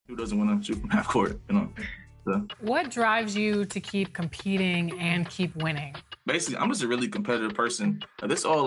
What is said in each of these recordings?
Who doesn't want to shoot from half court? So What drives you to keep competing and keep winning? basically, I'm just a really competitive person. This all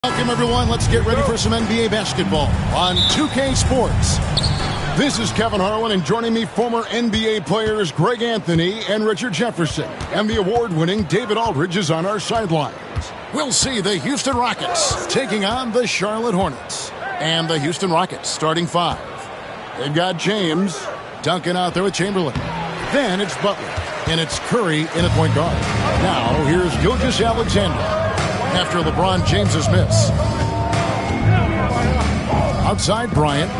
Welcome, everyone. Let's get ready for some NBA basketball on 2K Sports. This is Kevin Harlan, and joining me, former NBA players Greg Anthony and Richard Jefferson. And the award-winning David Aldridge is on our sidelines. We'll see the Houston Rockets taking on the Charlotte Hornets. And the Houston Rockets starting five. They've got James, Duncan out there with Chamberlain. Then it's Butler, and it's Curry in at point guard. Now, here's Gilgeous-Alexander after LeBron James's miss. Outside, Bryant.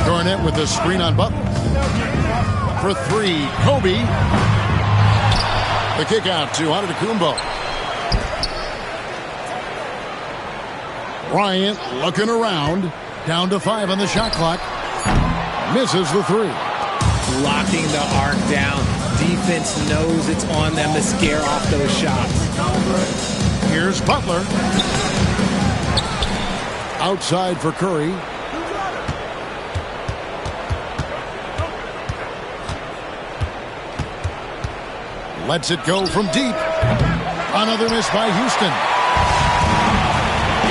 Garnett with the screen on Butler. For three, Kobe. The kick out to Antetokounmpo. Bryant looking around. Down to 5 on the shot clock. Misses the three. Locking the arc down. Defense knows it's on them to scare off those shots. Here's Butler. Outside for Curry. Lets it go from deep. Another miss by Houston.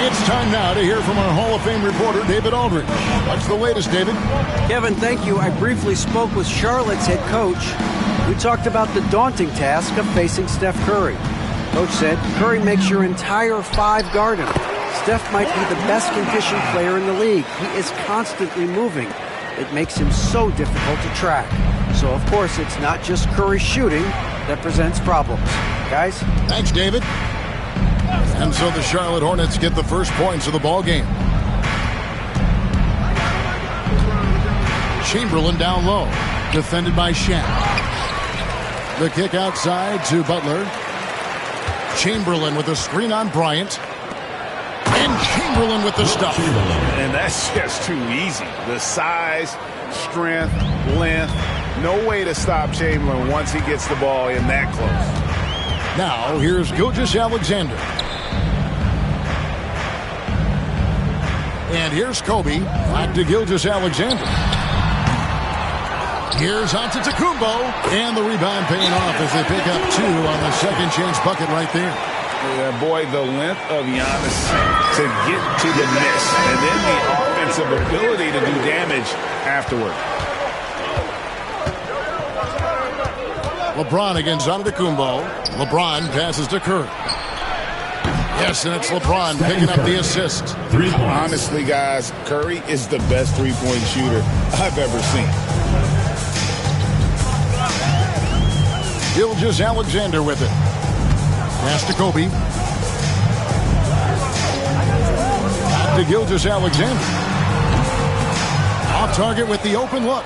It's time now to hear from our Hall of Fame reporter, David Aldridge. What's the latest, David? Kevin, thank you. I briefly spoke with Charlotte's head coach. We talked about the daunting task of facing Steph Curry. Coach said, Curry makes your entire five guard him. Steph might be the best conditioned player in the league. He is constantly moving. It makes him so difficult to track. So, of course, it's not just Curry shooting that presents problems. Guys? Thanks, David. And so the Charlotte Hornets get the first points of the ball game. Chamberlain down low, defended by Shaq. The kick outside to Butler. Chamberlain with a screen on Bryant. And Chamberlain with the stuff. And that's just too easy. The size, strength, length. No way to stop Chamberlain once he gets the ball in that close. Now, here's Gilgeous-Alexander. And here's Kobe. Back to Gilgeous-Alexander. Here's Antetokounmpo. And the rebound paying off as they pick up two on the second chance bucket right there. Yeah, boy, the length of Giannis to get to the miss. And then the offensive ability to do damage afterward. LeBron against Antetokounmpo. LeBron passes to Curry. Yes, and it's LeBron picking up the assist. Honestly, guys, Curry is the best three-point shooter I've ever seen. Gilgeous-Alexander with it. Pass to Kobe. Back to Gilgeous-Alexander. Off target with the open look.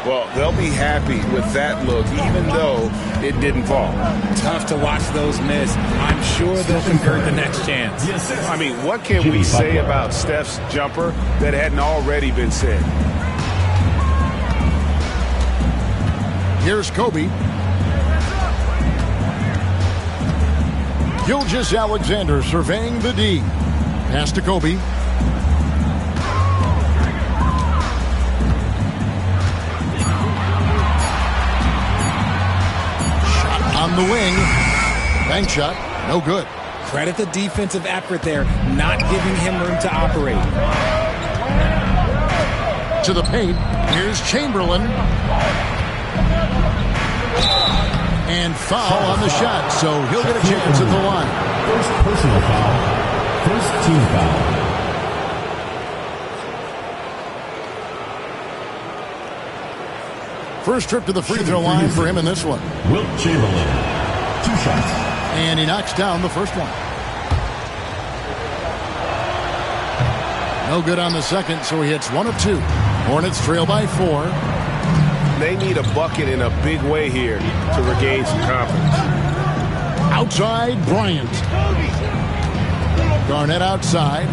Well, they'll be happy with that look, even though it didn't fall. Tough to watch those miss. I'm sure they'll convert the next chance. I mean, what can we say about Steph's jumper that hadn't already been said? Here's Kobe. Gilgeous-Alexander surveying the D. Pass to Kobe. On the wing. Bank shot. No good. Credit the defensive effort there, not giving him room to operate. To the paint. Here's Chamberlain. And foul on the shot, so he'll get a chance at the line. First personal foul. First team foul. First trip to the free throw line for him in this one. Wilt Chamberlain. 2 shots. And he knocks down the first one. No good on the second, so he hits 1 of 2. Hornets trail by 4. They need a bucket in a big way here to regain some confidence. Outside, Bryant. Garnett outside.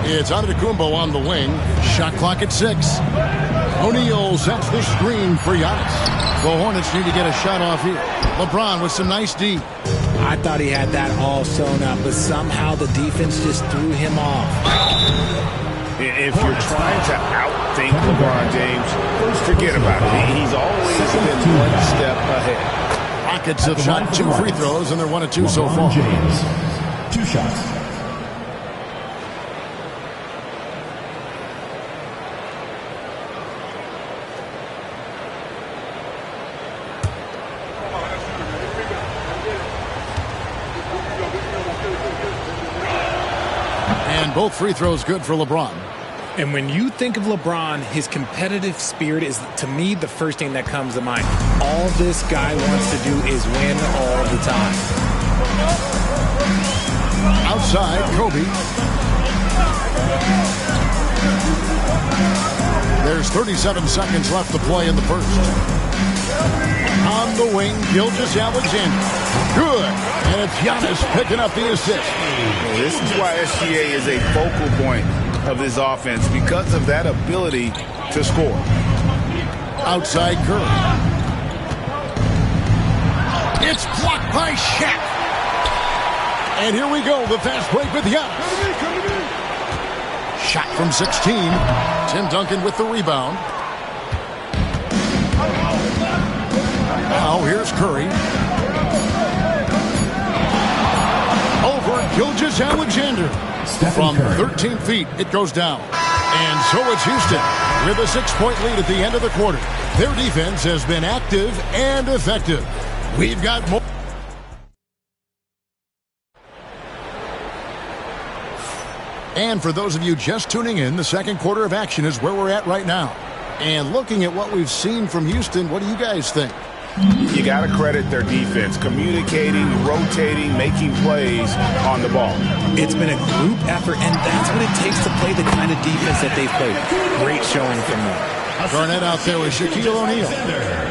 It's Antetokounmpo on the wing. Shot clock at 6. O'Neal sets the screen for Giannis. The Hornets need to get a shot off here. LeBron with some nice D. I thought he had that all sewn up, but somehow the defense just threw him off. If you're trying to outthink LeBron James, forget about it. He's always been one step ahead. Rockets have shot 2 free throws, and they're 1 of 2 so far. James. 2 shots. And both free throws good for LeBron. And when you think of LeBron, his competitive spirit is, to me, the first thing that comes to mind. All this guy wants to do is win all the time. Outside, Kobe. There's 37 seconds left to play in the first. On the wing, Gilgeous-Alexander. Good. And it's Giannis picking up the assist. This is why SGA is a focal point of this offense, because of that ability to score. Outside Curry. It's blocked by Shaq. And here we go, the fast break with Giannis. Shot from 16. Tim Duncan with the rebound. Now here's Curry. Over Gilgeous-Alexander. From 13 feet, it goes down. And so it's Houston with a 6-point lead at the end of the quarter. Their defense has been active and effective. We've got more. And for those of you just tuning in, the second quarter of action is where we're at right now. And looking at what we've seen from Houston, what do you guys think? You got to credit their defense, communicating, rotating, making plays on the ball. It's been a group effort, and that's what it takes to play the kind of defense that they've played. Great showing from them. Garnett out there with Shaquille O'Neal.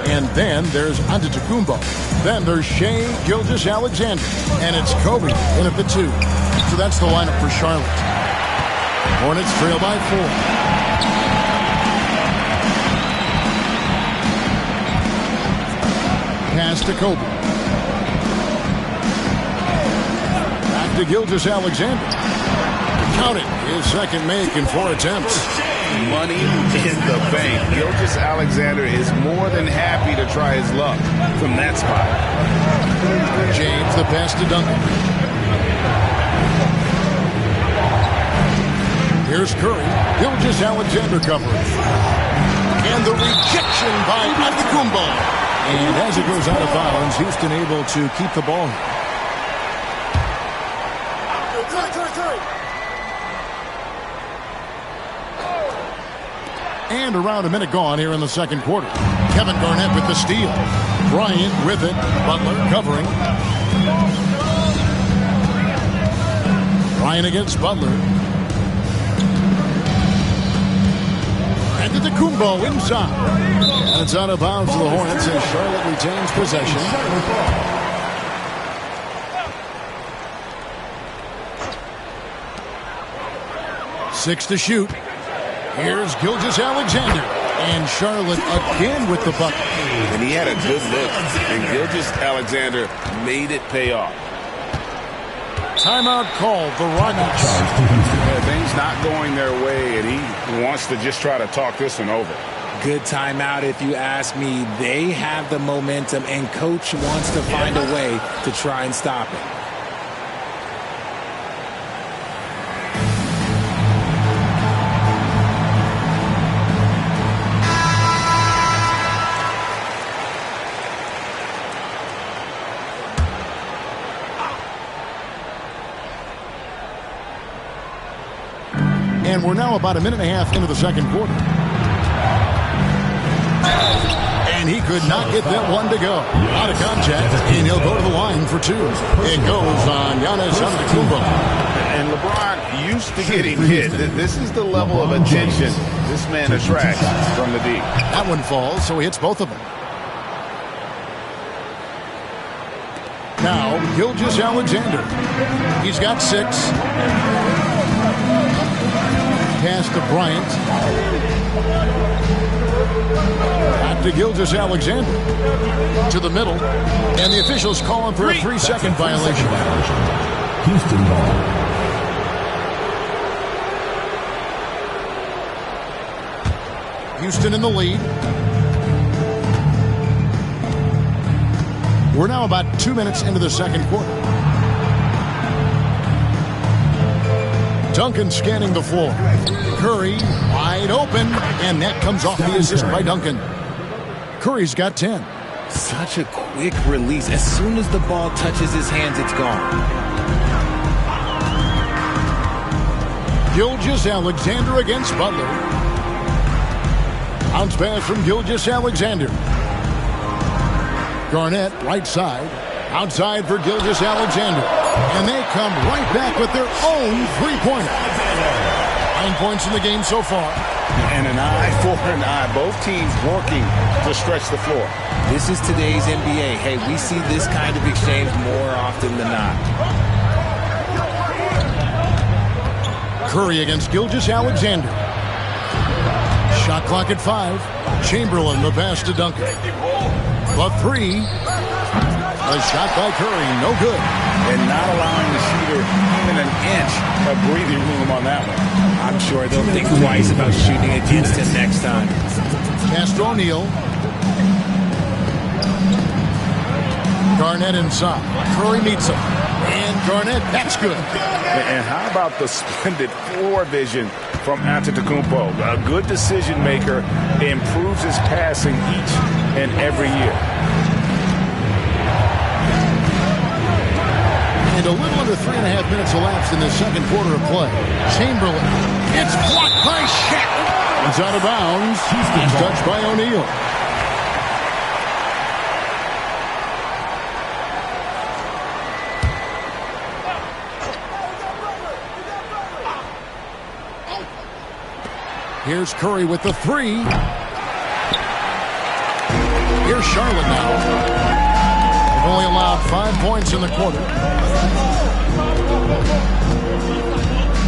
And then there's Antetokounmpo. Then there's Shai Gilgeous-Alexander. And it's Kobe in at the 2. So that's the lineup for Charlotte. Hornets trail by 4. Pass to Kobe. Back to Gilgeous-Alexander. Count it. His second make in 4 attempts. Money in the bank. Gilgeous-Alexander is more than happy to try his luck from that spot. James, the pass to Duncan. Here's Curry. Gilgeous-Alexander coverage. And the rejection by Antetokounmpo. And as it goes out of bounds, Houston able to keep the ball here. And around a minute gone here in the second quarter. Kevin Garnett with the steal. Bryant with it. Butler covering. Bryant against Butler. Antetokounmpo inside. And it's out of bounds to the Hornets as Charlotte retains possession. 6 to shoot. Here's Gilgeous-Alexander. And Charlotte again with the bucket. And he had a good look. And Gilgeous-Alexander made it pay off. Timeout called. The Rockets. Yeah, things not going their way, and he wants to just try to talk this one over. Good timeout if you ask me. They have the momentum, and Coach wants to find a way to try and stop it. And we're now about a minute and a half into the second quarter. And he could not get that one to go. Out of contact, and he'll go to the line for 2. It goes on Giannis Antetokounmpo. And LeBron used to getting hit. This is the level of attention this man attracts from the deep. That one falls, so he hits both of them. Now, Gilgeous-Alexander. He's got 6. Pass to Bryant. Back to Gilgeous-Alexander. To the middle. And the officials calling for a 3-second violation. Houston ball. Houston in the lead. We're now about 2 minutes into the second quarter. Duncan scanning the floor. Curry wide open, and that comes off the assist by Duncan. Curry's got 10. Such a quick release. As soon as the ball touches his hands, it's gone. Gilgeous-Alexander against Butler. Bounce pass from Gilgeous-Alexander. Garnett, right side. Outside for Gilgeous-Alexander. And they come right back with their own three-pointer. 9 points in the game so far. And an eye for an eye. Both teams working to stretch the floor. This is today's NBA. Hey, we see this kind of exchange more often than not. Curry against Gilgeous-Alexander. Shot clock at 5. Chamberlain, the pass to Duncan. The 3. A shot by Curry, no good. And not allowing the shooter even an inch of breathing room on that one. I'm sure they'll think twice about shooting against him next time. Pass to O'Neal. Garnett inside. Curry meets him. And Garnett, that's good. And how about the splendid floor vision from Antetokounmpo? A good decision maker, improves his passing each and every year. And a little under 3.5 minutes elapsed in the second quarter of play. Chamberlain. It's blocked by Shaq. It's out of bounds. He's touched by O'Neal. Here's Curry with the 3. Here's Charlotte now. They've only allowed 5 points in the quarter.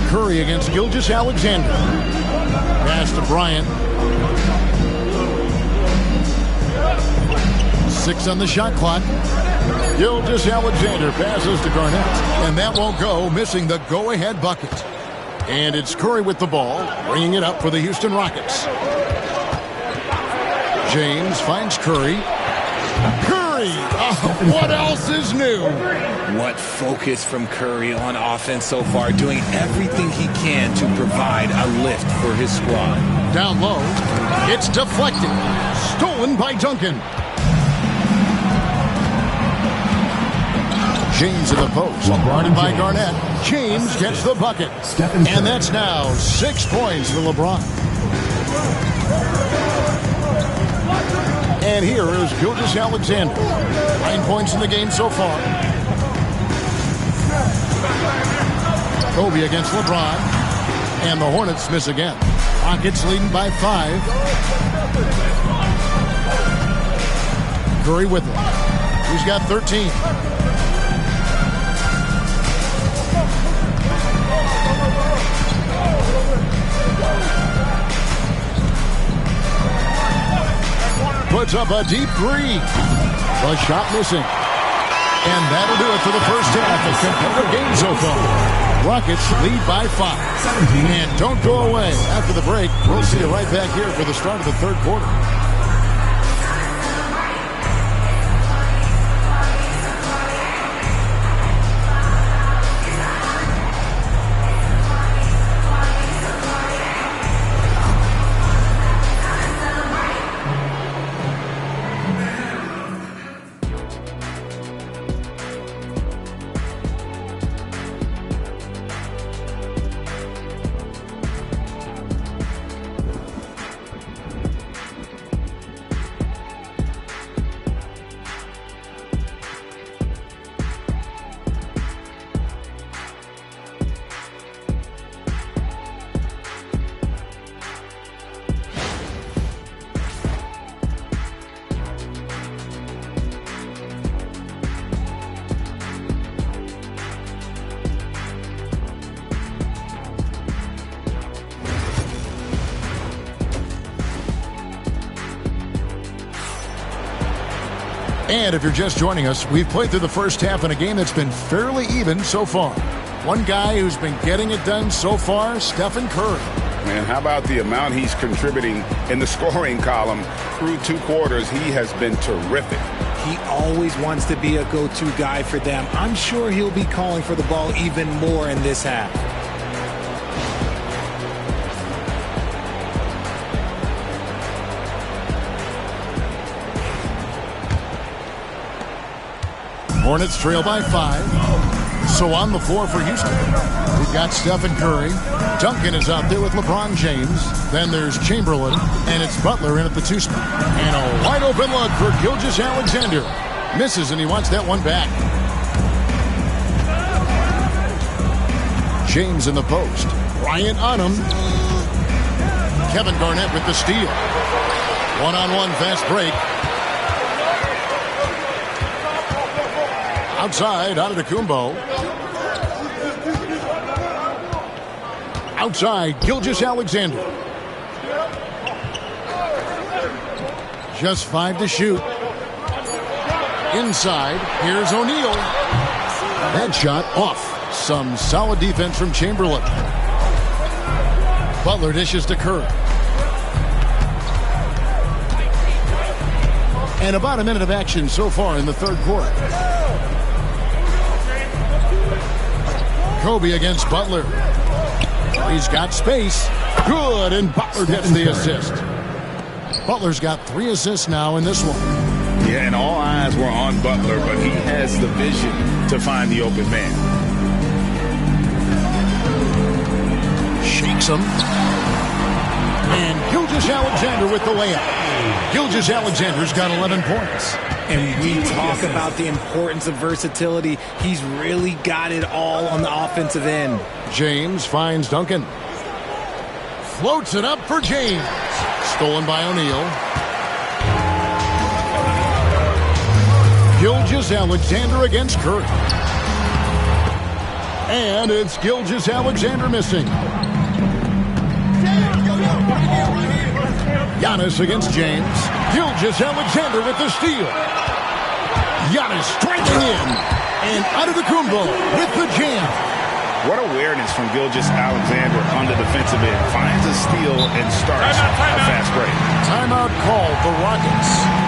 Curry against Gilgeous-Alexander. Pass to Bryant. 6 on the shot clock. Gilgeous-Alexander passes to Garnett. And that won't go, missing the go-ahead bucket. And it's Curry with the ball, bringing it up for the Houston Rockets. James finds Curry. Curry! What else is new? What focus from Curry on offense so far, doing everything he can to provide a lift for his squad. Down low. It's deflected. Stolen by Duncan. James in the post. Guarded by Garnett. James gets the bucket. And that's now 6 points for LeBron. And here is Gilgeous-Alexander. 9 points in the game so far. Kobe against LeBron. And the Hornets miss again. Rockets leading by 5. Curry with it. He's got 13. Puts up a deep three. The shot missing. And that'll do it for the first half of competitive game so far. Rockets lead by 5. And don't go away. After the break, we'll see you right back here for the start of the third quarter. And if you're just joining us, we've played through the first half in a game that's been fairly even so far. One guy who's been getting it done so far, Stephen Curry. Man, how about the amount he's contributing in the scoring column through 2 quarters? He has been terrific. He always wants to be a go-to guy for them. I'm sure he'll be calling for the ball even more in this half. Hornets trail by 5. So on the floor for Houston, we've got Stephen Curry. Duncan is out there with LeBron James. Then there's Chamberlain, and it's Butler in at the 2 spot. And a wide open look for Gilgeous-Alexander. Misses, and he wants that one back. James in the post. Bryant on him. Kevin Garnett with the steal. One-on-one fast break. Outside, Antetokounmpo. Outside, Gilgeous-Alexander. Just 5 to shoot. Inside, here's O'Neal. That shot off. Some solid defense from Chamberlain. Butler dishes to Curry. And about a minute of action so far in the third quarter. Kobe against Butler. He's got space. Good, and Butler gets the assist. Butler's got 3 assists now in this one. Yeah, and all eyes were on Butler, but he has the vision to find the open man. Shakes him. And Gilgeous-Alexander with the layup. Gilgeous-Alexander's got 11 points. And we talk about the importance of versatility. He's really got it all on the offensive end. James finds Duncan. Floats it up for James. Stolen by O'Neal. Gilgeous-Alexander against Curry. And it's Gilgeous-Alexander missing. Giannis against James. Gilgeous-Alexander with the steal. Giannis striking in. And Antetokounmpo with the jam. What awareness from Gilgeous-Alexander on the defensive end. Finds a steal and starts a fast break. Timeout called for Rockets.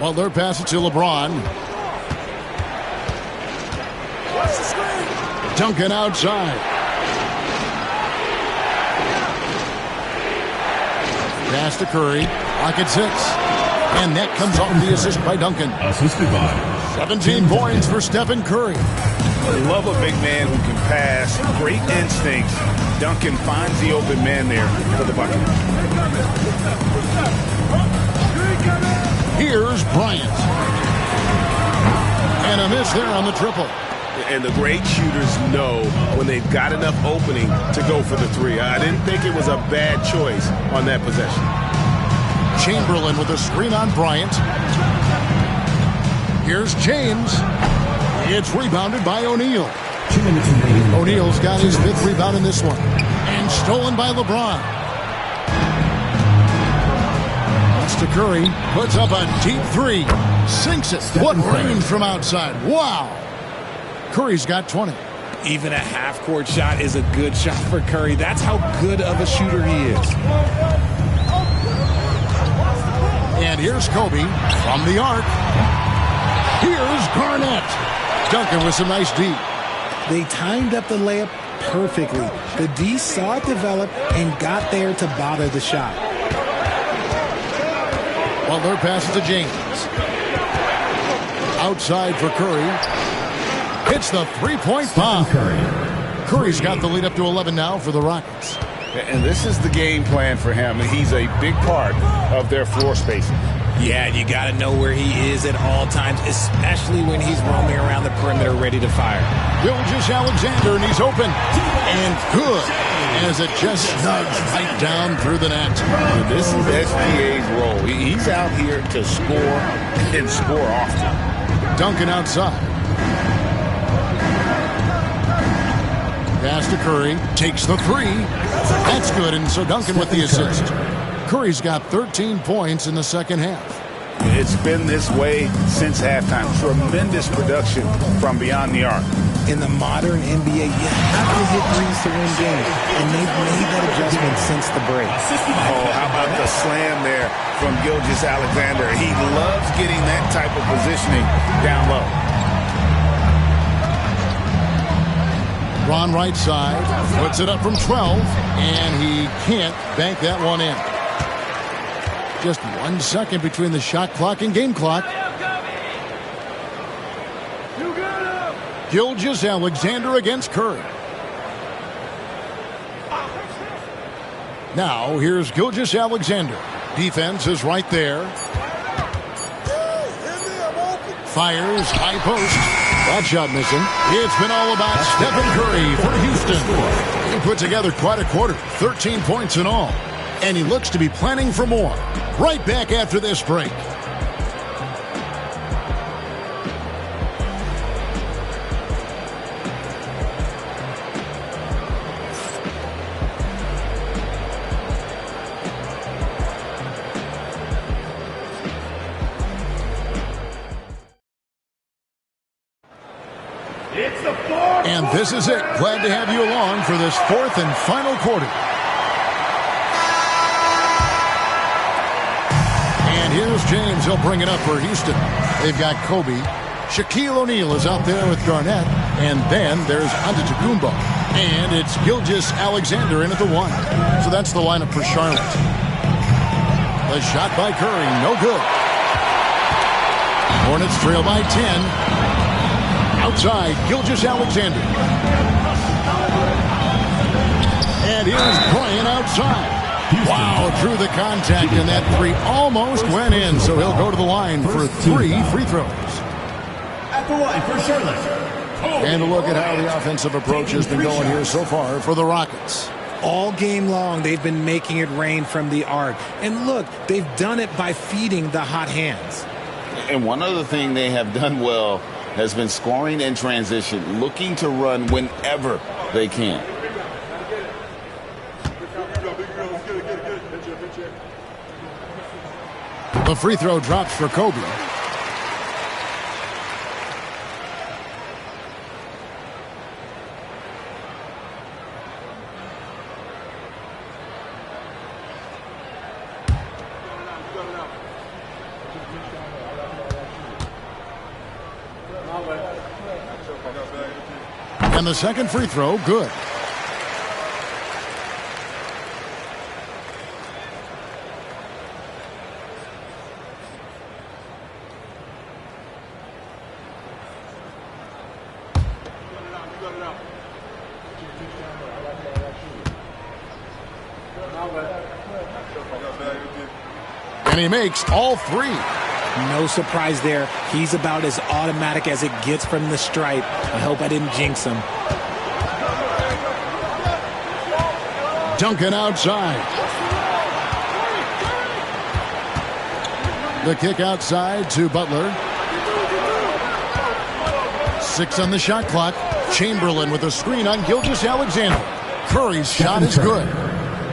Butler passes it to LeBron. Duncan outside. Pass to Curry. Pocket 6. And that comes off the assist by Duncan. Assisted by 17 points for Stephen Curry. I love a big man who can pass. Great instincts. Duncan finds the open man there for the bucket. Here's Bryant. And a miss there on the triple. And the great shooters know when they've got enough opening to go for the three. I didn't think it was a bad choice on that possession. Chamberlain with a screen on Bryant. Here's James. It's rebounded by O'Neal. O'Neal's got his 5th rebound in this one. And stolen by LeBron. That's to Curry. Puts up a deep 3. Sinks it. What range from outside. Wow. Curry's got 20. Even a half-court shot is a good shot for Curry. That's how good of a shooter he is. And here's Kobe from the arc. Here's Garnett. Duncan with some nice D. They timed up the layup perfectly. The D saw it develop and got there to bother the shot. Butler passes to James. Outside for Curry. Hits the three-point bomb. Curry's got the lead up to 11 now for the Rockets. And this is the game plan for him. He's a big part of their floor spacing. Yeah, you got to know where he is at all times, especially when he's roaming around the perimeter ready to fire. Gilgeous-Alexander, and he's open. And good, as it just snugs right down through the net. This is SGA's role. He's out here to score and score often. Duncan outside. Pass to Curry. Takes the 3. That's good, and so Duncan with the assist. Curry's got 13 points in the second half. It's been this way since halftime. Tremendous production from beyond the arc. In the modern NBA, you have to hit threes to win games, and they've made that adjustment since the break. Oh, how about the slam there from Gilgeous-Alexander? He loves getting that type of positioning down low. Ron right side, puts it up from 12, and he can't bank that one in. Just 1 second between the shot clock and game clock. Gilgeous-Alexander against Curry. Now, here's Gilgeous-Alexander. Defense is right there. Fires, high post. That shot missing. It's been all about Stephen Curry for Houston. He put together quite a quarter, 13 points in all. And he looks to be planning for more. Right back after this break. And this is it. Glad to have you along for this 4th and final quarter. And here's James. He'll bring it up for Houston. They've got Kobe. Shaquille O'Neal is out there with Garnett. And then there's Antetokounmpo. And it's Gilgeous-Alexander in at the 1. So that's the lineup for Charlotte. The shot by Curry. No good. Hornets trail by 10. Outside, Gilgeous-Alexander. And here's Bryant outside. Wow, through the contact, and that 3 almost went in, so he'll go to the line for 3 free throws. At the line for Charlotte. And a look at how the offensive approach has been going here so far for the Rockets. All game long, they've been making it rain from the arc. And look, they've done it by feeding the hot hands. And one other thing they have done well has been scoring in transition, looking to run whenever they can. The free throw drops for Kobe. And the second free throw, good. And he makes all three. No surprise there. He's about as automatic as it gets from the stripe. I hope I didn't jinx him. Duncan outside. The kick outside to Butler. 6 on the shot clock. Chamberlain with a screen on Gilgeous-Alexander. Curry's shot is good.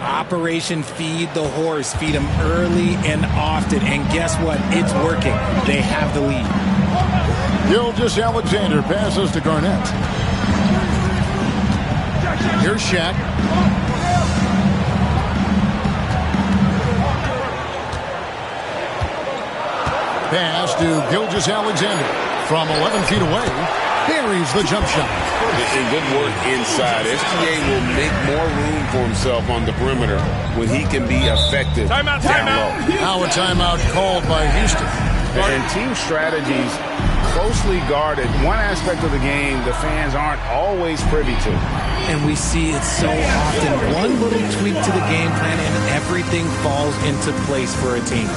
Operation Feed the Horse. Feed him early and often. And guess what? It's working. They have the lead. Gilgeous-Alexander passes to Garnett. Here's Shaq. Pass to Gilgeous-Alexander. From 11 feet away, buries the jump shot. And good work inside. SGA will make more room for himself on the perimeter when he can be effective down low. Now a timeout called by Houston. And team strategies closely guarded. One aspect of the game the fans aren't always privy to. And we see it so often. One little tweak to the game plan and everything falls into place for a team.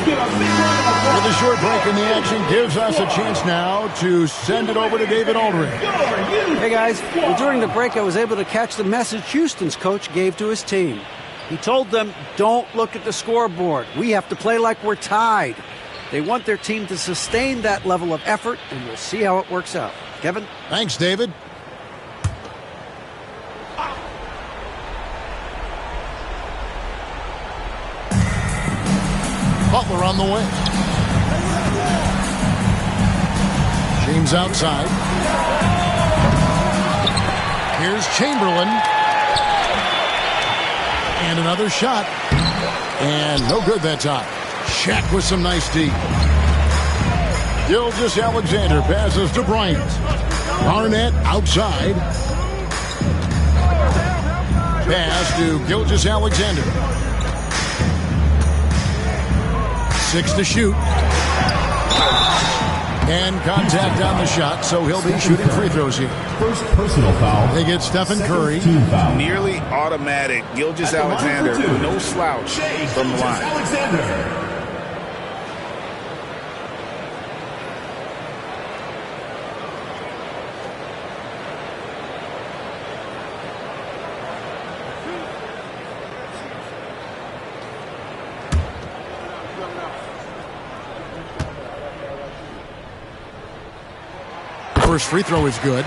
With a short break in the action gives us a chance now to send it over to David Aldridge. Hey guys, well, during the break I was able to catch the message Houston's coach gave to his team. He told them, don't look at the scoreboard. We have to play like we're tied. They want their team to sustain that level of effort, and we'll see how it works out. Kevin? Thanks, David. Butler on the way. James outside. Here's Chamberlain. And another shot. And no good that time. Shaq with some nice D. Gilgeous-Alexander passes to Bryant. Garnett outside. Pass to Gilgeous-Alexander. 6 to shoot. And contact on the shot, so he'll be shooting free throws here. First personal foul. They get Stephen Curry. Team foul. Nearly automatic. Gilgeous-Alexander, no slouch from the line. Alexander. First free throw is good.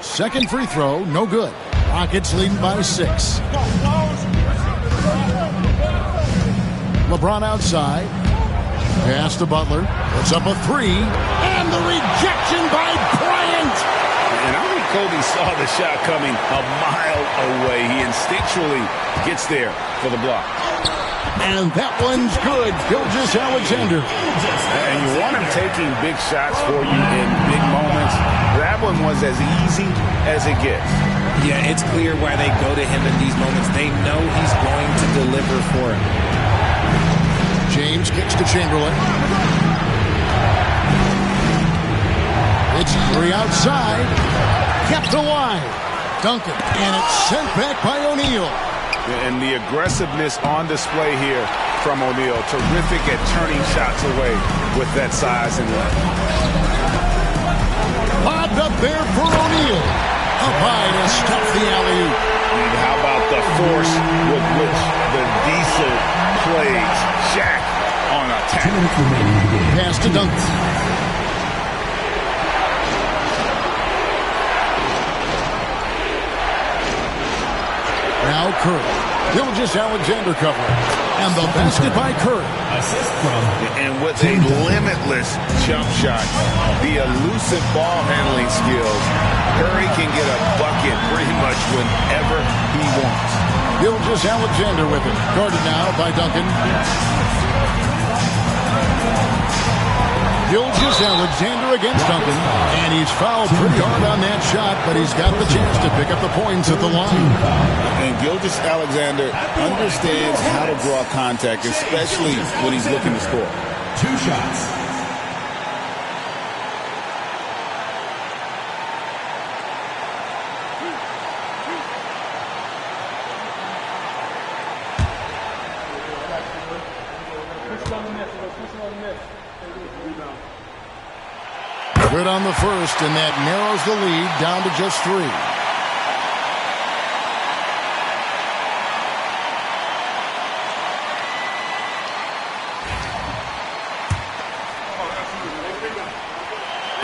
Second free throw, no good. Rockets leading by 6. LeBron outside. Pass to Butler. Puts up a 3. And the rejection by Bryant. Kobe saw the shot coming a mile away. He instinctually gets there for the block. And that one's good. Gilgeous-Alexander. And you want him taking big shots for you in big moments. That one was as easy as it gets. Yeah, it's clear why they go to him in these moments. They know he's going to deliver for him. James kicks to Chamberlain. It's Curry outside. Kept alive. Duncan. And it's sent back by O'Neal. And the aggressiveness on display here from O'Neal. Terrific at turning shots away with that size and length. Lobbed up there for O'Neal. Up high to stop the alley-oop. And how about the force with which the Diesel plays Shaq on attack? Pass to Duncan. Now Curry. Gilgeous-Alexander covering. And the basket by Curry. Assist from. And with a limitless jump shot, the elusive ball handling skills, Curry can get a bucket pretty much whenever he wants. Gilgeous-Alexander with it. Guarded now by Duncan. Gilgeous-Alexander against Duncan. And he's fouled pretty hard on that shot, but he's got the chance to pick up the points at the line. And Gilgeous-Alexander understands how to draw contact, especially when he's looking to score. 2 shots. Good on the first, and that narrows the lead down to just 3.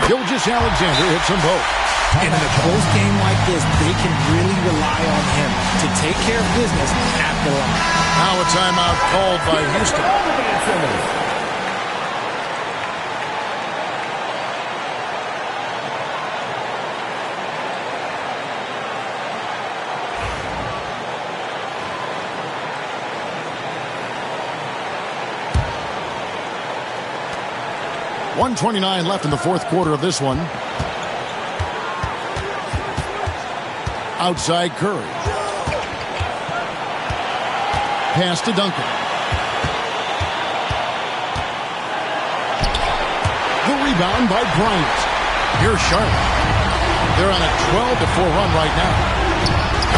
Gilgeous-Alexander hits them both. And in a close game like this, they can really rely on him to take care of business at the line. Now a timeout called by Houston. .129 left in the fourth quarter of this one. Outside Curry. Pass to Duncan. The rebound by Bryant. Here's Charlotte. They're on a 12-4 run right now.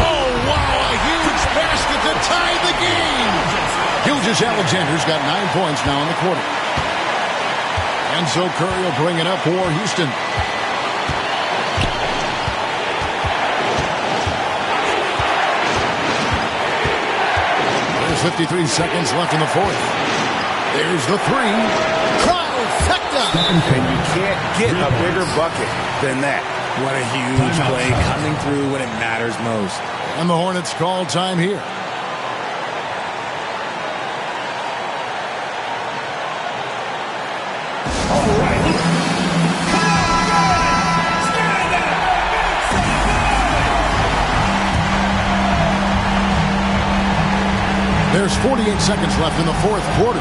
Oh, wow, a huge basket to tie the game. Gilgeous-Alexander's got 9 points now in the quarter. And so Curry will bring it up for Houston. There's 53 seconds left in the fourth. There's the 3. Trifecta! And you can't get a bigger bucket than that. What a huge play coming through when it matters most. And the Hornets call time here. There's 48 seconds left in the fourth quarter.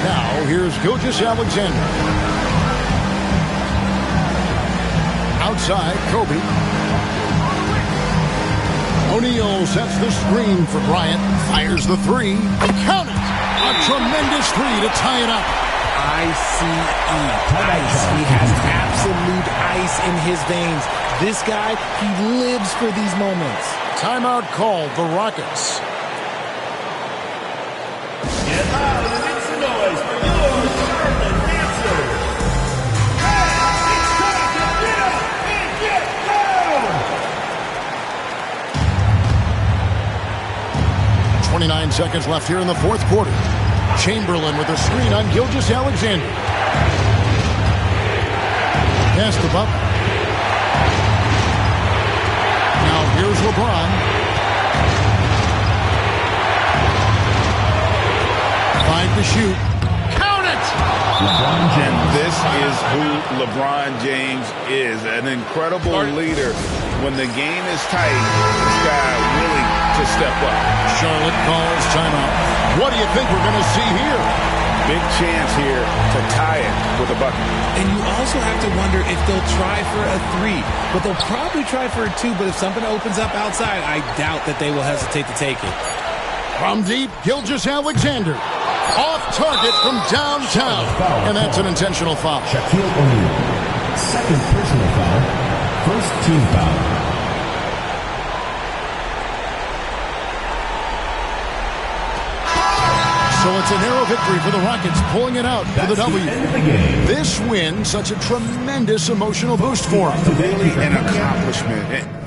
Now, here's Gilgeous-Alexander. Outside, Kobe. O'Neal sets the screen for Bryant. Fires the 3. Count it! A tremendous 3 to tie it up. ICE. Ice. He has absolute ice in his veins. This guy, he lives for these moments. Timeout called the Rockets. Get loud and make some noise for your Charlotte Dancers. Hey, it's time to get up and get down. 29 seconds left here in the fourth quarter. Chamberlain with a screen on Gilgeous-Alexander. Pass the buck. Now here's LeBron. 5 to shoot. Count it! And this is who LeBron James is, an incredible leader. When the game is tight, this guy willing to step up. Charlotte calls timeout. What do you think we're going to see here? Big chance here to tie it with a bucket. And you also have to wonder if they'll try for a 3. But they'll probably try for a 2. But if something opens up outside, I doubt that they will hesitate to take it. From deep, Gilgeous-Alexander. Off target from downtown. And that's an intentional foul. Shaquille O'Neal. Second personal foul. First team foul. So it's a narrow victory for the Rockets, pulling it out for the W. This win, such a tremendous emotional boost for them. Really an accomplishment.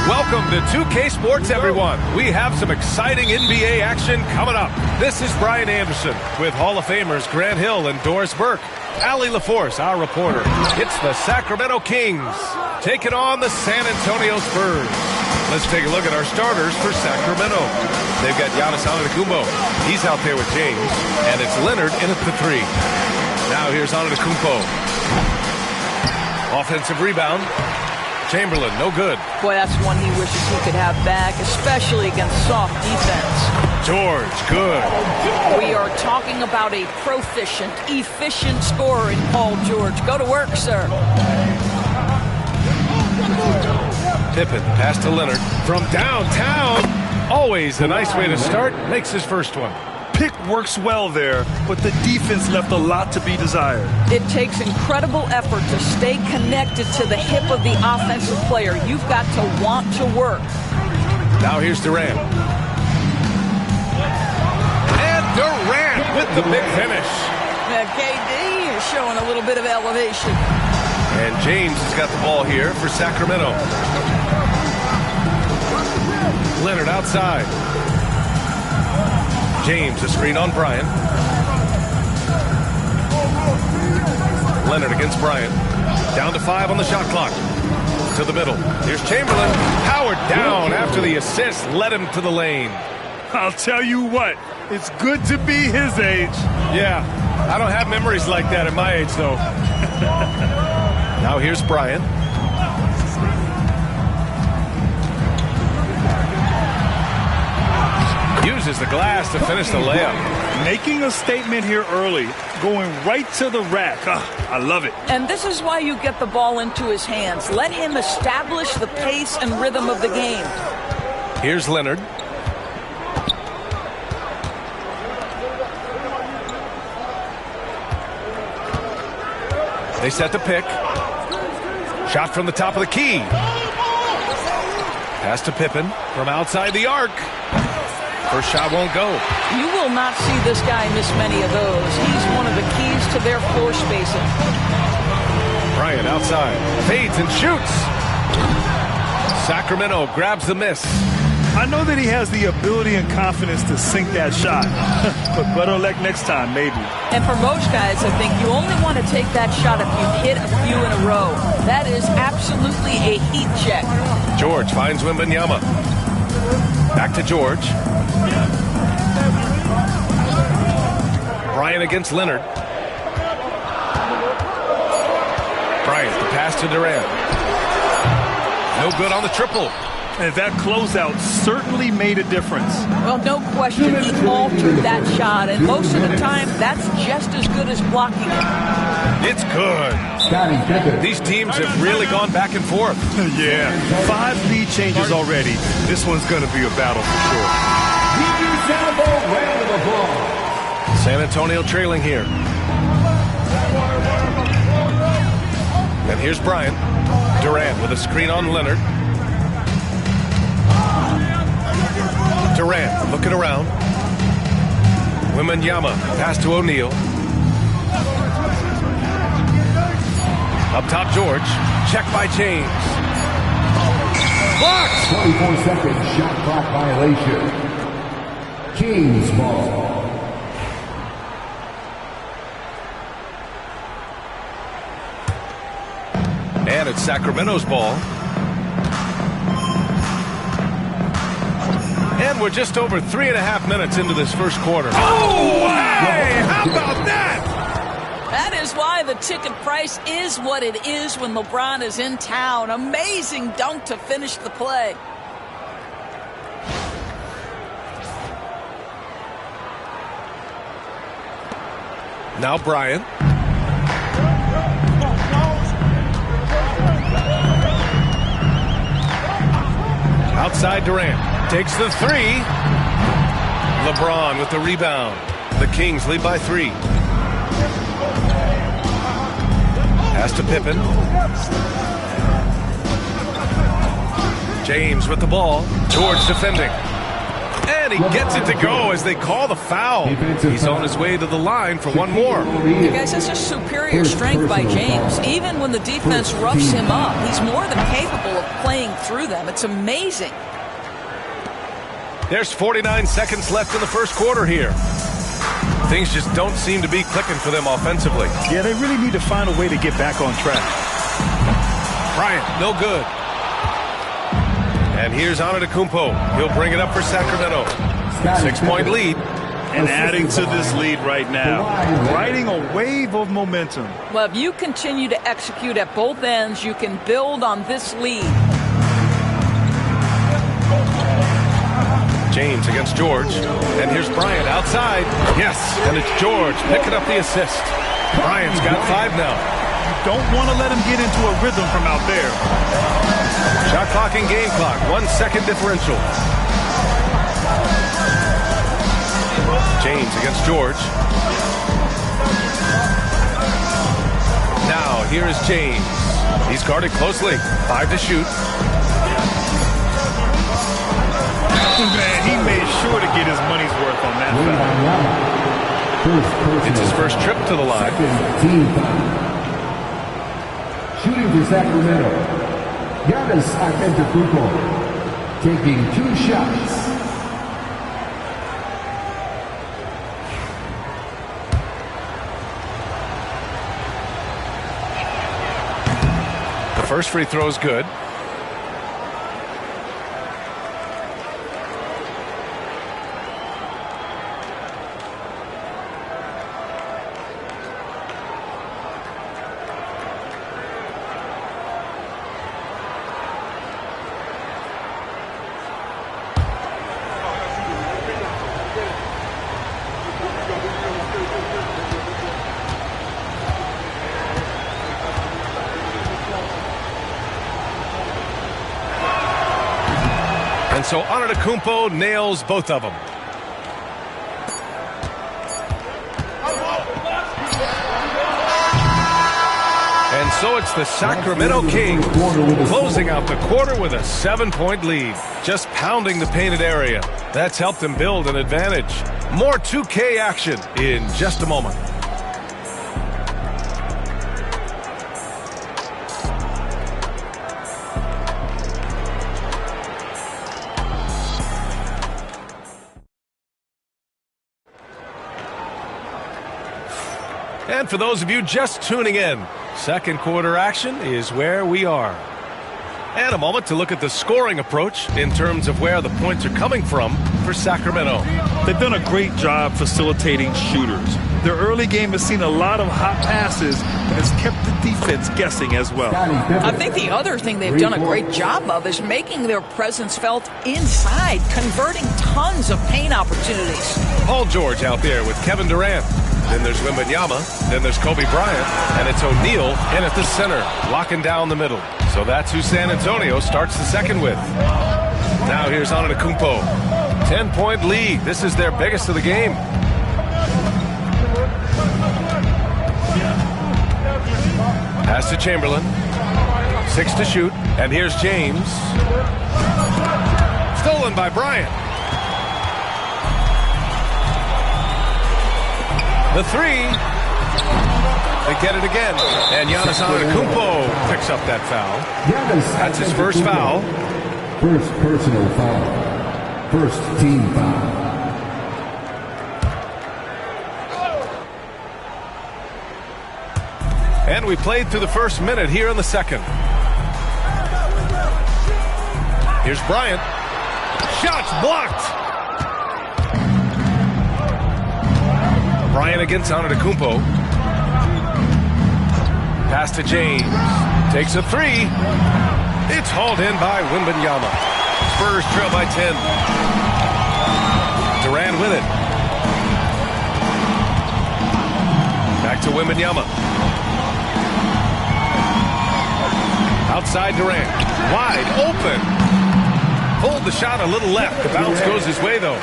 Welcome to 2K Sports, everyone. We have some exciting NBA action coming up. This is Brian Anderson with Hall of Famers Grant Hill and Doris Burke. Allie LaForce, our reporter. It's the Sacramento Kings taking on the San Antonio Spurs. Let's take a look at our starters for Sacramento. They've got Giannis Antetokounmpo. He's out there with James, and it's Leonard in at the 3. Now here's Antetokounmpo. Offensive rebound. Chamberlain, no good. Boy, that's one he wishes he could have back, especially against soft defense. George, good. We are talking about a proficient, efficient scorer in Paul George. Go to work, sir. Pippen, pass to Leonard from downtown. Always a nice way to start. Makes his first one. Pick works well there, but the defense left a lot to be desired. It takes incredible effort to stay connected to the hip of the offensive player. You've got to want to work. Now here's Durant. And Durant with the big finish. KD is showing a little bit of elevation. And James has got the ball here for Sacramento. Leonard outside. James, a screen on Bryant. Leonard against Bryant. Down to 5 on the shot clock. To the middle. Here's Chamberlain. Howard down after the assist led him to the lane. I'll tell you what, it's good to be his age. Yeah, I don't have memories like that at my age, though. Now here's Bryant. Uses the glass to finish the layup. Making a statement here early, going right to the rack. I love it. And this is why you get the ball into his hands. Let him establish the pace and rhythm of the game. Here's Leonard. They set the pick. Shot from the top of the key. Pass to Pippen from outside the arc. First shot won't go. You will not see this guy miss many of those. He's one of the keys to their floor spacing. Bryant outside. Fades and shoots. Sacramento grabs the miss. I know that he has the ability and confidence to sink that shot. But better luck next time, maybe. And for most guys, I think you only want to take that shot if you hit a few in a row. That is absolutely a heat check. George finds Wembanyama. Back to George. Bryant against Leonard. Bryant, the pass to Durant. No good on the triple. And that closeout certainly made a difference. Well, no question, he altered that shot, and most of the time, that's just as good as blocking it. It's good. These teams have really gone back and forth. Yeah, 5 lead changes already. This one's going to be a battle for sure. San Antonio trailing here. And here's Bryant. Durant with a screen on Leonard. Durant looking around. Wembanyama pass to O'Neal. Up top, George. Check by James. Blocked! 24-second shot clock violation. Kings ball. And it's Sacramento's ball. And we're just over 3.5 minutes into this first quarter. Oh, hey! How about that? That is why the ticket price is what it is when LeBron is in town. Amazing dunk to finish the play. Now Bryant. Outside Durant. Takes the 3. LeBron with the rebound. The Kings lead by 3. Pass to Pippen. James with the ball. George defending. And he gets it to go as they call the foul. He's on his way to the line for one more. You guys, that's just superior strength by James. Even when the defense roughs him up, he's more than capable of playing through them. It's amazing. There's 49 seconds left in the first quarter here. Things just don't seem to be clicking for them offensively. Yeah, they really need to find a way to get back on track. Bryant, no good. And here's Antetokounmpo. He'll bring it up for Sacramento. 6-point lead. And adding to this lead right now. Riding a wave of momentum. Well, if you continue to execute at both ends, you can build on this lead. James against George. And here's Bryant outside. Yes, and it's George picking up the assist. Bryant's got 5 now. You don't want to let him get into a rhythm from out there. Shot clock and game clock. 1 second differential. James against George. Now, here is James. He's guarded closely. 5 to shoot. Man, he made sure to get his money's worth on that foul. It's his first trip to the line. Shooting for Sacramento, Giannis Antetokounmpo taking 2 shots. The first free throw is good. And so Antetokounmpo nails both of them. And so it's the Sacramento Kings closing out the quarter with a 7-point lead. Just pounding the painted area. That's helped them build an advantage. More 2K action in just a moment. And for those of you just tuning in, second quarter action is where we are. And a moment to look at the scoring approach in terms of where the points are coming from for Sacramento. They've done a great job facilitating shooters. Their early game has seen a lot of hot passes and has kept the defense guessing as well. I think the other thing they've done a great job of is making their presence felt inside, converting tons of paint opportunities. Paul George out there with Kevin Durant. Then there's Wembanyama, then there's Kobe Bryant, and it's O'Neal in at the center, locking down the middle. So that's who San Antonio starts the second with. Now here's Antetokounmpo. 10-point lead. This is their biggest of the game. Pass to Chamberlain. 6 to shoot. And here's James. Stolen by Bryant. The 3. They get it again. And Giannis Antetokounmpo picks up that foul. That's his first foul. First personal foul. First team foul. And we played through the first minute here in the second. Here's Bryant. Shots blocked. Bryant against Antetokounmpo. Pass to James. Takes a 3. It's hauled in by Wembanyama. Spurs trail by 10. Durant with it. Back to Wembanyama. Outside Durant. Wide open. Pulled the shot a little left. The bounce goes his way, though.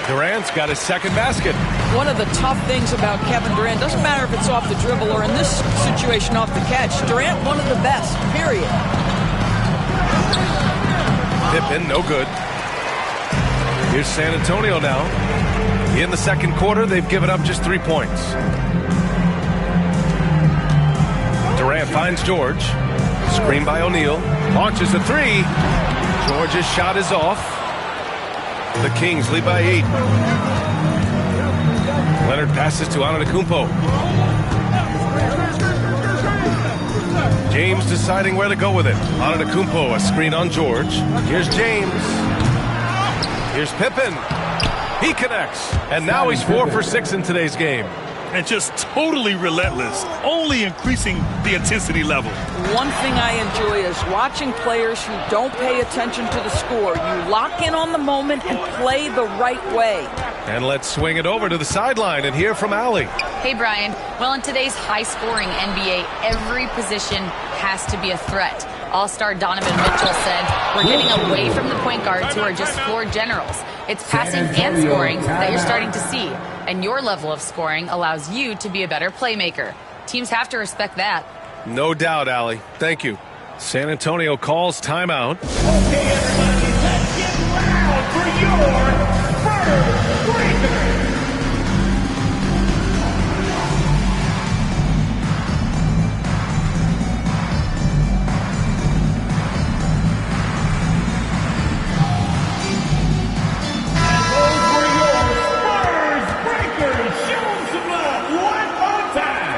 Durant's got his second basket. One of the tough things about Kevin Durant, doesn't matter if it's off the dribble or in this situation off the catch, Durant one of the best, period. Pippen, no good. Here's San Antonio now. In the second quarter, they've given up just 3 points. Durant finds George. Screen by O'Neal. Launches a 3. George's shot is off. The Kings lead by 8. Leonard passes to Antetokounmpo. James deciding where to go with it. Antetokounmpo, a screen on George. Here's James. Here's Pippen. He connects. And now he's 4 for 6 in today's game. And just totally relentless, only increasing the intensity level. One thing I enjoy is watching players who don't pay attention to the score. You lock in on the moment and play the right way. And let's swing it over to the sideline and hear from Allie. Hey, Brian. Well, in today's high-scoring NBA, every position has to be a threat. All-star Donovan Mitchell said, "We're getting away from the point guards who are just floor generals. It's passing and scoring that you're starting to see, and your level of scoring allows you to be a better playmaker. Teams have to respect that." No doubt, Allie. Thank you. San Antonio calls timeout. Okay, everybody, let's get loud for your first breaker. And those were your Spurs breakers. Show them some love one more time.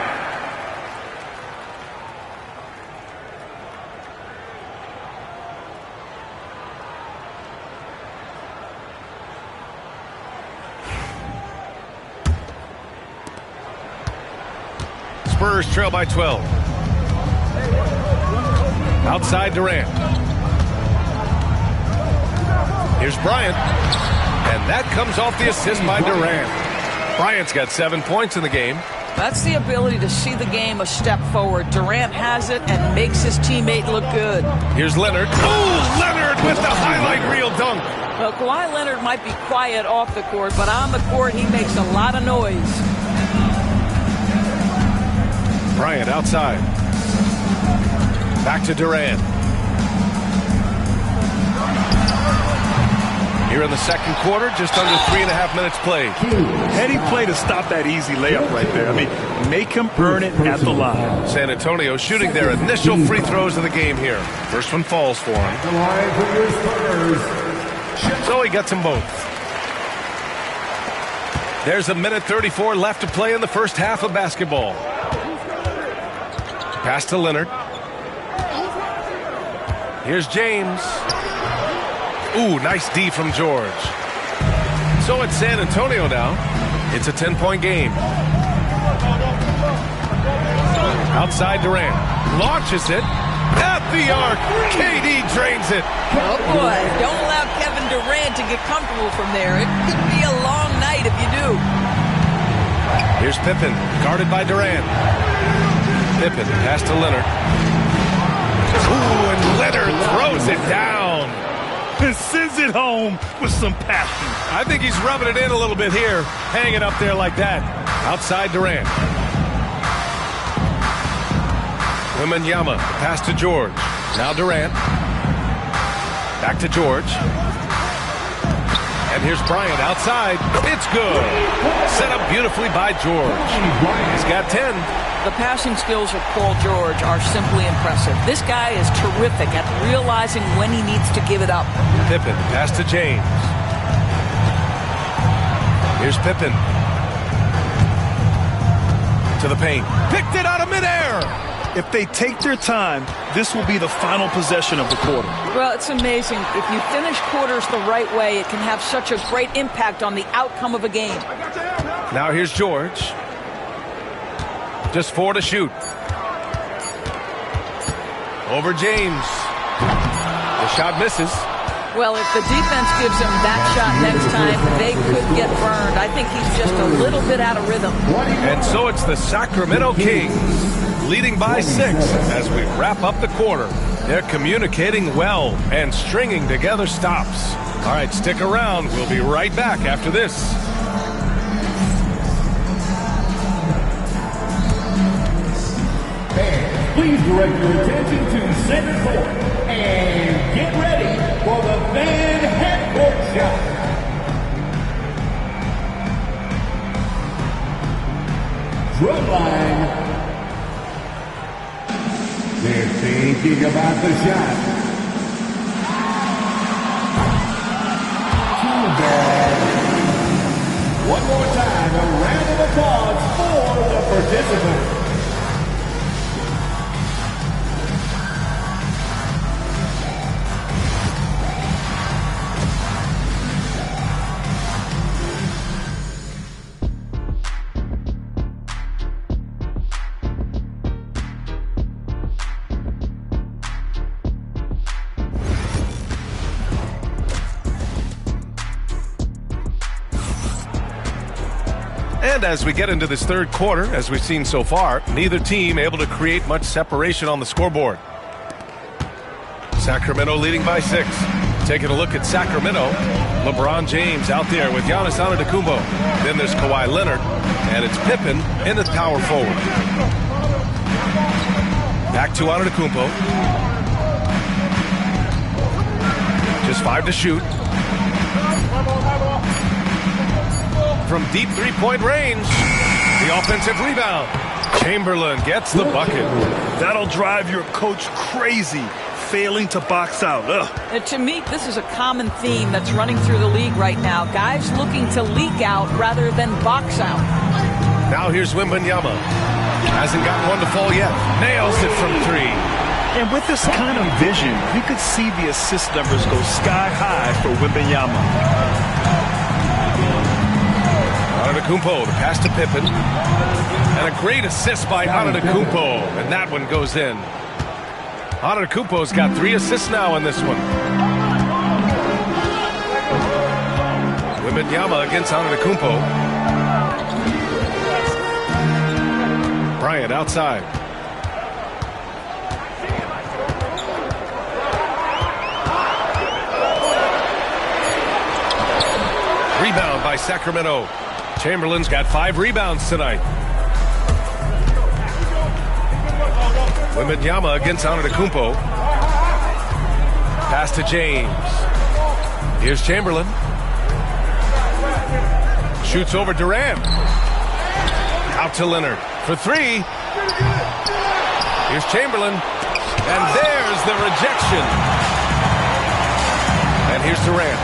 Spurs trail by 12. Outside Durant. Here's Bryant. And that comes off the assist by Durant. Bryant's got 7 points in the game. That's the ability to see the game a step forward. Durant has it and makes his teammate look good. Here's Leonard. Oh, Leonard with the highlight reel dunk. Well, Kawhi Leonard might be quiet off the court, but on the court he makes a lot of noise. Bryant outside. Back to Durant. Here in the second quarter, just under 3.5 minutes played. Heady play to stop that easy layup right there. I mean, make him earn it at the line. San Antonio shooting their initial free throws of the game here. First one falls for him. So he gets them both. There's 1:34 left to play in the first half of basketball. Pass to Leonard. Here's James. Ooh, nice D from George. So it's San Antonio now. It's a 10-point game. Outside Durant. Launches it. At the arc. KD drains it. Oh, boy. Don't allow Kevin Durant to get comfortable from there. It could be a long night if you do. Here's Pippen. Guarded by Durant. Pippen. Pass to Leonard. Ooh, and Leonard throws it down. And sends it home with some passion. I think he's rubbing it in a little bit here. Hanging up there like that. Outside Durant. Wembanyama. Pass to George. Now Durant. Back to George. And here's Bryant outside. It's good. Set up beautifully by George. He's got 10. The passing skills of Paul George are simply impressive. This guy is terrific at realizing when he needs to give it up. Pippen, pass to James. Here's Pippen. To the paint. Picked it out of midair. If they take their time, this will be the final possession of the quarter. Well, it's amazing. If you finish quarters the right way, it can have such a great impact on the outcome of a game. Now here's George. Just 4 to shoot. Over James. The shot misses. Well, if the defense gives him that shot next time, they could get burned. I think he's just a little bit out of rhythm. And so it's the Sacramento Kings leading by 6 as we wrap up the quarter. They're communicating well and stringing together stops. All right, stick around. We'll be right back after this. Please direct your attention to center court and get ready for the Van Halfcourt shot. Drumline. They're thinking about the shot. Too bad. One more time, a round of applause for the participants. And as we get into this third quarter, as we've seen so far, neither team able to create much separation on the scoreboard. Sacramento leading by 6. Taking a look at Sacramento. LeBron James out there with Giannis Antetokounmpo. Then there's Kawhi Leonard, and it's Pippen in the power forward. Back to Antetokounmpo. Just 5 to shoot. From deep three-point range, the offensive rebound. Chamberlain gets the bucket. That'll drive your coach crazy, failing to box out. To me, this is a common theme that's running through the league right now. Guys looking to leak out rather than box out. Now here's Wembanyama. Hasn't gotten one to fall yet. Nails it from 3. And with this kind of vision, you could see the assist numbers go sky high for Wembanyama. Antetokounmpo, the pass to Pippen. And a great assist by Antetokounmpo. And that one goes in. Antetokounmpo's got 3 assists now in this one. Wembanyama against Antetokounmpo. Bryant outside. Rebound by Sacramento. Chamberlain's got 5 rebounds tonight. Wembanyama against Antetokounmpo. Pass to James. Here's Chamberlain. Shoots over Durant. Out to Leonard for 3. Here's Chamberlain. And there's the rejection. And here's Durant.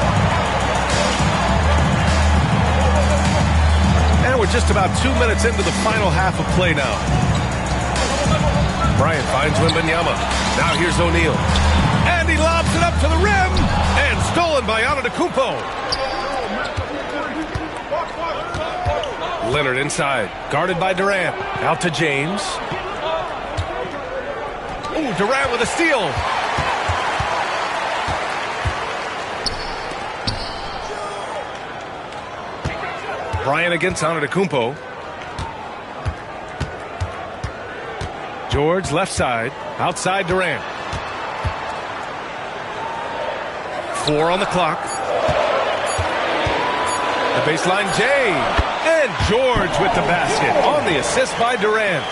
And we're just about 2 minutes into the final half of play now. Bryant finds Wembanyama. Now here's O'Neal. And he lobs it up to the rim. And stolen by Antetokounmpo. Leonard inside. Guarded by Durant. Out to James. Ooh, Durant with a steal. Bryant against Antetokounmpo. George left side. Outside Durant. 4 on the clock. The baseline James. And George with the basket on the assist by Durant.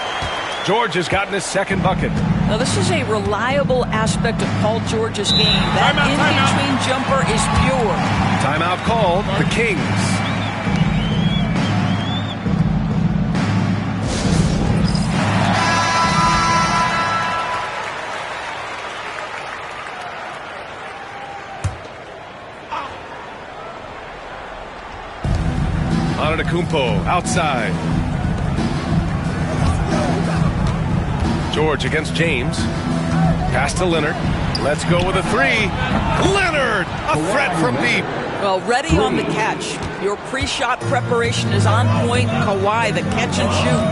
George has gotten his 2nd bucket. Now, this is a reliable aspect of Paul George's game. That in-between jumper is pure. Timeout called. The Kings. Antetokounmpo outside. George against James. Pass to Leonard. Let's go with a 3. Leonard, a threat from deep. Well, ready on the catch. Your pre-shot preparation is on point. Kawhi, the catch and shoot.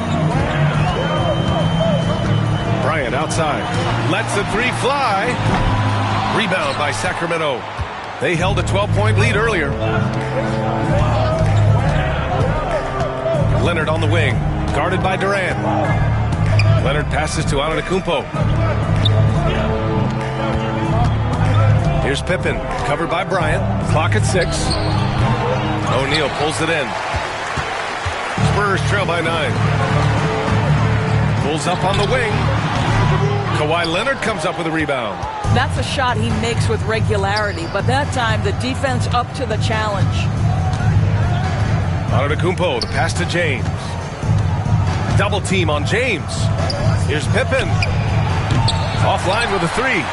Bryant outside. Lets the 3 fly. Rebound by Sacramento. They held a 12-point lead earlier. Leonard on the wing, guarded by Durant. Leonard passes to Antetokounmpo. Here's Pippen, covered by Bryant. Clock at 6. O'Neal pulls it in. Spurs trail by 9. Pulls up on the wing. Kawhi Leonard comes up with a rebound. That's a shot he makes with regularity, but that time the defense up to the challenge. Antetokounmpo, the pass to James. Double team on James. Here's Pippen. Offline with a 3.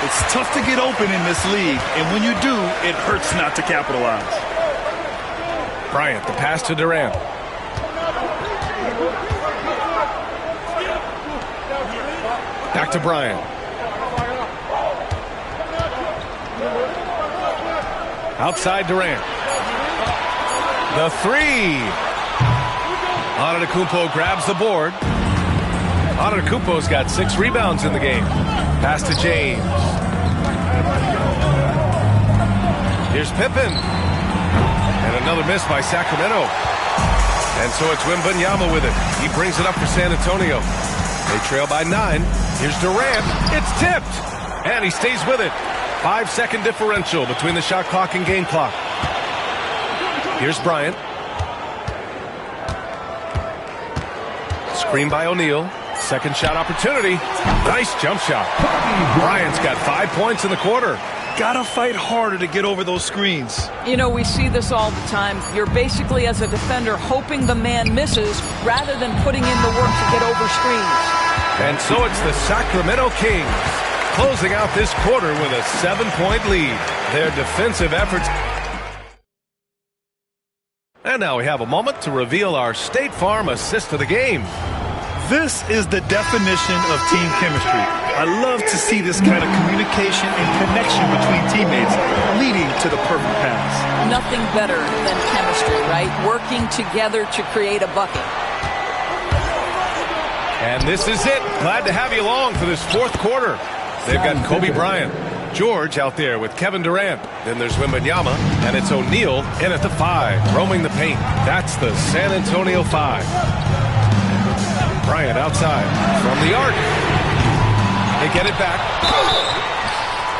It's tough to get open in this league, and when you do, it hurts not to capitalize. Bryant, the pass to Durant. Back to Bryant. Outside Durant. The 3. Antetokounmpo grabs the board. Antetokounmpo's got 6 rebounds in the game. Pass to James. Here's Pippen. And another miss by Sacramento. And so it's Wembanyama with it. He brings it up for San Antonio. They trail by 9. Here's Durant. It's tipped. And he stays with it. 5-second differential between the shot clock and game clock. Here's Bryant. Screen by O'Neal. Second shot opportunity. Nice jump shot. Bryant's got 5 points in the quarter. Gotta fight harder to get over those screens. You know, we see this all the time. You're basically, as a defender, hoping the man misses rather than putting in the work to get over screens. And so it's the Sacramento Kings closing out this quarter with a 7-point lead. Their defensive efforts. And now we have a moment to reveal our State Farm assist of the game. This is the definition of team chemistry. I love to see this kind of communication and connection between teammates leading to the perfect pass. Nothing better than chemistry, right? Working together to create a bucket. And this is it. Glad to have you along for this fourth quarter. They've got Kobe Bryant, George out there with Kevin Durant. Then there's Wembanyama, and it's O'Neal in at the 5, roaming the paint. That's the San Antonio 5. Bryant outside from the arc. They get it back.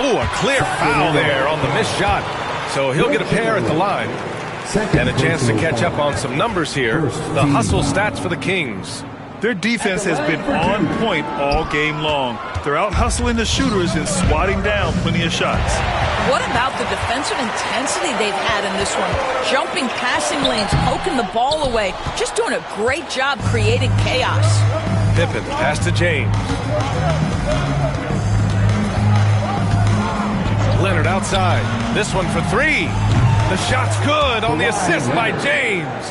Oh, a clear foul there on the missed shot. So he'll get a pair at the line. And a chance to catch up on some numbers here. The hustle stats for the Kings. Their defense has been on point all game long. They're out hustling the shooters and swatting down plenty of shots. What about the defensive intensity they've had in this one? Jumping passing lanes, poking the ball away. Just doing a great job creating chaos. Pippen, pass to James. Leonard outside. This one for 3. The shot's good on the assist by James.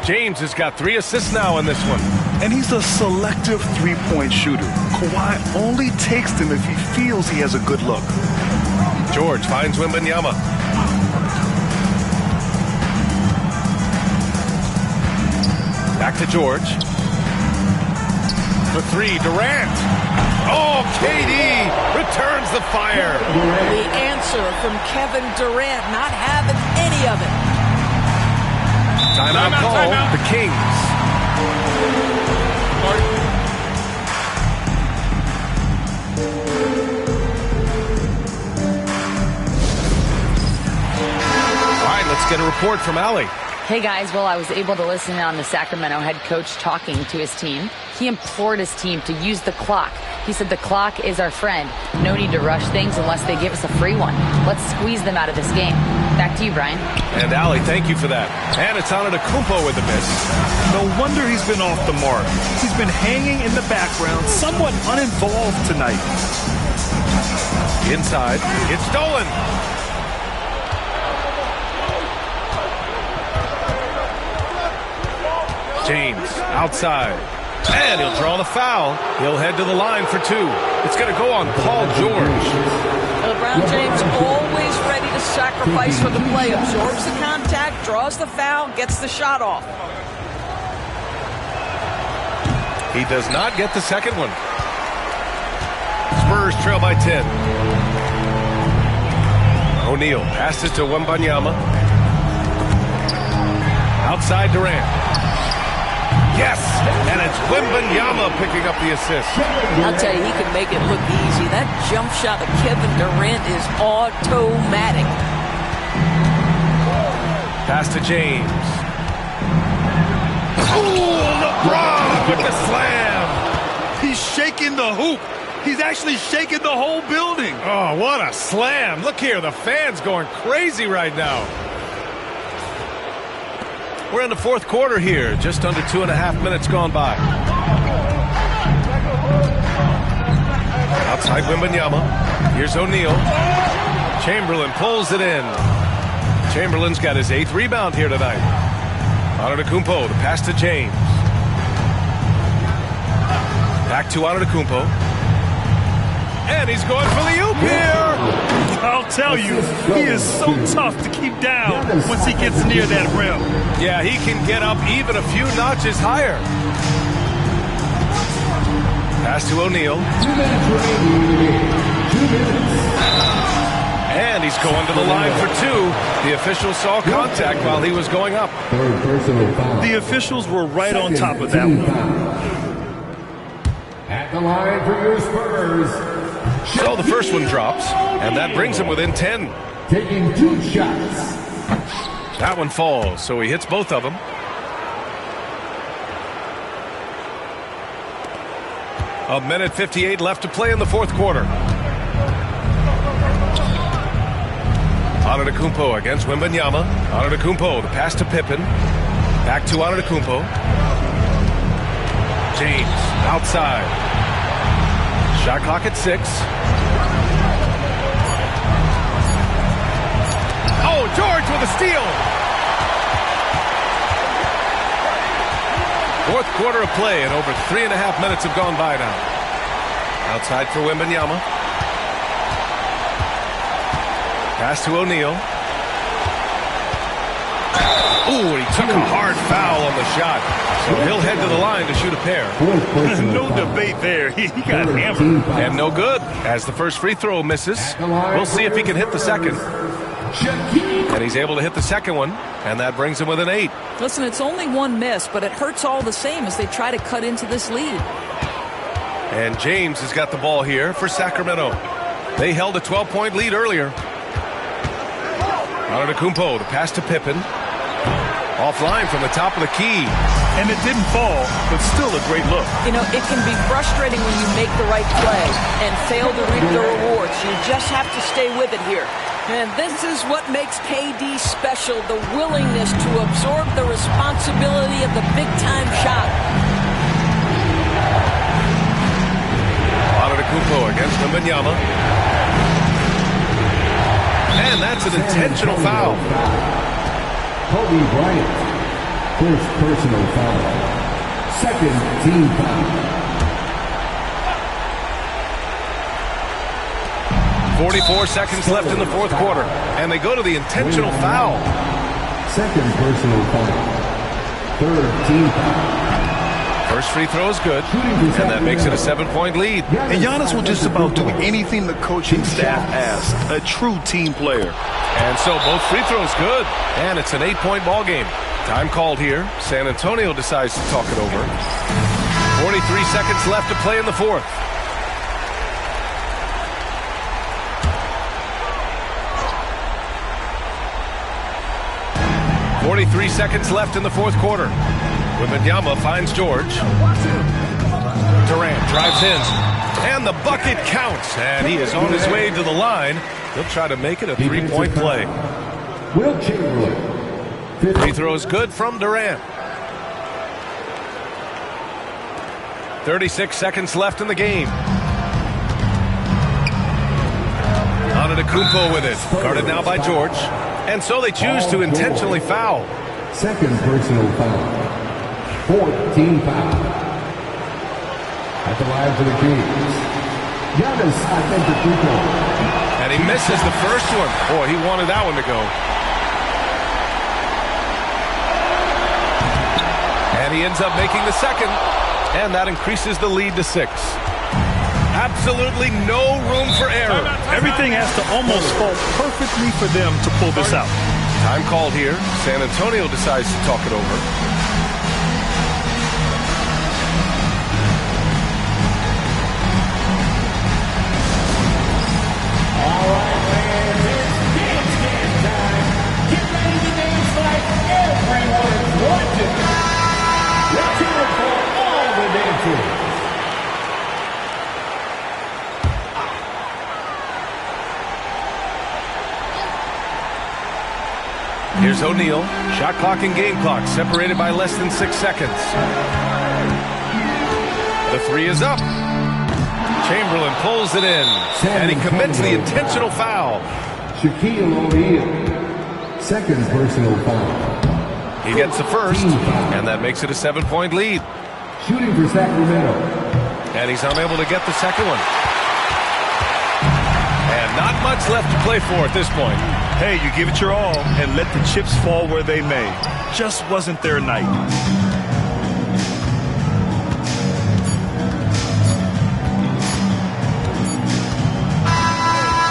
James has got 3 assists now in this one. And he's a selective three-point shooter. Kawhi only takes them if he feels he has a good look. George finds Wembanyama. Back to George. For 3, Durant. Oh, KD returns the fire. The answer from Kevin Durant, not having any of it. Timeout call, the Kings. All right, let's get a report from Allie. Hey guys, well, I was able to listen in on the Sacramento head coach talking to his team. He implored his team to use the clock. He said the clock is our friend. No need to rush things unless they give us a free one. Let's squeeze them out of this game. Back to you, Brian. And Allie, thank you for that. And it's Antetokounmpo with the miss. No wonder he's been off the mark. He's been hanging in the background, somewhat uninvolved tonight. Inside, it's stolen. James outside. And he'll draw the foul. He'll head to the line for 2. It's going to go on Paul George. LeBron James always ready to sacrifice for the play. Absorbs the contact, draws the foul, gets the shot off. He does not get the second one. Spurs trail by 10. O'Neal passes to Wembanyama. Outside Durant. Yes, and it's Wembanyama picking up the assist. I'll tell you, he can make it look easy. That jump shot of Kevin Durant is automatic. Pass to James. Oh, LeBron with the slam. He's shaking the hoop. He's actually shaking the whole building. Oh, what a slam. Look here, the fans going crazy right now. We're in the fourth quarter here, just under 2.5 minutes gone by. Outside Wembanyama. Here's O'Neal. Chamberlain pulls it in. Chamberlain's got his 8th rebound here tonight. Antetokounmpo, the pass to James. Back to Antetokounmpo. And he's going for the oop here. I'll tell you, he is so tough to keep down once he gets near that rim. Yeah, he can get up even a few notches higher. Pass to O'Neal. And he's going to the line for 2. The official saw contact while he was going up. The officials were right on top of that one. At the line for your Spurs, So the first one drops, and that brings him within 10. Taking 2 shots. That one falls, so he hits both of them. A minute 58 left to play in the fourth quarter. Antetokounmpo against Wembanyama. Antetokounmpo, the pass to Pippen. Back to Antetokounmpo. James, outside. Shot clock at 6. Oh, George with a steal. Fourth quarter of play, and over 3.5 minutes have gone by now. Outside for Wembanyama. Pass to O'Neal. Ooh, he took a hard foul on the shot. So he'll head to the line to shoot a pair. No debate there. He got hammered. And no good, as the first free throw misses. We'll see if he can hit the second. And he's able to hit the second one, and that brings him within 8. Listen, it's only one miss, but it hurts all the same as they try to cut into this lead. And James has got the ball here for Sacramento. They held a 12-point lead earlier. Antetokounmpo, the pass to Pippen. Offline from the top of the key. And it didn't fall, but still a great look. You know, it can be frustrating when you make the right play and fail to reap the rewards. You just have to stay with it here. And this is what makes KD special, the willingness to absorb the responsibility of the big-time shot. Antetokounmpo against Wembanyama. And that's an intentional foul. Kobe Bryant, first personal foul. Second team foul. 44 seconds left in the fourth quarter, and they go to the intentional foul. Second personal foul. Third team foul. First free throw is good, and that makes it a 7-point lead. And Giannis will just about do anything the coaching staff asks. A true team player. And so both free throws good, and it's an 8-point ball game. Time called here. San Antonio decides to talk it over. 43 seconds left to play in the fourth. .43 seconds left in the fourth quarter. Wembanyama finds George. Durant drives in, and the bucket counts, and he is on his way to the line. He'll try to make it a 3-point play. Will Chamberlain. Free throw is good from Durant. 36 seconds left in the game. Antetokounmpo with it, guarded now by George. And so they choose to intentionally foul. Second personal foul. Fourth team foul. At the line for the Kings. Giannis Antetokounmpo. And he misses the first one. Boy, he wanted that one to go. And he ends up making the second. And that increases the lead to 6. Absolutely no room for error. Everything has to almost fall perfectly for them to pull this out. Time called here. San Antonio decides to talk it over. All right, fans, it's dance time. Get ready to dance like everyone wanted. Let's hear it for all the dancers. Here's O'Neal. Shot clock and game clock separated by less than 6 seconds. The three is up. Chamberlain pulls it in. And he commits the intentional foul. Shaquille O'Neal. Second personal foul. He gets the first, and that makes it a 7-point lead. Shooting for Sacramento. And he's unable to get the second one. And not much left to play for at this point. Hey, you give it your all and let the chips fall where they may. Just wasn't their night.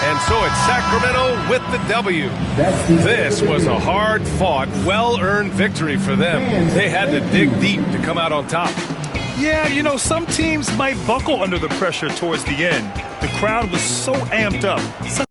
And so it's Sacramento with the W. This was a hard-fought, well-earned victory for them. They had to dig deep to come out on top. Yeah, you know, some teams might buckle under the pressure towards the end. The crowd was so amped up.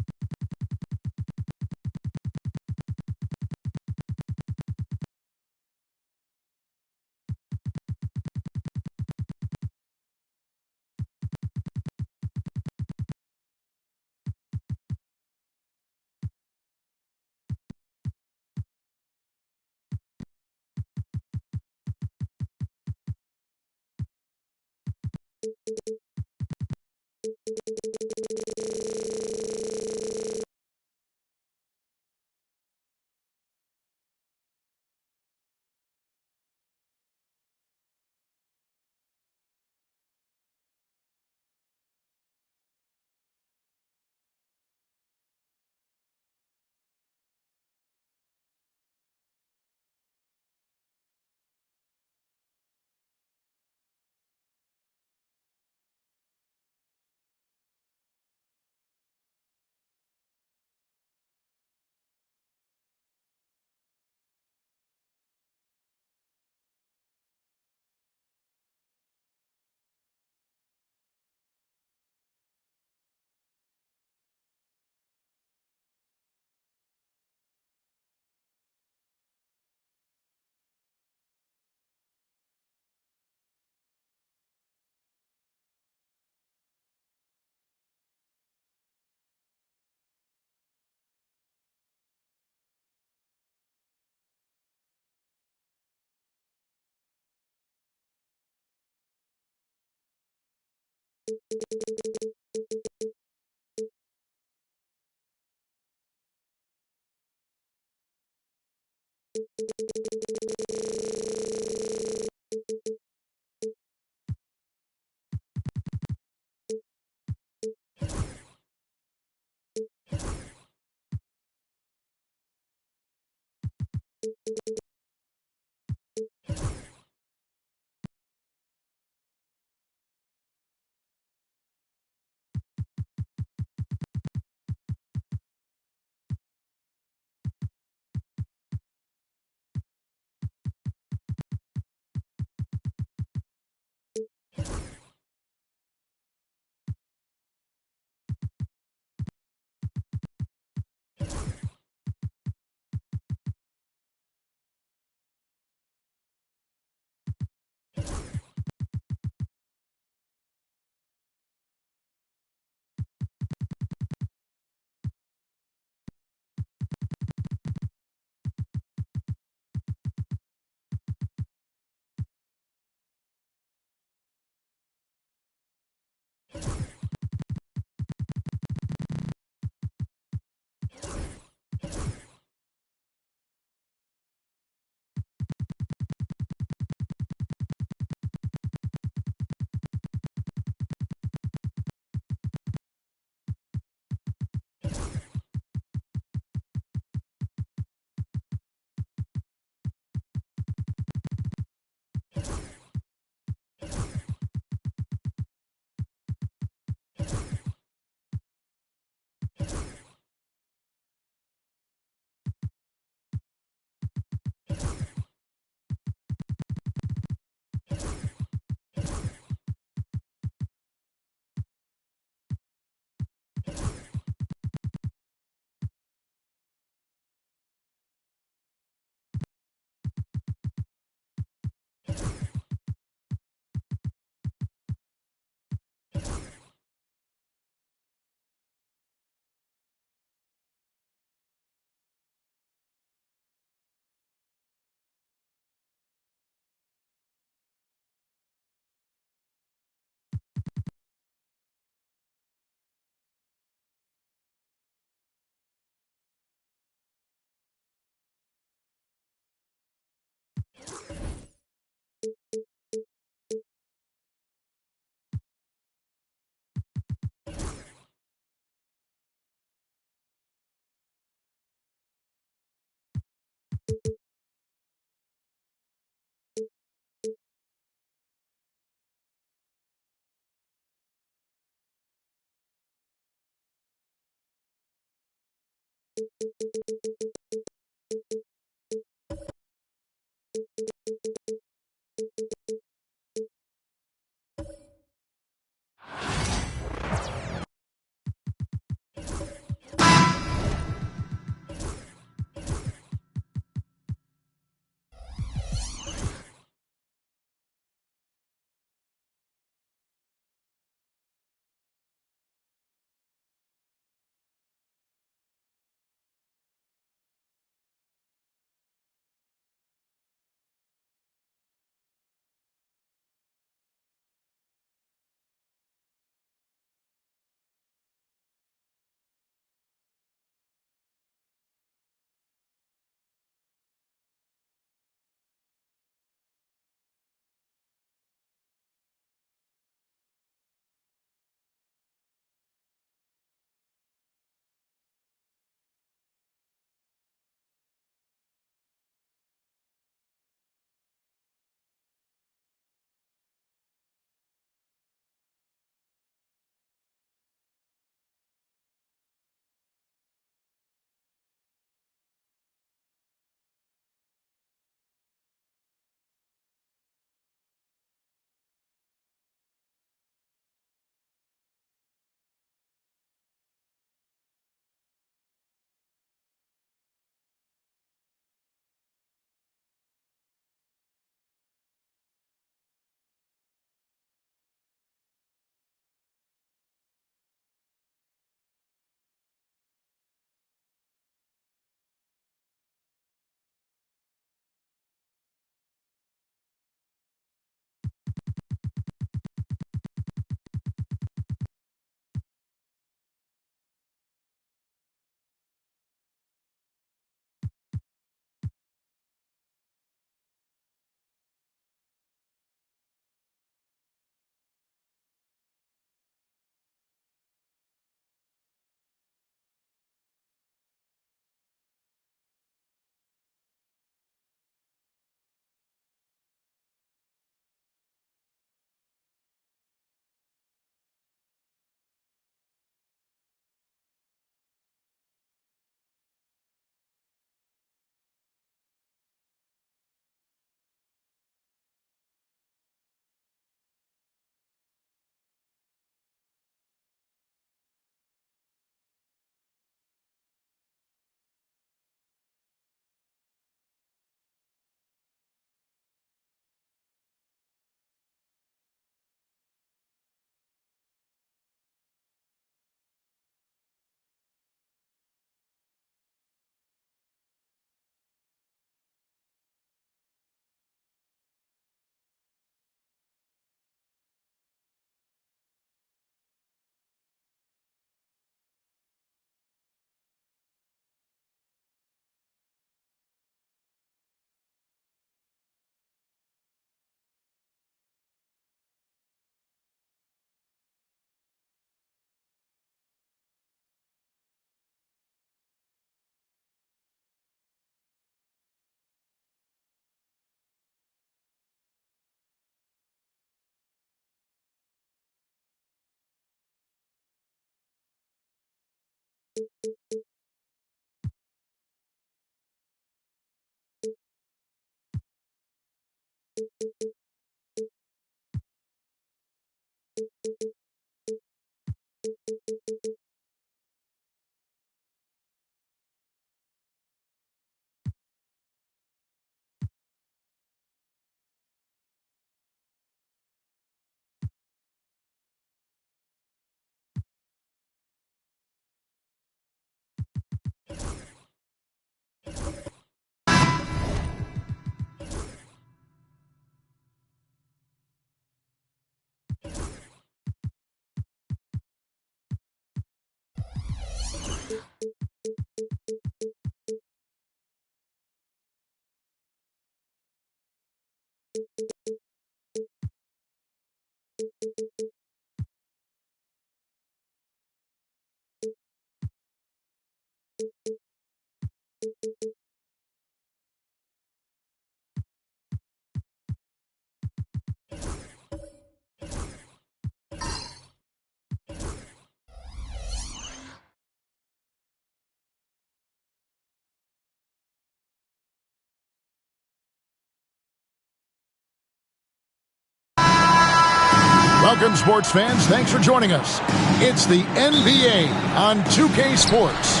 Welcome, sports fans. Thanks for joining us. It's the NBA on 2K Sports.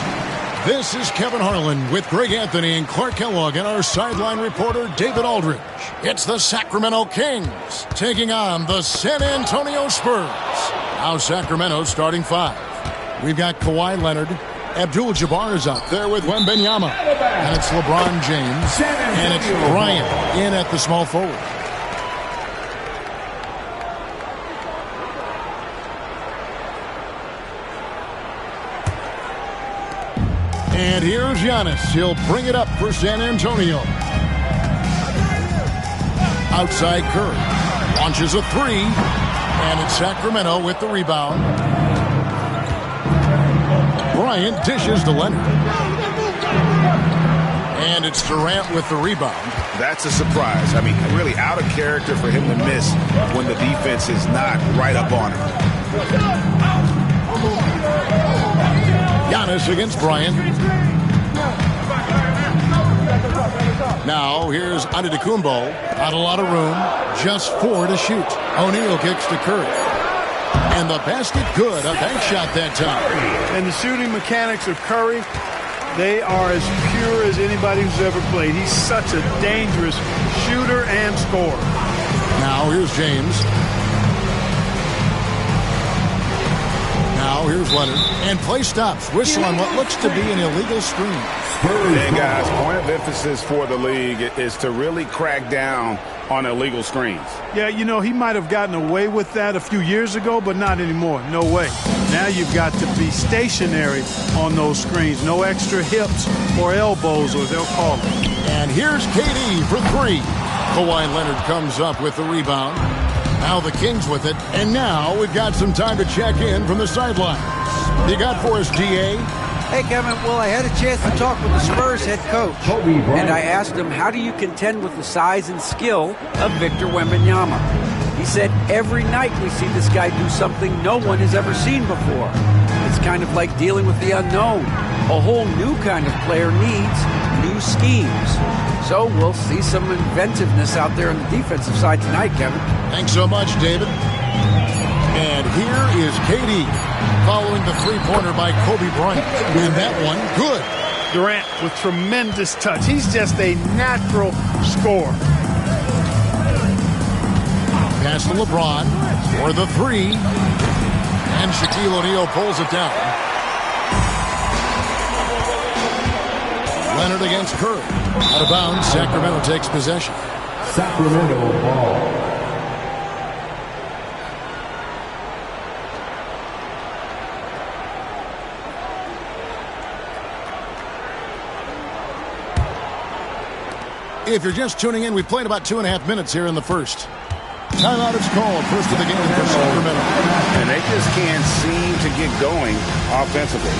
This is Kevin Harlan with Greg Anthony and Clark Kellogg and our sideline reporter, David Aldridge. It's the Sacramento Kings taking on the San Antonio Spurs. Now Sacramento starting five. We've got Kawhi Leonard. Abdul-Jabbar is out there with Wembanyama. And it's LeBron James. And it's Bryant in at the small forward. And here's Giannis. He'll bring it up for San Antonio. Outside Curry. Launches a three. And it's Sacramento with the rebound. Bryant dishes to Leonard. And it's Durant with the rebound. That's a surprise. I mean, really out of character for him to miss when the defense is not right up on him. Giannis against Bryant. Now here's Antetokounmpo. Not a lot of room. Just 4 to shoot. O'Neal kicks to Curry. And the basket good. A bank shot that time. And the shooting mechanics of Curry, they are as pure as anybody who's ever played. He's such a dangerous shooter and scorer. Now here's James. Now here's Leonard. And play stops. Whistle on what looks to be an illegal screen. And guys, point of emphasis for the league is to really crack down on illegal screens. Yeah, you know, he might have gotten away with that a few years ago, but not anymore. No way. Now you've got to be stationary on those screens. No extra hips or elbows, or they'll call it. And here's KD for three. Kawhi Leonard comes up with the rebound. Now the Kings with it. And now we've got some time to check in from the sidelines. You got for us, DA? Hey, Kevin. Well, I had a chance to talk with the Spurs head coach. And I asked him, how do you contend with the size and skill of Victor Wembanyama? He said, every night we see this guy do something no one has ever seen before. It's kind of like dealing with the unknown. A whole new kind of player needs new schemes. So we'll see some inventiveness out there on the defensive side tonight, Kevin. Thanks so much, David. And here is KD following the three-pointer by Kobe Bryant. And that one, good. Durant with tremendous touch. He's just a natural scorer. Pass to LeBron for the three. And Shaquille O'Neal pulls it down. Leonard against Curry. Out of bounds, Sacramento takes possession. Sacramento ball. If you're just tuning in, we've played about 2.5 minutes here in the first. Timeout is called. First of the game for Sacramento. And they just can't seem to get going offensively.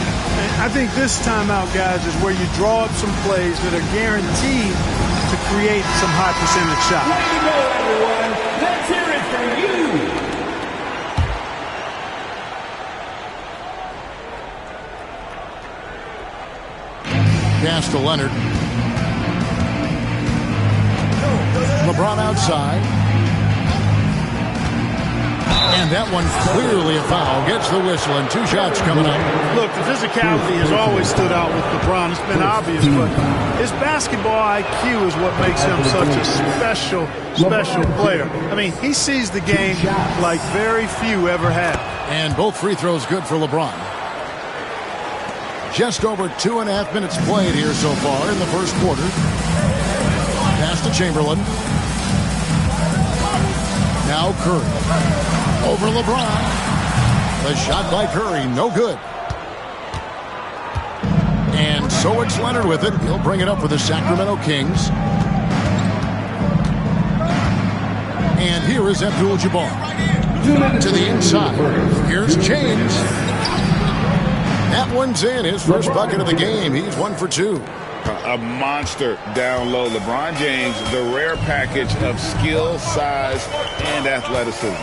I think this timeout, guys, is where you draw up some plays that are guaranteed to create some high percentage shots. Way to go, everyone. Let's hear it for you. pass to Leonard. LeBron outside. And that one clearly a foul. Gets the whistle and 2 shots coming up. Look, the physicality has always stood out with LeBron. It's been obvious, but his basketball IQ is what makes him such a special player. I mean, he sees the game like very few ever have. And both free throws good for LeBron. Just over 2.5 minutes played here so far in the first quarter. Pass to Chamberlain. Now Curry. Over LeBron. The shot by Curry, no good. And so it's Leonard with it. He'll bring it up for the Sacramento Kings. And here is Abdul-Jabbar. To the inside. Here's James. That one's in. His first bucket of the game. He's 1 for 2. A monster down low. LeBron James, the rare package of skill, size, and athleticism.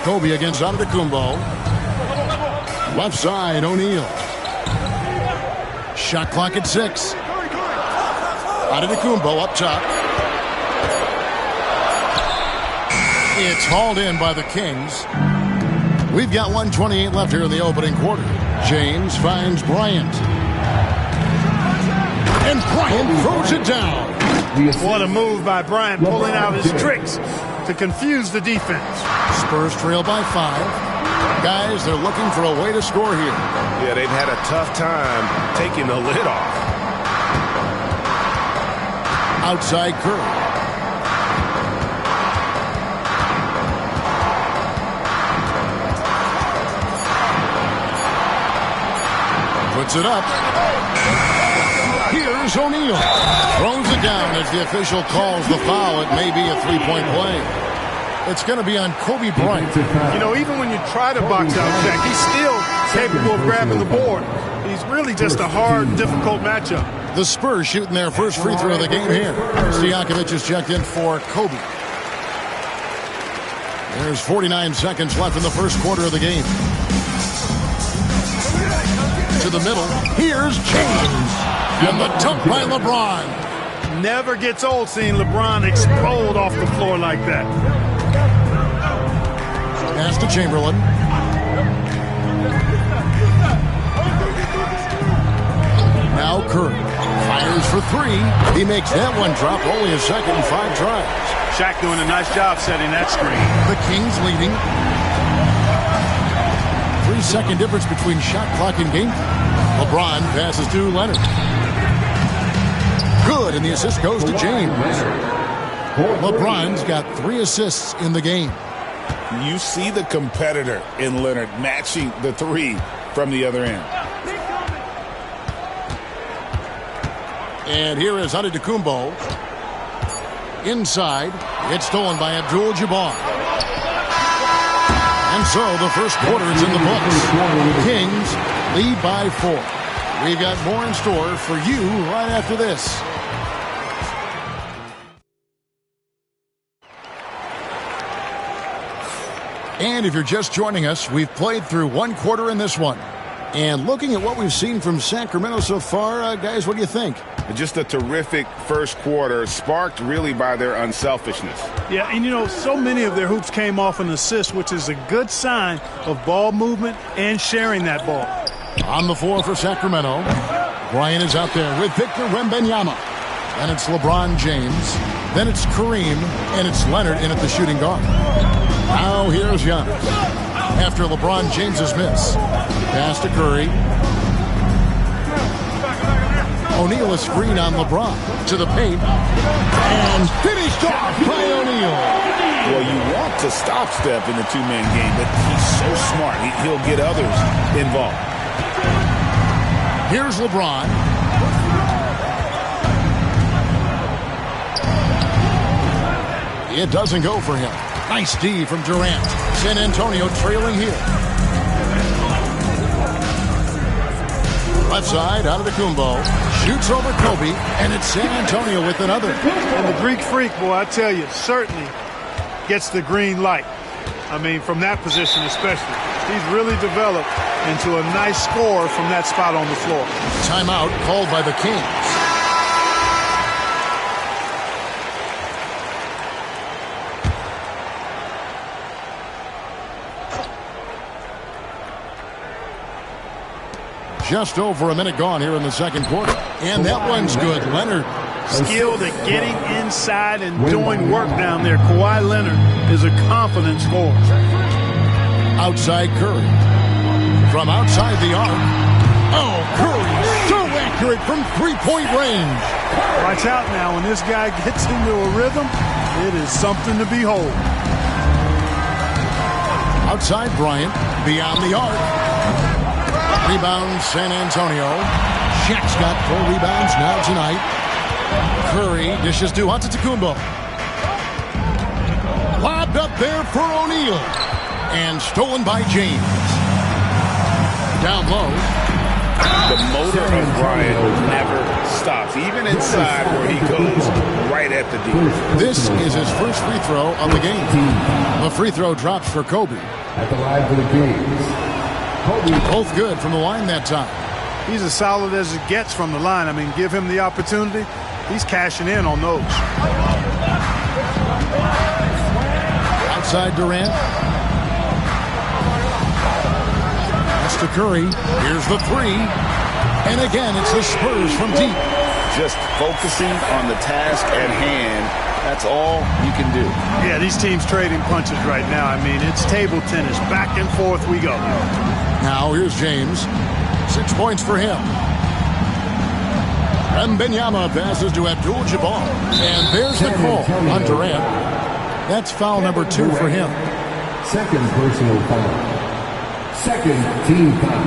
Kobe against Antetokounmpo. Left side, O'Neal. Shot clock at 6. Antetokounmpo up top. It's hauled in by the Kings. We've got 1:28 left here in the opening quarter. James finds Bryant. And Bryant throws it down. What a move by Bryant, pulling out his tricks to confuse the defense. Spurs trail by 5. Guys, they're looking for a way to score here. Yeah, they've had a tough time taking the lid off. Outside Curry. Puts it up. Here's O'Neal. Throws it down as the official calls the foul. It may be a 3-point play. It's going to be on Kobe Bryant. You know, even when you try to box out Shaq, he's still capable of grabbing the board. He's really just a hard, difficult matchup. The Spurs shooting their first free throw of the game here. Stojakovic is checked in for Kobe. There's 49 seconds left in the first quarter of the game. To the middle. Here's James. And the dunk by LeBron. Never gets old seeing LeBron explode off the floor like that. Pass to Chamberlain. Now Curry fires for 3. He makes that one drop. Only a second and 5 tries. Shaq doing a nice job setting that screen. The Kings leading. 3-second difference between shot clock and game. LeBron passes to Leonard. Good, and the assist goes to James. LeBron's got 3 assists in the game. You see the competitor in Leonard matching the 3 from the other end. And here is Antetokounmpo. Inside. It's stolen by Abdul-Jabbar. And so the first quarter is in the books. Kings lead by 4. We've got more in store for you right after this. And if you're just joining us, we've played through 1 quarter in this one. And looking at what we've seen from Sacramento so far, guys, what do you think? Just a terrific first quarter, sparked really by their unselfishness. Yeah, and you know, so many of their hoops came off an assist, which is a good sign of ball movement and sharing that ball. On the floor for Sacramento, Bryant is out there with Victor Wembanyama. Then it's LeBron James. Then it's Kareem. And it's Leonard in at the shooting guard. Now here's Giannis. After LeBron James's miss. Pass to Curry. O'Neal a screen on LeBron. To the paint. And finished off by O'Neal. Well, you want to stop Steph in the 2-man game, but he's so smart. He'll get others involved. Here's LeBron. It doesn't go for him. Nice D from Durant. San Antonio trailing here. Left side, Antetokounmpo. Shoots over Kobe, and it's San Antonio with another. And the Greek Freak, boy, I tell you, certainly gets the green light. I mean, from that position especially. He's really developed into a nice score from that spot on the floor. Timeout called by the Kings. Just over a minute gone here in the second quarter. And that one's good. Leonard. Skilled at getting inside and doing work down there. Kawhi Leonard is a confident scorer. Outside Curry. From outside the arc. Oh, Curry so accurate from three-point range. Watch out now. When this guy gets into a rhythm, it is something to behold. Outside Bryant. Beyond the arc. Rebound San Antonio. Shaq's got 4 rebounds now tonight. Curry dishes to Antetokounmpo. Lobbed up there for O'Neal. And stolen by James. Down low. The motor of Bryant never stops, even inside where he goes right at the D. This is his first free throw of the game. The free throw drops for Kobe. At the line for the Kings. Both good from the line that time. He's as solid as it gets from the line. I mean, give him the opportunity. He's cashing in on those. Outside Durant. That's to Curry. Here's the three. And again, it's the Spurs from deep. Just focusing on the task at hand. That's all you can do. Yeah, these teams trading punches right now. I mean, it's table tennis. Back and forth we go. Now here's James. 6 points for him. Wembanyama passes to Abdul-Jabbar. And there's the call on Durant. That's foul number 2 for him. Second personal foul. Second team foul.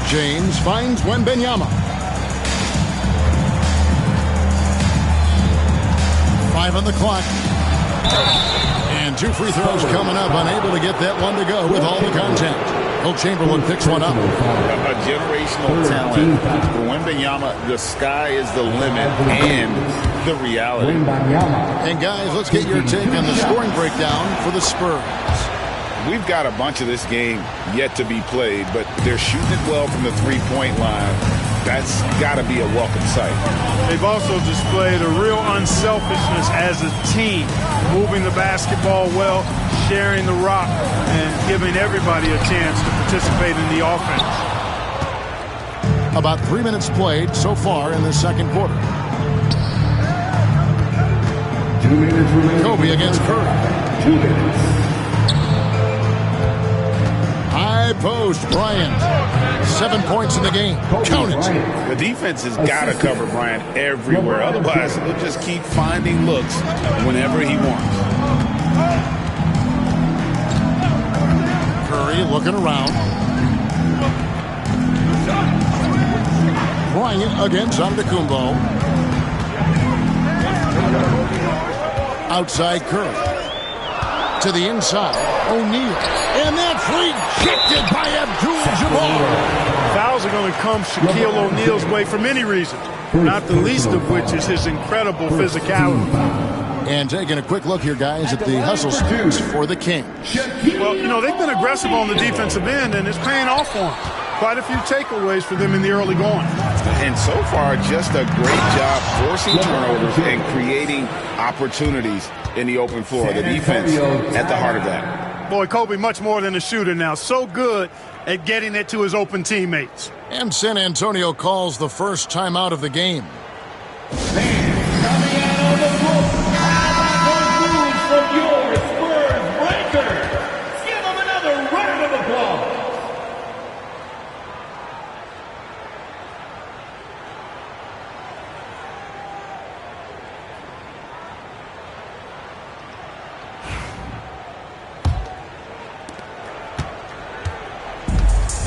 James finds Wembanyama. 5 on the clock. And 2 free throws coming up. Unable to get that one to go with all the contact. Will Chamberlain picks one up. A generational talent. For Wembanyama, the sky is the limit and the reality. And guys, let's get your take on the scoring breakdown for the Spurs. We've got a bunch of this game yet to be played, but they're shooting it well from the three-point line. That's got to be a welcome sight. They've also displayed a real unselfishness as a team, moving the basketball well, sharing the rock, and giving everybody a chance to participate in the offense. About 3 minutes played so far in the second quarter. 2 minutes remaining. Kobe against Curry. 2 minutes. High post, Bryant. 7 points in the game. Count it. The defense has got to cover Bryant everywhere. Otherwise, he'll just keep finding looks whenever he wants. Curry looking around. Bryant against Antetokounmpo. Outside Curry. To the inside. O'Neal. And that's rejected by Abdul-Jabbar. Fouls are going to come Shaquille O'Neal's way for many reasons, not the least of which is his incredible physicality. And taking a quick look here, guys, at the hustle stats for the Kings. Well, you know, they've been aggressive on the defensive end, and it's paying off for them. Quite a few takeaways for them in the early going. And so far, just a great job forcing turnovers and creating opportunities in the open floor. The defense at the heart of that. Boy, Kobe much more than a shooter now. So good at getting it to his open teammates. And San Antonio calls the first timeout of the game. Coming out on the floor, moves from your Spurs Breakers. Give them another round of applause.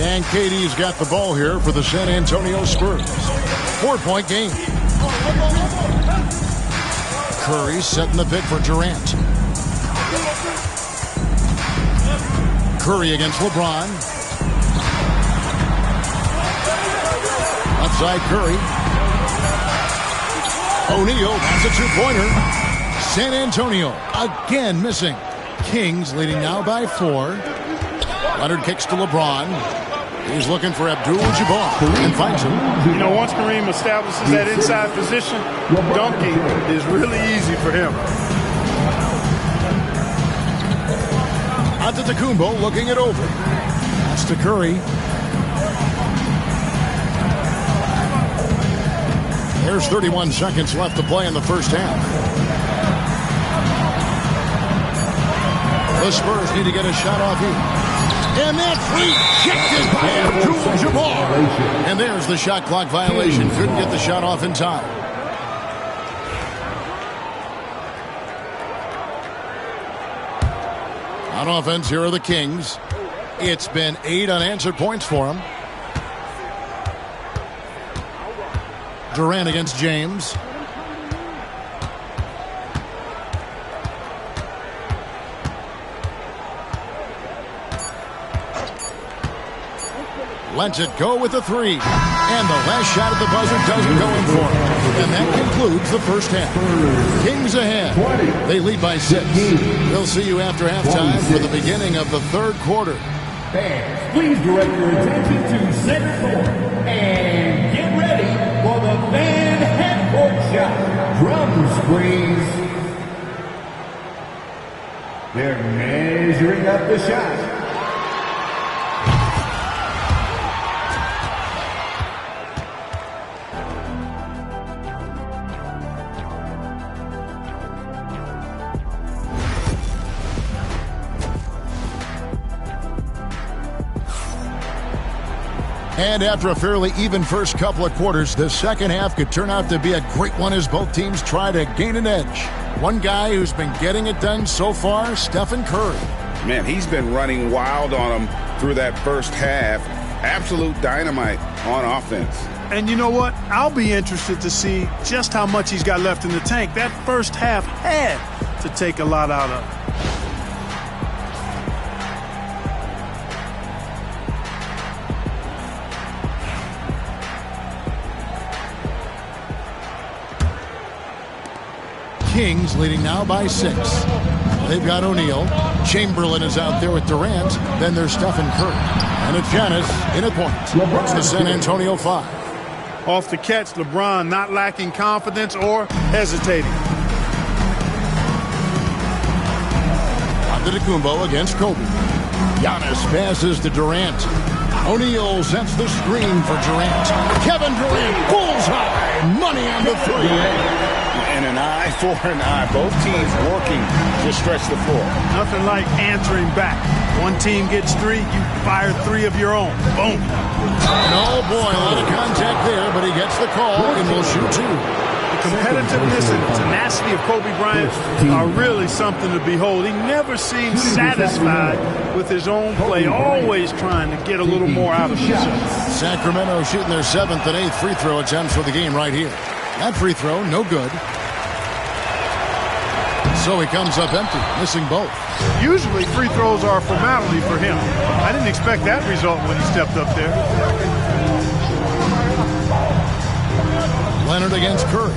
And KD's got the ball here for the San Antonio Spurs. 4-point game. Curry setting the pick for Durant. Curry against LeBron. Outside Curry. O'Neal, that's a 2-pointer. San Antonio again missing. Kings leading now by 4. Leonard kicks to LeBron. He's looking for Abdul-Jabbar and finds him. You know, once Kareem establishes that inside position, dunking is really easy for him. Antetokounmpo looking it over. That's to Curry. There's 31 seconds left to play in the first half. The Spurs need to get a shot off here. And that's rejected by Abdul-Jabbar. And there's the shot clock violation. Couldn't get the shot off in time. On offense, here are the Kings. It's been 8 unanswered points for them. Durant against James. Lets it go with a 3. And the last shot at the buzzer doesn't go in for him. And that concludes the first half. Kings ahead. They lead by 6. We'll see you after halftime for the beginning of the third quarter. Fans, please direct your attention to center court and get ready for the fan half-court shot. Drum springs. They're measuring up the shot. And after a fairly even first couple of quarters, the second half could turn out to be a great one as both teams try to gain an edge. One guy who's been getting it done so far, Stephen Curry. Man, he's been running wild on him through that first half. Absolute dynamite on offense. And you know what? I'll be interested to see just how much he's got left in the tank. That first half had to take a lot out of it. Kings leading now by 6. They've got O'Neal. Chamberlain is out there with Durant. Then there's Stephen Curry. And it's Giannis in at point. It's the San Antonio 5. Off the catch, LeBron not lacking confidence or hesitating. Antetokounmpo against Kobe. Giannis passes to Durant. O'Neal sets the screen for Durant. Kevin Durant, bullseye. Money on the 3. And an eye for an eye. Both teams working to stretch the floor. Nothing like answering back. One team gets 3, you fire 3 of your own. Boom. And oh boy, a lot of contact there, but he gets the call and will shoot 2. The competitiveness and tenacity of Kobe Bryant are really something to behold. He never seems satisfied with his own play, always trying to get a little more out of himself. Sacramento shooting their 7th and 8th free throw attempts for the game right here. That free throw, no good. So he comes up empty, missing both. Usually free throws are a formality for him. I didn't expect that result when he stepped up there. Leonard against Curry.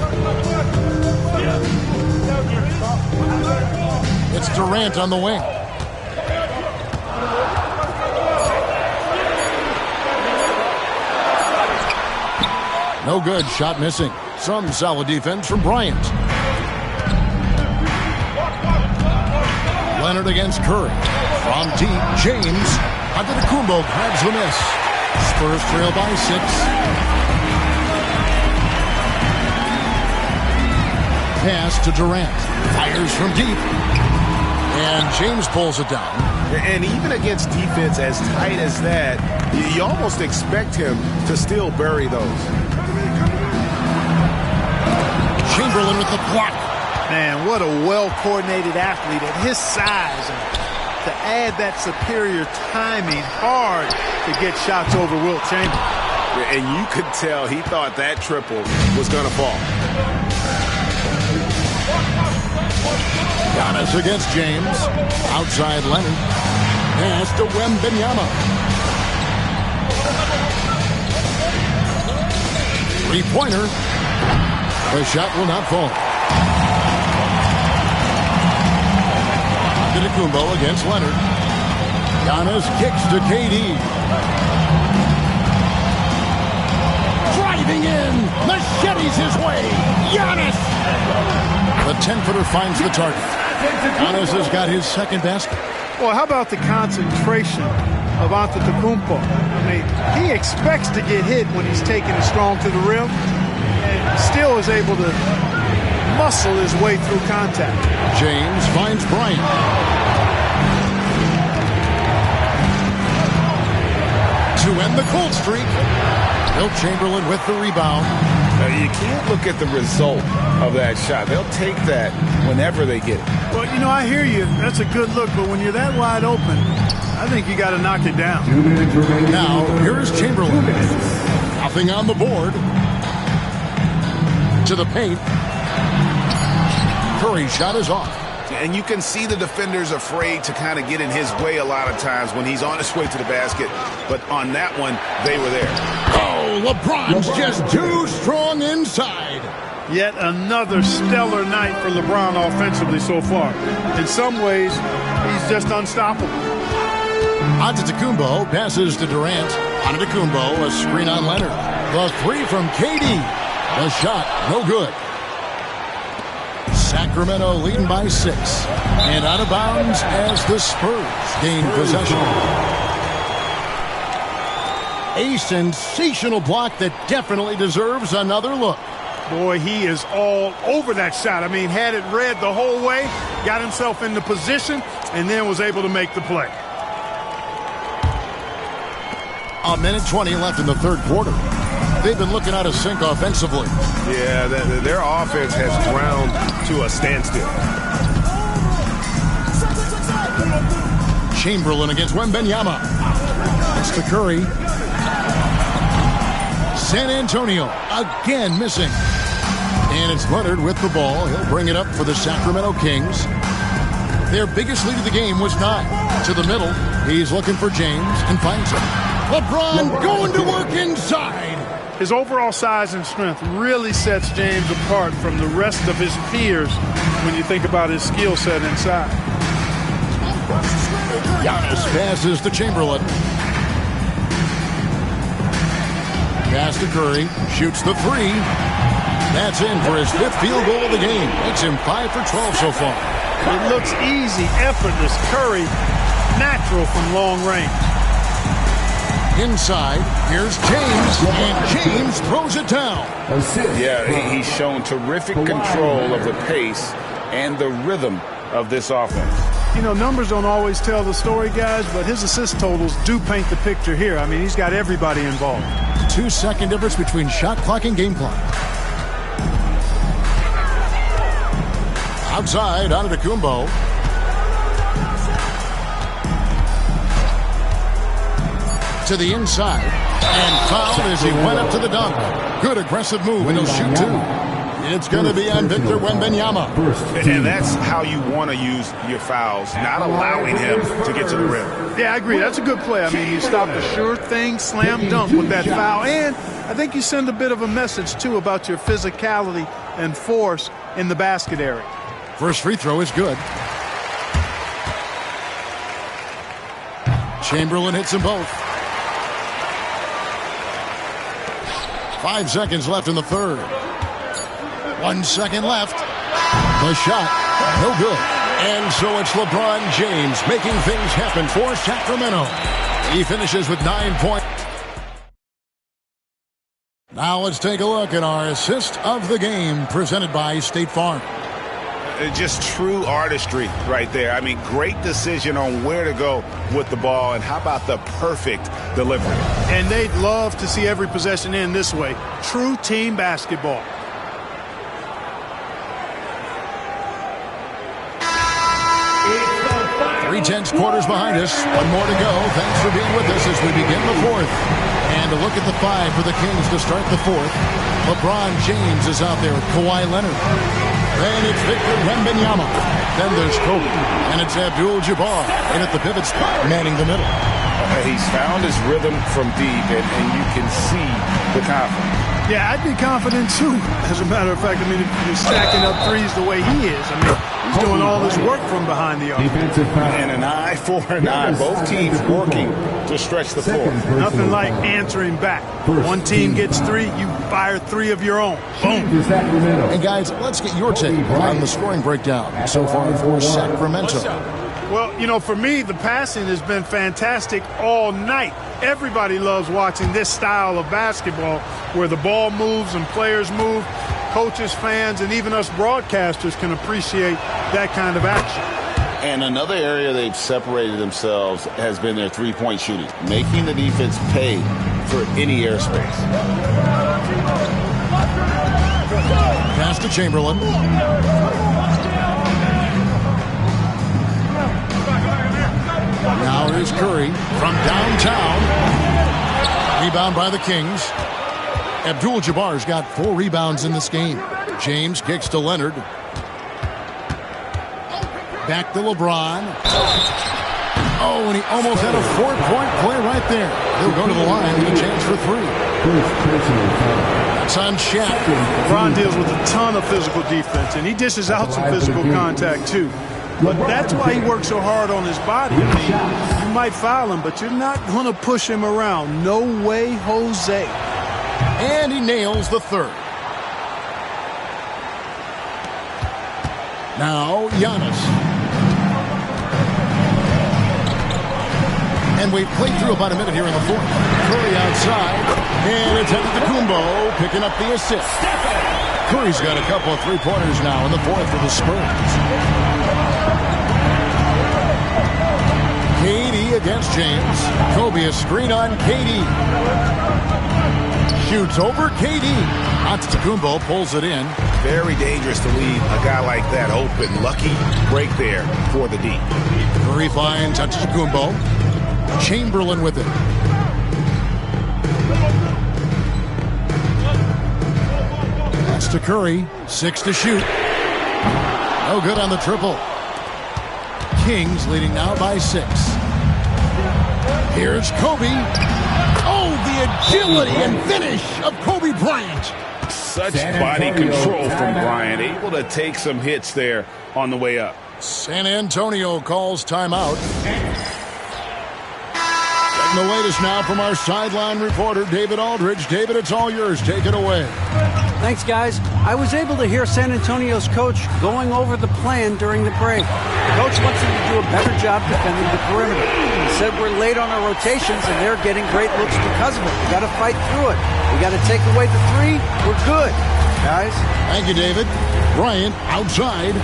It's Durant on the wing. No good, shot missing. Some solid defense from Bryant. Leonard against Curry. From deep, James. Antetokounmpo grabs the miss. Spurs trail by 6. Pass to Durant. Fires from deep. And James pulls it down. And even against defense as tight as that, you almost expect him to still bury those. Chamberlain with the block. Man, what a well-coordinated athlete at his size. And to add that superior timing, hard to get shots over Wilt Chamberlain. And you could tell he thought that triple was going to fall. Giannis against James. Outside Leonard. Pass to Wembanyama. 3-pointer. The shot will not fall. Antetokounmpo against Leonard. Giannis kicks to KD. Driving in. Machetes his way. Giannis. The 10-footer finds the target. Giannis has got his second basket. Well, how about the concentration of Antetokounmpo? I mean, he expects to get hit when he's taking it strong to the rim, and still is able to muscle his way through contact. James finds Bryant. To end the cold streak, Wilt Chamberlain with the rebound. You can't look at the result of that shot. They'll take that whenever they get it. Well, you know, I hear you. That's a good look, but when you're that wide open, I think you got to knock it down. Now, here's Chamberlain. Nothing on the board. To the paint. Curry's shot is off. And you can see the defenders afraid to kind of get in his way a lot of times when he's on his way to the basket. But on that one, they were there. Oh, LeBron's just too strong inside. Yet another stellar night for LeBron offensively so far. In some ways, he's just unstoppable. Antetokounmpo passes to Durant. Antetokounmpo, a screen on Leonard. The three from KD. The shot, no good. Sacramento leading by 6. And out of bounds as the Spurs gain possession. A sensational block that definitely deserves another look. Boy, he is all over that shot. I mean, had it read the whole way, got himself into position, and then was able to make the play. A minute 20 left in the third quarter. They've been looking out of sync offensively. Yeah, their offense has ground to a standstill. Chamberlain against Wembanyama. It's to Curry. San Antonio again missing. And it's Leonard with the ball. He'll bring it up for the Sacramento Kings. Their biggest lead of the game was 9. To the middle. He's looking for James and finds him. LeBron going to work inside. His overall size and strength really sets James apart from the rest of his peers when you think about his skill set inside. Giannis passes to Chamberlain. Pass to Curry. Shoots the 3. That's in for his 5th field goal of the game. Makes him 5 for 12 so far. It looks easy, effortless. Curry, natural from long range. Inside, here's James, and James throws it down. Yeah, he's shown terrific control of the pace and the rhythm of this offense. You know, numbers don't always tell the story, guys, but his assist totals do paint the picture here. I mean, he's got everybody involved. 2-second difference between shot clock and game clock. Outside, Antetokounmpo. To the inside, and fouled as he went up to the dunk. Good aggressive move, and he'll shoot 2. It's going to be on Victor Wembanyama. And that's how you want to use your fouls, not allowing him to get to the rim. Yeah, I agree. That's a good play. I mean, you stop a sure thing, slam dunk with that foul. And I think you send a bit of a message, too, about your physicality and force in the basket area. First free throw is good. Chamberlain hits them both. 5 seconds left in the third. 1 second left. The shot, no good. And so it's LeBron James making things happen for Sacramento. He finishes with 9 points. Now let's take a look at our assist of the game presented by State Farm. Just true artistry right there. I mean, great decision on where to go with the ball, and how about the perfect delivery? And they'd love to see every possession end this way. True team basketball. Tense quarters behind us. One more to go. Thanks for being with us as we begin the fourth. And a look at the 5 for the Kings to start the fourth. LeBron James is out there with Kawhi Leonard. Then it's Victor Wembanyama. Then there's Kobe. And it's Abdul-Jabbar in at the pivot spot, manning the middle. He's found his rhythm from deep, and you can see the confidence. Yeah, I'd be confident too. As a matter of fact, I mean, if you're stacking up threes the way he is, I mean, he's doing all this work from behind the arc. And an eye for an eye. Both teams working to stretch the floor. Nothing like answering back. One team gets 3, you fire 3 of your own. Boom. And guys, let's get your take on the scoring breakdown so far for Sacramento. Well, you know, for me, the passing has been fantastic all night. Everybody loves watching this style of basketball where the ball moves and players move. Coaches, fans, and even us broadcasters can appreciate that kind of action. And another area they've separated themselves has been their three-point shooting, making the defense pay for any airspace. Pass to Chamberlain. Now here's Curry from downtown. Rebound by the Kings. Abdul-Jabbar's got 4 rebounds in this game. James kicks to Leonard. Back to LeBron. Oh, and he almost had a 4-point play right there. He'll go to the line with a chance for 3. That's on Shaq. LeBron deals with a ton of physical defense, and he dishes out some physical contact too. But that's why he works so hard on his body. I mean, you might foul him, but you're not going to push him around. No way, Jose. And he nails the 3rd. Now, Giannis. And we've played through about a minute here in the 4th. Curry outside. And it's Antetokounmpo picking up the assist. Curry's got a couple of 3-pointers now in the 4th for the Spurs. KD against James. Kobe a screen on KD. Shoots over KD. Antetokounmpo pulls it in. Very dangerous to leave a guy like that open. Lucky break there for the D. Curry finds Antetokounmpo. Chamberlain with it. Pass to Curry. 6 to shoot. No good on the triple. Kings leading now by 6. Here's Kobe. Oh, the agility and finish of Kobe Bryant. Such body control from Bryant. Able to take some hits there on the way up. San Antonio calls timeout. Getting the latest now from our sideline reporter, David Aldridge. David, it's all yours. Take it away. Thanks, guys. I was able to hear San Antonio's coach going over the plan during the break. The coach wants them to do a better job defending the perimeter. He said we're late on our rotations and they're getting great looks because of it. We got to fight through it. We got to take away the 3. We're good, guys. Thank you, David. Bryant outside.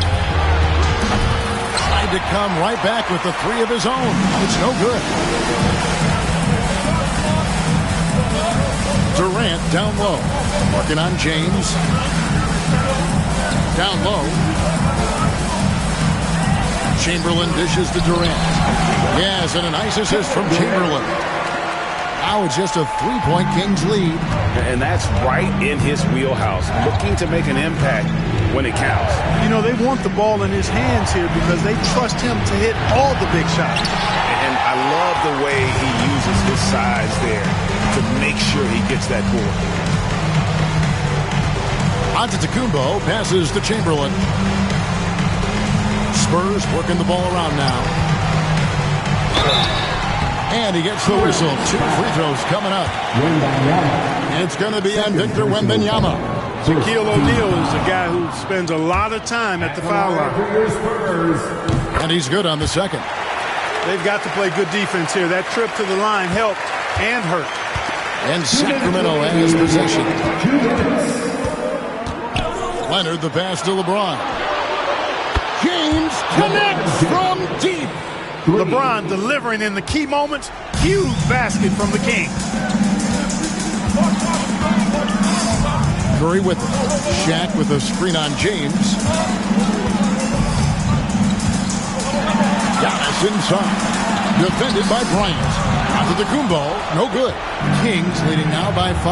Tried to come right back with the 3 of his own. It's no good. Durant down low. Working on James. Down low. Chamberlain dishes to Durant. Yes, and a nice assist from Chamberlain. Now it's just a 3-point Kings lead. And that's right in his wheelhouse. Looking to make an impact when it counts. You know, they want the ball in his hands here because they trust him to hit all the big shots. And I love the way he uses his size there to make sure he gets that board. Antetokounmpo passes to Chamberlain. Spurs working the ball around now. And he gets the whistle. 2 free throws coming up. It's going to be on Victor Wembanyama. Shaquille O'Neal is a guy who spends a lot of time at the foul line. And he's good on the second. They've got to play good defense here. That trip to the line helped and hurt. And Sacramento has possession. Leonard the pass to LeBron. James connects from deep. LeBron delivering in the key moments. Huge basket from the Kings. Curry with it. Shaq with a screen on James. Giannis inside. Defended by Bryant. Antetokounmpo, no good. Kings leading now by 5.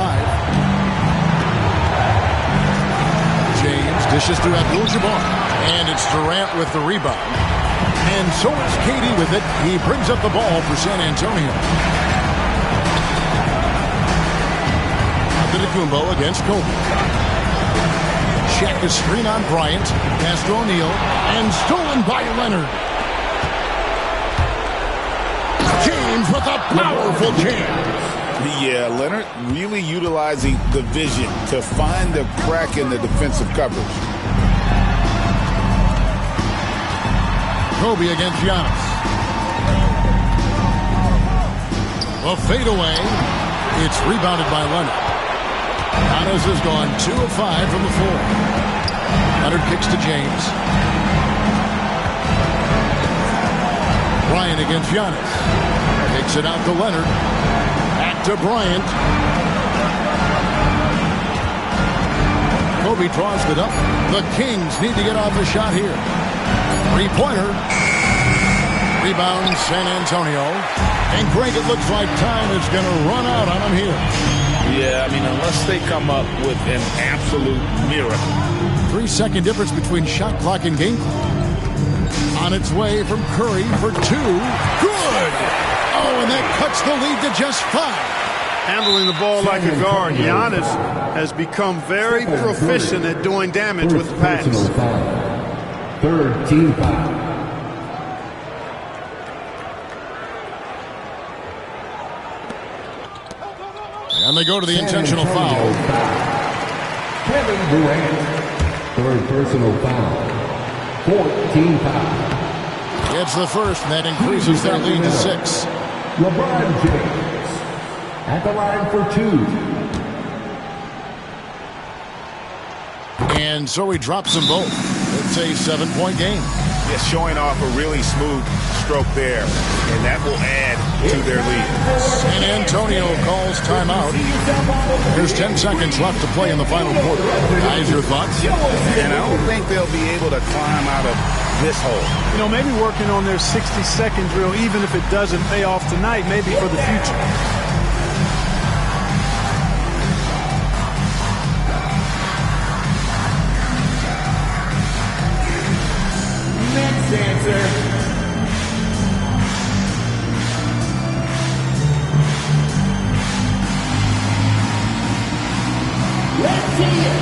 James dishes to Abdul-Jabbar. And it's Durant with the rebound. And so is KD with it. He brings up the ball for San Antonio. Antetokounmpo against Kobe. Check the screen on Bryant. Pass to O'Neal. And stolen by Leonard. James with a powerful jam. Yeah, Leonard really utilizing the vision to find the crack in the defensive coverage. Kobe against Giannis. A fadeaway. It's rebounded by Leonard. Giannis has gone 2 of 5 from the floor. Leonard kicks to James. Bryant against Giannis. Kicks it out to Leonard. Back to Bryant. Kobe draws it up. The Kings need to get off a shot here. Three-pointer. Rebound San Antonio. And Greg, it looks like time is going to run out on him here. Yeah, I mean, unless they come up with an absolute miracle. 3-second difference between shot clock and game clock. On its way from Curry for 2. Good! Oh, and that cuts the lead to just 5. Handling the ball like a guard. Giannis has become very proficient at doing damage with the pass. Third team foul. And they go to the intentional foul. Kevin Durant. Third personal foul. 14 foul. It's the first, and that increases their lead to 6. LeBron James at the line for 2. And so he drops them both. It's a 7-point game. Yeah, showing off a really smooth stroke there, and that will add to their lead. San Antonio calls timeout. There's 10 seconds left to play in the final quarter. Guys, your thoughts? And I don't think they'll be able to climb out of this hole. You know, maybe working on their 60-second drill, even if it doesn't pay off tonight, maybe for the future. Next answer. Let's see it.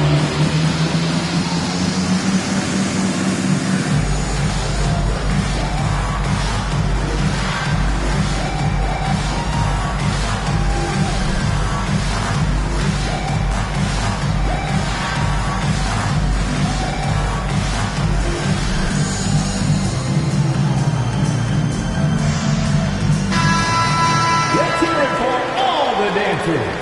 Let's hear it for all the dancers.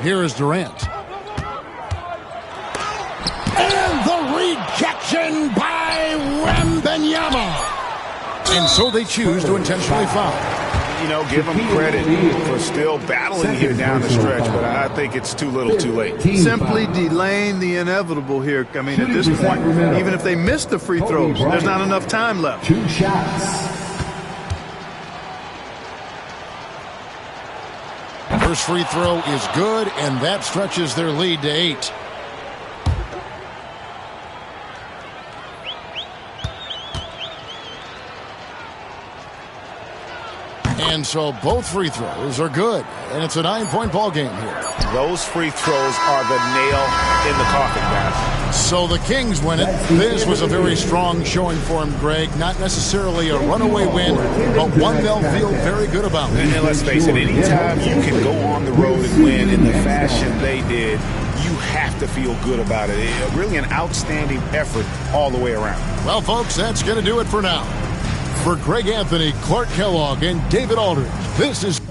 Here is Durant. And the rejection by Wembanyama. And so they choose to intentionally foul. You know, give them credit for still battling here down the stretch, but I think it's too little too late. Simply delaying the inevitable here. I mean, at this point, even if they miss the free throws, there's not enough time left. 2 shots. First free throw is good, and that stretches their lead to 8. And so both free throws are good, and it's a 9-point ball game here. Those free throws are the nail in the coffin, guys. So the Kings win it. This was a very strong showing for him, Greg. Not necessarily a runaway win, but one they'll feel very good about. And let's face it, anytime you can go on the road and win in the fashion they did, you have to feel good about it. Really an outstanding effort all the way around. Well, folks, that's going to do it for now. For Greg Anthony, Clark Kellogg, and David Aldridge, this is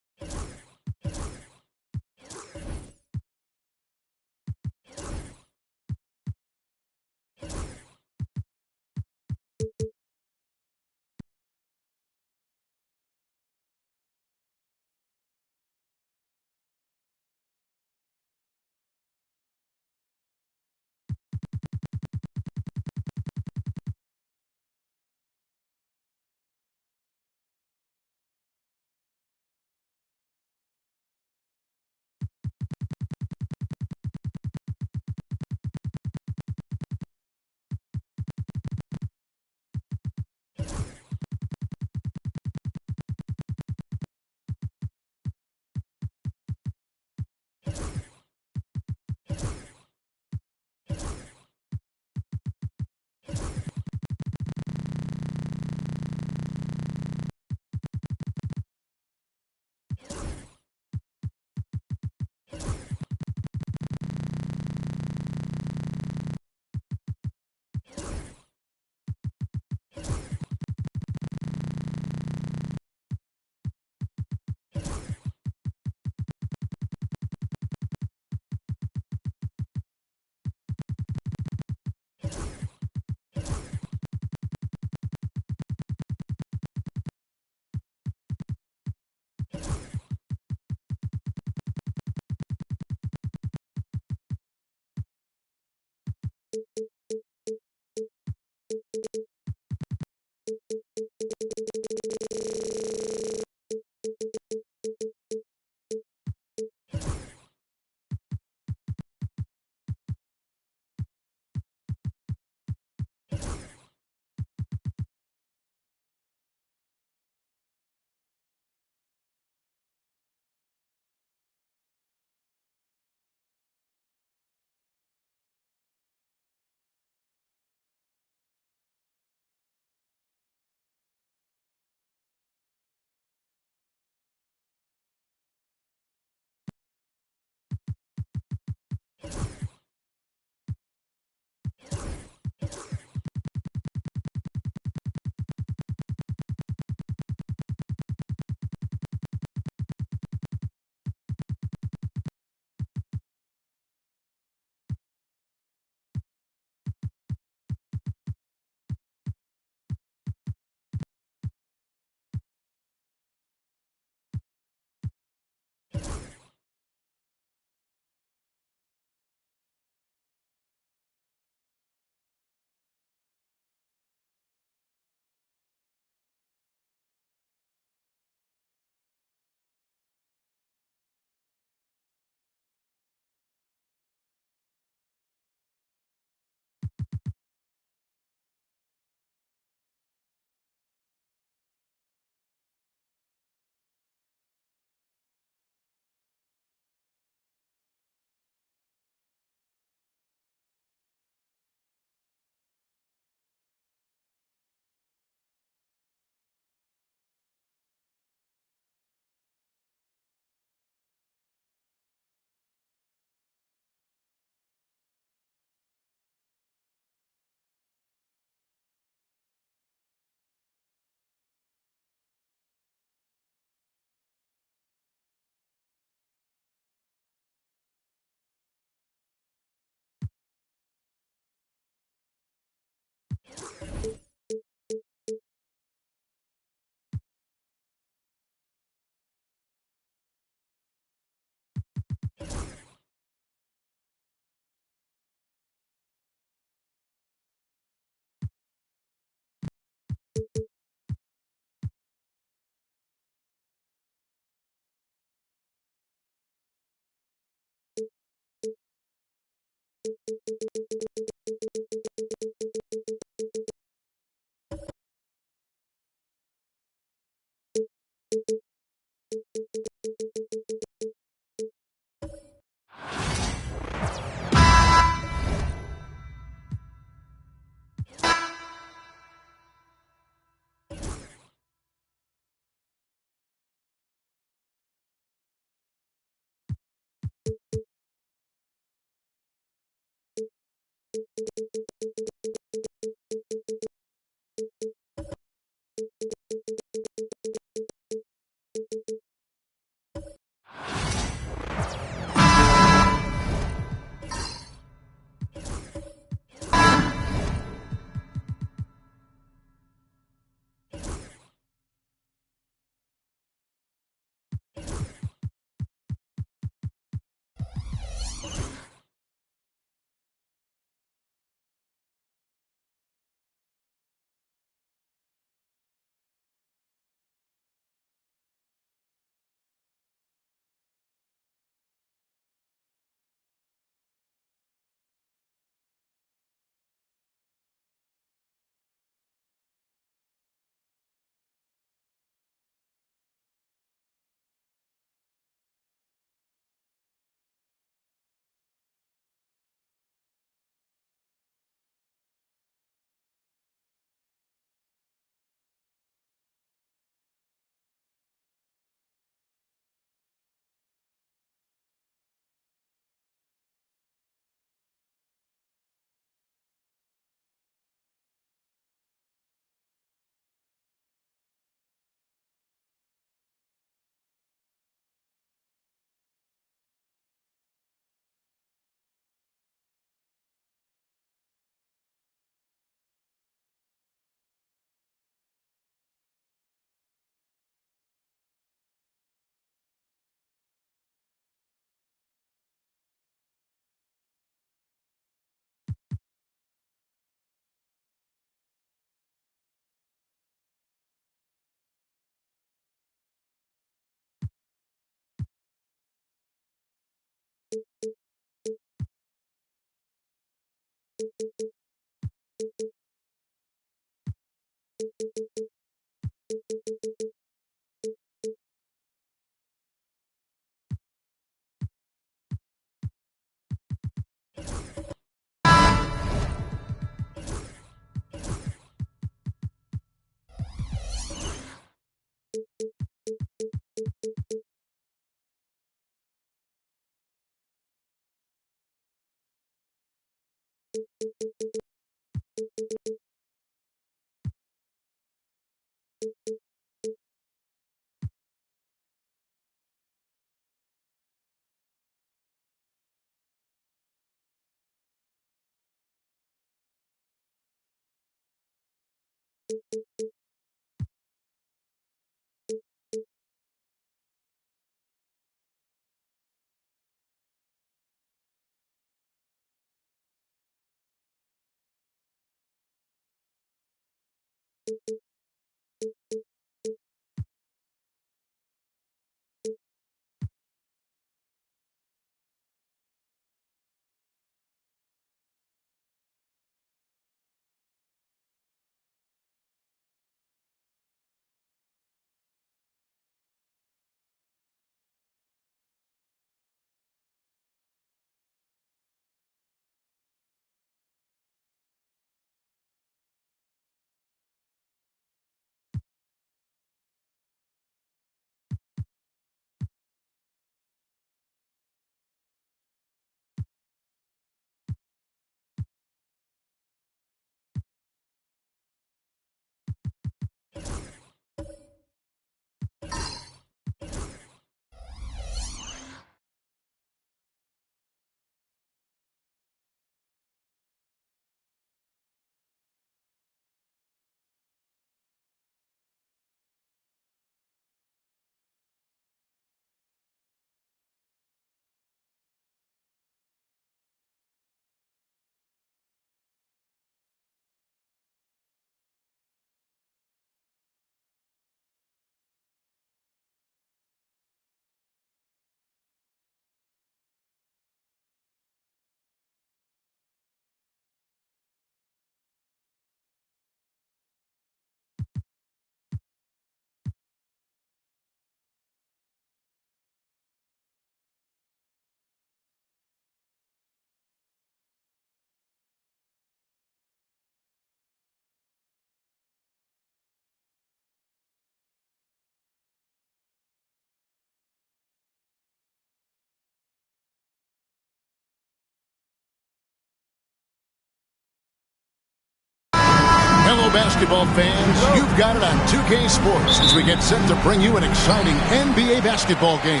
Hello, basketball fans. You've got it on 2K Sports as we get set to bring you an exciting NBA basketball game.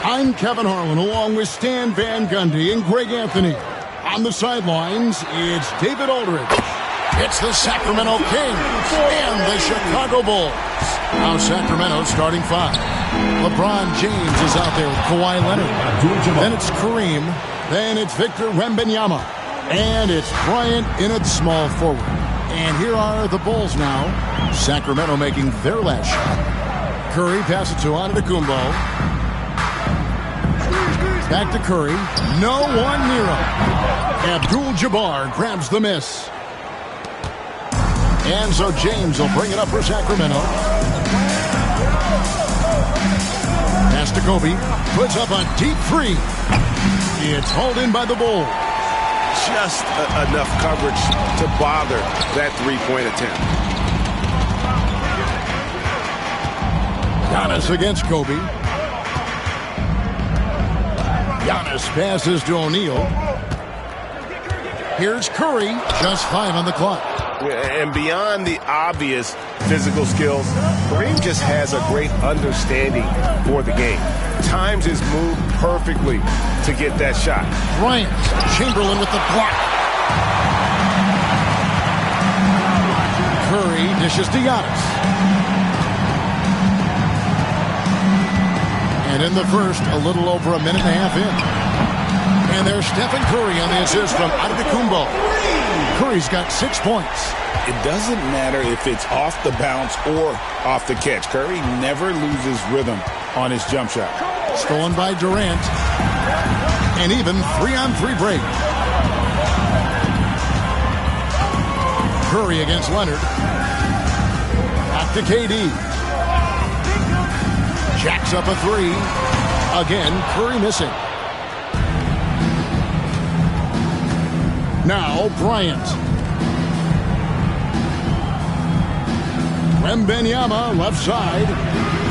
I'm Kevin Harlan along with Stan Van Gundy and Greg Anthony. On the sidelines, it's David Aldridge. It's the Sacramento Kings and the Chicago Bulls. Now Sacramento starting five. LeBron James is out there with Kawhi Leonard. Then it's Kareem. Then it's Victor Wembanyama. And it's Bryant in at small forward. And here are the Bulls now. Sacramento making their last shot. Curry passes it to Antetokounmpo. Back to Curry. No one near him. Abdul-Jabbar grabs the miss. And so James will bring it up for Sacramento. Pass to Kobe. Puts up a deep three. It's hauled in by the Bulls. Just enough coverage to bother that three-point attempt. Giannis against Kobe. Giannis passes to O'Neal. Here's Curry, just 5 on the clock. And beyond the obvious physical skills, Kareem just has a great understanding for the game. Times his move perfectly to get that shot. Bryant, Chamberlain with the block. Curry dishes to Giannis. And in the first, a little over a minute and a half in. And there's Stephen Curry on the assist from Antetokounmpo. Curry's got 6 points. It doesn't matter if it's off the bounce or off the catch. Curry never loses rhythm on his jump shot. Stolen by Durant. An even 3-on-3 break. Curry against Leonard. Back to KD. Jacks up a three. Again, Curry missing. Now Bryant. Wembanyama left side.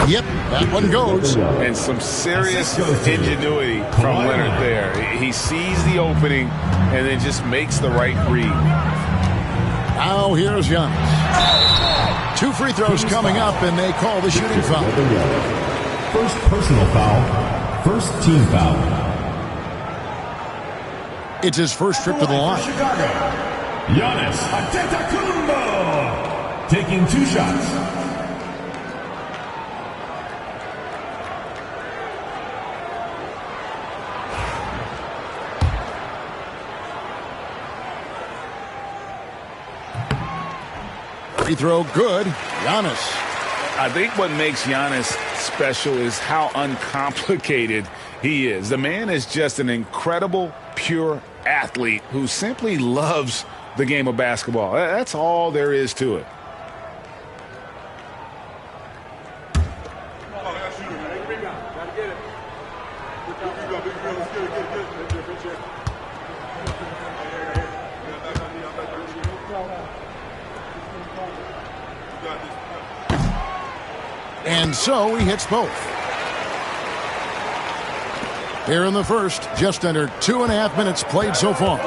Yep, that one goes. And some serious ingenuity from Leonard there. He sees the opening and then just makes the right read. Now here's Giannis. 2 free throws coming up, and they call the shooting foul. First personal foul. First team foul. It's his first trip to the line. Giannis Antetokounmpo taking 2 shots. Free throw good. Giannis. I think what makes Giannis special is how uncomplicated he is. The man is just an incredible, pure athlete who simply loves the game of basketball. That's all there is to it. And so he hits both. Here in the first, just under 2.5 minutes played so far.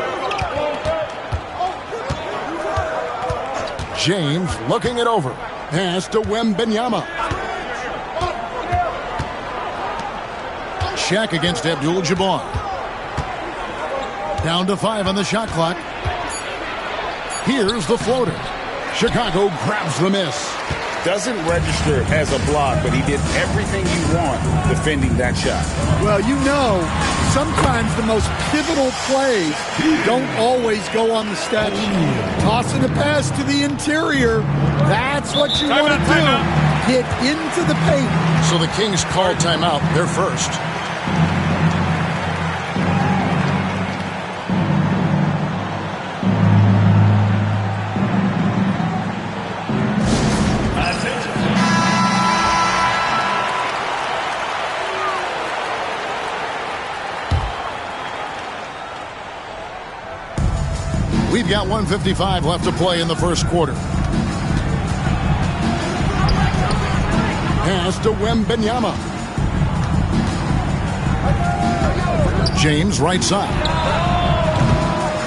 James looking it over. Pass to Wembanyama. Shaq against Abdul-Jabbar. Down to 5 on the shot clock. Here's the floater. Chicago grabs the miss. Doesn't register as a block, but he did everything you want defending that shot. Well, you know, sometimes the most pivotal plays don't always go on the stat sheet. Tossing a pass to the interior, that's what you want to do. Get into the paint. So the Kings call timeout. They're first. We've got 1:55 left to play in the first quarter. Pass to Wembanyama. James right side.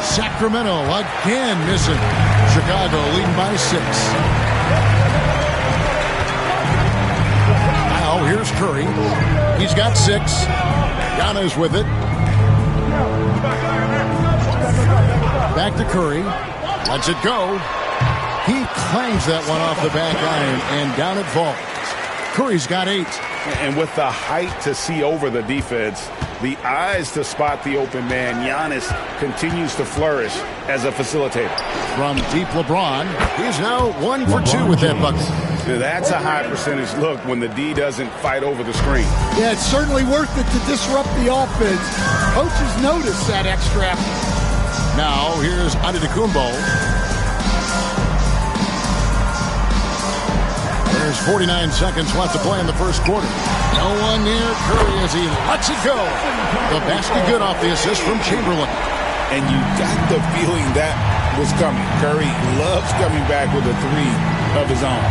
Sacramento again missing. Chicago leading by 6. Now here's Curry. He's got 6. Giannis with it. Back to Curry. Lets it go. He clangs that one off the back iron, and down it falls. Curry's got 8. And with the height to see over the defense, the eyes to spot the open man, Giannis continues to flourish as a facilitator. From deep LeBron, he's now 1 for 2 with that bucket. That's a high percentage look when the D doesn't fight over the screen. Yeah, it's certainly worth it to disrupt the offense. Coaches notice that extra effort. Now, here's Antetokounmpo. There's 49 seconds left to play in the first quarter. No one near Curry as he lets it go. The basket good off the assist from Chamberlain. And you got the feeling that was coming. Curry loves coming back with a 3 of his own.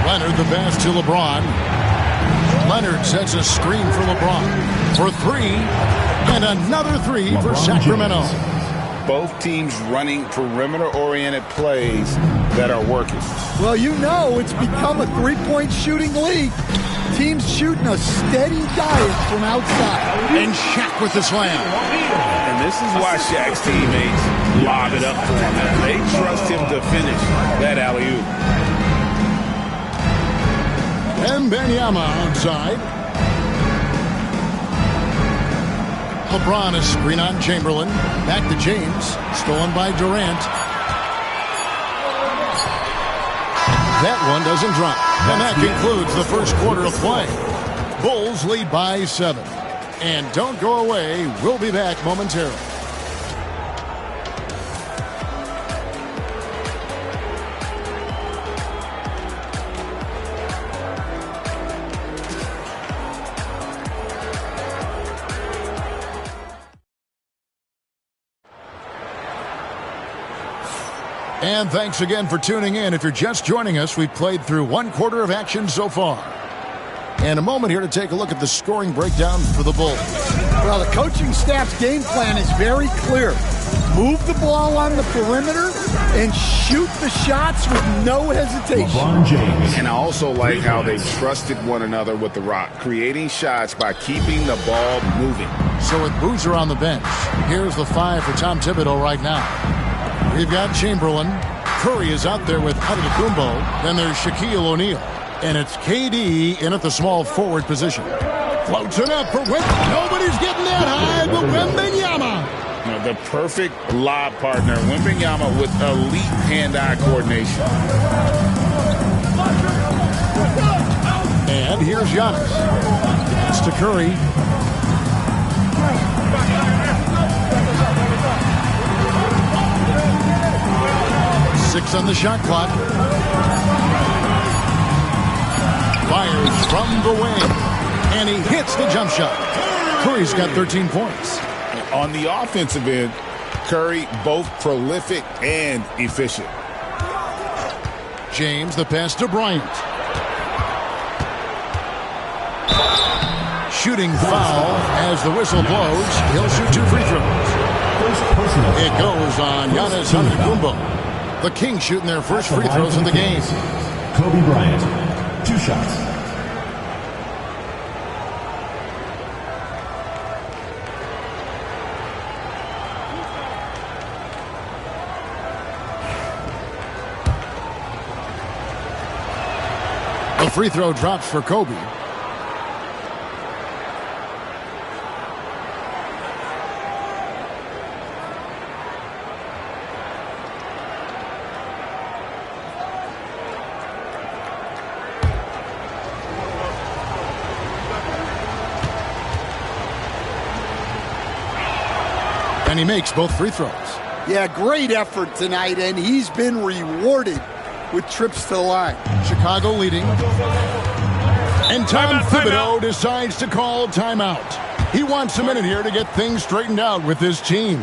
Leonard the pass to LeBron. Leonard sets a screen for LeBron for 3. And another 3 for Sacramento. Both teams running perimeter-oriented plays that are working. Well, you know it's become a three-point shooting league. Teams shooting a steady diet from outside. And Shaq with the slam. And this is why Shaq's teammates lob it up for him. They trust him to finish that alley-oop. Wembanyama outside. LeBron is screen on Chamberlain. Back to James. Stolen by Durant. That one doesn't drop. And that concludes the first quarter of play. Bulls lead by 7. And don't go away. We'll be back momentarily. And thanks again for tuning in. If you're just joining us, we've played through one quarter of action so far. And a moment here to take a look at the scoring breakdown for the Bulls. Well, the coaching staff's game plan is very clear. Move the ball on the perimeter and shoot the shots with no hesitation. LeBron James. And I also like how they trusted one another with the rock, creating shots by keeping the ball moving. So with Boozer on the bench, here's the 5 for Tom Thibodeau right now. We've got Chamberlain. Curry is out there with Antetokounmpo. Then there's Shaquille O'Neal. And it's KD in at the small forward position. Floats it up for Wembenyama. Nobody's getting that high, but Wembenyama. You know, the perfect lob partner, Wembenyama, with elite hand-eye coordination. And here's Giannis. It's to Curry. Six on the shot clock. Fires from the wing. And he hits the jump shot. Curry's got 13 points. On the offensive end, Curry both prolific and efficient. James, the pass to Bryant. Shooting foul as the whistle blows. He'll shoot 2 free throws. It goes on Giannis Antetokounmpo. The Kings shooting their first free throws of the game. Kobe Bryant, 2 shots. The free throw drops for Kobe. And he makes both free throws. Yeah, great effort tonight, and he's been rewarded with trips to the line. Chicago leading. And Tom Thibodeau decides to call timeout. He wants a minute here to get things straightened out with his team.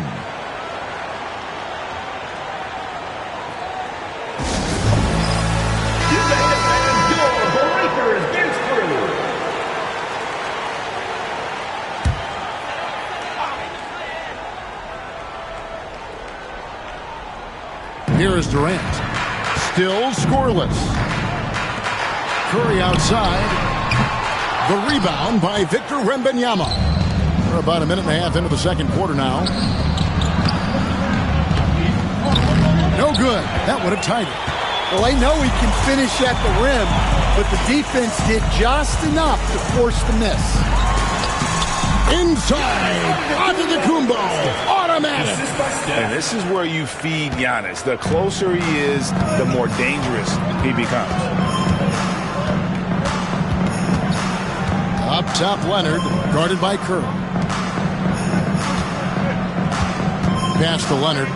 Here is Durant. Still scoreless. Curry outside. The rebound by Victor Wembanyama. We're about a minute and a half into the second quarter now. No good. That would have tied it. Well, they know he can finish at the rim, but the defense did just enough to force the miss. Inside. Antetokounmpo. Automatic. And this is where you feed Giannis. The closer he is, the more dangerous he becomes. Up top, Leonard, guarded by Curry. Pass to Leonard.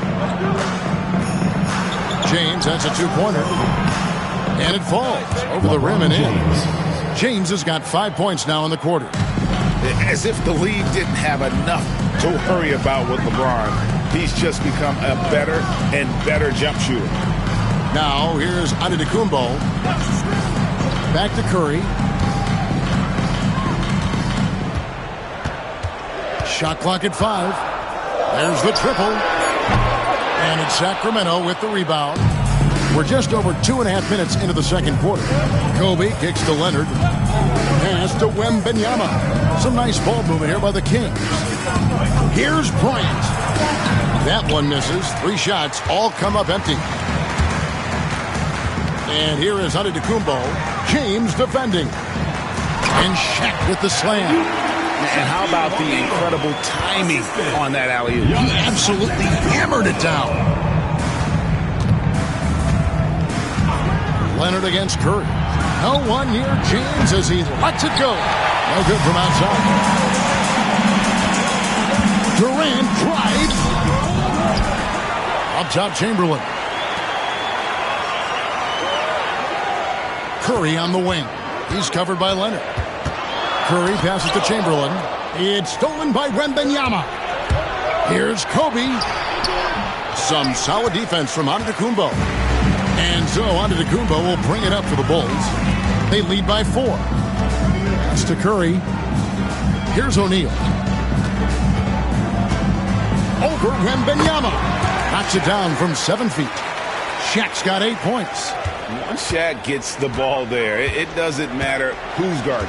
James, that's a 2-pointer. And it falls over the rim and in. James has got 5 points now in the quarter. As if the league didn't have enough to worry about with LeBron. He's just become a better and better jump shooter. Now, here's Antetokounmpo. Back to Curry. Shot clock at 5. There's the triple. And it's Sacramento with the rebound. We're just over 2.5 minutes into the second quarter. Kobe kicks to Leonard. Pass to Wembanyama. Some nice ball movement here by the Kings. Here's Bryant. That one misses. 3 shots all come up empty. And here is Antetokounmpo. James defending. And Shaq with the slam. And how about the incredible timing on that alley-oop? He absolutely hammered it down. Leonard against Curry. No one near James as he lets it go. No good from outside. top Chamberlain. Curry on the wing. He's covered by Leonard. Curry passes to Chamberlain. It's stolen by Wembanyama. Here's Kobe. Some solid defense from Antetokounmpo. And so Antetokounmpo will bring it up for the Bulls. They lead by 4. Pass to Curry. Here's O'Neal. Over Wembanyama. Knocks it down from 7 feet. Shaq's got 8 points. Once Shaq gets the ball there, it doesn't matter who's guarding.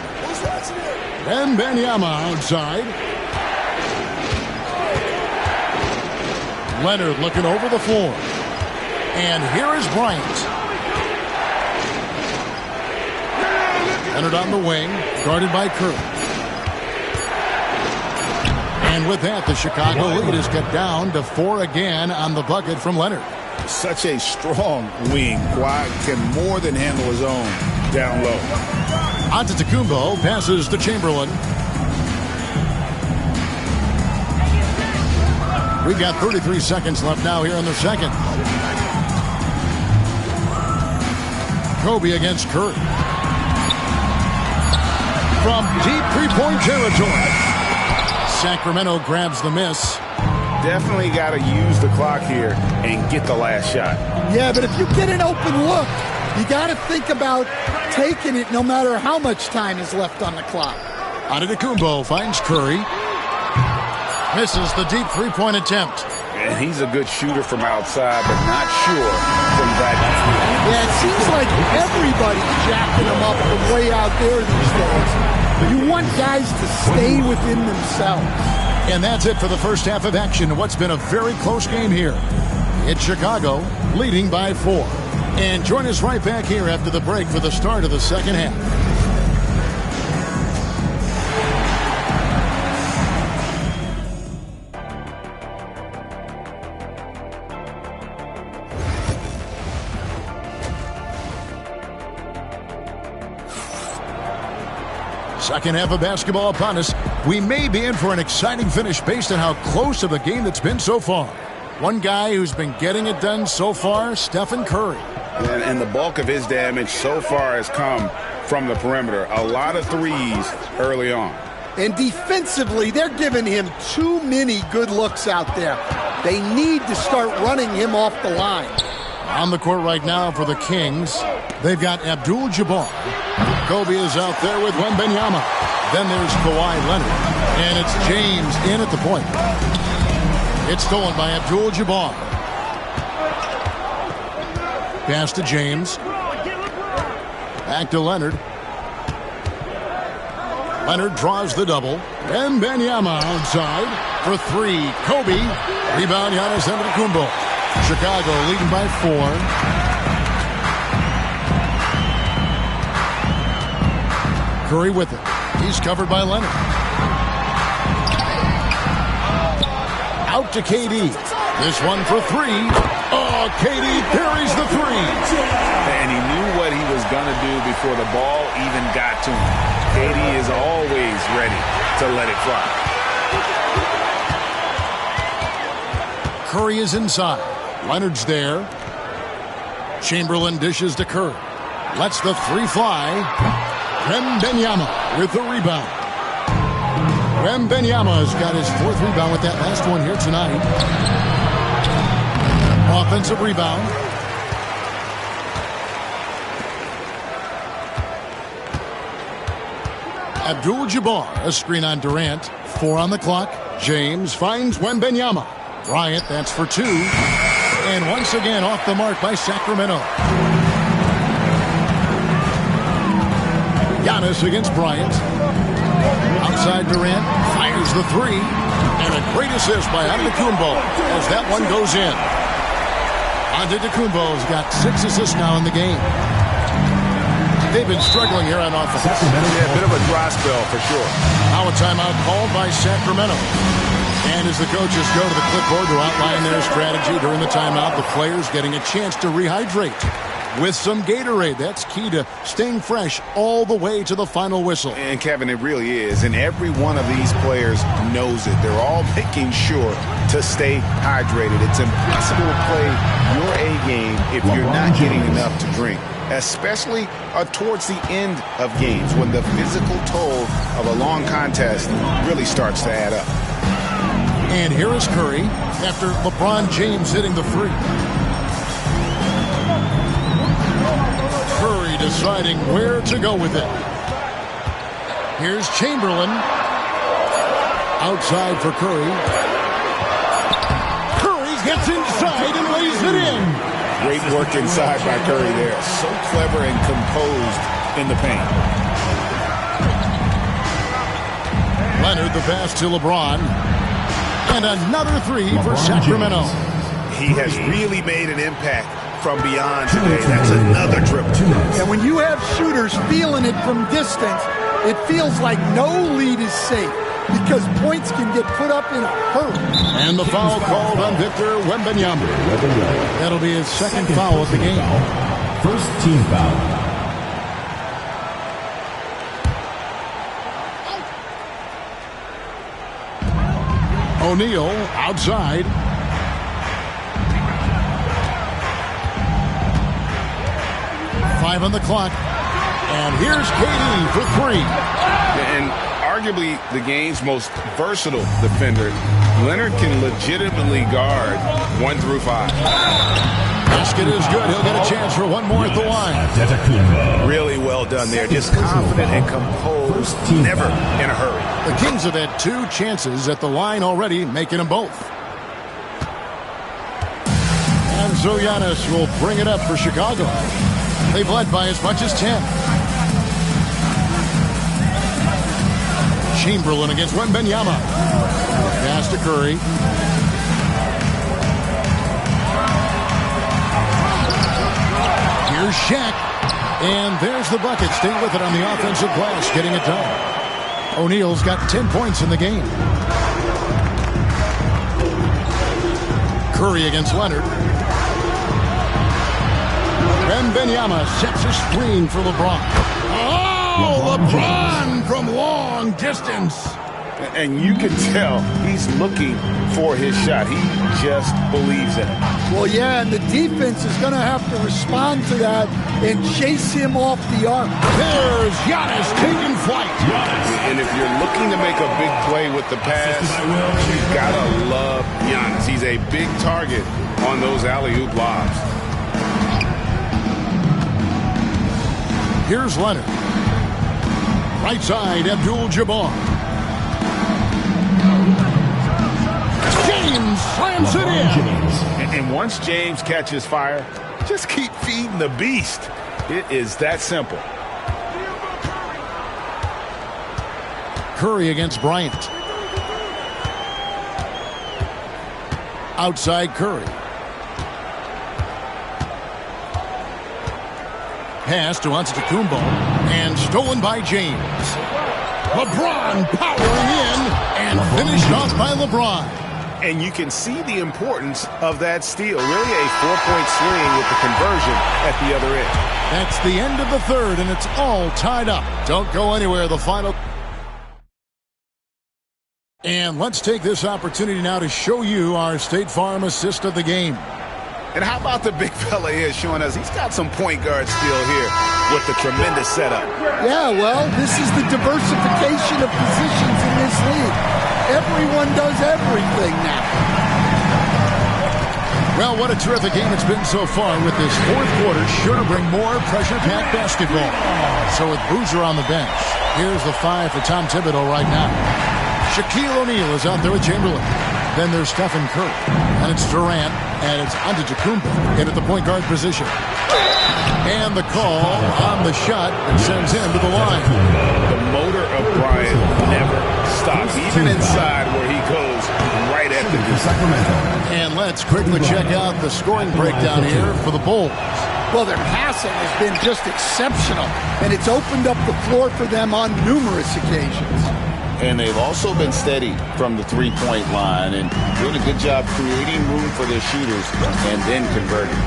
Wembanyama outside. Leonard looking over the floor. And here is Bryant. Leonard on the wing, guarded by Curry. And with that, the Chicago lead is cut down to 4 again on the bucket from Leonard. Such a strong wing. Kawhi can more than handle his own down low. Antetokounmpo passes to Chamberlain. We've got 33 seconds left now here in the second. Kobe against Curry. From deep three-point territory. Sacramento grabs the miss. Definitely got to use the clock here and get the last shot. Yeah, but if you get an open look, you got to think about taking it no matter how much time is left on the clock. Antetokounmpo finds Curry. Misses the deep three-point attempt. And he's a good shooter from outside, but not sure from that. Yeah, it seems like everybody's jacking him up from way out there these days. You want guys to stay within themselves. And that's it for the first half of action. What's been a very close game here. It's Chicago leading by 4. And join us right back here after the break for the start of the second half. Second half of basketball upon us. We may be in for an exciting finish based on how close of a game that's been so far. One guy who's been getting it done so far, Stephen Curry. And the bulk of his damage so far has come from the perimeter. A lot of threes early on. And defensively, they're giving him too many good looks out there. They need to start running him off the line. On the court right now for the Kings, they've got Abdul-Jabbar. Kobe is out there with Wembanyama. Then there's Kawhi Leonard. And it's James in at the point. It's stolen by Abdul-Jabbar. Pass to James. Back to Leonard. Leonard draws the double. Wembanyama outside for 3. Kobe. Rebound, Giannis Antetokounmpo. Chicago leading by 4. Curry with it. He's covered by Leonard. Out to KD. This one for 3. Oh, KD parries the 3. And he knew what he was going to do before the ball even got to him. KD is always ready to let it fly. Curry is inside. Leonard's there. Chamberlain dishes to Curry. Lets the 3 fly. Wembanyama with the rebound. Wembanyama's got his 4th rebound with that last one here tonight. Offensive rebound. Abdul-Jabbar, a screen on Durant. 4 on the clock. James finds Wembanyama. Bryant, that's for 2. And once again off the mark by Sacramento. Giannis against Bryant. Outside Durant, fires the 3. And a great assist by Antetokounmpo as that one goes in. Antetokounmpo's got 6 assists now in the game. They've been struggling here on offense. Yeah, a bit of a dry spell for sure. Now a timeout called by Sacramento. And as the coaches go to the clipboard to outline their strategy during the timeout, the players getting a chance to rehydrate. with some Gatorade. That's key to staying fresh all the way to the final whistle. And, Kevin, it really is. And every one of these players knows it. They're all making sure to stay hydrated. It's impossible to play your A game if you're not getting enough to drink, especially towards the end of games when the physical toll of a long contest really starts to add up. And here is Curry after LeBron James hitting the three. Curry deciding where to go with it. Here's Chamberlain. Outside for Curry. Curry gets inside and lays it in. Great work inside by Curry there. So clever and composed in the paint. Leonard the pass to LeBron. And another three for Sacramento. He has really made an impact from beyond today. That's another triple. And when you have shooters feeling it from distance, it feels like no lead is safe because points can get put up in a hurry. And the foul called on Victor Wembanyama. That'll be his second foul of the game. First team foul. O'Neal outside. Five on the clock. And here's KD for three. And arguably the game's most versatile defender, Leonard can legitimately guard 1 through 5. Basket is good. He'll get a chance for one more at the line. Really well done there. Just confident and composed. Never in a hurry. The Kings have had 2 chances at the line already, making them both. And so Giannis will bring it up for Chicago. They've led by as much as 10. Chamberlain against Wembanyama. Pass to Curry. Here's Shaq. And there's the bucket. Stay with it on the offensive glass, getting it done. O'Neal's got 10 points in the game. Curry against Leonard. Wembanyama sets a screen for LeBron. Oh, LeBron from long distance. And you can tell he's looking for his shot. He just believes in it. Well, yeah, and the defense is going to have to respond to that and chase him off the arc. There's Giannis taking flight. And if you're looking to make a big play with the pass, you've got to love Giannis. He's a big target on those alley-oop lobs. Here's Leonard. Right side, Abdul-Jabbar. James slams it in. And once James catches fire, just keep feeding the beast. It is that simple. Curry against Bryant. Outside Curry. Pass to Antetokounmpo and stolen by James. LeBron powering in and finished off by LeBron. And you can see the importance of that steal. Really a 4-point swing with the conversion at the other end. That's the end of the third, and it's all tied up. Don't go anywhere. The final. And let's take this opportunity now to show you our State Farm assist of the game. And how about the big fella here showing us he's got some point guard skill here with the tremendous setup. Yeah, well, this is the diversification of positions in this league. Everyone does everything now. Well, what a terrific game it's been so far with this fourth quarter. Sure to bring more pressure-packed basketball. So with Boozer on the bench, here's the 5 for Tom Thibodeau right now. Shaquille O'Neal is out there with Chamberlain. Then there's Stephen Curry. And it's Durant. And it's Antetokounmpo in at the point guard position. And the call on the shot that sends him to the line. The motor of Bryant never stops, even inside where he goes right at the net. And let's quickly check out the scoring breakdown here for the Bulls. Well, their passing has been just exceptional, and it's opened up the floor for them on numerous occasions. And they've also been steady from the three-point line and doing a good job creating room for their shooters and then converting.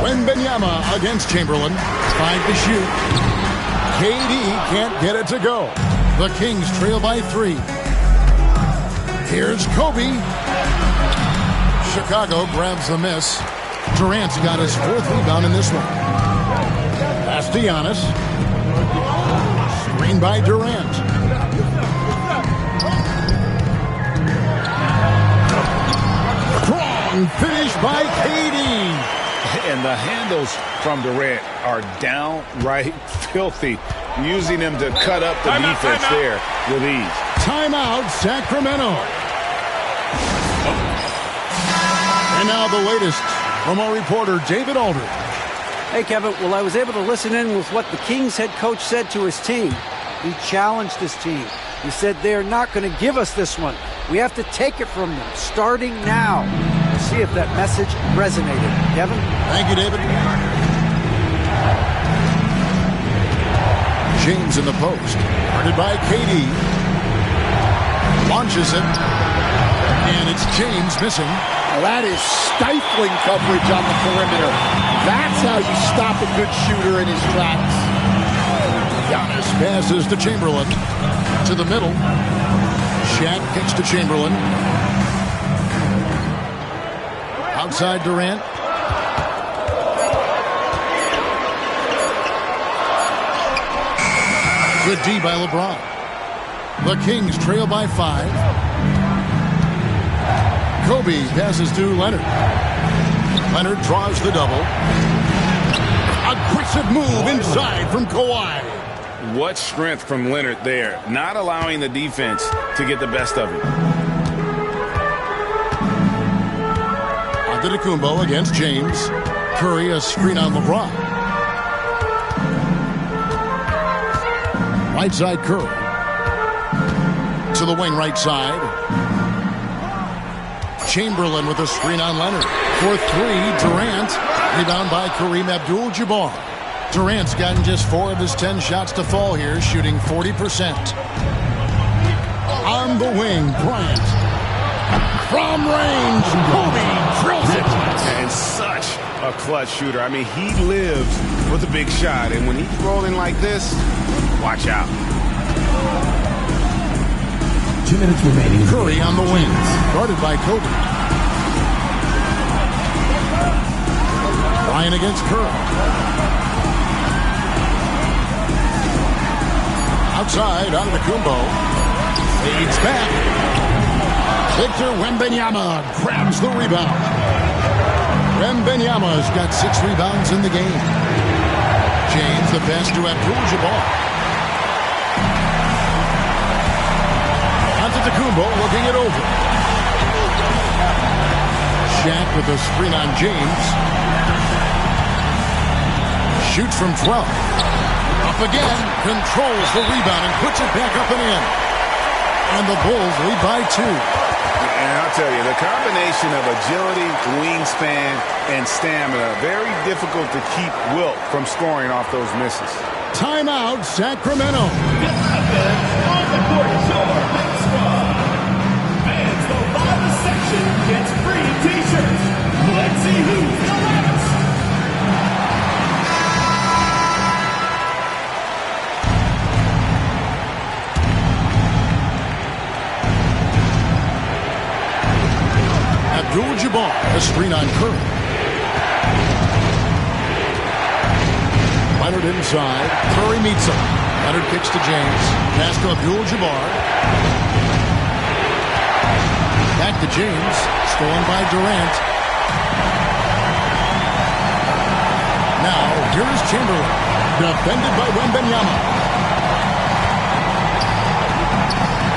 Wembanyama against Chamberlain. 5 to shoot. KD can't get it to go. The Kings trail by 3. Here's Kobe. Chicago grabs the miss. Durant's got his 4th rebound in this one. Pass to Giannis. Screen by Durant. Strong finish by KD. And the handles from Durant are downright filthy, using him to cut up the defense there with ease. Timeout, Sacramento. And now the latest from our reporter, David Aldridge. Hey, Kevin. Well, I was able to listen in with what the Kings head coach said to his team. He challenged his team. He said they're not going to give us this one. We have to take it from them, starting now. We'll see if that message resonated. Kevin? Thank you, David. James in the post. Guarded by KD. Launches it. And it's James missing. Well, that is stifling coverage on the perimeter. That's how you stop a good shooter in his tracks. Giannis passes to Chamberlain. To the middle. Shaq kicks to Chamberlain. Outside Durant. Good D by LeBron. The Kings trail by 5. Kobe passes to Leonard. Leonard draws the double. Aggressive move inside from Kawhi. What strength from Leonard there, not allowing the defense to get the best of him. Antetokounmpo against James. Curry a screen on LeBron. Right side Curry. To the wing right side. Chamberlain with a screen on Leonard. For 3, Durant. Rebound by Kareem Abdul-Jabbar. Durant's gotten just 4 of his 10 shots to fall here, shooting 40%. On the wing, Bryant. From range, Kobe drills it. And such a clutch shooter. I mean, he lives for the big shot. And when he's rolling like this, watch out. 2 minutes remaining. Curry on the wing, guarded by Kobe. Bryant against Curry. Outside, Antetokounmpo. Fades back. Victor Wembanyama grabs the rebound. Wembanyama's got 6 rebounds in the game. James, the pass to Abdul-Jabbar. Antetokounmpo looking it over. Shaq with a screen on James. Shoots from 12. Up again, controls the rebound and puts it back up and in. And the Bulls lead by 2. And I'll tell you, the combination of agility, wingspan, and stamina, very difficult to keep Wilt from scoring off those misses. Timeout, Sacramento. On the court, your big squad. Fans go by the section gets free t-shirts. Let's see who's the loudest. Abdul-Jabbar, a screen on Curry. Leonard inside. Curry meets him. Leonard kicks to James. Pass to Abdul-Jabbar. Back to James. Stolen by Durant. Now, here's Chamberlain. Defended by Wembanyama.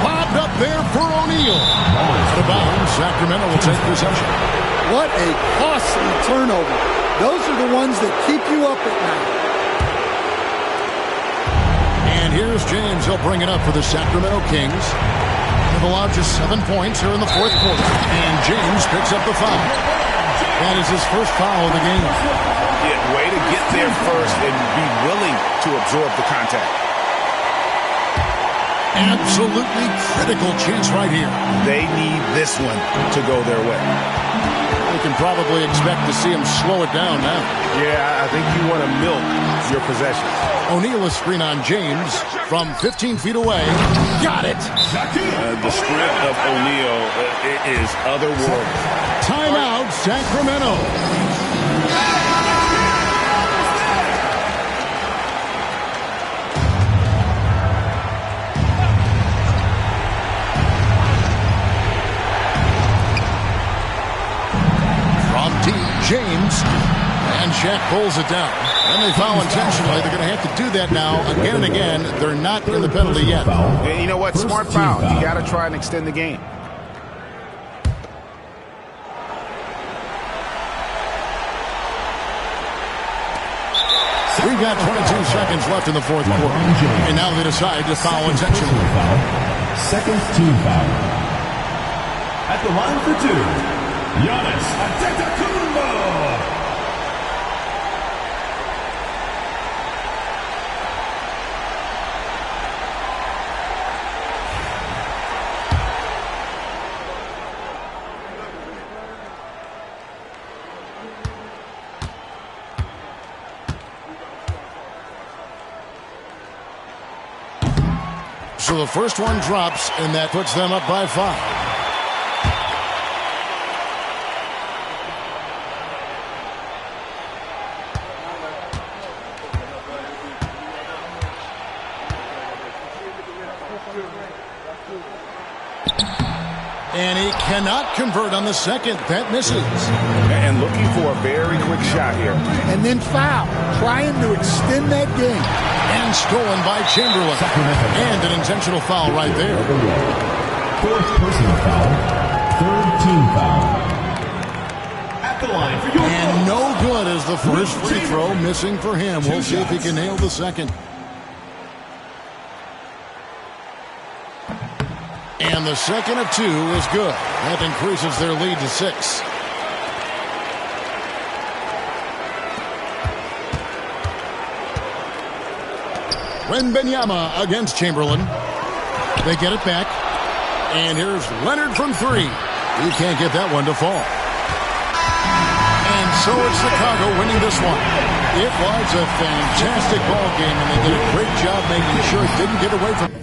Lobbed up there for O'Neal. Out of bounds. Sacramento will take possession. What a costly turnover. Those are the ones that keep you up at night. And here's James. He'll bring it up for the Sacramento Kings. They've allowed just 7 points here in the 4th quarter. And James picks up the foul. That is his first foul of the game. Yeah, way to get there first and be willing to absorb the contact. Absolutely critical chance right here. They need this one to go their way. We can probably expect to see him slow it down now. Yeah, I think you want to milk your possessions. O'Neal is screen on James from 15 feet away. Got it. The strength of O'Neal is otherworldly. Timeout, Sacramento. From deep, James. And Shaq pulls it down. And they foul intentionally. They're going to have to do that now again and again. They're not in the penalty yet. And you know what? Smart foul. You got to try and extend the game. We've got 22 seconds left in the fourth quarter. And now they decide to foul intentionally. Second team foul. At the line for two, Giannis Antetokounmpo. So the first one drops, and that puts them up by 5. And he cannot convert on the second. That misses. And looking for a very quick shot here. And then foul, trying to extend that game. And stolen by Chamberlain. And an intentional foul right there. Fourth personal foul. Third team foul. At the line for your And no good as the first free throw missing for him. We'll see if he can nail the second. And the second of 2 is good. That increases their lead to 6. Wembanyama against Chamberlain. They get it back. And here's Leonard from 3. He can't get that one to fall. And so it's Chicago winning this one. It was a fantastic ball game, and they did a great job making sure it didn't get away from them.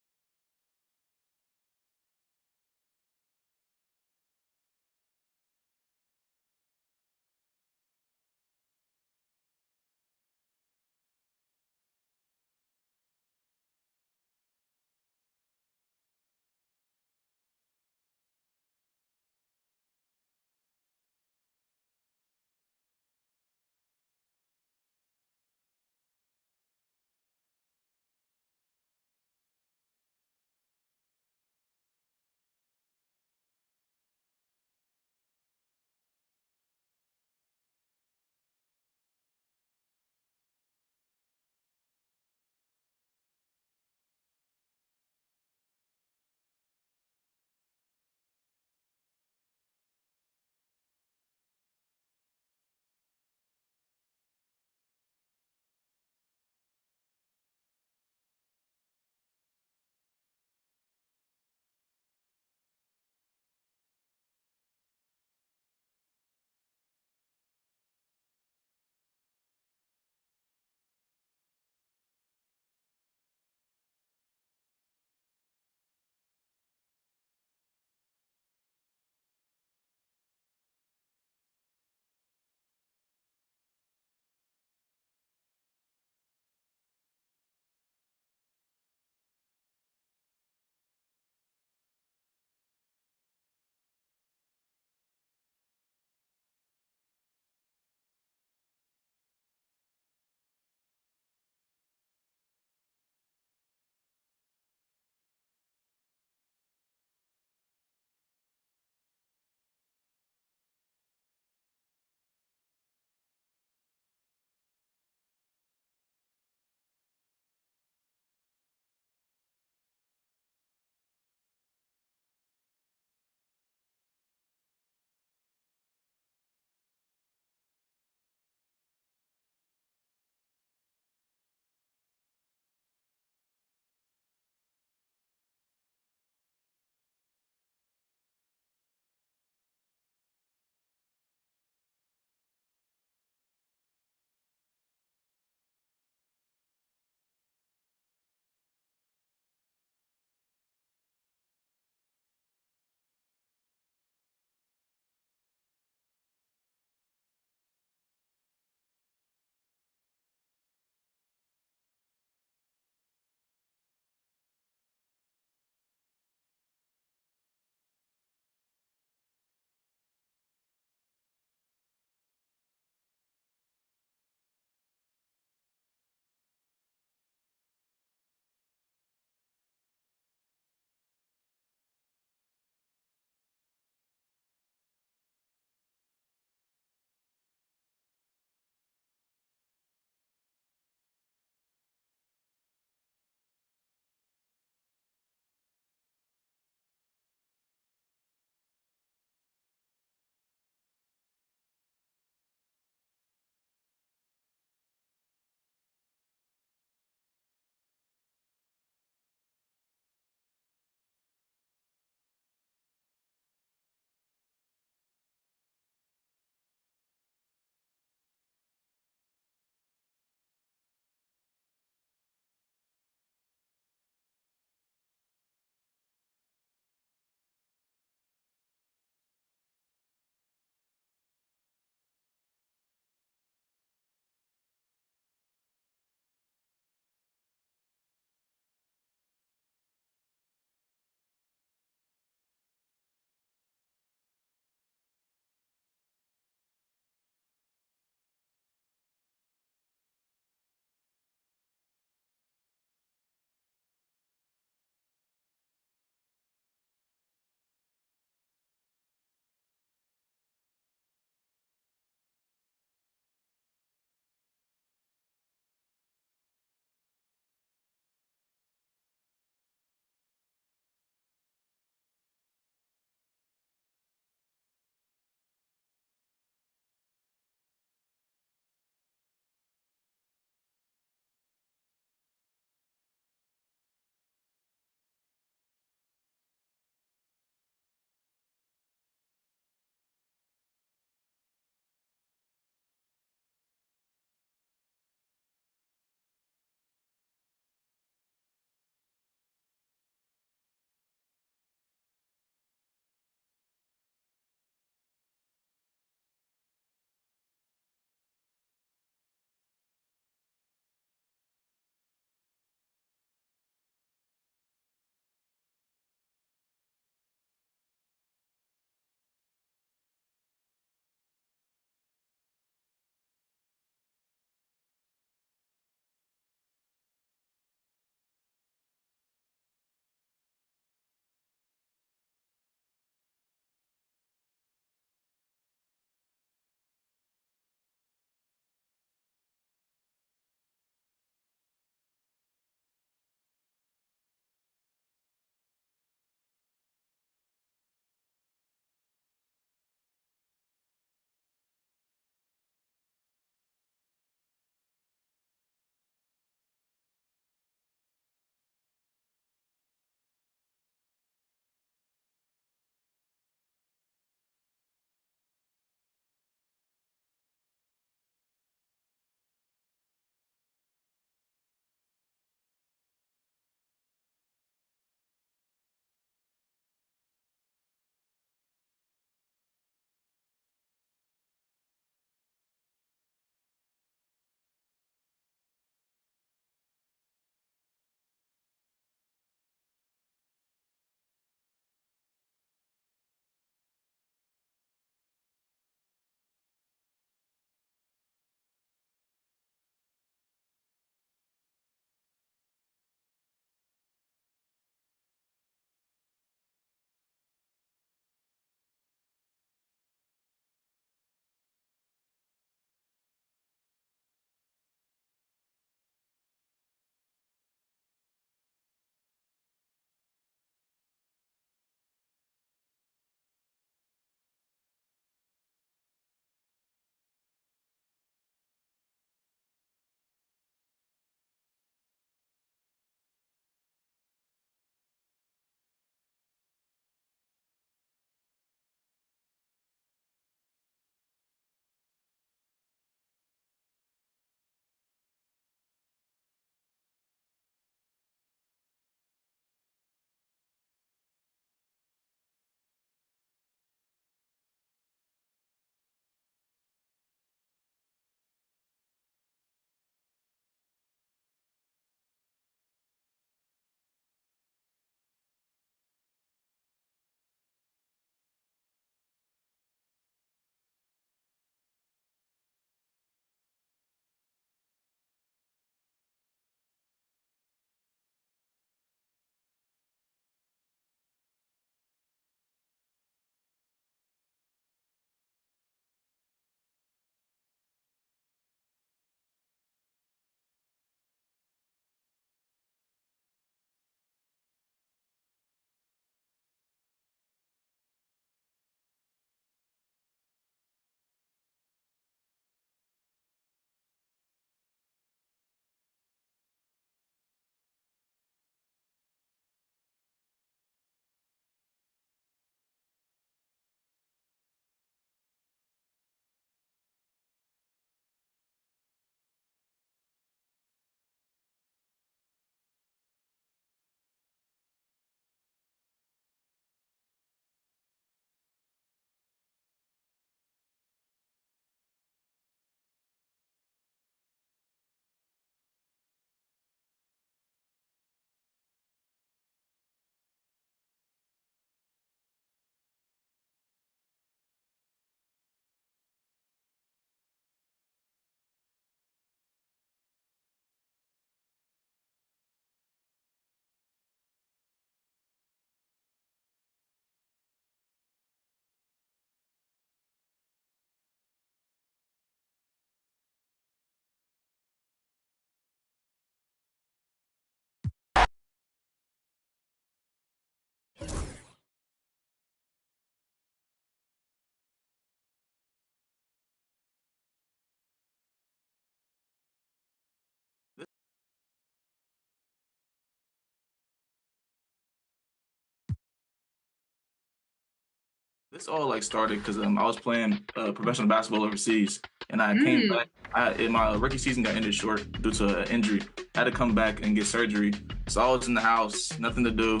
This all like started because I was playing professional basketball overseas, and I came back. In my rookie season got ended short due to an injury. I had to come back and get surgery, so I was in the house, nothing to do,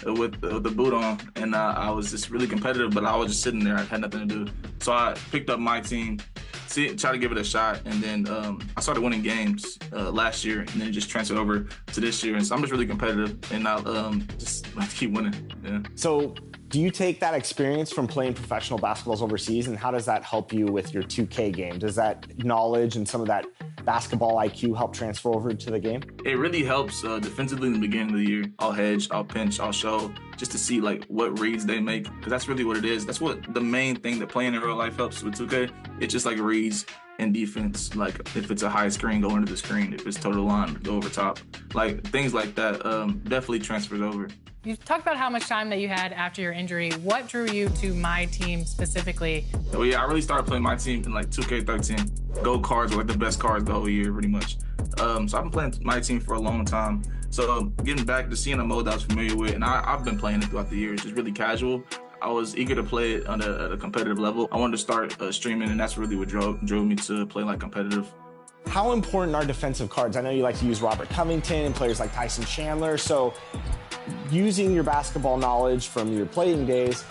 with the boot on, and I was just really competitive. But I was just sitting there, I had nothing to do. So I picked up my team, try to give it a shot, and then I started winning games last year, and then just transferred over to this year. And so I'm just really competitive, and I just like to keep winning. Yeah. So do you take that experience from playing professional basketballs overseas, and how does that help you with your 2K game? Does that knowledge and some of that basketball IQ help transfer over to the game? It really helps defensively in the beginning of the year. I'll hedge, I'll pinch, I'll show, just to see like what reads they make, because that's really what it is. That's what the main thing that playing in real life helps with 2K. It's just like reads and defense. Like if it's a high screen, go into the screen. If it's total line, go over top. Like things like that definitely transfers over. You talked about how much time that you had after your injury. What drew you to my team specifically? Oh yeah, I really started playing my team in like 2K13. Gold cards were like the best cards the whole year, pretty much. So I've been playing my team for a long time. So getting back to seeing a mode that I was familiar with, and I've been playing it throughout the years, just really casual. I was eager to play it at a competitive level. I wanted to start streaming, and that's really what drove me to play like competitive. How important are defensive cards? I know you like to use Robert Covington and players like Tyson Chandler. So using your basketball knowledge from your playing days,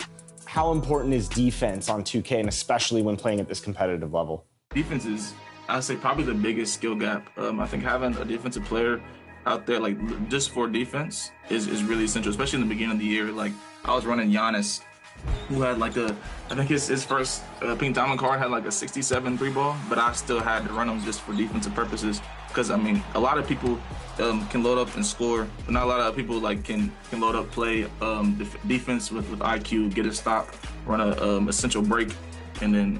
how important is defense on 2K, and especially when playing at this competitive level? Defense is, I'd say, probably the biggest skill gap. I think having a defensive player out there, like just for defense, is really essential, especially in the beginning of the year. Like I was running Giannis, who had like I think his first Pink Diamond card had like a 67 3-ball, but I still had to run him just for defensive purposes. Because I mean, a lot of people can load up and score, but not a lot of people like can load up, play defense with IQ, get a stop, run a essential break, and then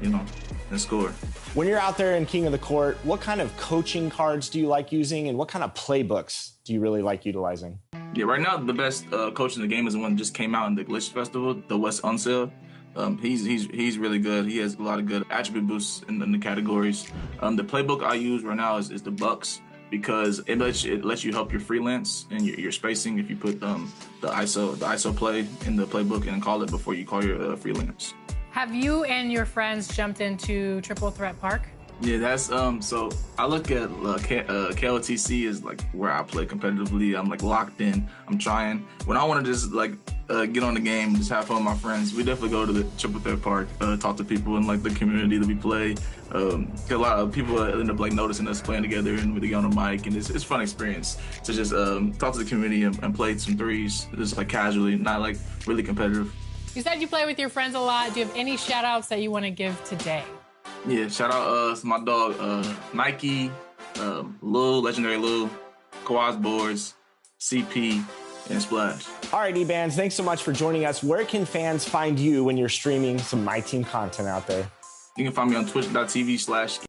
and score. When you're out there in King of the Court, what kind of coaching cards do you like using, and what kind of playbooks do you really like utilizing? Yeah, right now the best coach in the game is the one that just came out in the Glitch Festival, the Wes Unseld. He's really good. He has a lot of good attribute boosts in the categories. The playbook I use right now is the Bucks, because it lets you help your freelance and your spacing if you put the ISO play in the playbook and call it before you call your freelance. Have you and your friends jumped into Triple Threat Park? Yeah, that's so I look at KOTC as like where I play competitively. I'm like locked in. I'm trying. When I want to just like get on the game, just have fun with my friends, we definitely go to the Triple Threat Park, talk to people in like the community that we play. A lot of people end up like noticing us playing together, and we get on the mic, and it's a fun experience to just talk to the community and play some threes, just like casually, not like really competitive. You said you play with your friends a lot. Do you have any shout outs that you want to give today? Yeah, shout out to my dog Nike, Lil, Legendary Lil, Kawhi's Boards, CP, and Splash. All right, E-Bands, thanks so much for joining us. Where can fans find you when you're streaming some My Team content out there? You can find me on twitch.tv/.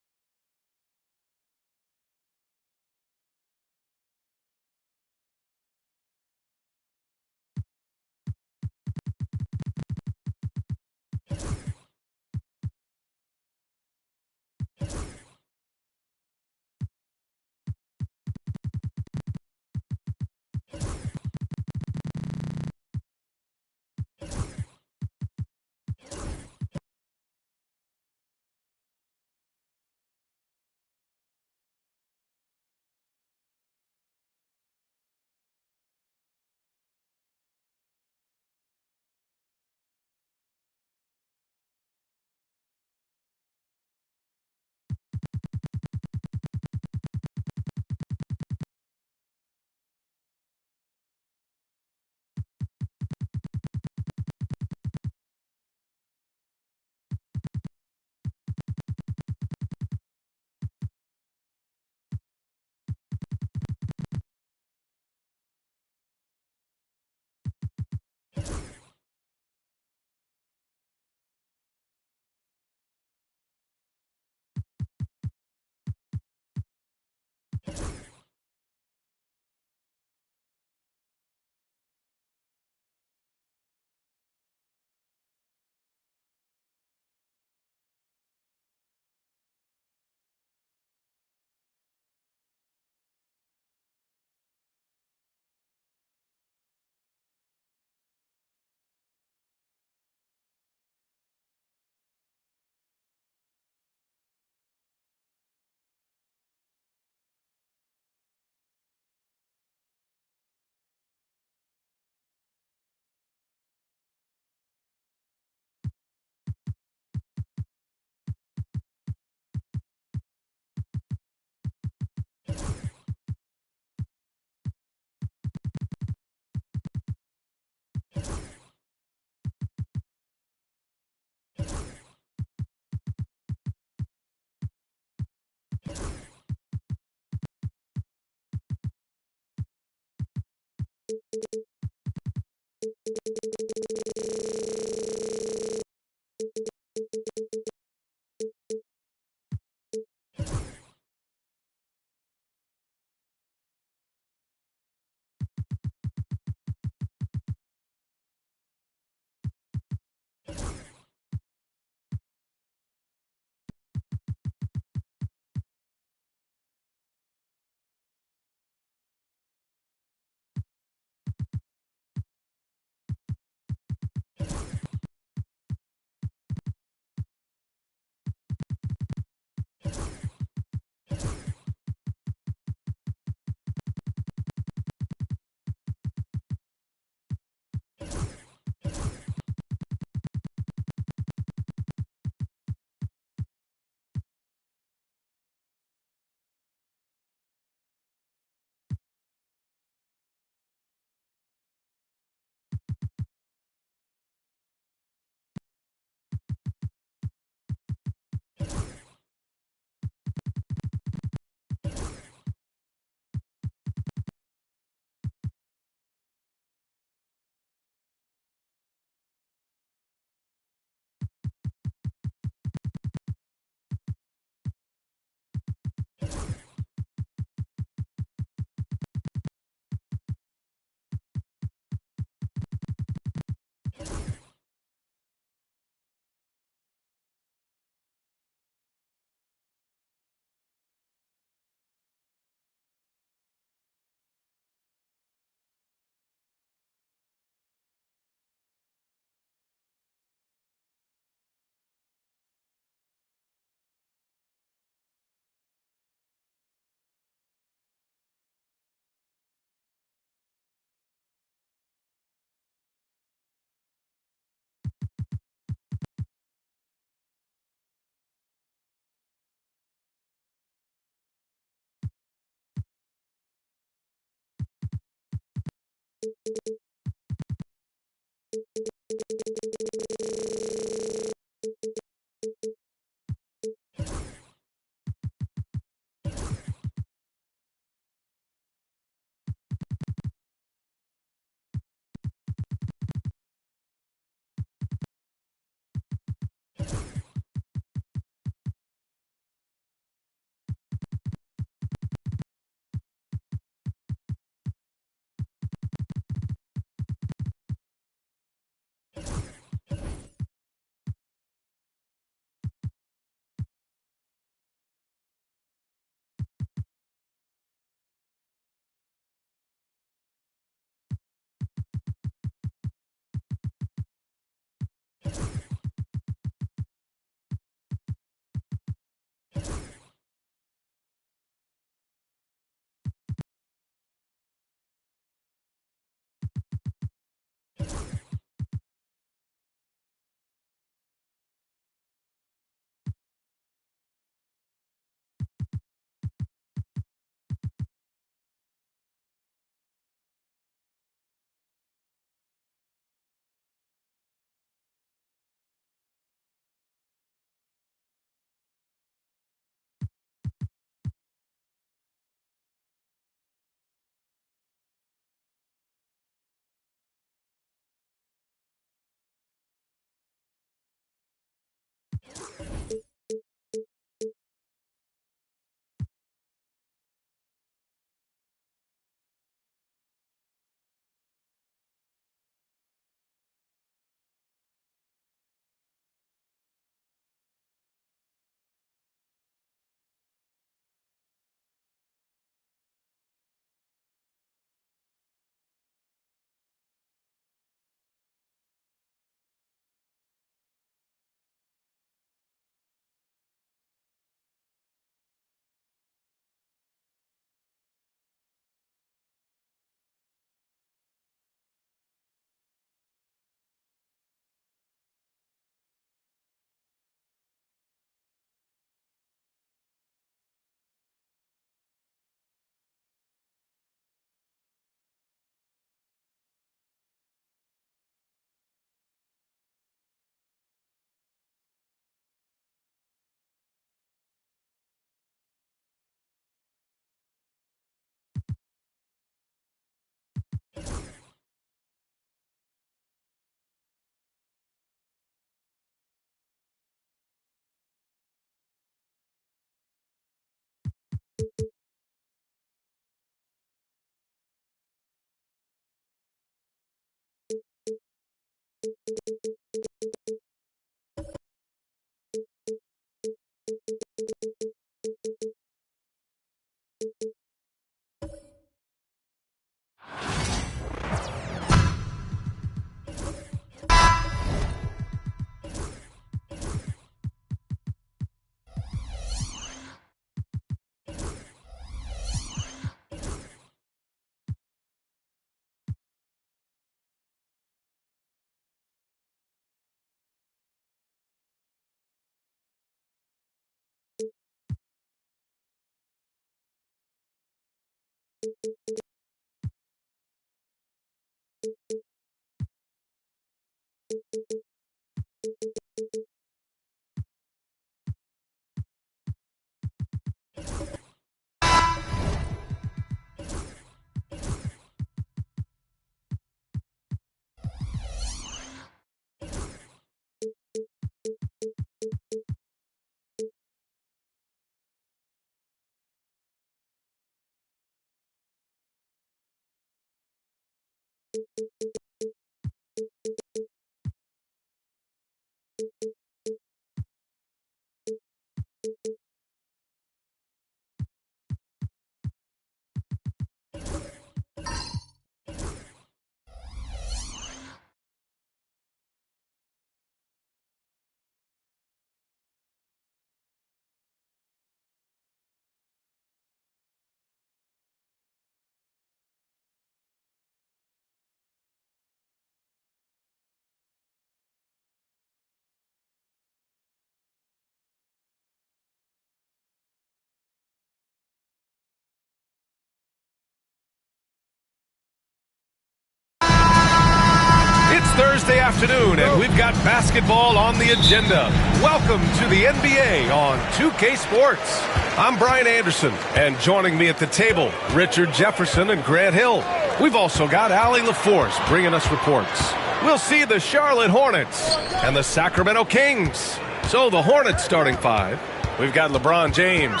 Thursday afternoon, and we've got basketball on the agenda. Welcome to the NBA on 2K Sports. I'm Brian Anderson, and joining me at the table, Richard Jefferson and Grant Hill. We've also got Allie LaForce bringing us reports. We'll see the Charlotte Hornets and the Sacramento Kings. So the Hornets starting five. We've got LeBron James,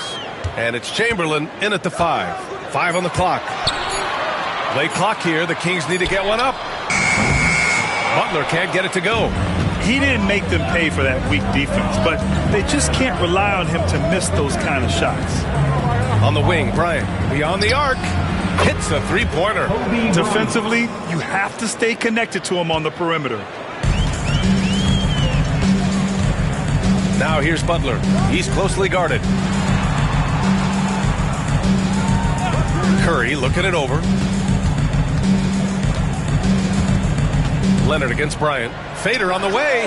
and it's Chamberlain in at the 5. 5 on the clock. Late clock here. The Kings need to get one up. Butler can't get it to go. He didn't make them pay for that weak defense, but they just can't rely on him to miss those kind of shots. On the wing, Bryant, beyond the arc, hits a three-pointer. Defensively, you have to stay connected to him on the perimeter. Now here's Butler. He's closely guarded. Curry looking it over. Leonard against Bryant. Fader on the way.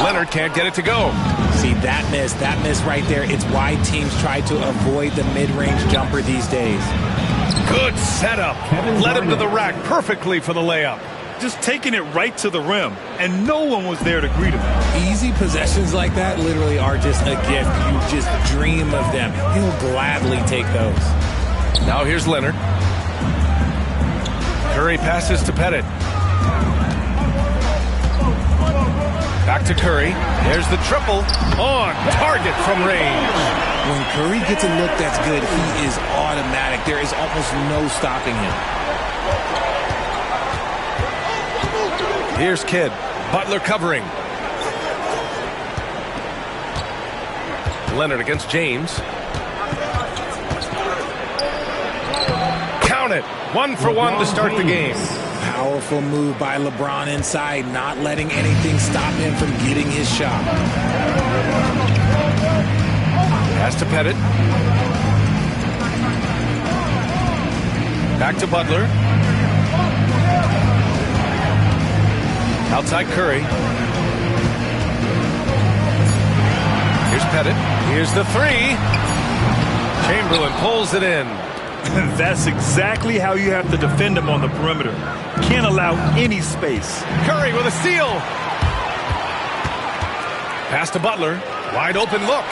Leonard can't get it to go. See, that miss right there, it's why teams try to avoid the mid-range jumper these days. Good setup. Led him to the rack perfectly for the layup. Just taking it right to the rim, and no one was there to greet him. Easy possessions like that literally are just a gift. You just dream of them. He'll gladly take those. Now here's Leonard. Curry passes to Pettit. Back to Curry. There's the triple on target from range. When Curry gets a look that's good, he is automatic. There is almost no stopping him. Here's Kidd. Butler covering. Leonard against James. Count it. 1 for 1 to start the game. Powerful move by LeBron inside, not letting anything stop him from getting his shot. Pass to Pettit. Back to Butler. Outside Curry. Here's Pettit. Here's the 3. Chamberlain pulls it in. That's exactly how you have to defend him on the perimeter. Can't allow any space. Curry with a steal. Pass to Butler. Wide open look.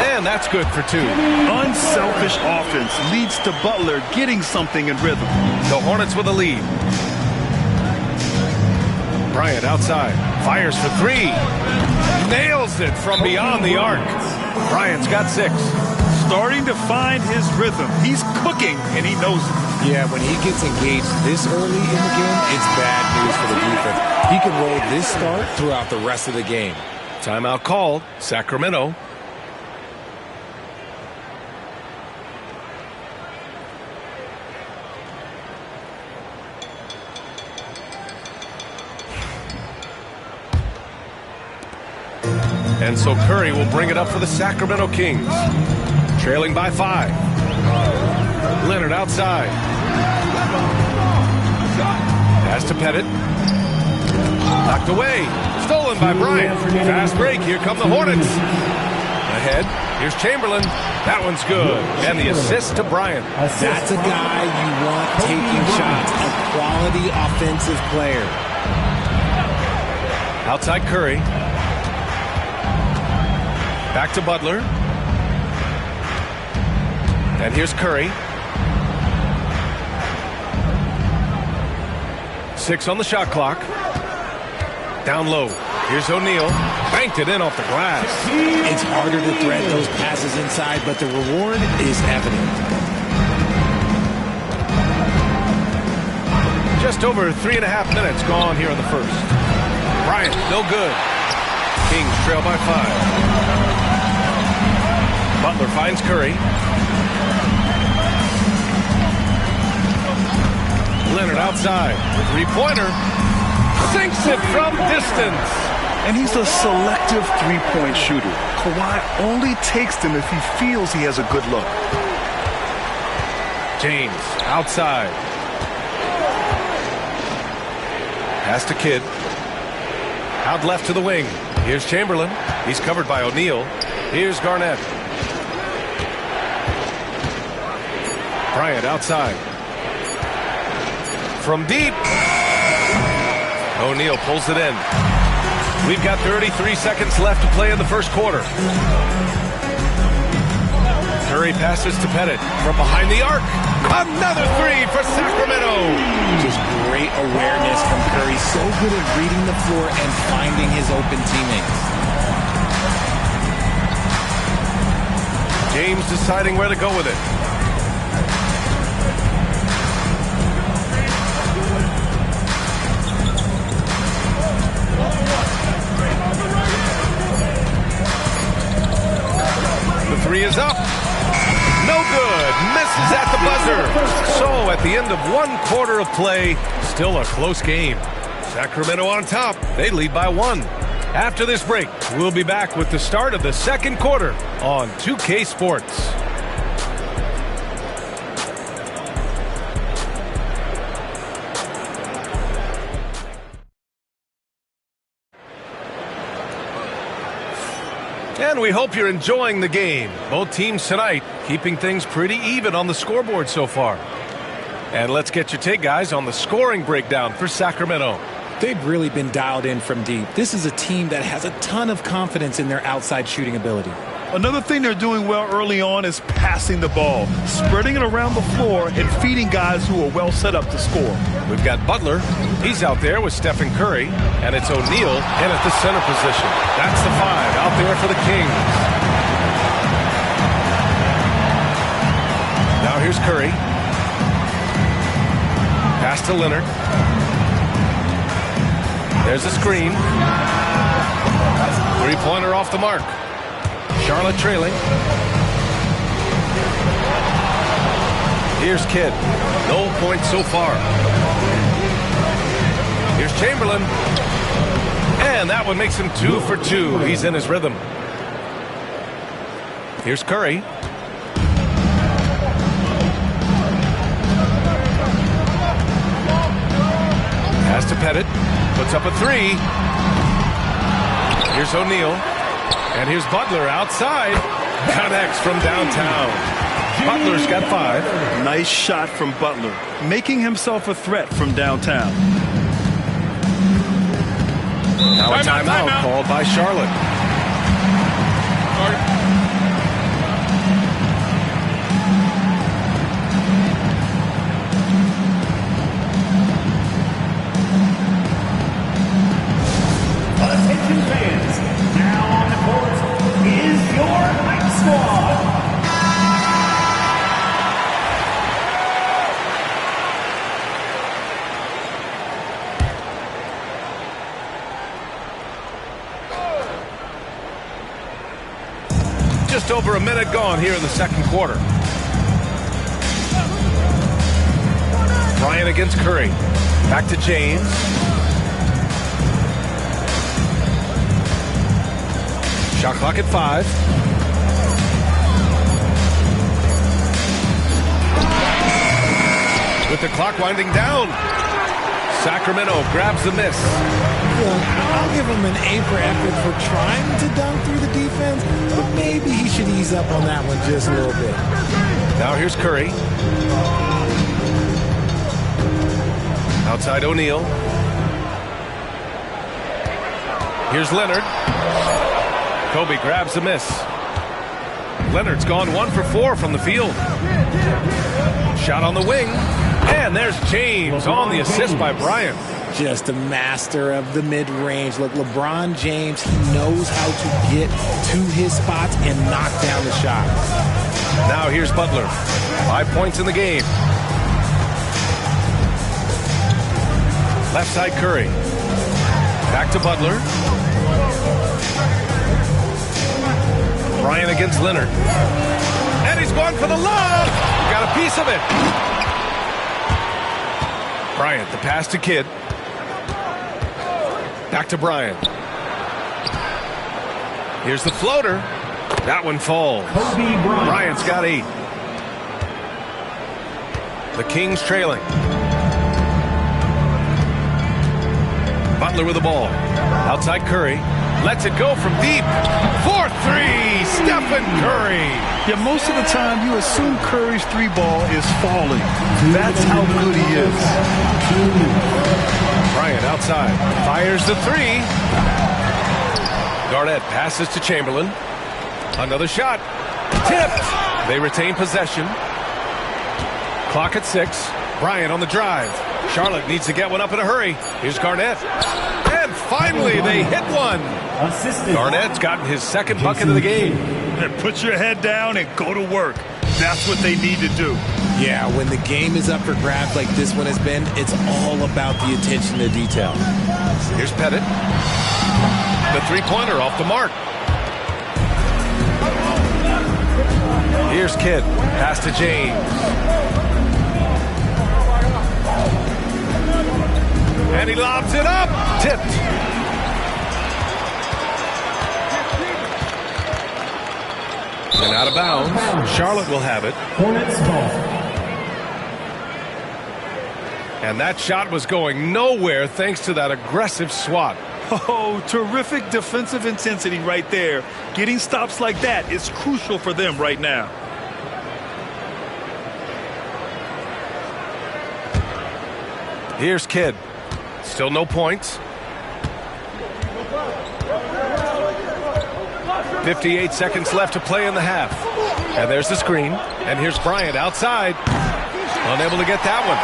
And that's good for 2. Unselfish offense leads to Butler getting something in rhythm. The Hornets with a lead. Bryant outside. Fires for 3. Nails it from beyond the arc. Bryant's got 6. Starting to find his rhythm. He's cooking, and he knows it. Yeah, when he gets engaged this early in the game, it's bad news for the defense. He can roll this start throughout the rest of the game. Timeout called. Sacramento. And so Curry will bring it up for the Sacramento Kings. Trailing by 5. Leonard outside. Pass to Pettit. Knocked away. Stolen by Bryant. Fast break. Here come the Hornets. Ahead. Here's Chamberlain. That one's good. And the assist to Bryant. That's a guy you want taking shots. A quality offensive player. Outside Curry. Back to Butler. And here's Curry. 6 on the shot clock. Down low. Here's O'Neal. Banked it in off the glass. It's harder to thread those passes inside, but the reward is evident. Just over 3.5 minutes gone here in the first. Bryant, no good. Kings trail by 5. Butler finds Curry. Leonard outside. Three-pointer. Sinks it from distance. And he's a selective three-point shooter. Kawhi only takes them if he feels he has a good look. James outside. Pass to Kidd. Out left to the wing. Here's Chamberlain. He's covered by O'Neal. Here's Garnett. Bryant outside. From deep. O'Neal pulls it in. We've got 33 seconds left to play in the first quarter. Curry passes to Pettit from behind the arc. Another three for Sacramento. Just great awareness from Curry. So good at reading the floor and finding his open teammates. James deciding where to go with it. The three is up. No good. Misses at the buzzer. So at the end of 1 quarter of play, still a close game. Sacramento on top. They lead by 1. After this break, we'll be back with the start of the second quarter on 2K Sports. And we hope you're enjoying the game. Both teams tonight keeping things pretty even on the scoreboard so far. And let's get your take, guys, on the scoring breakdown for Sacramento. They've really been dialed in from deep. This is a team that has a ton of confidence in their outside shooting ability. Another thing they're doing well early on is passing the ball, spreading it around the floor and feeding guys who are well set up to score. We've got Butler. He's out there with Stephen Curry. And it's O'Neal in at the center position. That's the 5 out there for the Kings. Now here's Curry. Pass to Leonard. There's a screen. Three-pointer off the mark. Charlotte trailing. Here's Kidd. No points so far. Here's Chamberlain. And that one makes him 2 for 2. He's in his rhythm. Here's Curry. Pass to Pettit. Puts up a 3. Here's O'Neal. And here's Butler outside. Connects from downtown. Butler's got 5. Nice shot from Butler, making himself a threat from downtown. Now a timeout called by Charlotte. Attention fans, now on the court is your Hype Squad. Just over a minute gone here in the second quarter. Bryant against Curry. Back to James. Shot clock at 5. With the clock winding down, Sacramento grabs the miss. I'll give him an A for effort for trying to dunk through the defense, but maybe he should ease up on that one just a little bit. Now here's Curry. Outside O'Neal. Here's Leonard. Kobe grabs the miss. Leonard's gone 1 for 4 from the field. Shot on the wing. And there's James on the assist by Bryant. Just a master of the mid-range. Look, LeBron James, he knows how to get to his spots and knock down the shot. Now here's Butler. 5 points in the game. Left side Curry. Back to Butler. Bryant against Leonard. And he's going for the lob. Got a piece of it. Bryant, the pass to Kidd. Back to Bryant. Here's the floater. That one falls. Bryant's got 8. The Kings trailing. Butler with the ball. Outside Curry. Lets it go from deep. 4-3. Stephen Curry. Yeah, most of the time you assume Curry's 3-ball is falling. That's how good he is. Bryant outside. Fires the 3. Garnett passes to Chamberlain. Another shot. Tipped. They retain possession. Clock at 6. Bryant on the drive. Charlotte needs to get one up in a hurry. Here's Garnett. And finally they hit one. Garnett's gotten his second bucket of the game. And put your head down and go to work. That's what they need to do. Yeah, when the game is up for grabs like this one has been, it's all about the attention to detail. Here's Pettit. The 3-pointer off the mark. Here's Kidd. Pass to James. And he lobs it up. Tipped. And out of bounds. Charlotte will have it. And that shot was going nowhere thanks to that aggressive swat. Oh, terrific defensive intensity right there. Getting stops like that is crucial for them right now. Here's Kidd. Still no points. 58 seconds left to play in the half. And there's the screen. And here's Bryant outside. Unable to get that one.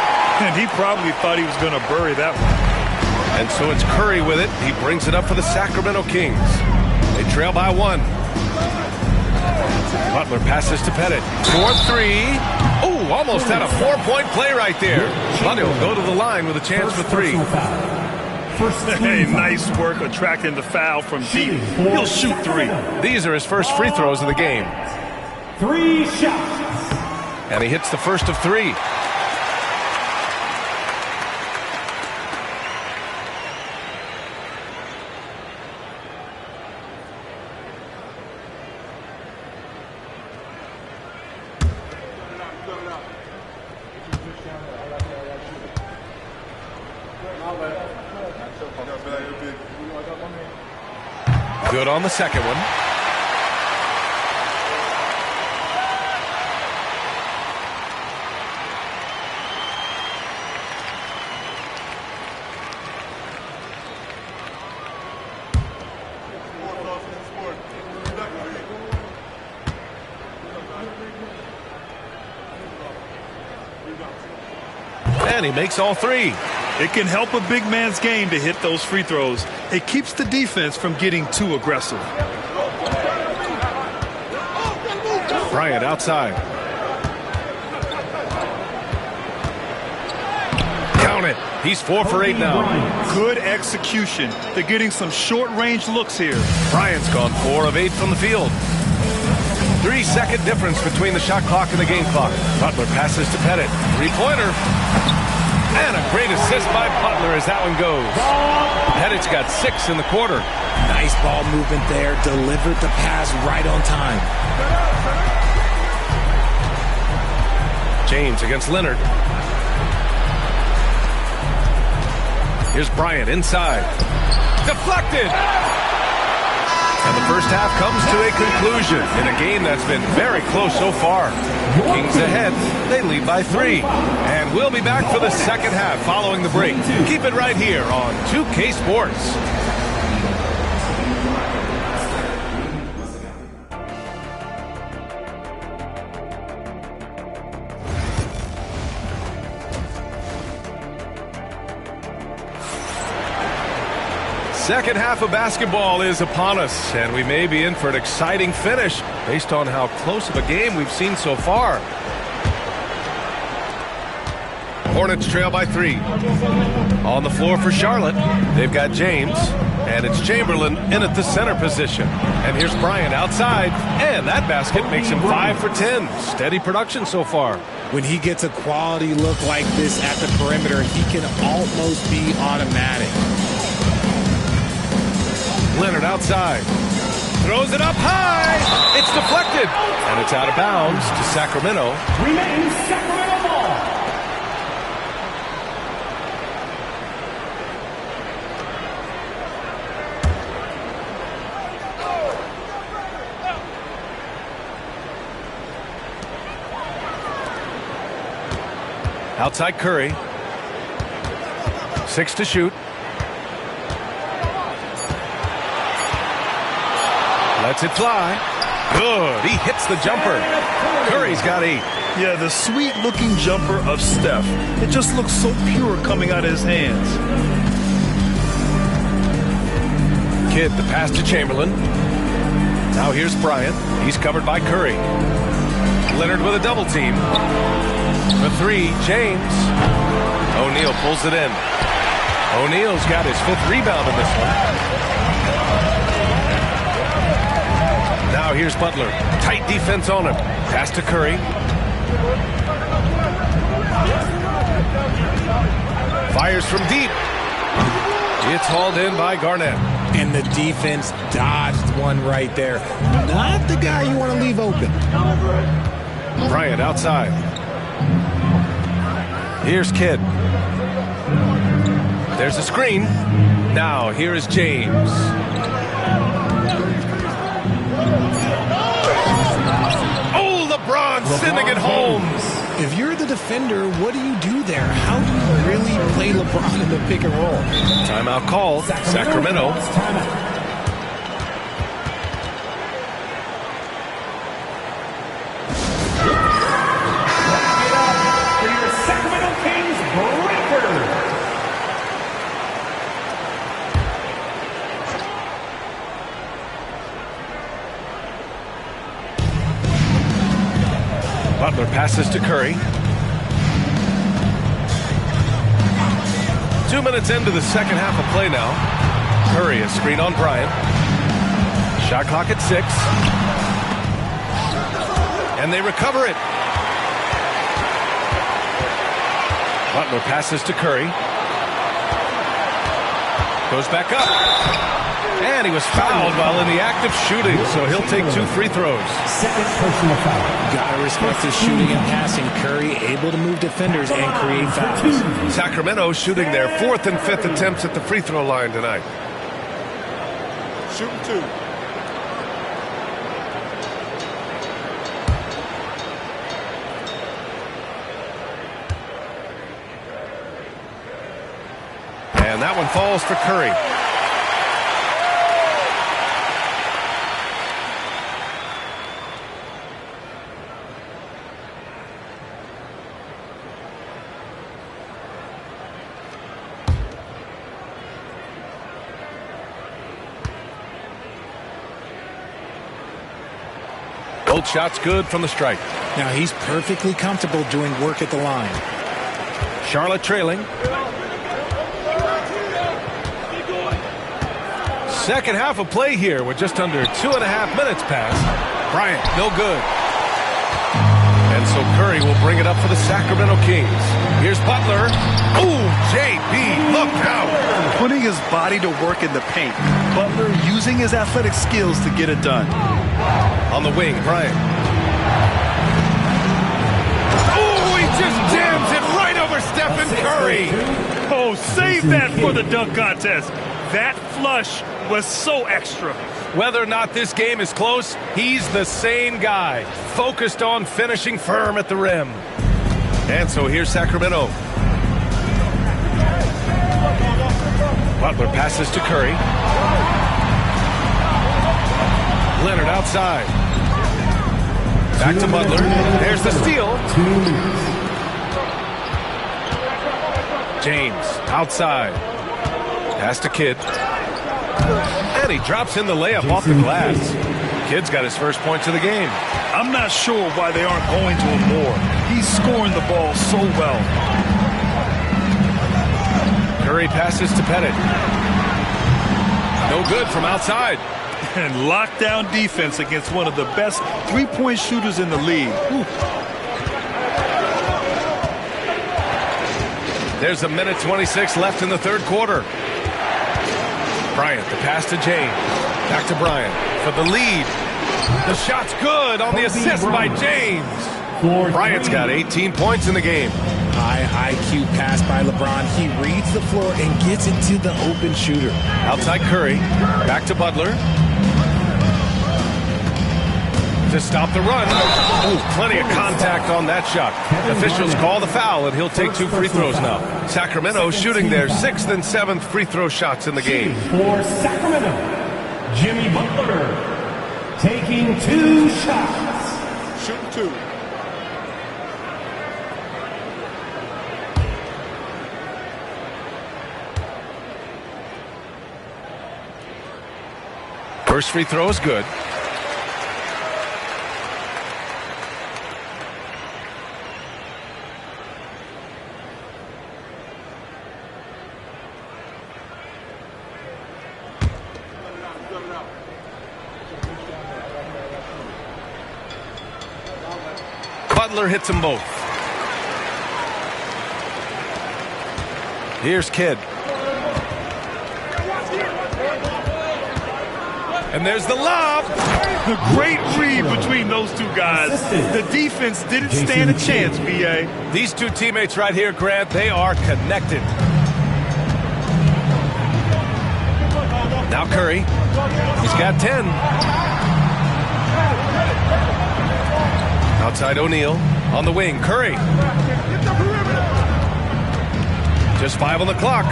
And he probably thought he was going to bury that one. And so it's Curry with it. He brings it up for the Sacramento Kings. They trail by 1. Butler passes to Pettit. 4-3. Oh, almost had a 4-point play right there. But he'll go to the line with a chance for 3. Hey, nice work attracting the foul from deep. He'll shoot 3. These are his first free throws of the game. 3 shots. And he hits the first of 3. Good on the second one. And he makes all 3. It can help a big man's game to hit those free throws. It keeps the defense from getting too aggressive. Bryant outside. Count it. He's 4 for 8 now. Good execution. They're getting some short-range looks here. Bryant's gone 4 of 8 from the field. 3-second difference between the shot clock and the game clock. Butler passes to Pettit. 3-pointer. And a great assist by Butler as that one goes. Pettich's got 6 in the quarter. Nice ball movement there. Delivered the pass right on time. James against Leonard. Here's Bryant inside. Deflected! And the first half comes to a conclusion in a game that's been very close so far. Kings ahead. They lead by 3. And we'll be back for the second half following the break. Keep it right here on 2K Sports. Second half of basketball is upon us, and we may be in for an exciting finish based on how close of a game we've seen so far. Hornets trail by 3. On the floor for Charlotte, they've got James, and it's Chamberlain in at the center position. And here's Bryant outside, and that basket makes him 5 for 10. Steady production so far. When he gets a quality look like this at the perimeter, he can almost be automatic. Leonard outside. Throws it up high. It's deflected. And it's out of bounds to Sacramento. Remains Sacramento ball. Outside Curry. 6 to shoot. Lets it fly. Good. He hits the jumper. Curry's got 8. Yeah, the sweet-looking jumper of Steph. It just looks so pure coming out of his hands. Kidd, the pass to Chamberlain. Now here's Bryant. He's covered by Curry. Leonard with a double team. For 3, James. O'Neal pulls it in. O'Neal's got his 5th rebound in this one. Now here's Butler. Tight defense on him. Pass to Curry. Fires from deep. It's hauled in by Garnett. And the defense dodged one right there. Not the guy you want to leave open. Bryant outside. Here's Kidd. There's a screen. Now here is James. Oh, LeBron sending it home. If you're the defender, what do you do there? How do you really play LeBron in the pick and roll? Timeout call. Sacramento. Butler passes to Curry. 2 minutes into the second half of play now. Curry, a screen on Bryant. Shot clock at 6. And they recover it. Butler passes to Curry. Goes back up. And he was fouled while in the act of shooting, so he'll take 2 free throws. Second personal foul. Gotta respect his shooting and passing. Curry able to move defenders and create fouls. Sacramento shooting their 4th and 5th attempts at the free throw line tonight. Shooting 2. And that one falls for Curry. Both shots good from the stripe. Now he's perfectly comfortable doing work at the line. Charlotte trailing. Second half of play here with just under 2.5 minutes passed. Bryant, no good. And so Curry will bring it up for the Sacramento Kings. Here's Butler. Ooh, JB, look out. Putting his body to work in the paint. Butler using his athletic skills to get it done. On the wing, Bryant. Oh, he just jams it right over Stephen Curry. Oh, save that for the dunk contest. That flush was so extra. Whether or not this game is close, he's the same guy, focused on finishing firm at the rim. And so here's Sacramento. Butler passes to Curry. Leonard outside. Back to Butler. There's the steal. James outside. Pass to Kidd. And he drops in the layup off the glass. Kidd's got his first points of the game. I'm not sure why they aren't going to him more. He's scoring the ball so well. Curry passes to Pettit. No good from outside. And lockdown defense against one of the best three-point shooters in the league. Ooh. There's a minute 26 left in the third quarter. Bryant, the pass to James. Back to Bryant for the lead. The shot's good on the assist by James. Bryant's got 18 points in the game. High IQ pass by LeBron. He reads the floor and gets it to the open shooter. Outside Curry. Back to Butler. To stop the run. Ooh, plenty of contact on that shot. Officials call the foul, and he'll take 2 free throws now. Sacramento shooting their 6th and 7th free throw shots in the game. For Sacramento, Jimmy Butler taking 2 shots. Shoot 2. First free throw is good. Butler hits them both. Here's Kidd. And there's the lob. The great read between those two guys. The defense didn't stand a chance, B.A. These two teammates right here, Grant, they are connected. Now Curry. He's got 10. Outside O'Neal. On the wing, Curry. Just 5 on the clock.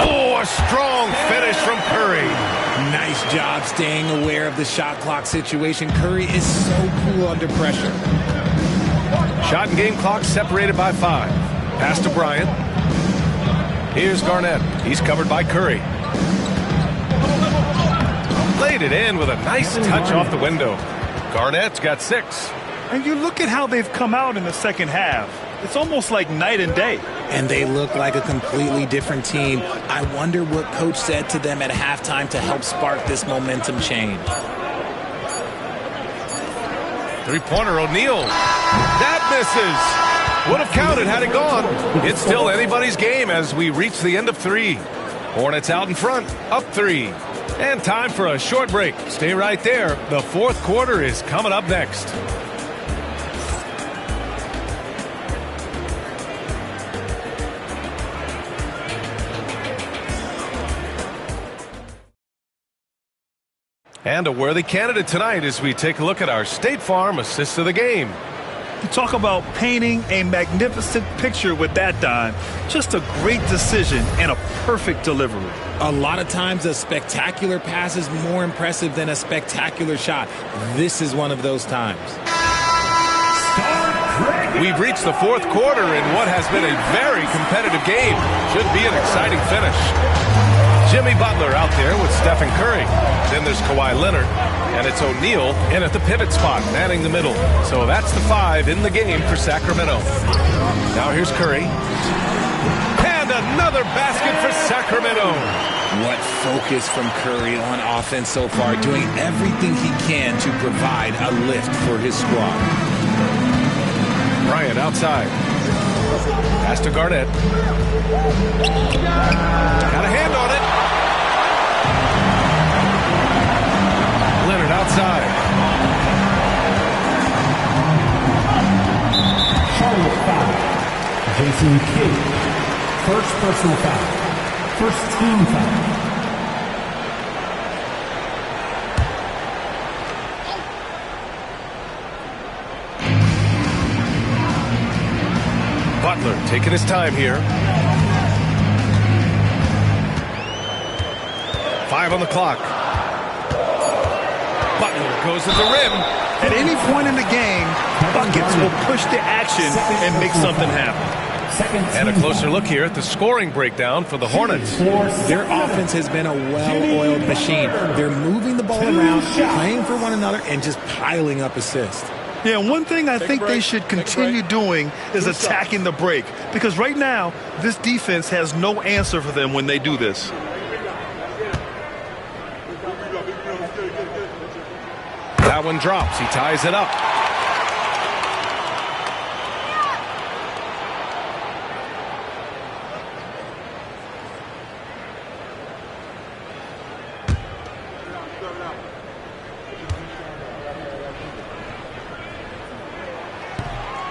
Oh, a strong finish from Curry. Nice job staying aware of the shot clock situation. Curry is so cool under pressure. Shot and game clock separated by 5. Pass to Bryant. Here's Garnett. He's covered by Curry. Laid it in with a nice touch off the window. Garnett's got 6. And you look at how they've come out in the second half. It's almost like night and day. And they look like a completely different team. I wonder what coach said to them at halftime to help spark this momentum change. Three-pointer, O'Neal. That misses. Would have counted had it gone. It's still anybody's game as we reach the end of 3. Hornets out in front, up 3. And time for a short break. Stay right there. The fourth quarter is coming up next. And a worthy candidate tonight as we take a look at our State Farm assist of the game. You talk about painting a magnificent picture with that, Don. Just a great decision and a perfect delivery. A lot of times a spectacular pass is more impressive than a spectacular shot. This is one of those times. We've reached the fourth quarter in what has been a very competitive game. Should be an exciting finish. Jimmy Butler out there with Stephen Curry. Then there's Kawhi Leonard. And it's O'Neal in at the pivot spot, manning the middle. So that's the 5 in the game for Sacramento. Now here's Curry. And another basket for Sacramento. What focus from Curry on offense so far, doing everything he can to provide a lift for his squad. Bryant outside. Pass to Garnett. Got a hand on it. Leonard outside. Charlotte foul. Jason Kidd. First personal foul. First team foul. Butler taking his time here. 5 on the clock. Butler goes to the rim. At any point in the game, buckets will push the action and make something happen. And a closer look here at the scoring breakdown for the Hornets. Their offense has been a well-oiled machine. They're moving the ball around, playing for one another, and just piling up assists. Yeah, one thing I think they should continue doing is attacking the break. Because right now, this defense has no answer for them when they do this. That one drops. He ties it up.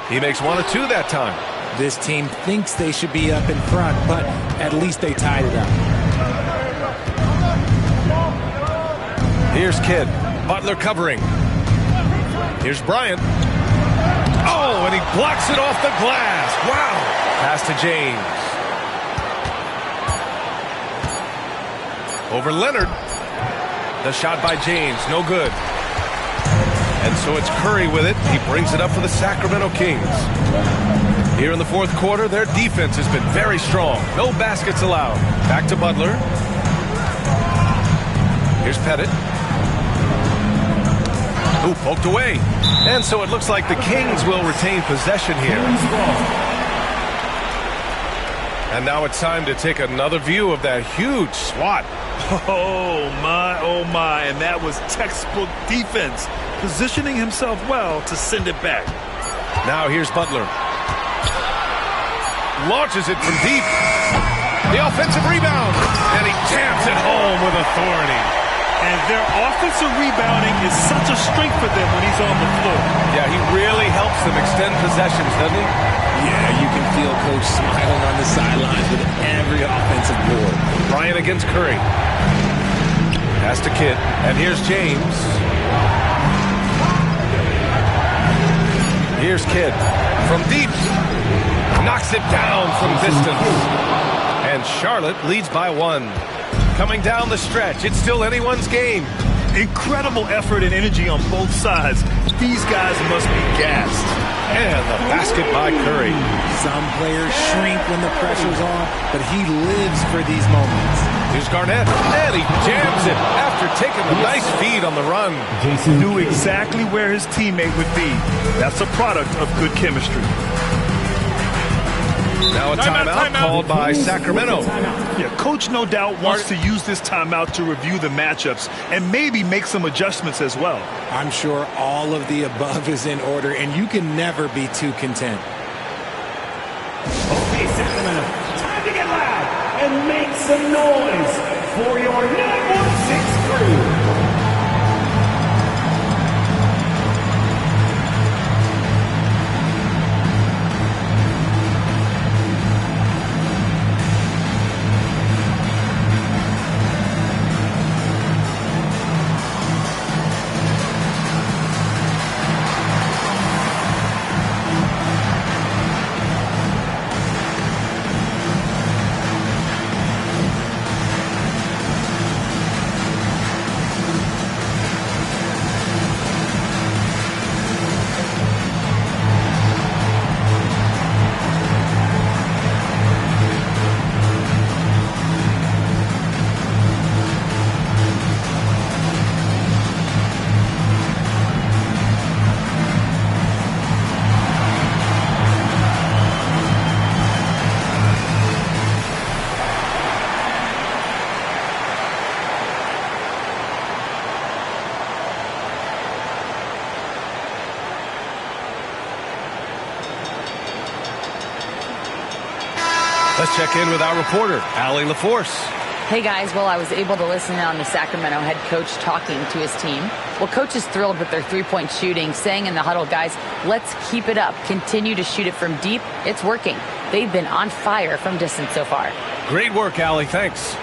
He makes 1 of 2 that time. This team thinks they should be up in front, but at least they tied it up. Here's Kidd. Butler covering. Here's Bryant. Oh, and he blocks it off the glass. Wow. Pass to James. Over Leonard. The shot by James. No good. And so it's Curry with it. He brings it up for the Sacramento Kings. Here in the fourth quarter, their defense has been very strong. No baskets allowed. Back to Butler. Here's Pettit. Ooh, poked away. And so it looks like the Kings will retain possession here. And now it's time to take another view of that huge swat. Oh, my. And that was textbook defense. Positioning himself well to send it back. Now here's Butler. Launches it from deep. The offensive rebound. And he taps it home with authority. And their offensive rebounding is such a strength for them when he's on the floor. Yeah, he really helps them extend possessions, doesn't he? Yeah, you can feel Coach smiling on the sidelines with every offensive board. Bryant against Curry. Pass to Kidd. And here's James. Here's Kidd. From deep. Knocks it down from distance. And Charlotte leads by 1. Coming down the stretch, it's still anyone's game. Incredible effort and energy on both sides. These guys must be gassed. And the basket by Curry. Some players shrink when the pressure's on, but he lives for these moments. Here's Garnett, and he jams it after taking a nice feed on the run. Jason knew exactly where his teammate would be. That's a product of good chemistry. Now a timeout called by Sacramento. Yeah, Coach no doubt wants to use this timeout to review the matchups and maybe make some adjustments as well. I'm sure all of the above is in order, and you can never be too content. Okay, Sacramento, time to get loud and make some noise for your number 6 crew. Let's check in with our reporter, Allie LaForce. Hey guys, well, I was able to listen in on the Sacramento head coach talking to his team. Well, coach is thrilled with their three-point shooting, saying in the huddle, guys, let's keep it up. Continue to shoot it from deep. It's working. They've been on fire from distance so far. Great work, Allie. Thanks.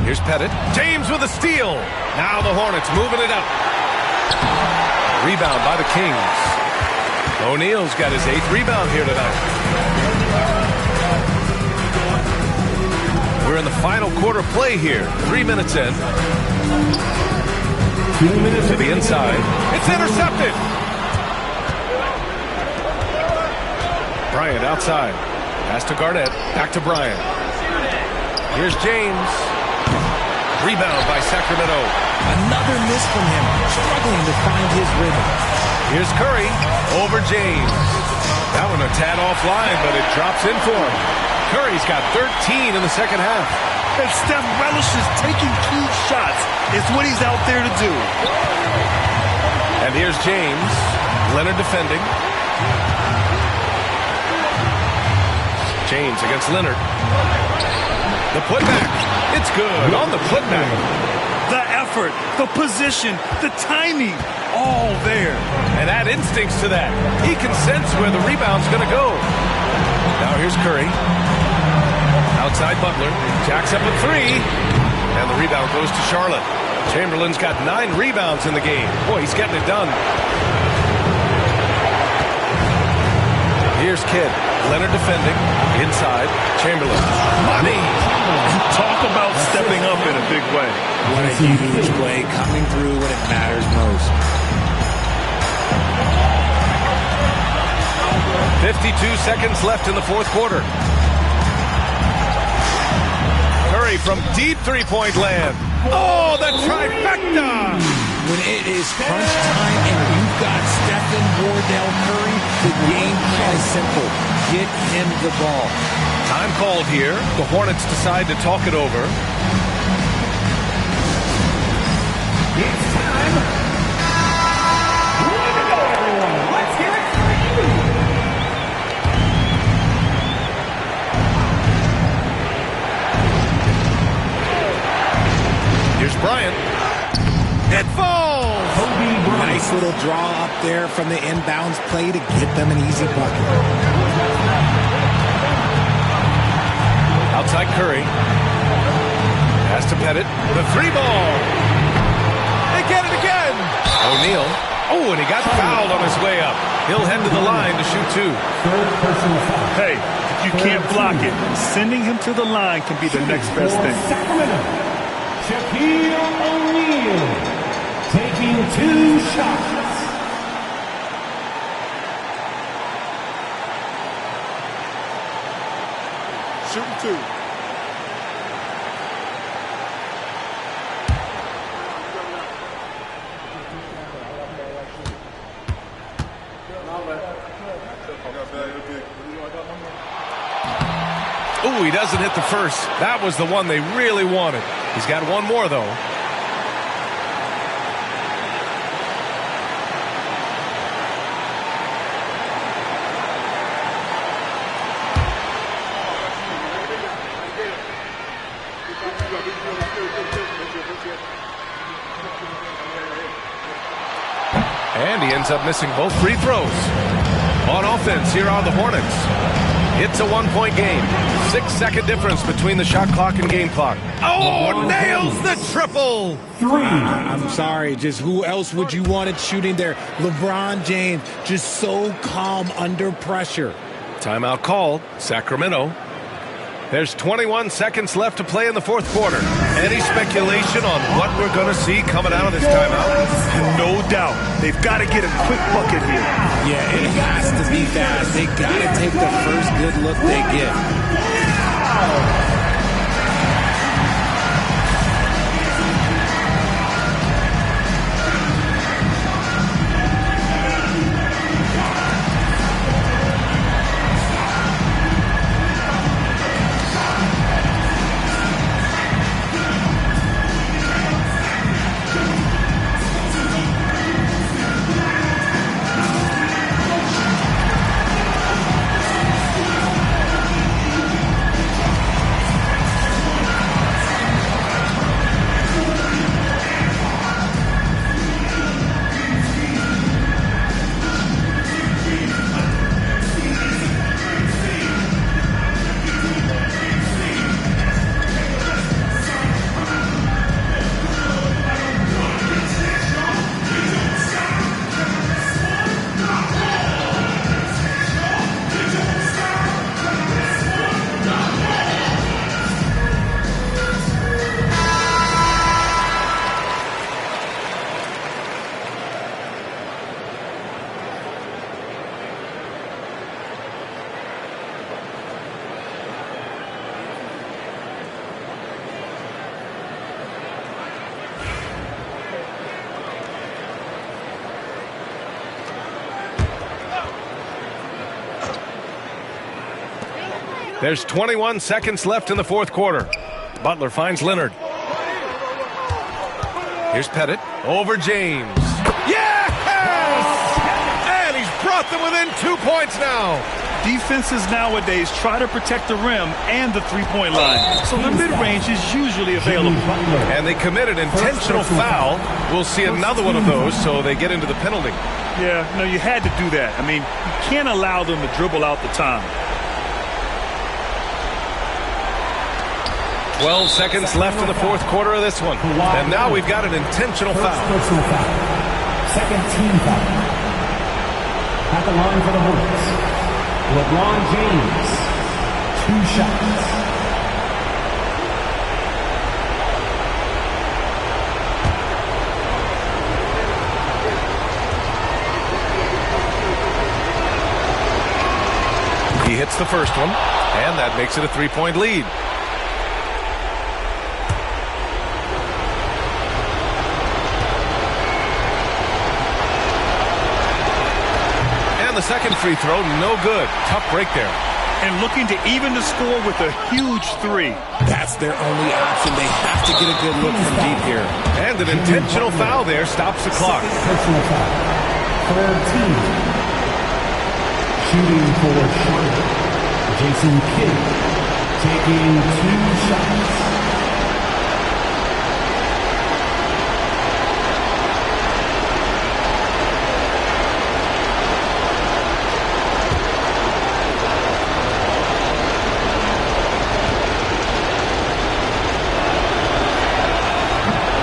Here's Pettit. James with a steal. Now the Hornets moving it up. Rebound by the Kings. O'Neal's got his 8th rebound here tonight. We're in the final quarter play here. 3 minutes in. 2 minutes to the inside. It's intercepted. Bryant outside. Pass to Garnett. Back to Bryant. Here's James. Rebound by Sacramento. Another miss from him, struggling to find his rhythm. Here's Curry over James. That one a tad offline, but it drops in for him. Curry's got 13 in the second half. And Steph relishes taking key shots. It's what he's out there to do. And here's James. Leonard defending. James against Leonard. The putback. It's good on the putback. The effort, the position, the timing, all there. And add instincts to that. He can sense where the rebound's going to go. Now here's Curry. Outside Butler. Jacks up a 3. And the rebound goes to Charlotte. Chamberlain's got 9 rebounds in the game. Boy, he's getting it done. Here's Kidd. Leonard defending. Inside. Chamberlain. Money! Talk about stepping up in a big way. What a huge play, coming through when it matters most. 52 seconds left in the fourth quarter. Curry from deep three-point land. Oh, the trifecta! When it is crunch time and you've got Stephen Wardell Curry, the game plan is simple. Get him the ball. Time called here. The Hornets decide to talk it over. It's time. Way to go, everyone. Let's hear it for you. Here's Bryant. It falls. Nice little draw up there from the inbounds play to get them an easy bucket. Outside Curry. Pass to Pettit. The 3-ball. They get it again. O'Neal. Oh, and he got fouled on his way up. He'll head to the line to shoot 2. Hey, if you can't block it, sending him to the line can be the next best thing. Sacramento, Shaquille O'Neal taking 2 shots. Shooting 2. Ooh, he doesn't hit the first. That was the one they really wanted. He's got one more, though. And he ends up missing both free throws. On offense, here are the Hornets. It's a 1-point game. 6-second difference between the shot clock and game clock. Oh, nails the triple! 3. I'm sorry, just who else would you want it shooting there? LeBron James, just so calm under pressure. Timeout called. Sacramento. There's 21 seconds left to play in the fourth quarter. Any speculation on what we're going to see coming out of this timeout? No doubt. They've got to get a quick bucket here. Yeah, it has to be fast. They got to take the first good look they get. There's 21 seconds left in the fourth quarter. Butler finds Leonard. Here's Pettit over James. Yes! And he's brought them within 2 points now. Defenses nowadays try to protect the rim and the three-point line, so the mid-range is usually available. And they committed intentional foul. We'll see another one of those, so they get into the penalty. Yeah, no, you had to do that. I mean, you can't allow them to dribble out the time. 12 seconds left in the fourth quarter of this one. And now we've got an intentional foul. Second team foul. At the line for the Hornets, LeBron James, 2 shots. He hits the first one, and that makes it a 3-point lead. And the second free throw, no good. Tough break there. And looking to even the score with a huge 3. That's their only option. They have to get a good look from deep here. And an intentional foul there stops the clock. Personal foul. Third team. Shooting for Charlotte, Jason Kidd, taking 2 shots.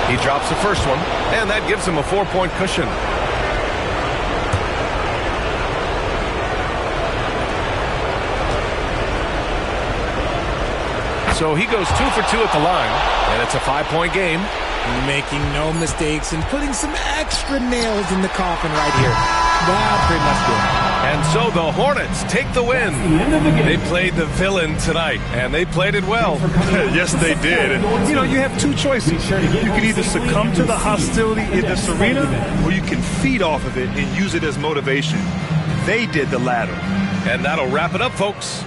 He drops the first one, and that gives him a 4-point cushion. So he goes 2 for 2 at the line, and it's a 5-point game. Making no mistakes and putting some extra nails in the coffin right here. That's pretty much good. And so the Hornets take the win. They played the villain tonight, and they played it well. Yes, they did. And, you have 2 choices. You can either succumb to the hostility in this arena, or you can feed off of it and use it as motivation. They did the latter. And that'll wrap it up, folks.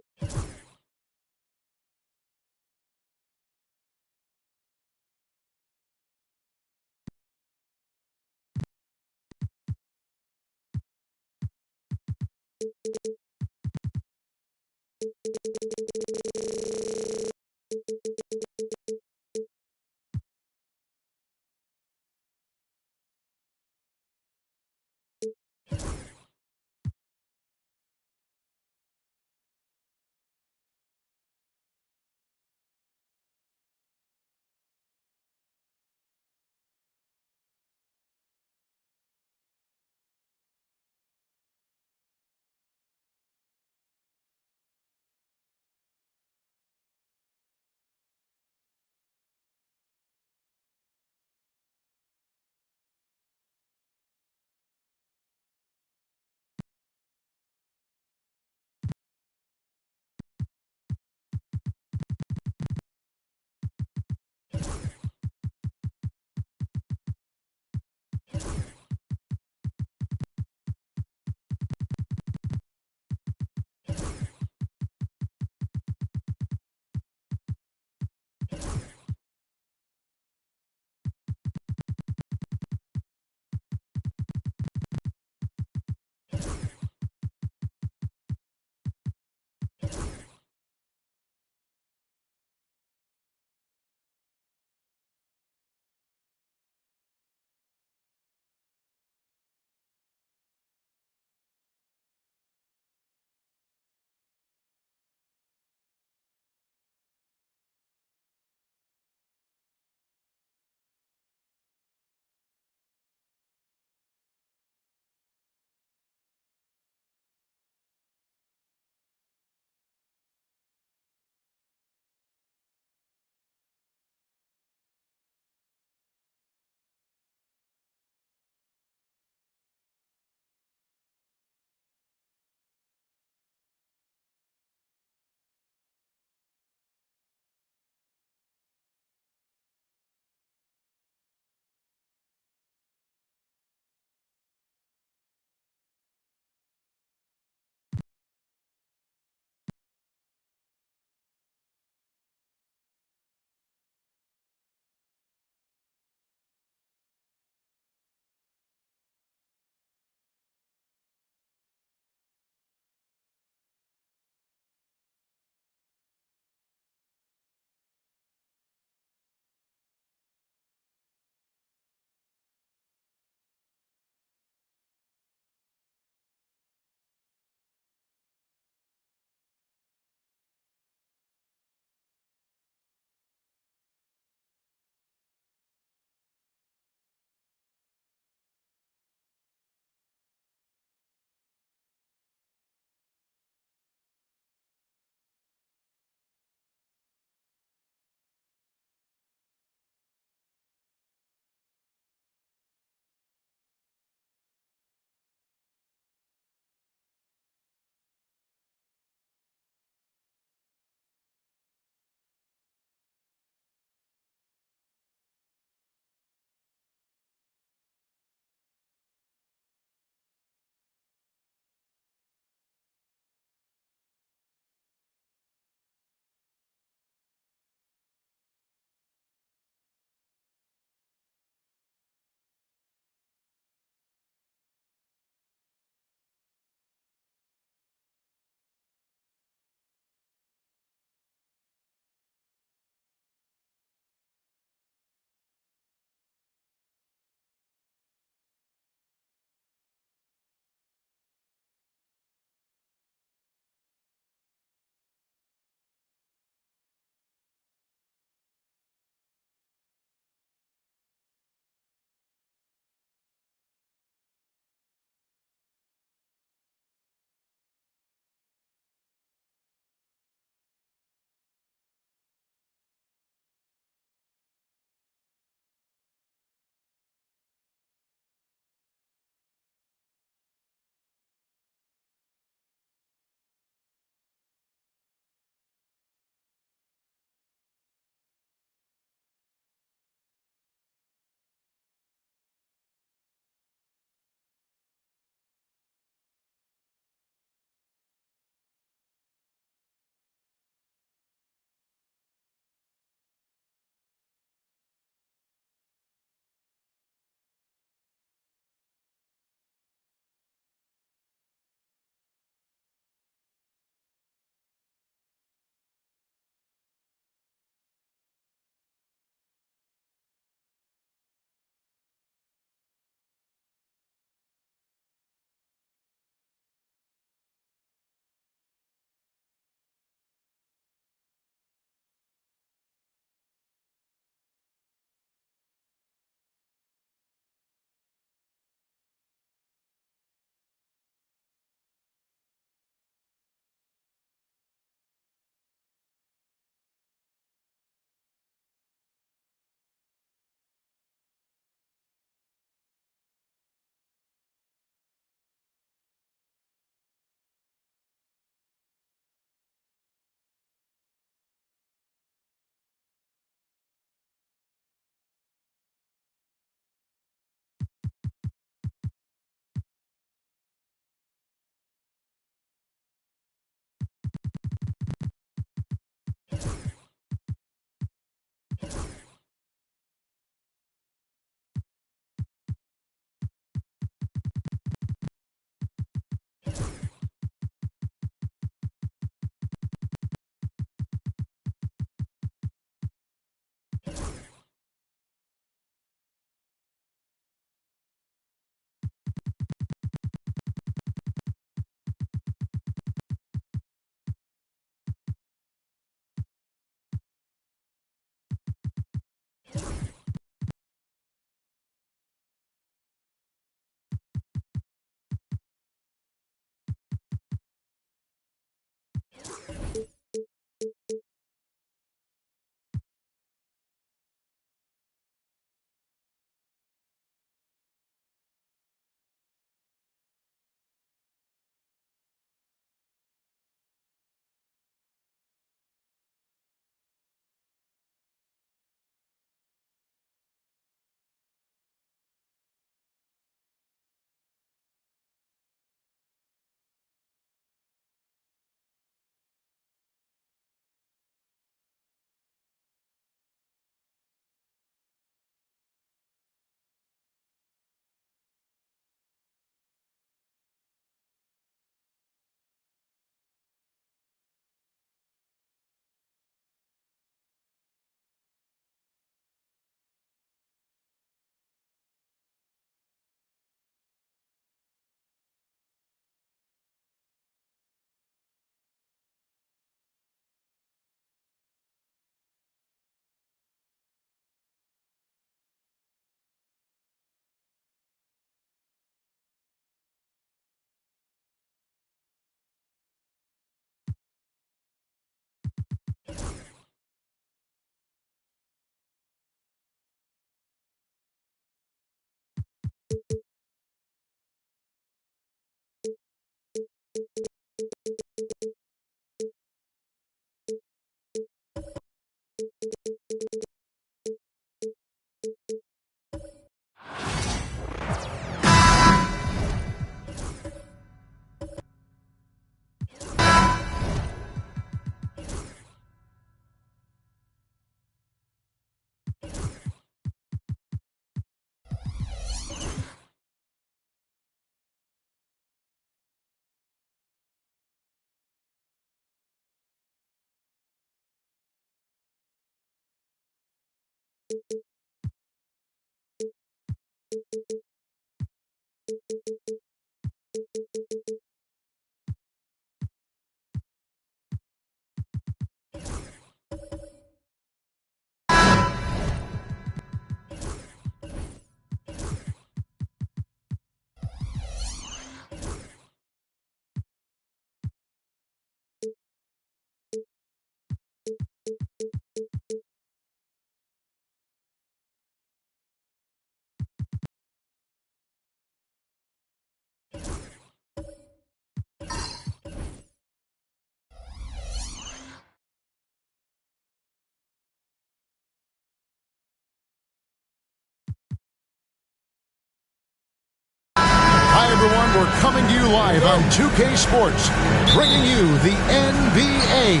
Hi, everyone. We're coming to you live on 2K Sports, bringing you the NBA.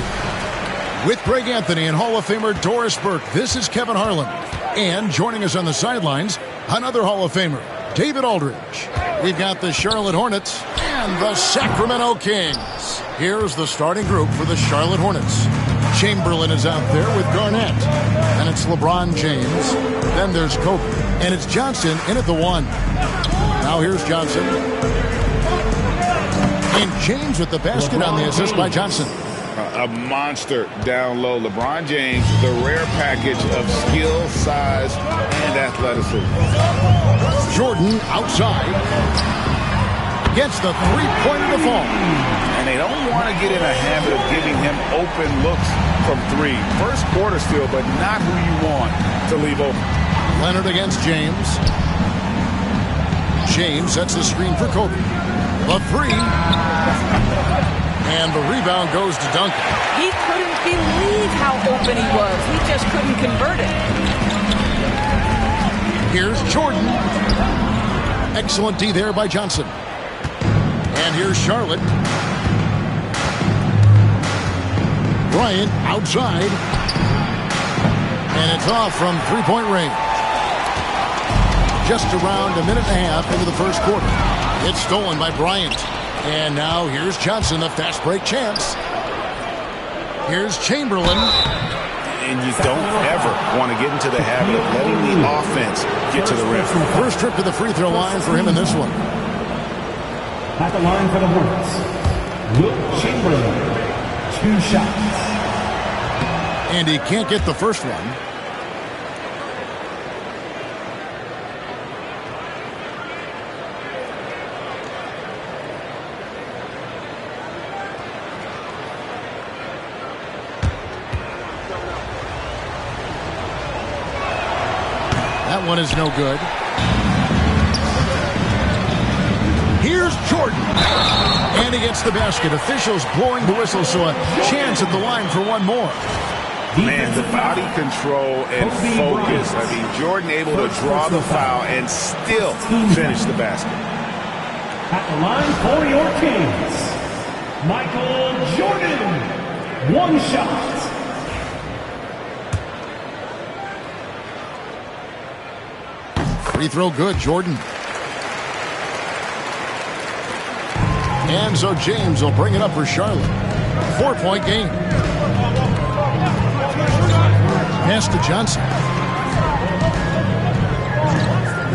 With Greg Anthony and Hall of Famer Doris Burke, this is Kevin Harlan. And joining us on the sidelines, another Hall of Famer, David Aldridge. We've got the Charlotte Hornets and the Sacramento Kings. Here's the starting group for the Charlotte Hornets. Chamberlain is out there with Garnett. And it's LeBron James. Then there's Kobe. And it's Johnson in at the 1. Now here's Johnson. And James with the basket on the assist by Johnson. A monster down low. LeBron James, the rare package of skill, size, and athleticism. Jordan outside. Gets the three-pointer to fall. And they don't want to get in a habit of giving him open looks from 3. First quarter still, but not who you want to leave open. Leonard against James. James sets the screen for Kobe. The 3. And the rebound goes to Duncan. He couldn't believe how open he was. He just couldn't convert it. Here's Jordan. Excellent D there by Johnson. And here's Charlotte. Bryant outside. And it's off from three-point range. Just around a minute and a half into the first quarter. It's stolen by Bryant. And now here's Johnson, a fast break chance. Here's Chamberlain. And you don't ever want to get into the habit of letting the offense get to the rim. First trip to the free throw line for him in this one. At the line for the Hornets, Wilt Chamberlain, 2 shots. And he can't get the first one. That one is no good. Here's Jordan. And he gets the basket. Officials blowing the whistle, so a chance at the line for one more. Man, the body control and focus. I mean, Jordan able to draw the foul and still finish the basket. At the line for your Kings, Michael Jordan. 1 shot. Free throw good, Jordan. And so James will bring it up for Charlotte. 4-point game. Pass to Johnson.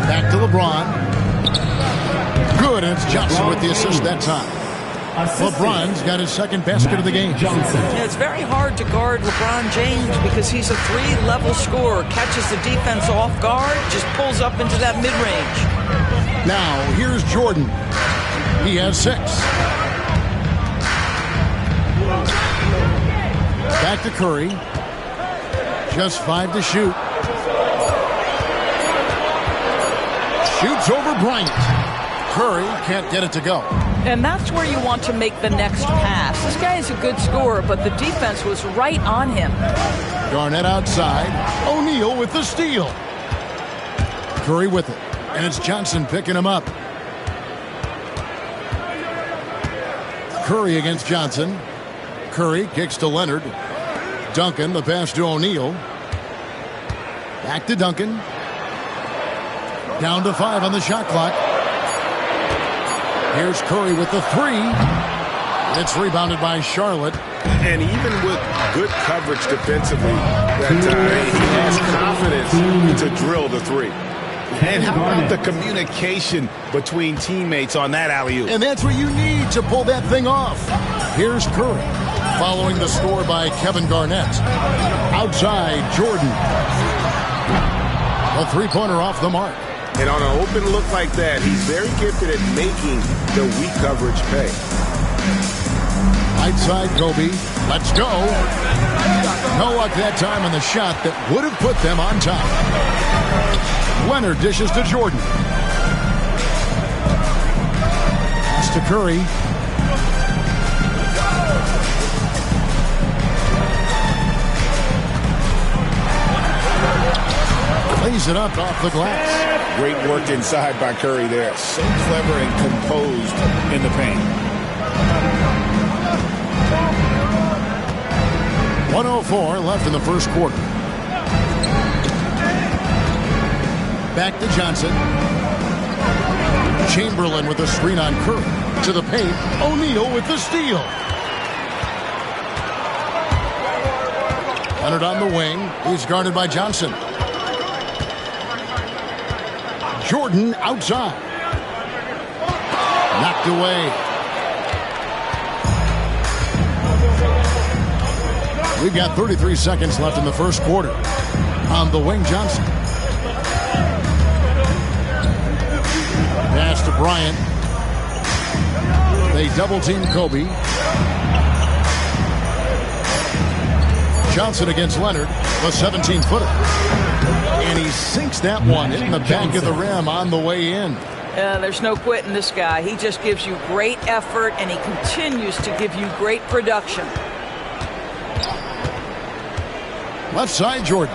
Back to LeBron. Good, and it's Johnson with the assist that time. LeBron's got his second basket of the game. Yeah, it's very hard to guard LeBron James because he's a 3-level scorer. Catches the defense off guard, just pulls up into that mid-range. Now, here's Jordan. He has 6. Back to Curry. Just 5 to shoot. Shoots over Bryant. Curry can't get it to go. And that's where you want to make the next pass. This guy is a good scorer, but the defense was right on him. Garnett outside. O'Neal with the steal. Curry with it. And it's Johnson picking him up. Curry against Johnson. Curry kicks to Leonard. Duncan, the pass to O'Neal. Back to Duncan. Down to 5 on the shot clock. Here's Curry with the 3. It's rebounded by Charlotte. And even with good coverage defensively, that he has confidence to drill the 3. And how about the communication between teammates on that alley-oop? And that's what you need to pull that thing off. Here's Curry, following the score by Kevin Garnett. Outside, Jordan. A three-pointer off the mark. And on an open look like that, he's very gifted at making the weak coverage pay. Right side, Kobe. Let's go. No luck that time on the shot that would have put them on top. Leonard dishes to Jordan. Pass to Curry. Lays it up off the glass. Great work inside by Curry there. So clever and composed in the paint. 1:04 left in the first quarter. Back to Johnson. Chamberlain with a screen on Curry. To the paint. O'Neal with the steal. Leonard on the wing. He's guarded by Johnson. Jordan outside. Knocked away. We've got 33 seconds left in the first quarter. On the wing, Johnson. Pass to Bryant. They double-team Kobe. Johnson against Leonard, the 17-footer. And he sinks that one in the back of the rim on the way in. There's no quitting this guy. He just gives you great effort, and he continues to give you great production. Left side, Jordan.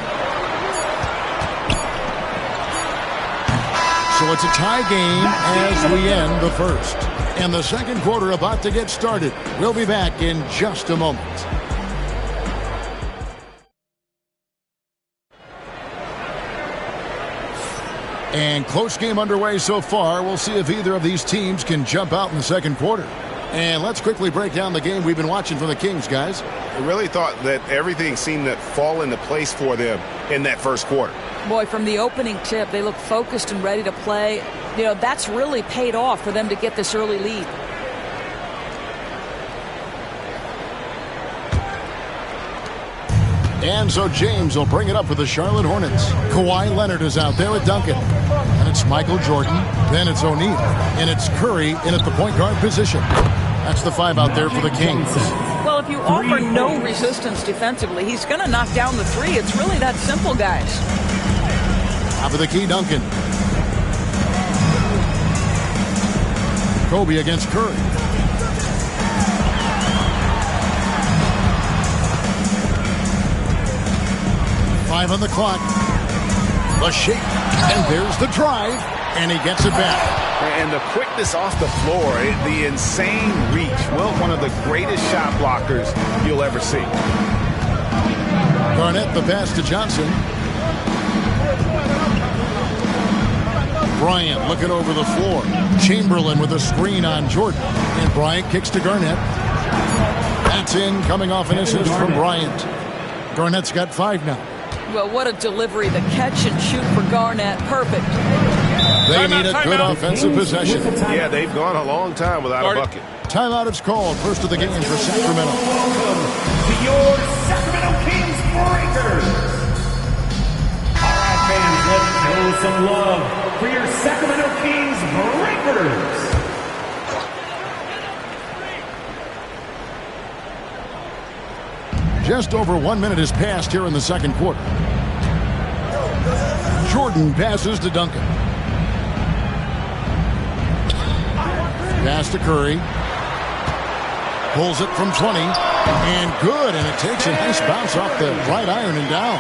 So it's a tie game as we end the first. And the second quarter about to get started. We'll be back in just a moment. And close game underway so far. We'll see if either of these teams can jump out in the second quarter. And let's quickly break down the game we've been watching from the Kings, guys. I really thought that everything seemed to fall into place for them in that first quarter. Boy, from the opening tip, they look focused and ready to play. You know, that's really paid off for them to get this early lead. And so James will bring it up for the Charlotte Hornets. Kawhi Leonard is out there with Duncan. And it's Michael Jordan. Then it's O'Neal. And it's Curry in at the point guard position. That's the 5 out there for the Kings. Well, if you offer no resistance defensively, he's going to knock down the 3. It's really that simple, guys. Top of the key, Duncan. Kobe against Curry. Five on the clock. The shake. And there's the drive. And he gets it back. And the quickness off the floor, the insane reach. Well, one of the greatest shot blockers you'll ever see. Garnett, the pass to Johnson. Bryant looking over the floor. Chamberlain with a screen on Jordan. And Bryant kicks to Garnett. That's in, coming off an assist from Bryant. Garnett's got 5 now. Well, what a delivery. The catch and shoot for Garnett. Perfect. They need a good offensive possession. Yeah, they've gone a long time without a bucket. Timeout is called. First of the game for Sacramento. Welcome to your Sacramento Kings Breakers. All right, fans, let's show some love for your Sacramento Kings Breakers. Just over 1 minute has passed here in the second quarter. Jordan passes to Duncan. Pass to Curry. Pulls it from 20. And good. And it takes a nice bounce off the right iron and down.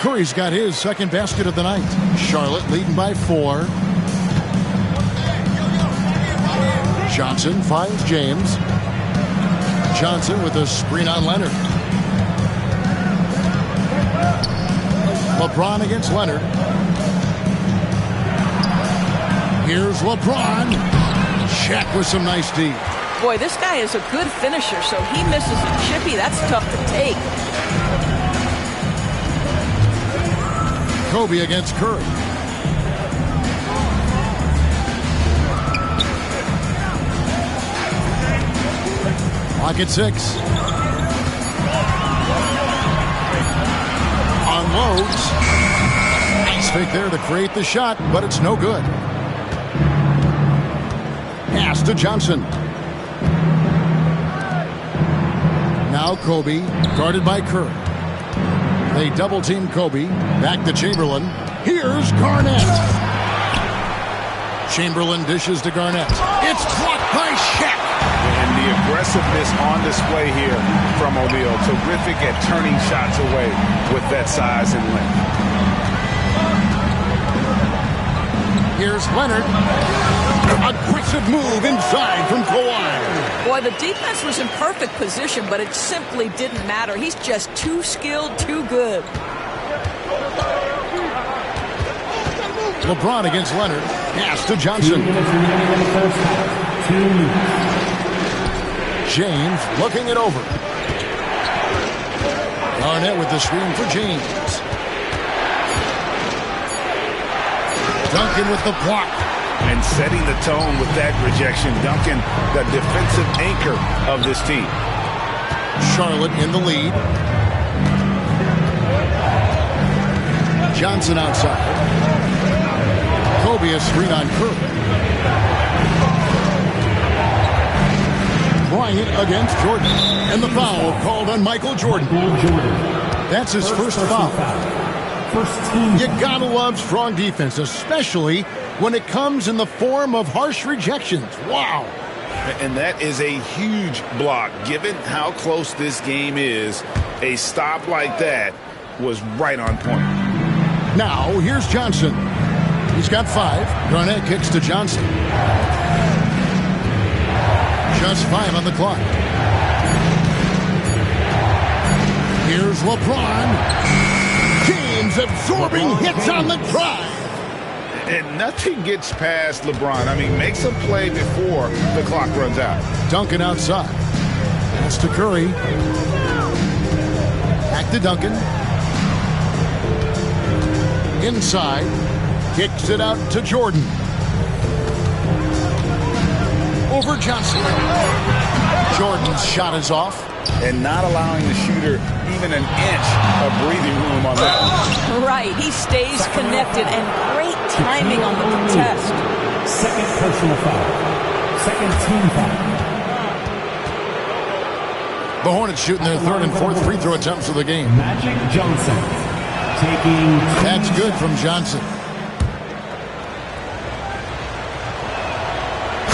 Curry's got his second basket of the night. Charlotte leading by 4. Johnson finds James. Johnson with a screen on Leonard. LeBron against Leonard. Here's LeBron. Shaq with some nice D. Boy, this guy is a good finisher, so he misses a chippy. That's tough to take. Kobe against Curry. Clock at 6. Unloads. Nice fake there to create the shot, but it's no good. Pass to Johnson. Now Kobe, guarded by Curry. They double-team Kobe. Back to Chamberlain. Here's Garnett. Chamberlain dishes to Garnett. It's blocked by Shaq. And the aggressiveness on display here from O'Neal. Terrific at turning shots away with that size and length. Here's Leonard. Aggressive move inside from Kawhi. Boy, the defense was in perfect position, but it simply didn't matter. He's just too skilled, too good. LeBron against Leonard. Pass to Johnson. James looking it over. Garnett with the screen for James. Duncan with the block. And setting the tone with that rejection. Duncan, the defensive anchor of this team. Charlotte in the lead. Johnson outside. Kobe a screen on Curry. Bryant against Jordan. And the foul called on Michael Jordan. That's his first foul. You gotta love strong defense, especially when it comes in the form of harsh rejections. Wow. And that is a huge block. Given how close this game is, a stop like that was right on point. Now, here's Johnson. He's got 5. Garnett kicks to Johnson. Just 5 on the clock. Here's LeBron. James absorbing hits on the drive. And nothing gets past LeBron. I mean, makes a play before the clock runs out. Duncan outside. Pass to Curry. Back to Duncan. Inside. Kicks it out to Jordan. Over Johnson. Jordan's shot is off. And not allowing the shooter even an inch of breathing room on that one. Right. He stays connected, and great timing on the contest. Second personal foul. Second team foul. The Hornets shooting their 3rd and 4th free throw attempts of the game. Magic Johnson taking. That's good from Johnson.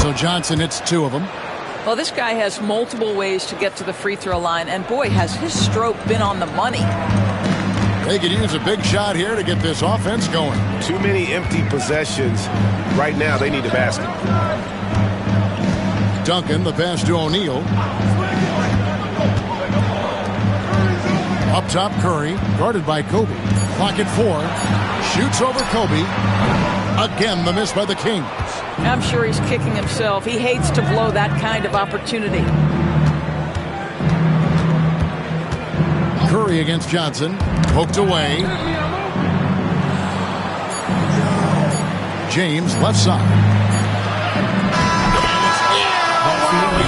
So Johnson hits 2 of them. Well, this guy has multiple ways to get to the free throw line, and boy, has his stroke been on the money. They could use a big shot here to get this offense going. Too many empty possessions. Right now, they need a basket. Duncan, the pass to O'Neal. Up top, Curry, guarded by Kobe. Clock at 4. Shoots over Kobe. Again, the miss by the Kings. I'm sure he's kicking himself. He hates to blow that kind of opportunity. Curry against Johnson. Poked away. James, left side.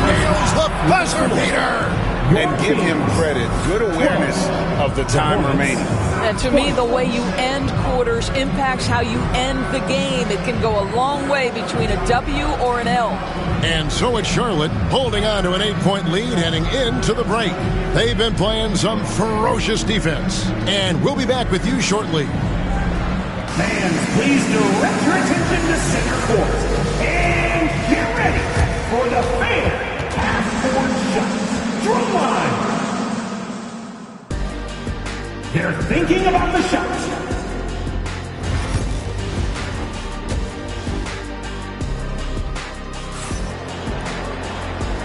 Nails the buzzer beater. And give him credit. Good awareness of the time remaining. And to me, the way you end quarters impacts how you end the game. It can go a long way between a W or an L. And so it's Charlotte holding on to an 8-point lead heading into the break. They've been playing some ferocious defense. And we'll be back with you shortly. Fans, please direct your attention to center court. And get ready thinking about the shot.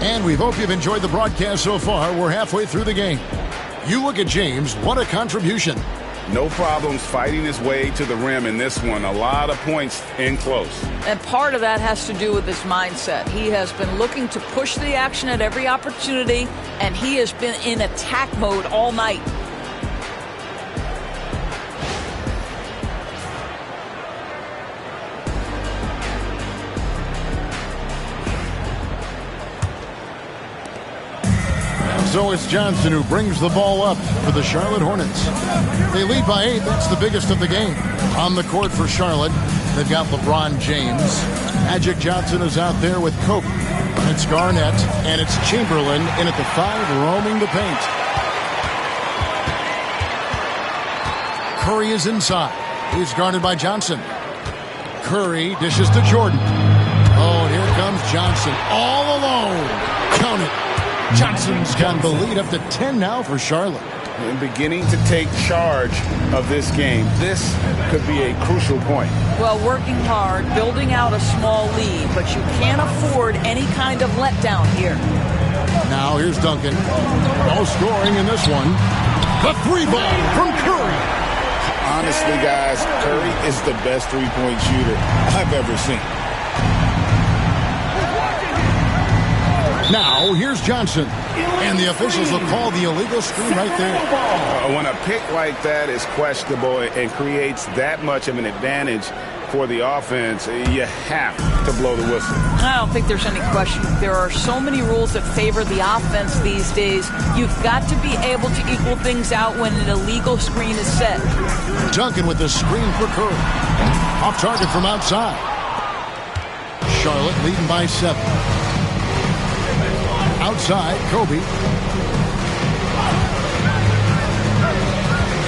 And we hope you've enjoyed the broadcast so far. We're halfway through the game. You look at James, what a contribution. No problems fighting his way to the rim in this one. A lot of points in close. And part of that has to do with his mindset. He has been looking to push the action at every opportunity, and he has been in attack mode all night. So it's Johnson who brings the ball up for the Charlotte Hornets. They lead by 8. That's the biggest of the game. On the court for Charlotte, they've got LeBron James. Magic Johnson is out there with Kobe. It's Garnett, and it's Chamberlain in at the 5, roaming the paint. Curry is inside. He's guarded by Johnson. Curry dishes to Jordan. Oh, and here comes Johnson all alone. Count it. Johnson's got the lead up to 10 now for Charlotte. And beginning to take charge of this game. This could be a crucial point. Well, working hard, building out a small lead, but you can't afford any kind of letdown here. Now here's Duncan. No scoring in this one. The 3-ball from Curry. Honestly, guys, Curry is the best three-point shooter I've ever seen. Now, here's Johnson. And the officials will call the illegal screen right there. When a pick like that is questionable and creates that much of an advantage for the offense, you have to blow the whistle. I don't think there's any question. There are so many rules that favor the offense these days. You've got to be able to equal things out when an illegal screen is set. Duncan with the screen for Curry. Off target from outside. Charlotte leading by 7. Outside, Kobe.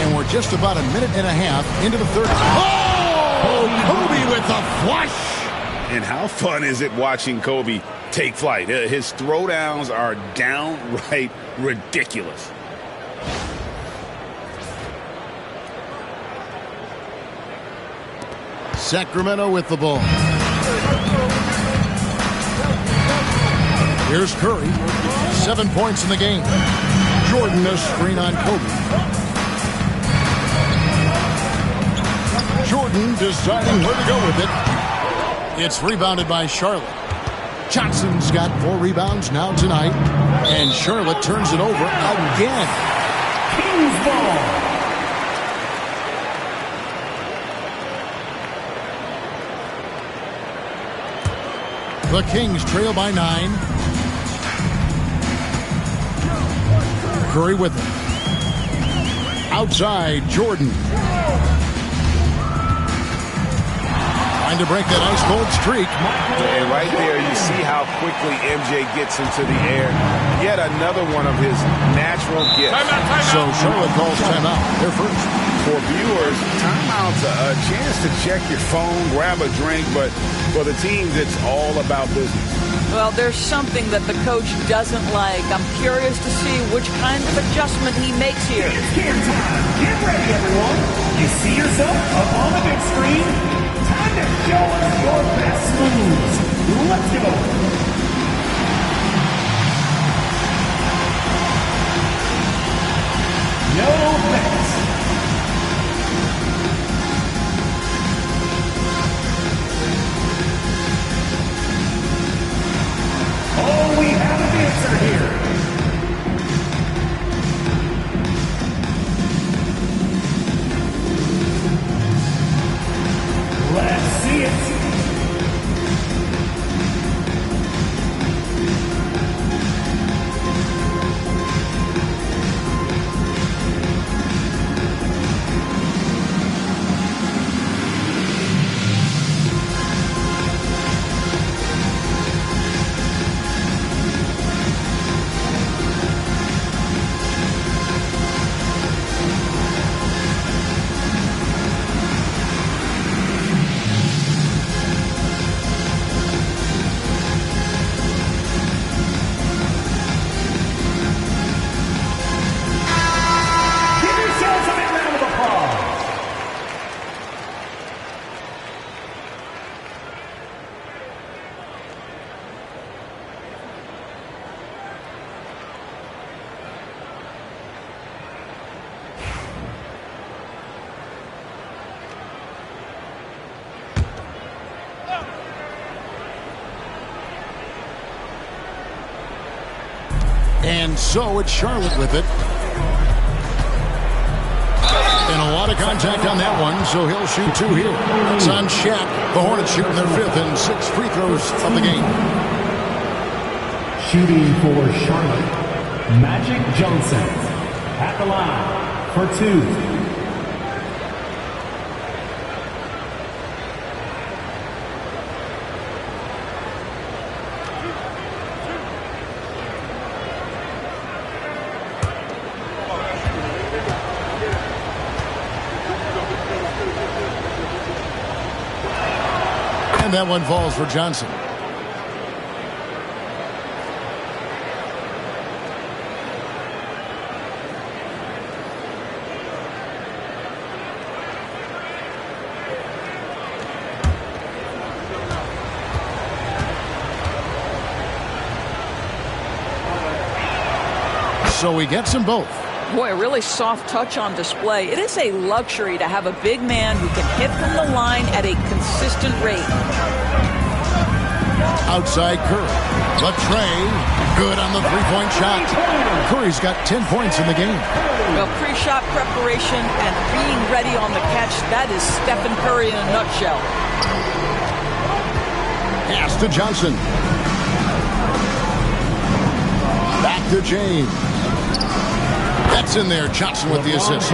And we're just about a minute and a half into the third. Oh! Kobe with the flush! And how fun is it watching Kobe take flight? His throwdowns are downright ridiculous. Sacramento with the ball. Here's Curry. 7 points in the game. Jordan a screen on Kobe. Jordan deciding where to go with it. It's rebounded by Charlotte. Johnson's got 4 rebounds now tonight. And Charlotte turns it over again. Kings ball. The Kings trail by 9. Curry with it. Outside, Jordan. Trying to break that ice-cold streak. And right there, you see how quickly MJ gets into the air. Yet another one of his natural gifts. So Charlotte calls timeout. They're first. For viewers, timeout's a chance to check your phone, grab a drink, but for the teams, it's all about business. Well, there's something that the coach doesn't like. I'm curious to see which kind of adjustment he makes here. It's game time. Get ready, everyone. You see yourself up on the big screen? Time to show us your best moves. Let's go. No thanks. Oh, we have an answer here. Let's see it. And so it's Charlotte with it. And a lot of contact on that one, so he'll shoot 2 here. It's on Shaq. The Hornets shooting their 5th and 6th free throws of the game. Shooting for Charlotte, Magic Johnson at the line for 2. And that one falls for Johnson. So he gets them both. Boy, a really soft touch on display. It is a luxury to have a big man who can hit from the line at a consistent rate. Outside Curry. Latrey, good on the three-point shot. Curry's got 10 points in the game. Well, pre-shot preparation and being ready on the catch, that is Stephen Curry in a nutshell. Pass to Johnson. Back to James. That's in there. Johnson with the assist.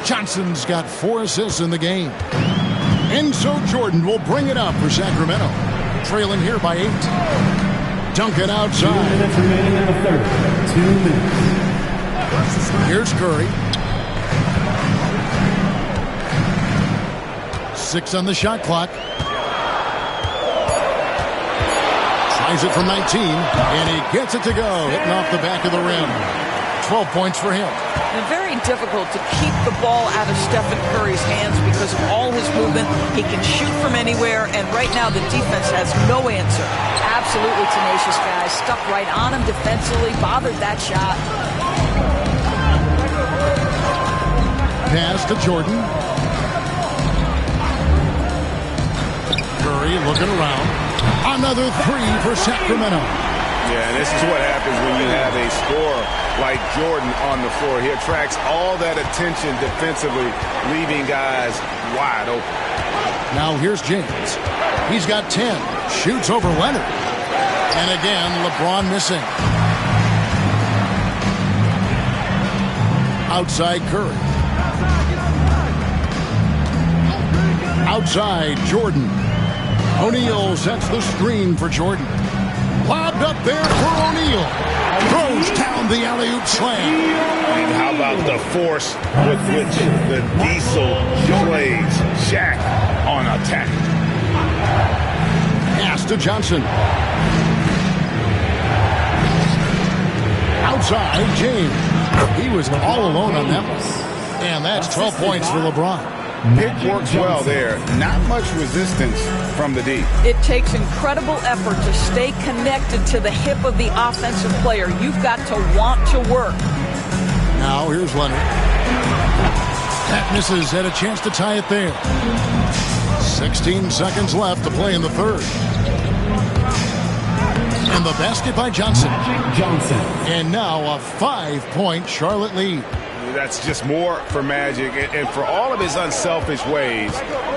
Johnson's got 4 assists in the game. And so Jordan will bring it up for Sacramento. Trailing here by 8. Duncan outside. 2 minutes remaining in the third. 2 minutes. Here's Curry. 6 on the shot clock. Tries it from 19, and he gets it to go. Hitting off the back of the rim. 12 points for him. And very difficult to keep the ball out of Stephen Curry's hands because of all his movement. He can shoot from anywhere, and right now the defense has no answer. Absolutely tenacious guys. Stuck right on him defensively, bothered that shot. Pass to Jordan. Curry looking around. Another 3 for Sacramento. Yeah, and this is what happens when you have a scorer like Jordan on the floor. He attracts all that attention defensively, leaving guys wide open. Now here's James. He's got 10. Shoots over Leonard. And again, LeBron missing. Outside Curry. Outside Jordan. O'Neal sets the screen for Jordan. Lobbed up there for O'Neal. Throws down the alley-oop slam. And how about the force with which the Diesel plays Shaq on attack? Pass to Johnson. Outside James. He was all alone on that one. And that's 12 points for LeBron. It works well there. Not much resistance from the D. It takes incredible effort to stay connected to the hip of the offensive player. You've got to want to work. Now here's Leonard. That misses. Had a chance to tie it there. 16 seconds left to play in the third. And the basket by Johnson. And now a 5-point Charlotte lead. That's just more for Magic. And for all of his unselfish ways,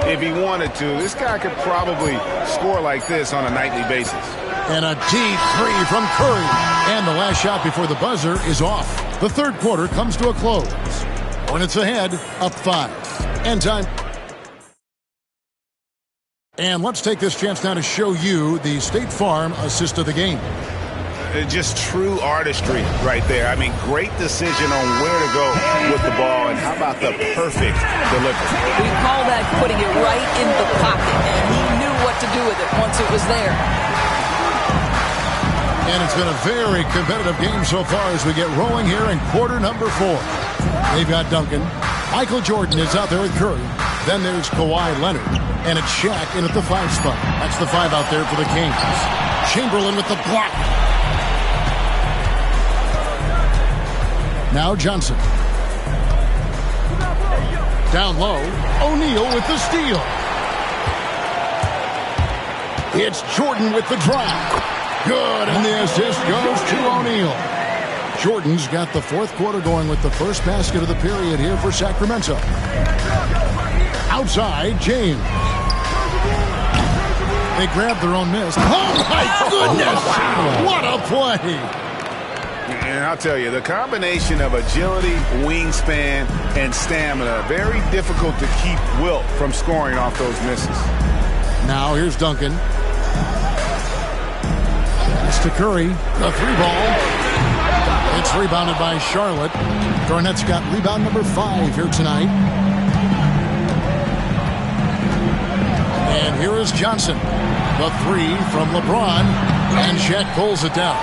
if he wanted to, this guy could probably score like this on a nightly basis. And a deep 3 from Curry. And the last shot before the buzzer is off. The third quarter comes to a close. Hornets ahead, up 5. End time. And let's take this chance now to show you the State Farm assist of the game. Just true artistry right there. I mean, great decision on where to go with the ball, and how about the perfect delivery? We call that putting it right in the pocket, and he knew what to do with it once it was there. And it's been a very competitive game so far as we get rolling here in quarter number 4. They've got Duncan. Michael Jordan is out there with Curry. Then there's Kawhi Leonard. And it's Shaq in at the 5 spot. That's the 5 out there for the Kings. Chamberlain with the block. Now Johnson. Down low. O'Neal with the steal. It's Jordan with the drive. Good, and the assist goes to O'Neal. O'Neal. Jordan's got the fourth quarter going with the first basket of the period here for Sacramento. Outside, James. They grabbed their own miss. Oh, my goodness! What a play! And I'll tell you, the combination of agility, wingspan, and stamina, very difficult to keep Wilt from scoring off those misses. Now here's Duncan. It's to Curry. The three ball. It's rebounded by Charlotte. Garnett's got rebound number 5 here tonight. And here is Johnson. The three from LeBron. And Shaq pulls it down.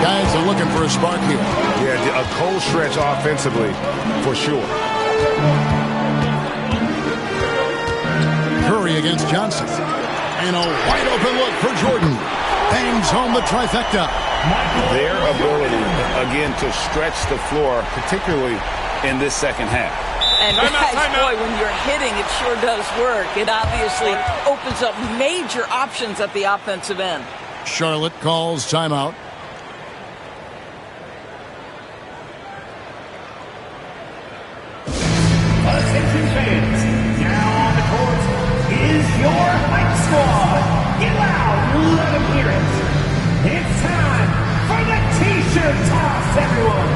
Guys are looking for a spark here. Yeah, a cold stretch offensively, for sure. Curry against Johnson. And a wide open look for Jordan. Bangs home the trifecta. Their ability, again, to stretch the floor, particularly in this second half. And guys, boy, when you're hitting, it sure does work. It obviously opens up major options at the offensive end. Charlotte calls timeout. Attention fans, now on the court is your hype squad. Get loud, let them hear it. It's time for the T-shirt toss, everyone.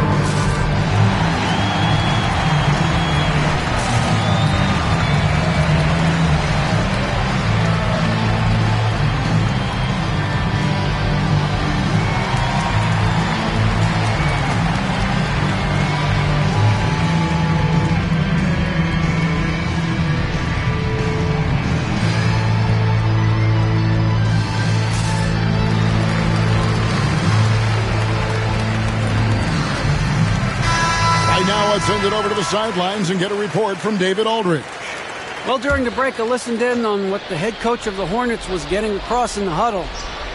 Send it over to the sidelines and get a report from David Aldridge. Well, during the break, I listened in on what the head coach of the Hornets was getting across in the huddle.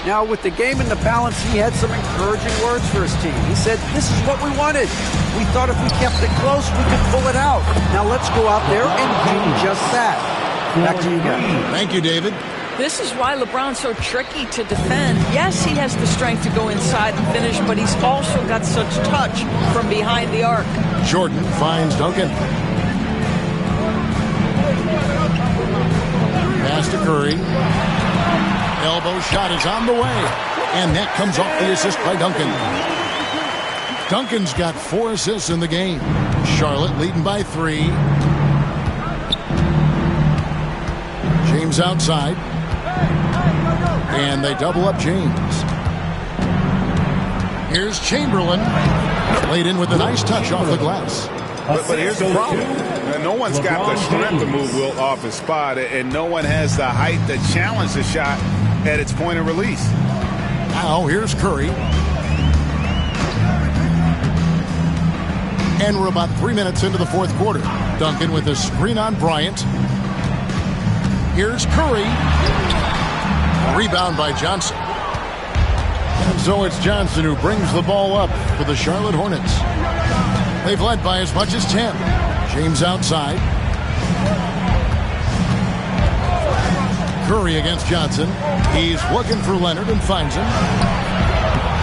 Now, with the game in the balance, he had some encouraging words for his team. He said, this is what we wanted. We thought if we kept it close, we could pull it out. Now let's go out there and do just that. Back to you guys. Thank you, David. This is why LeBron's so tricky to defend. Yes, he has the strength to go inside and finish, but he's also got such touch from behind the arc. Jordan finds Duncan. Pass to Curry. Elbow shot is on the way. And that comes off the assist by Duncan. Duncan's got 4 assists in the game. Charlotte leading by 3. James outside. And they double up James. Here's Chamberlain. Laid in with a nice touch off the glass. But here's the problem. No one's got the strength to move Wilt off his spot, and no one has the height to challenge the shot at its point of release. Now here's Curry. And we're about 3 minutes into the fourth quarter. Duncan with a screen on Bryant. Here's Curry. Rebound by Johnson. And so it's Johnson who brings the ball up for the Charlotte Hornets. They've led by as much as 10. James outside. Curry against Johnson. He's looking for Leonard and finds him.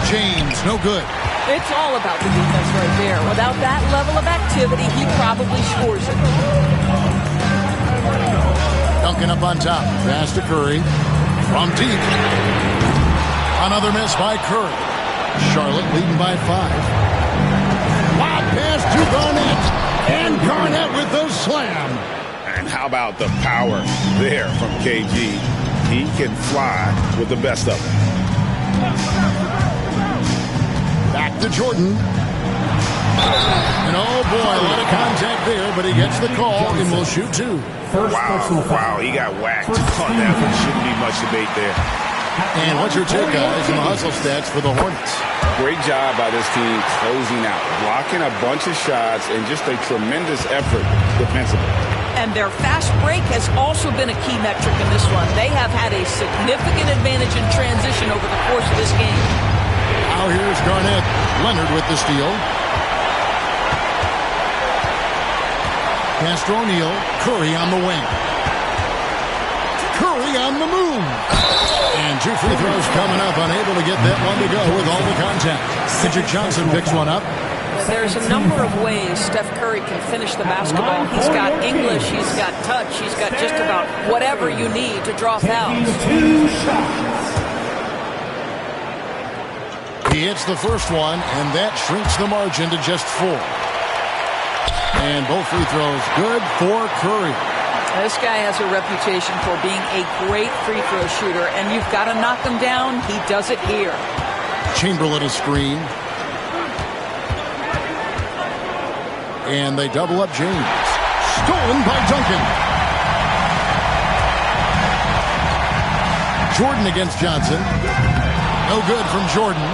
James, no good. It's all about the defense right there. Without that level of activity, he probably scores it. Duncan up on top. Pass to Curry. From deep. Another miss by Curry. Charlotte leading by 5. Lob pass to Garnett. And Garnett with the slam. And how about the power there from KG? He can fly with the best of them. Back to Jordan. And oh boy, a lot of contact there, but he gets the call and will shoot 2. Wow, he got whacked on that one. Shouldn't be much debate there. And what's your take, guys, on the hustle stats for the Hornets? Great job by this team closing out, blocking a bunch of shots, and just a tremendous effort defensively. And their fast break has also been a key metric in this one. They have had a significant advantage in transition over the course of this game. Now here's Garnett. Leonard with the steal. Pass to O'Neal. Curry on the wing. Curry Curry on the move. And 2 free throws coming up, unable to get that one to go with all the contact. Magic Johnson picks one up. There's a number of ways Steph Curry can finish the basketball. He's got English, he's got touch, he's got just about whatever you need to draw fouls. 2 shots. He hits the first one, and that shrinks the margin to just 4. And both free throws good for Curry. This guy has a reputation for being a great free throw shooter, and you've got to knock him down. He does it here. Chamberlain a screen. And they double up James. Stolen by Duncan. Jordan against Johnson. No good from Jordan.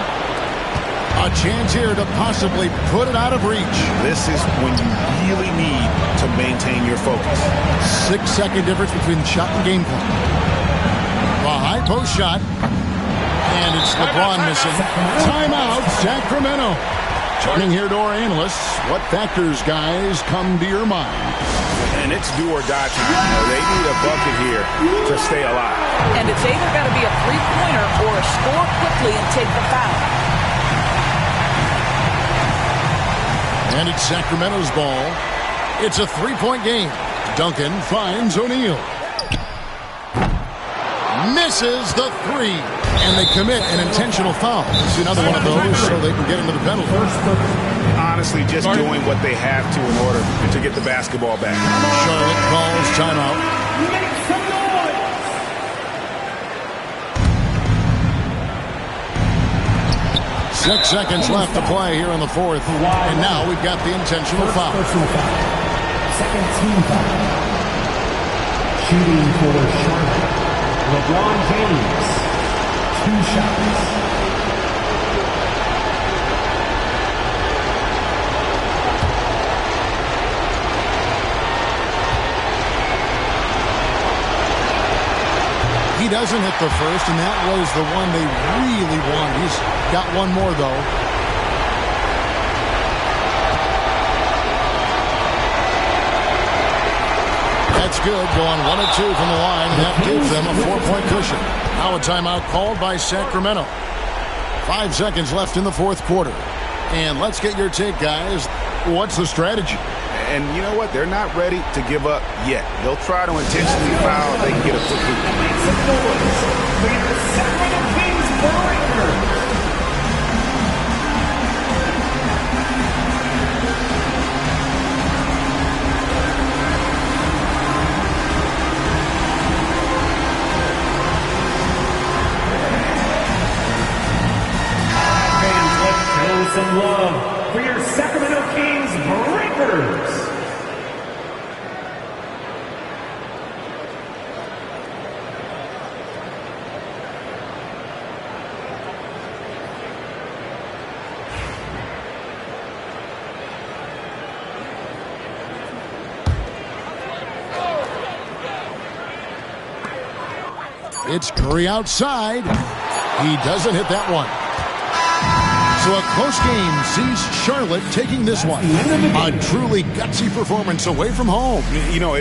A chance here to possibly put it out of reach. This is when you really need to maintain your focus. 6-second difference between shot and game clock. A high post shot. And it's LeBron missing. Timeout, Sacramento. Turning here to our analysts. What factors, guys, come to your mind? And it's do or die time. They need a bucket here to stay alive. And it's either got to be a three-pointer or score quickly and take the foul. And it's Sacramento's ball. It's a 3-point game. Duncan finds O'Neal. Misses the 3. And they commit an intentional foul. It's another one of those so they can get into the penalty. Honestly, just doing what they have to in order to get the basketball back. Charlotte calls timeout. Make some noise. 6 seconds left to play here in the fourth. And now we've got the intentional foul. Second team foul. Shooting for Charlotte. LeBron James. 2 shots. He doesn't hit the first, and that was the one they really wanted. He's got one more, though. That's good, going 1 of 2 from the line, and that gives them a 4-point cushion. Now a timeout called by Sacramento. 5 seconds left in the fourth quarter. And let's get your take, guys. What's the strategy? And you know what? They're not ready to give up yet. They'll try to intentionally foul if they can get a quick hoop. Make some noise for your Sacramento Kings Breakers. Fans, let's show some love for your Sacramento Kings Breakers. It's Curry outside. He doesn't hit that one. So a close game sees Charlotte taking this one. A truly gutsy performance away from home. You know,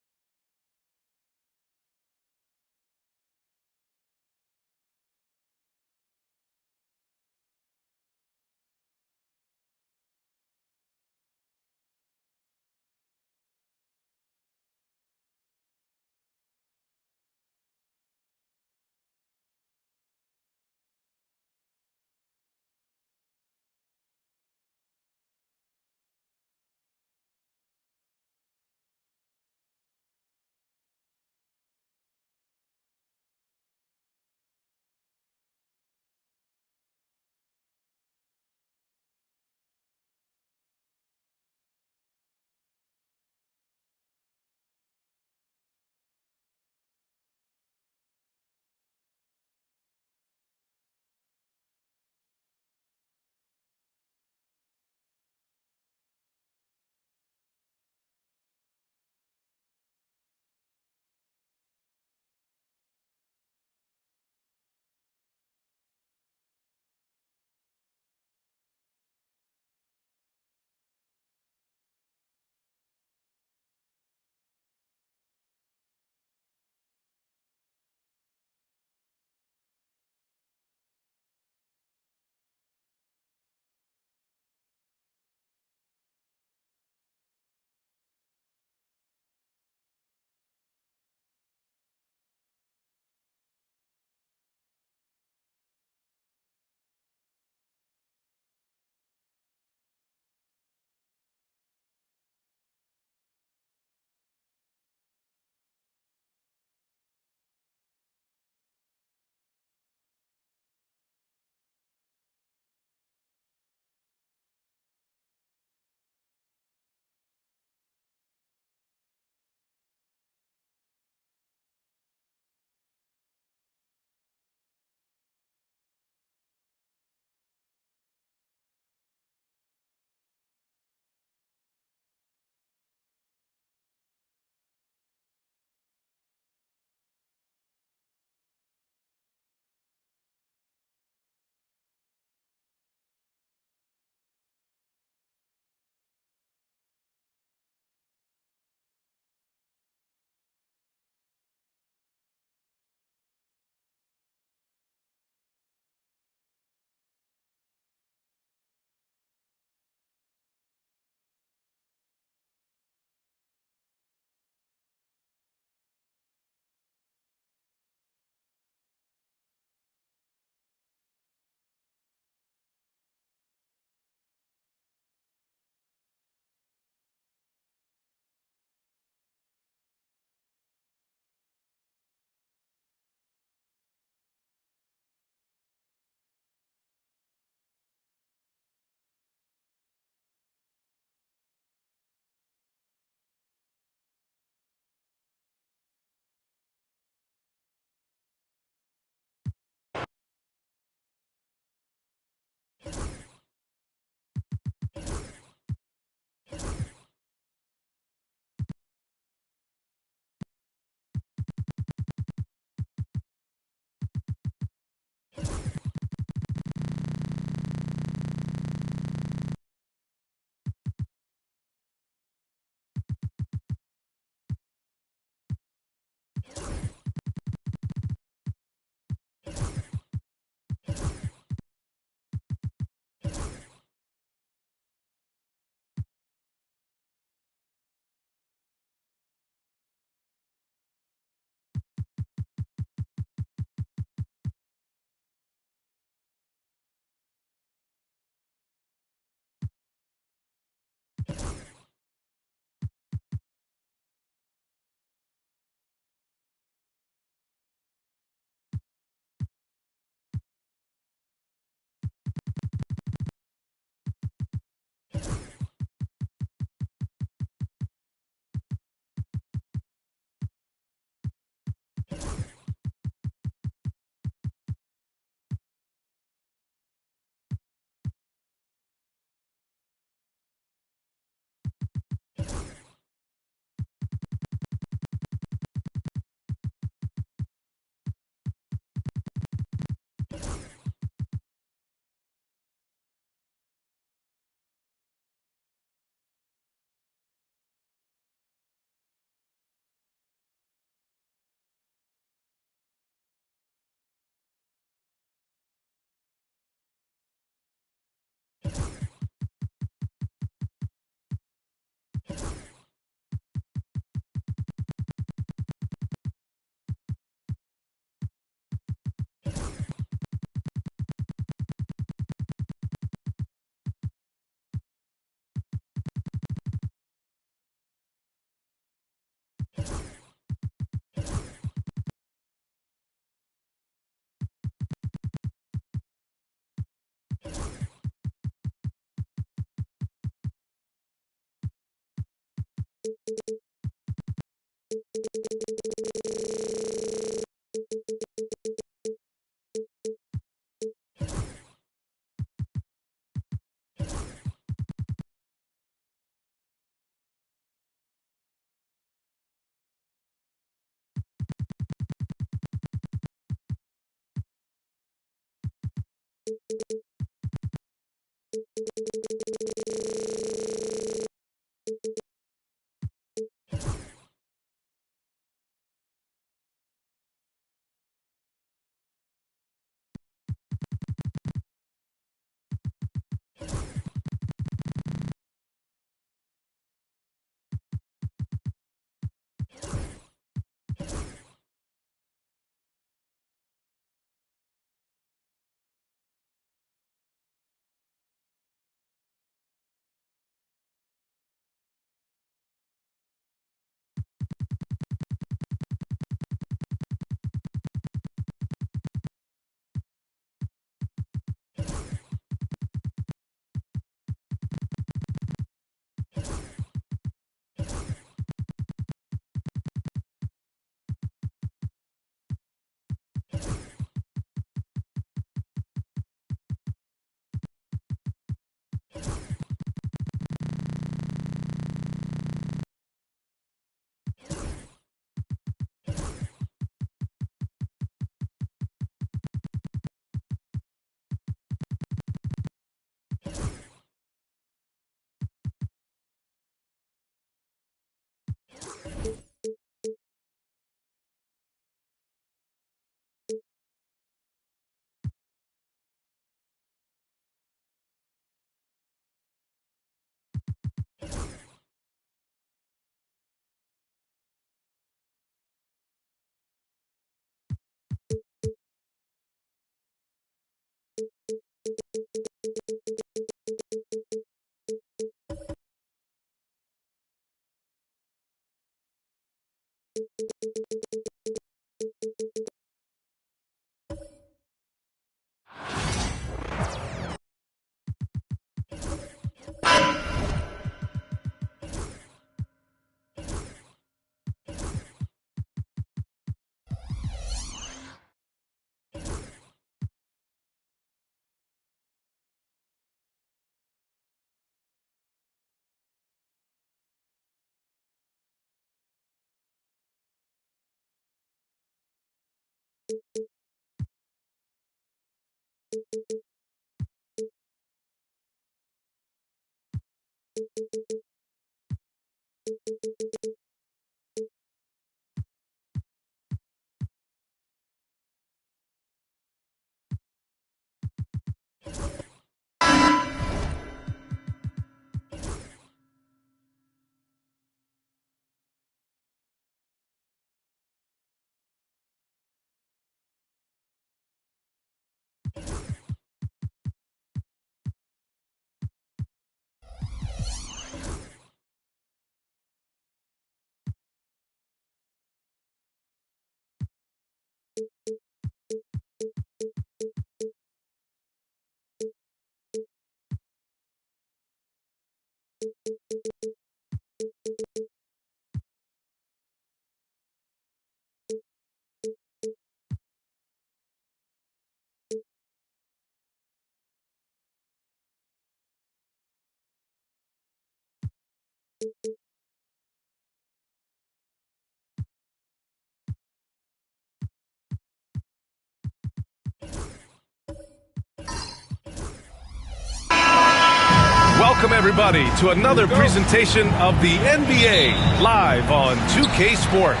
Welcome, everybody, to another presentation of the NBA live on 2K Sports.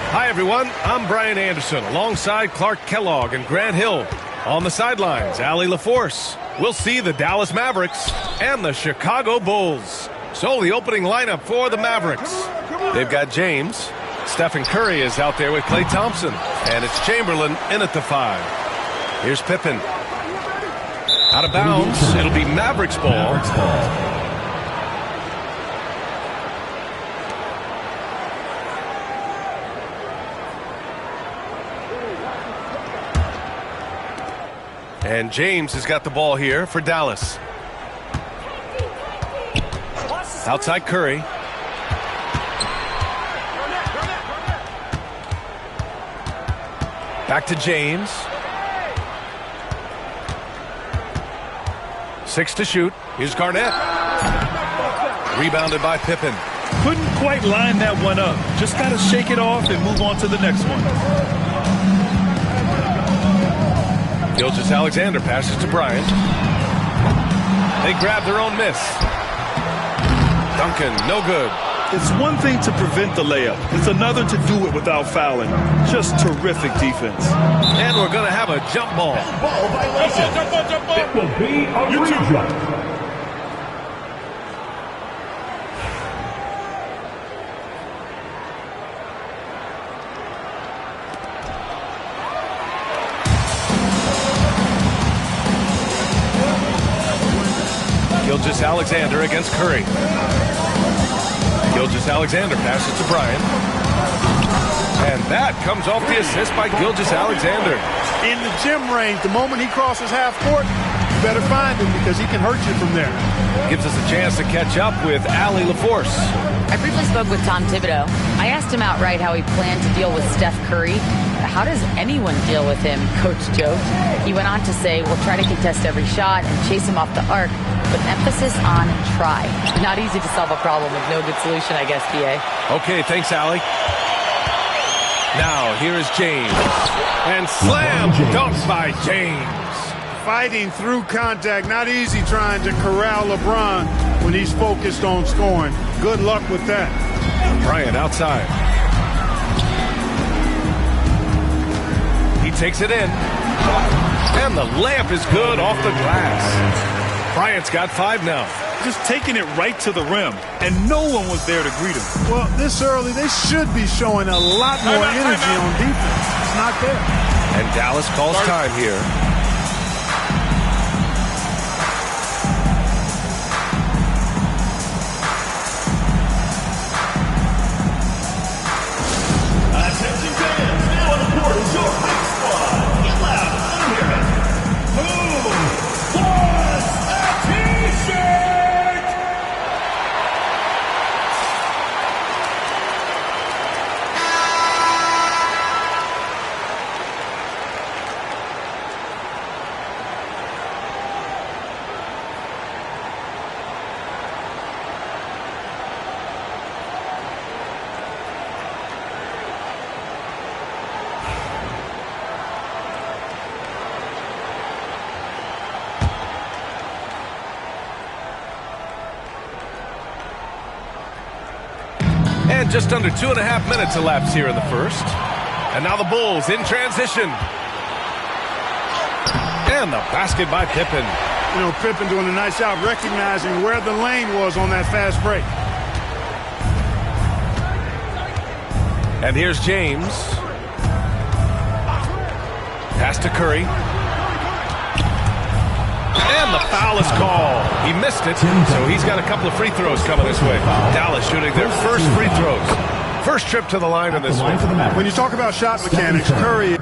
Hi, everyone. I'm Brian Anderson, alongside Clark Kellogg and Grant Hill. On the sidelines, Allie LaForce. We'll see the Dallas Mavericks and the Chicago Bulls. So the opening lineup for the Mavericks. They've got James. Stephen Curry is out there with Klay Thompson. And it's Chamberlain in at the 5. Here's Pippen. Out of bounds. It'll be Mavericks ball. And James has got the ball here for Dallas. Outside Curry. Back to James. 6 to shoot. Here's Garnett. Rebounded by Pippen. Couldn't quite line that one up. Just got to shake it off and move on to the next one. Gilgeous-Alexander passes to Bryant. They grab their own miss. Duncan, no good. It's one thing to prevent the layup. It's another to do it without fouling. Just terrific defense. And we're going to have a jump ball. Ball violation. It will be a re-jump. Gilgeous-Alexander against Curry. Gilgeous-Alexander passes to Bryant. And that comes off the assist by Gilgeous-Alexander. In the gym range, the moment he crosses half court, you better find him because he can hurt you from there. Gives us a chance to catch up with Allie LaForce. I briefly spoke with Tom Thibodeau. I asked him outright how he planned to deal with Steph Curry. How does anyone deal with him, Coach joked. He went on to say, we'll try to contest every shot and chase him off the arc, but emphasis on try. Not easy to solve a problem with no good solution, I guess, B.A. Okay, thanks, Allie. Now, here is James. And slam dunk by James. Fighting through contact, not easy trying to corral LeBron when he's focused on scoring. Good luck with that. Bryant outside. He takes it in. And the layup is good off the glass. Bryant's got 5 now. Just taking it right to the rim, and no one was there to greet him. Well, this early, they should be showing a lot more energy on defense. It's not there. And Dallas calls time here. Attention fans, now on the court is your hype squad. Get loud, let them hear it. Who wants a t-shirt? And just under 2.5 minutes elapsed here in the first. And now the Bulls in transition. And the basket by Pippen. You know, Pippen doing a nice job recognizing where the lane was on that fast break. And here's James. Pass to Curry. And the foul is called. He missed it, so he's got a couple of free throws coming this way. Dallas shooting their first free throws. First trip to the line in this one. When you talk about shot mechanics, Curry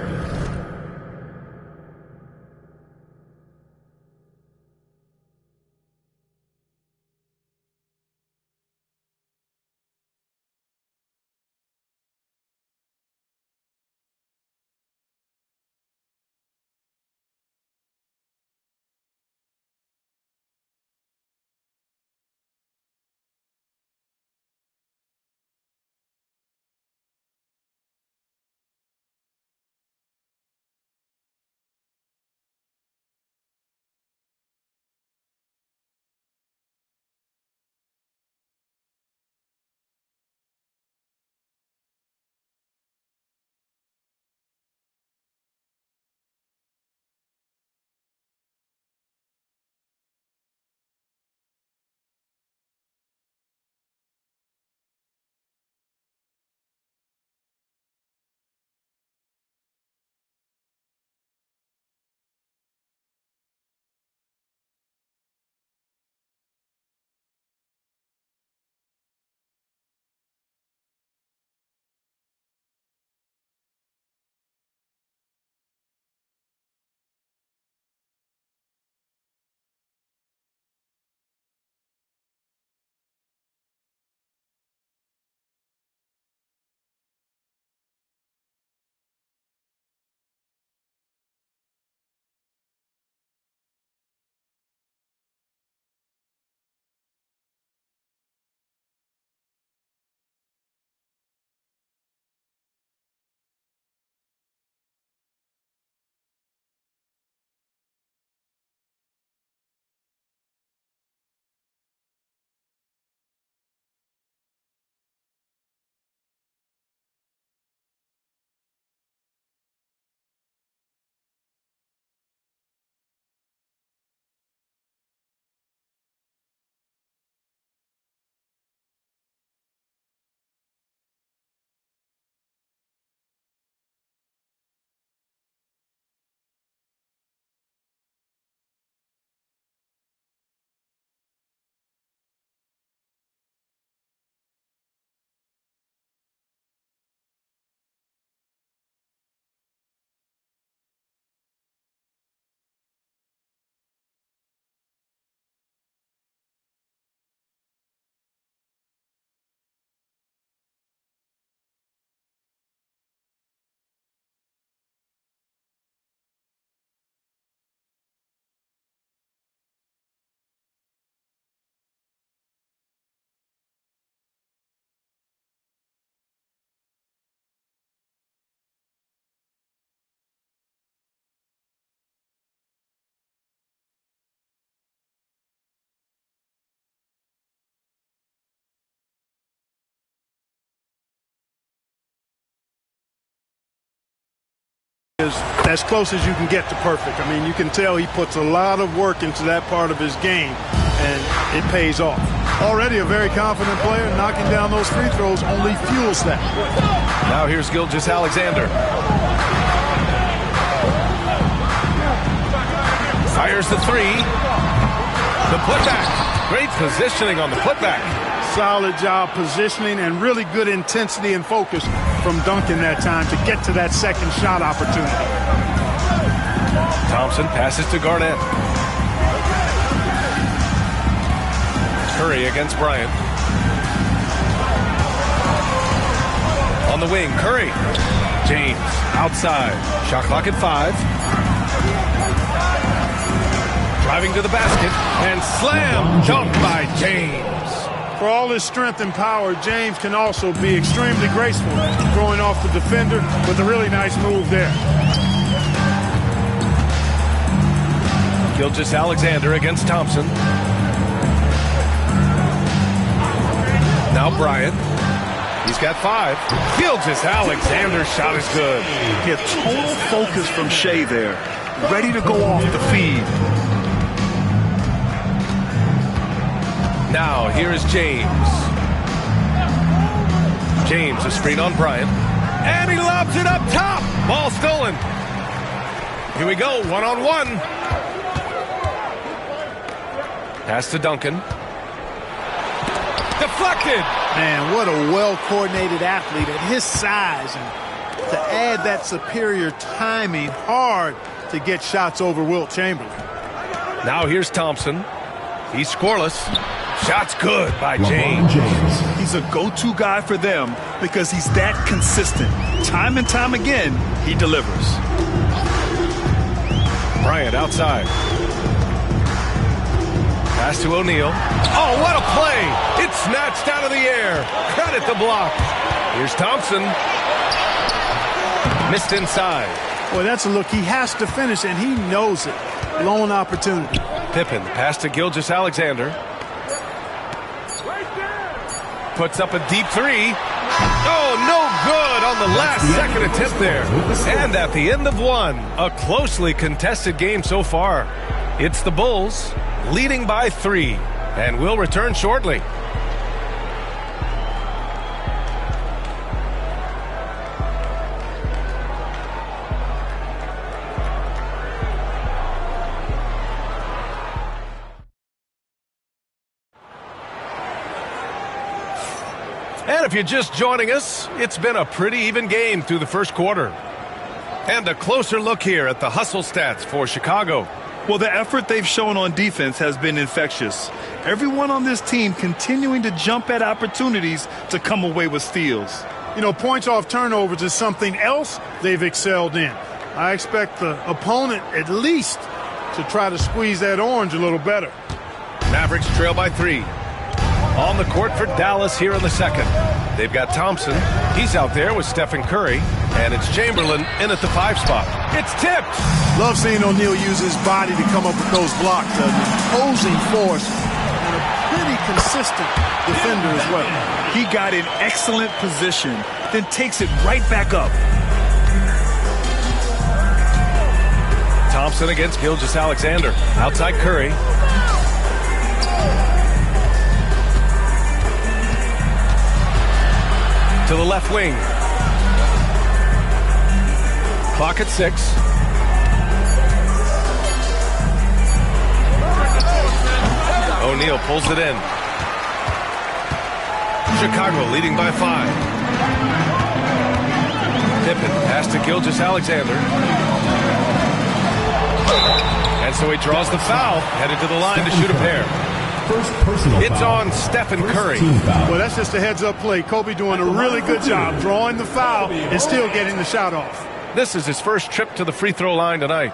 is as close as you can get to perfect. I mean, you can tell he puts a lot of work into that part of his game, and it pays off. Already a very confident player, knocking down those free throws only fuels that. Now here's Gilgeous-Alexander. Fires the three. The putback. Great positioning on the putback. Solid job positioning and really good intensity and focus from Duncan that time to get to that second shot opportunity. Thompson passes to Garnett. Curry against Bryant. On the wing, Curry. James outside. Shot clock at 5. Driving to the basket and slam dunk by James. For all his strength and power, James can also be extremely graceful, throwing off the defender with a really nice move there. Gilgeous-Alexander against Thompson. Now Bryant. He's got 5. Gilgeous-Alexander's shot is good. Yeah, total focus from Shea there. Ready to go off the feed. Now, here is James. James, a screen on Bryant. And he lobs it up top. Ball stolen. Here we go, one-on-one. Pass to Duncan. Deflected. Man, what a well-coordinated athlete at his size. And to add that superior timing, hard to get shots over Wilt Chamberlain. Now here's Thompson. He's scoreless. Shot's good by James. He's a go-to guy for them because he's that consistent. Time and time again, he delivers. Bryant outside. Pass to O'Neal. Oh, what a play! It's snatched out of the air. Credit the block. Here's Thompson. Missed inside. Boy, that's a look he has to finish, and he knows it. Lone opportunity. Pippen, pass to Gilgeous-Alexander. Puts up a deep 3. Oh, no good on the last second attempt there. And at the end of 1, a closely contested game so far. It's the Bulls leading by 3, and we'll return shortly. And if you're just joining us, it's been a pretty even game through the first quarter. And a closer look here at the hustle stats for Chicago. Well, the effort they've shown on defense has been infectious. Everyone on this team continuing to jump at opportunities to come away with steals. You know, points off turnovers is something else they've excelled in. I expect the opponent at least to try to squeeze that orange a little better. Mavericks trail by 3. On the court for Dallas here in the second. They've got Thompson. He's out there with Stephen Curry. And it's Chamberlain in at the 5 spot. It's tipped. Love seeing O'Neal use his body to come up with those blocks. An imposing force and a pretty consistent defender as well. He got in excellent position, then takes it right back up. Thompson against Gilgeous-Alexander. Outside Curry. To the left wing. Clock at 6. O'Neal pulls it in. Chicago leading by 5. Pippen pass to Gilgeous-Alexander. And so he draws the foul, headed to the line to shoot a pair. It's on Stephen Curry. Well, that's just a heads-up play. Kobe doing a really good job drawing the foul and still getting the shot off. This is his first trip to the free throw line tonight.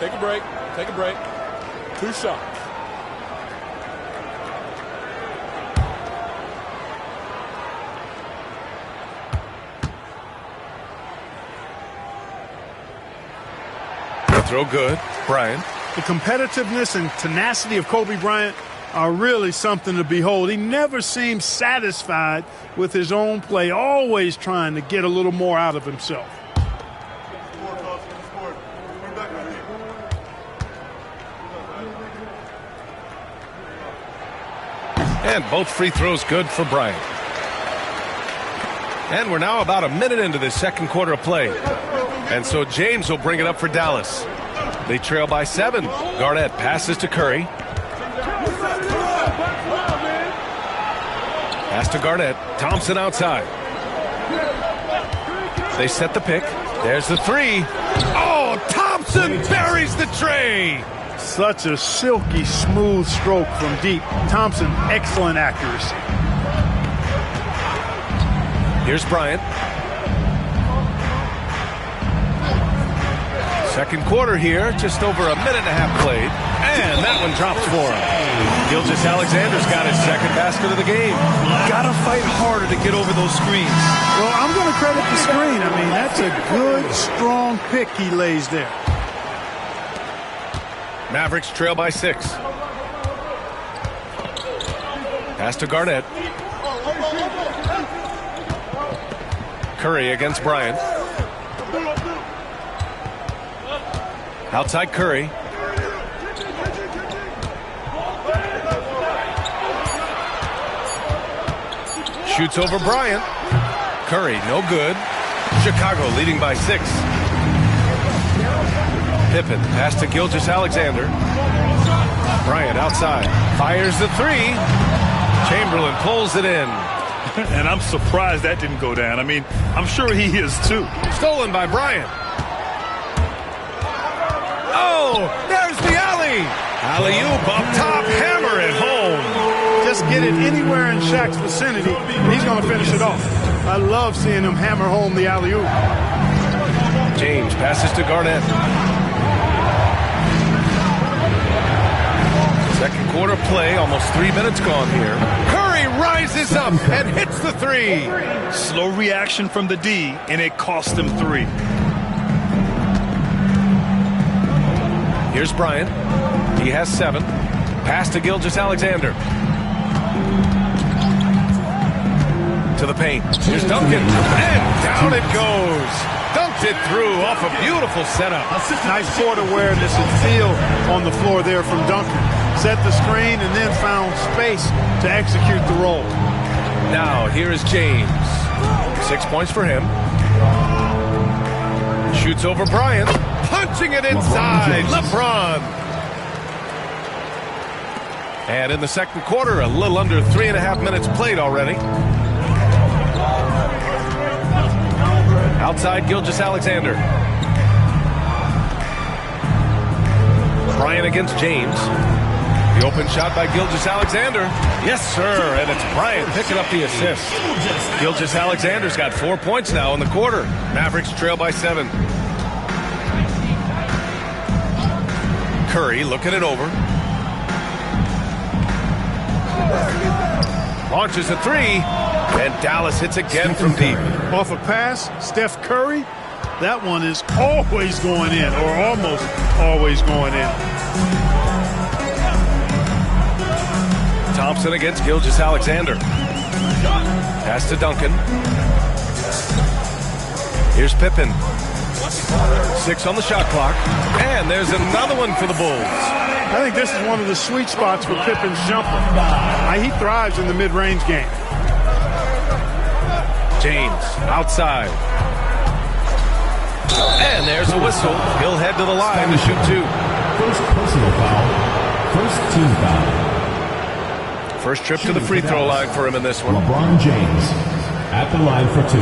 Take a break. Take a break. 2 shots. Throw good. Bryant. The competitiveness and tenacity of Kobe Bryant are really something to behold. He never seems satisfied with his own play, always trying to get a little more out of himself. And both free throws good for Bryant. And we're now about a minute into the second quarter of play. And so James will bring it up for Dallas. They trail by 7. Garnett passes to Curry. Pass to Garnett. Thompson outside. They set the pick. There's the 3. Oh, Thompson buries the tray. Such a silky, smooth stroke from deep. Thompson, excellent accuracy. Here's Bryant. Second quarter here, just over a minute and a half played. And that one drops for him. Gilgeous-Alexander's got his second basket of the game. Got to fight harder to get over those screens. Well, I'm going to credit the screen. I mean, that's a good, strong pick he lays there. Mavericks trail by 6. Pass to Garnett. Curry against Bryant. Outside Curry. Shoots over Bryant. Curry, no good. Chicago leading by 6. Pippen, pass to Gilgeous-Alexander. Bryant outside. Fires the 3. Chamberlain pulls it in. And I'm surprised that didn't go down. I mean, I'm sure he is too. Stolen by Bryant. Oh, there's the alley. Alley-oop up top, hammer it home. Just get it anywhere in Shaq's vicinity, and he's going to finish it off. I love seeing him hammer home the alley-oop. James passes to Garnett. Second quarter play, almost 3 minutes gone here. Curry rises up and hits the 3. Slow reaction from the D, and it cost him 3. Here's Bryant. He has 7. Pass to Gilgeous-Alexander. To the paint. Here's Duncan. And down it goes. Dunked it through off a beautiful setup. Nice court awareness and feel on the floor there from Duncan. Set the screen and then found space to execute the roll. Now here is James. 6 points for him. Shoots over Bryant. Punching it inside. LeBron. And in the second quarter, a little under 3.5 minutes played already. Outside Gilgeous-Alexander. Bryant against James. The open shot by Gilgeous-Alexander. Yes, sir. And it's Bryant picking up the assist. Gilgeous-Alexander's got 4 points now in the quarter. Mavericks trail by 7. Curry looking it over. Launches a 3. And Dallas hits again from deep. Off a pass, Steph Curry. That one is always going in, or almost always going in. Thompson against Gilgeous-Alexander. Pass to Duncan. Here's Pippen. 6 on the shot clock. And there's another one for the Bulls. I think this is one of the sweet spots for Pippen's jumper. He thrives in the mid-range game. James outside. And there's a whistle. He'll head to the line to shoot 2. First personal foul. First team foul. First trip to the free throw line for him in this one. LeBron James at the line for 2.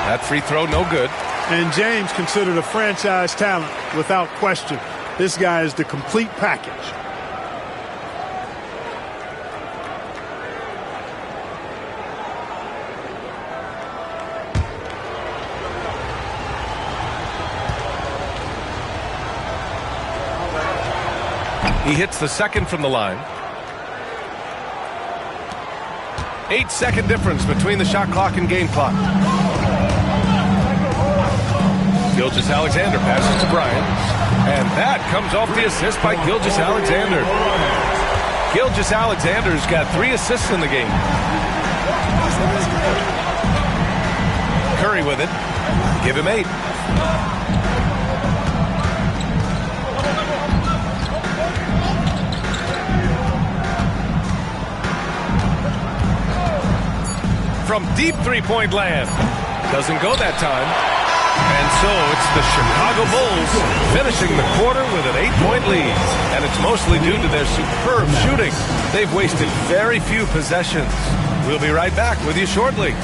That free throw, no good. And James considered a franchise talent without question. This guy is the complete package. He hits the second from the line. 8-second difference between the shot clock and game clock. Gilgeous-Alexander passes to Bryant. And that comes off the assist by Gilgeous-Alexander. Gilgeous-Alexander's got 3 assists in the game. Curry with it. Give him 8. From deep three-point land. Doesn't go that time. And so it's the Chicago Bulls finishing the quarter with an 8-point lead. And it's mostly due to their superb shooting. They've wasted very few possessions. We'll be right back with you shortly.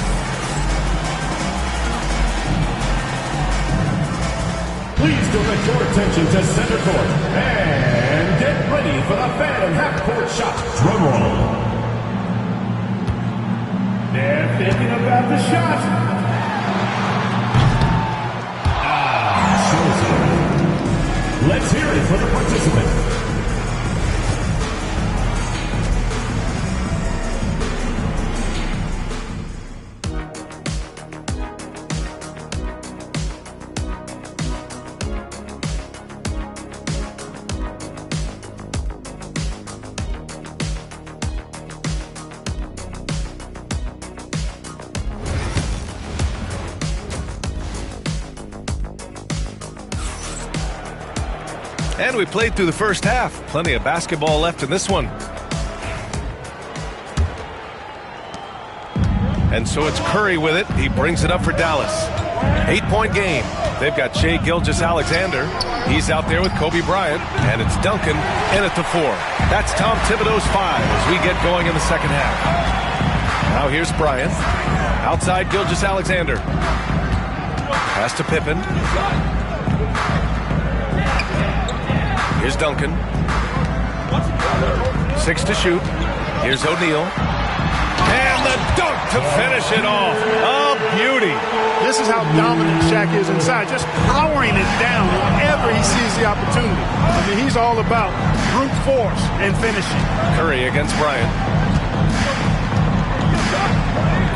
Please direct your attention to center court. And get ready for the Phantom half-court shot. Drum roll. They're thinking about the shot. Let's hear it for the participant. And we played through the first half. Plenty of basketball left in this one. And so it's Curry with it. He brings it up for Dallas. 8-point game. They've got Shai Gilgeous-Alexander. He's out there with Kobe Bryant. And it's Duncan in at the 4. That's Tom Thibodeau's 5 as we get going in the second half. Now here's Bryant. Outside Gilgeous-Alexander. Pass to Pippen. Here's Duncan. 6 to shoot. Here's O'Neal. And the dunk to finish it off. A beauty. This is how dominant Shaq is inside, just powering it down whenever he sees the opportunity. I mean, he's all about brute force and finishing. Curry against Bryant.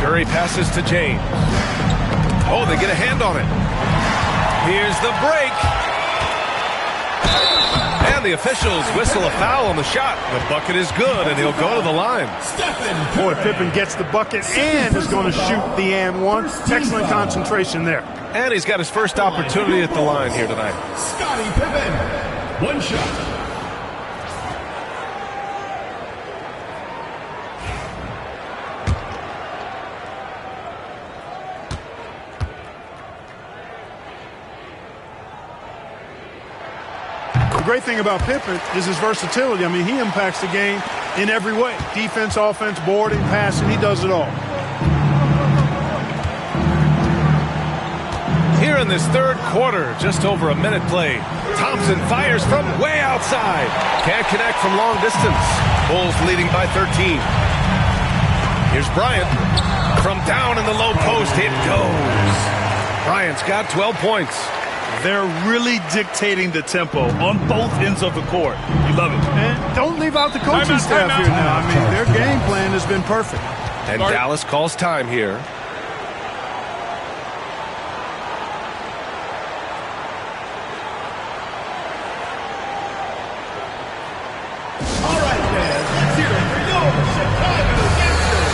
Curry passes to James. Oh, they get a hand on it. Here's the break. And the officials whistle a foul on the shot. The bucket is good, and he'll go to the line. Boy, Pippen gets the bucket and is going to shoot the and one. Excellent concentration there. And he's got his first opportunity at the line here tonight. Scottie Pippen, 1 shot. The great thing about Pippen is his versatility. I mean, he impacts the game in every way. Defense, offense, boarding, passing, he does it all. Here in this third quarter, just over a minute played. Thompson fires from way outside. Can't connect from long distance. Bulls leading by 13. Here's Bryant. From down in the low post, it goes. Bryant's got 12 points. They're really dictating the tempo on both ends of the court. You love it. And don't leave out the coaching staff here now. I mean, their game plan has been perfect. And Dallas calls time here. All right, man. Let's hear it for your Chicago Gangsters.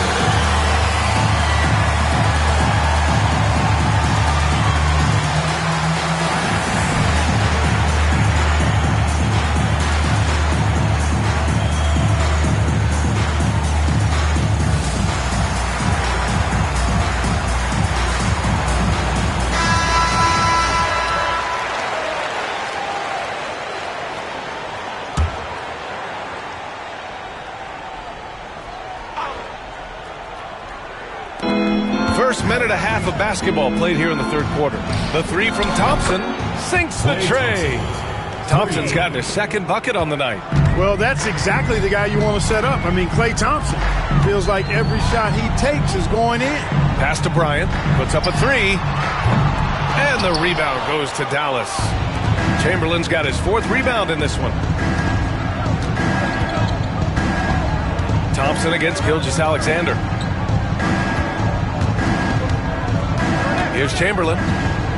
First minute and a half of basketball played here in the third quarter. The 3 from Thompson sinks the tray. Thompson's gotten his second bucket on the night. Well, that's exactly the guy you want to set up. I mean, Klay Thompson feels like every shot he takes is going in. Pass to Bryant, puts up a 3. And the rebound goes to Dallas. Chamberlain's got his 4th rebound in this one. Thompson against Gilgeous-Alexander. Here's Chamberlain.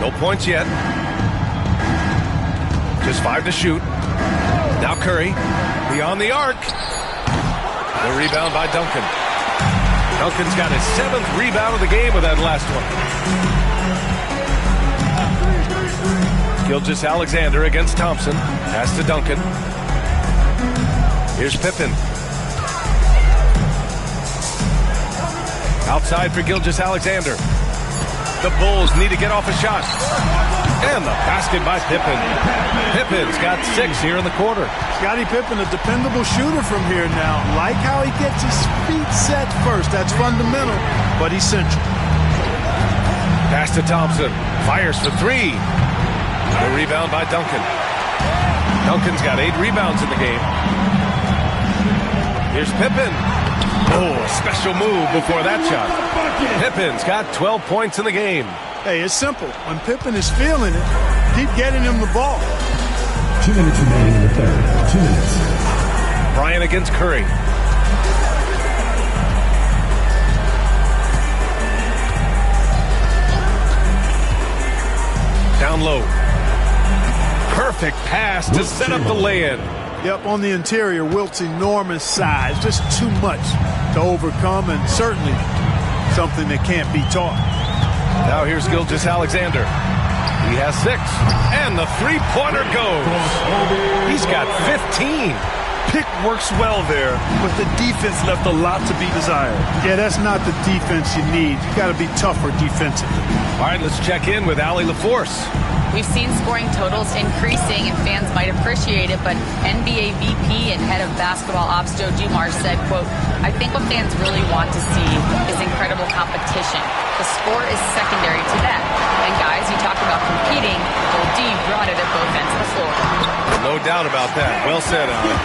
No points yet. Just 5 to shoot. Now Curry. Beyond the arc. The rebound by Duncan. Duncan's got his 7th rebound of the game with that last one. Gilgeous-Alexander against Thompson. Pass to Duncan. Here's Pippen. Outside for Gilgeous-Alexander. The Bulls need to get off a shot. And the basket by Pippen. Pippen's got 6 here in the quarter. Scottie Pippen, a dependable shooter from here now. Like how he gets his feet set first. That's fundamental, but essential. Pass to Thompson. Fires for 3. The rebound by Duncan. Duncan's got 8 rebounds in the game. Here's Pippen. Oh, a special move before that shot. Pippen's got 12 points in the game. Hey, it's simple. When Pippen is feeling it, keep getting him the ball. 2 minutes remaining in the third. 2 minutes. Bryant against Curry. Down low. Perfect pass to set up the lay-in. Yep, on the interior, Wilt's enormous size. Just too much to overcome, and certainly something that can't be taught. Now here's Gilgeous-Alexander. He has 6. And the three-pointer goes. He's got 15. Pick works well there, but the defense left a lot to be desired. Yeah, that's not the defense you need. You got to be tougher defensively. All right, let's check in with Allie LaForce. We've seen scoring totals increasing, and fans might appreciate it, but NBA VP and head of basketball ops Joe Dumars said, quote, "I think what fans really want to see is incredible competition. The score is secondary to that. And guys, you talk about competing, Gold D brought it at both ends of the floor." No doubt about that. Well said, Allie.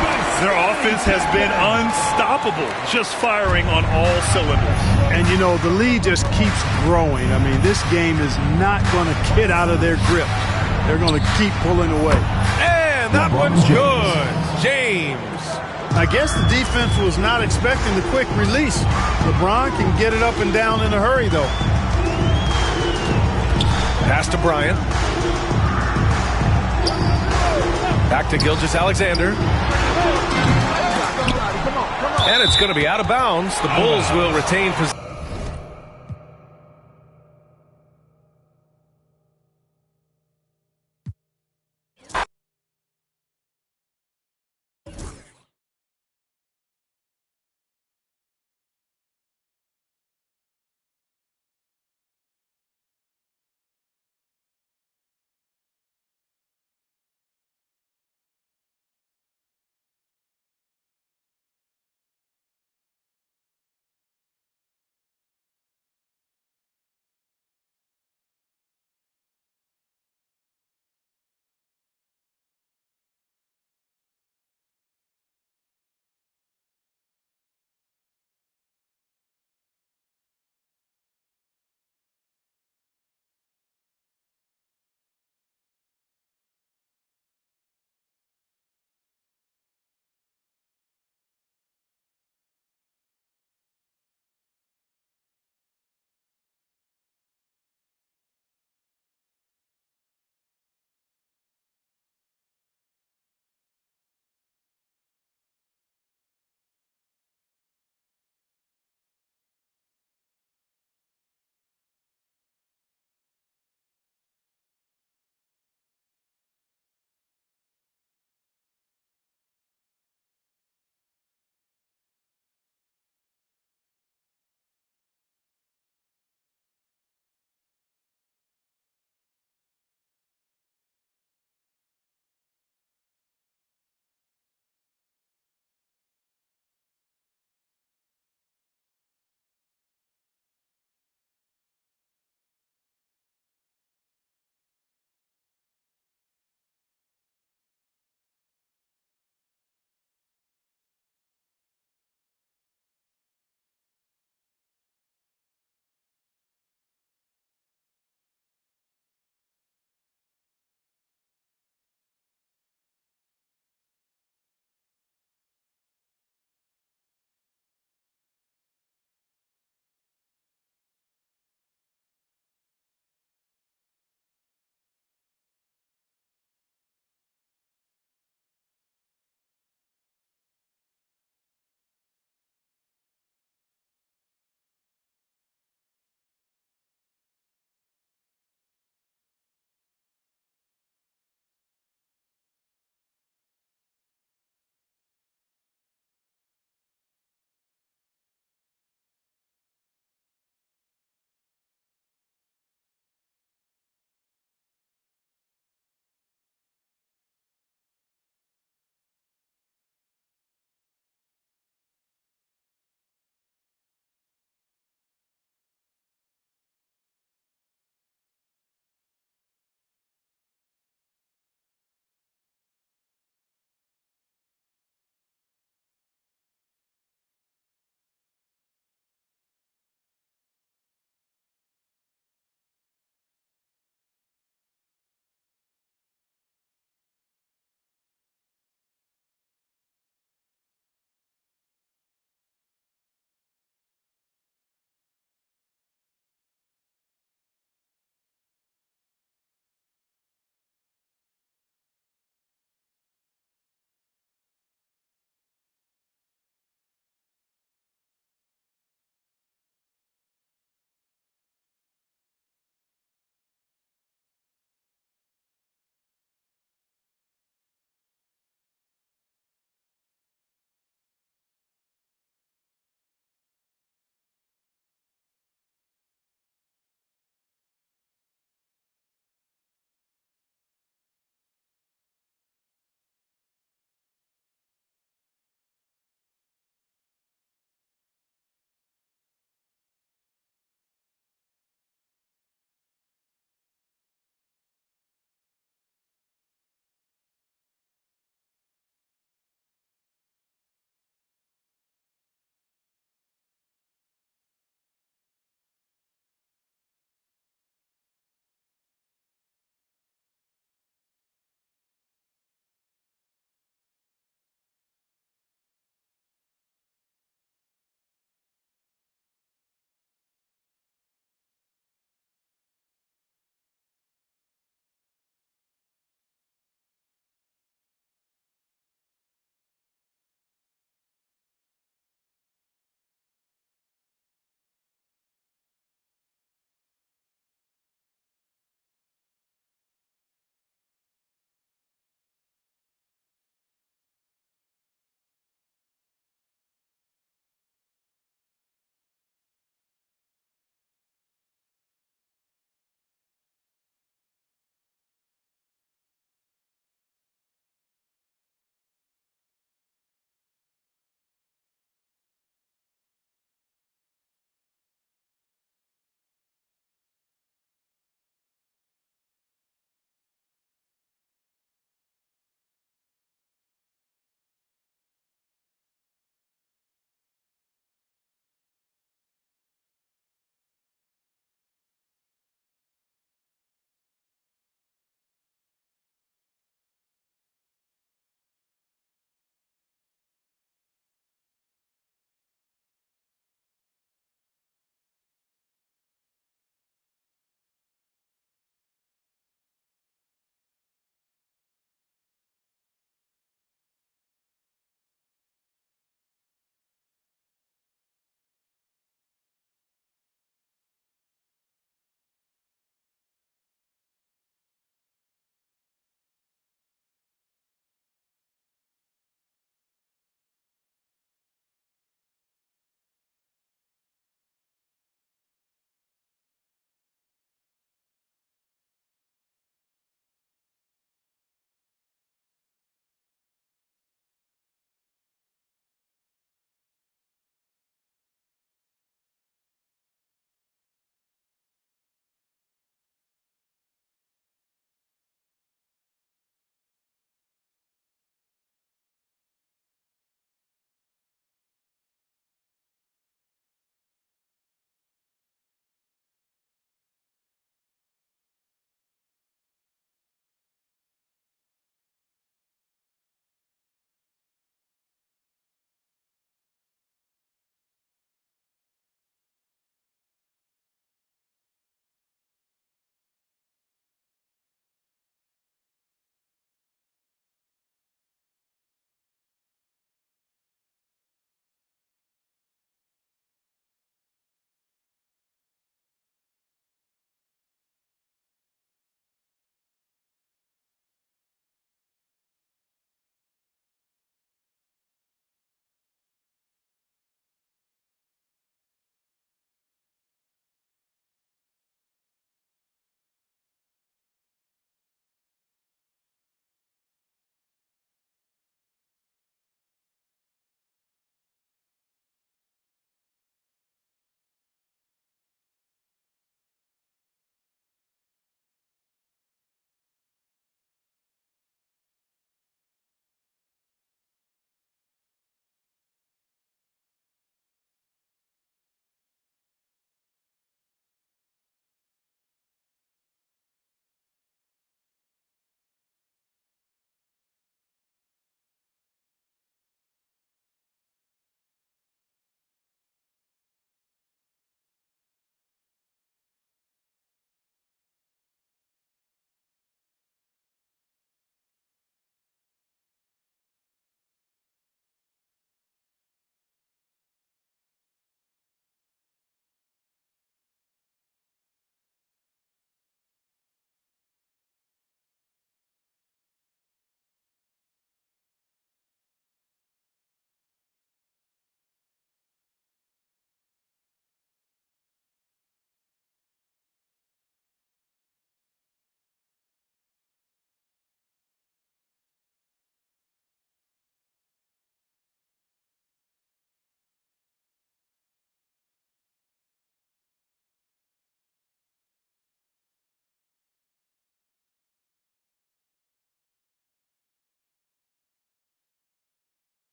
Their offense has been unstoppable, just firing on all cylinders. And, you know, the lead just keeps growing. I mean, this game is not going to get out of their grip. They're going to keep pulling away. And that one's good. James. I guess the defense was not expecting the quick release. LeBron can get it up and down in a hurry, though. Pass to Bryant. Back to Gilgeous-Alexander. And it's going to be out of bounds. The Bulls will retain possession.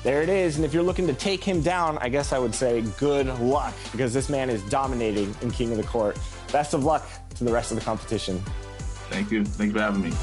There it is, and if you're looking to take him down, I guess I would say good luck, because this man is dominating in King of the Court. Best of luck to the rest of the competition. Thank you. Thank you for having me.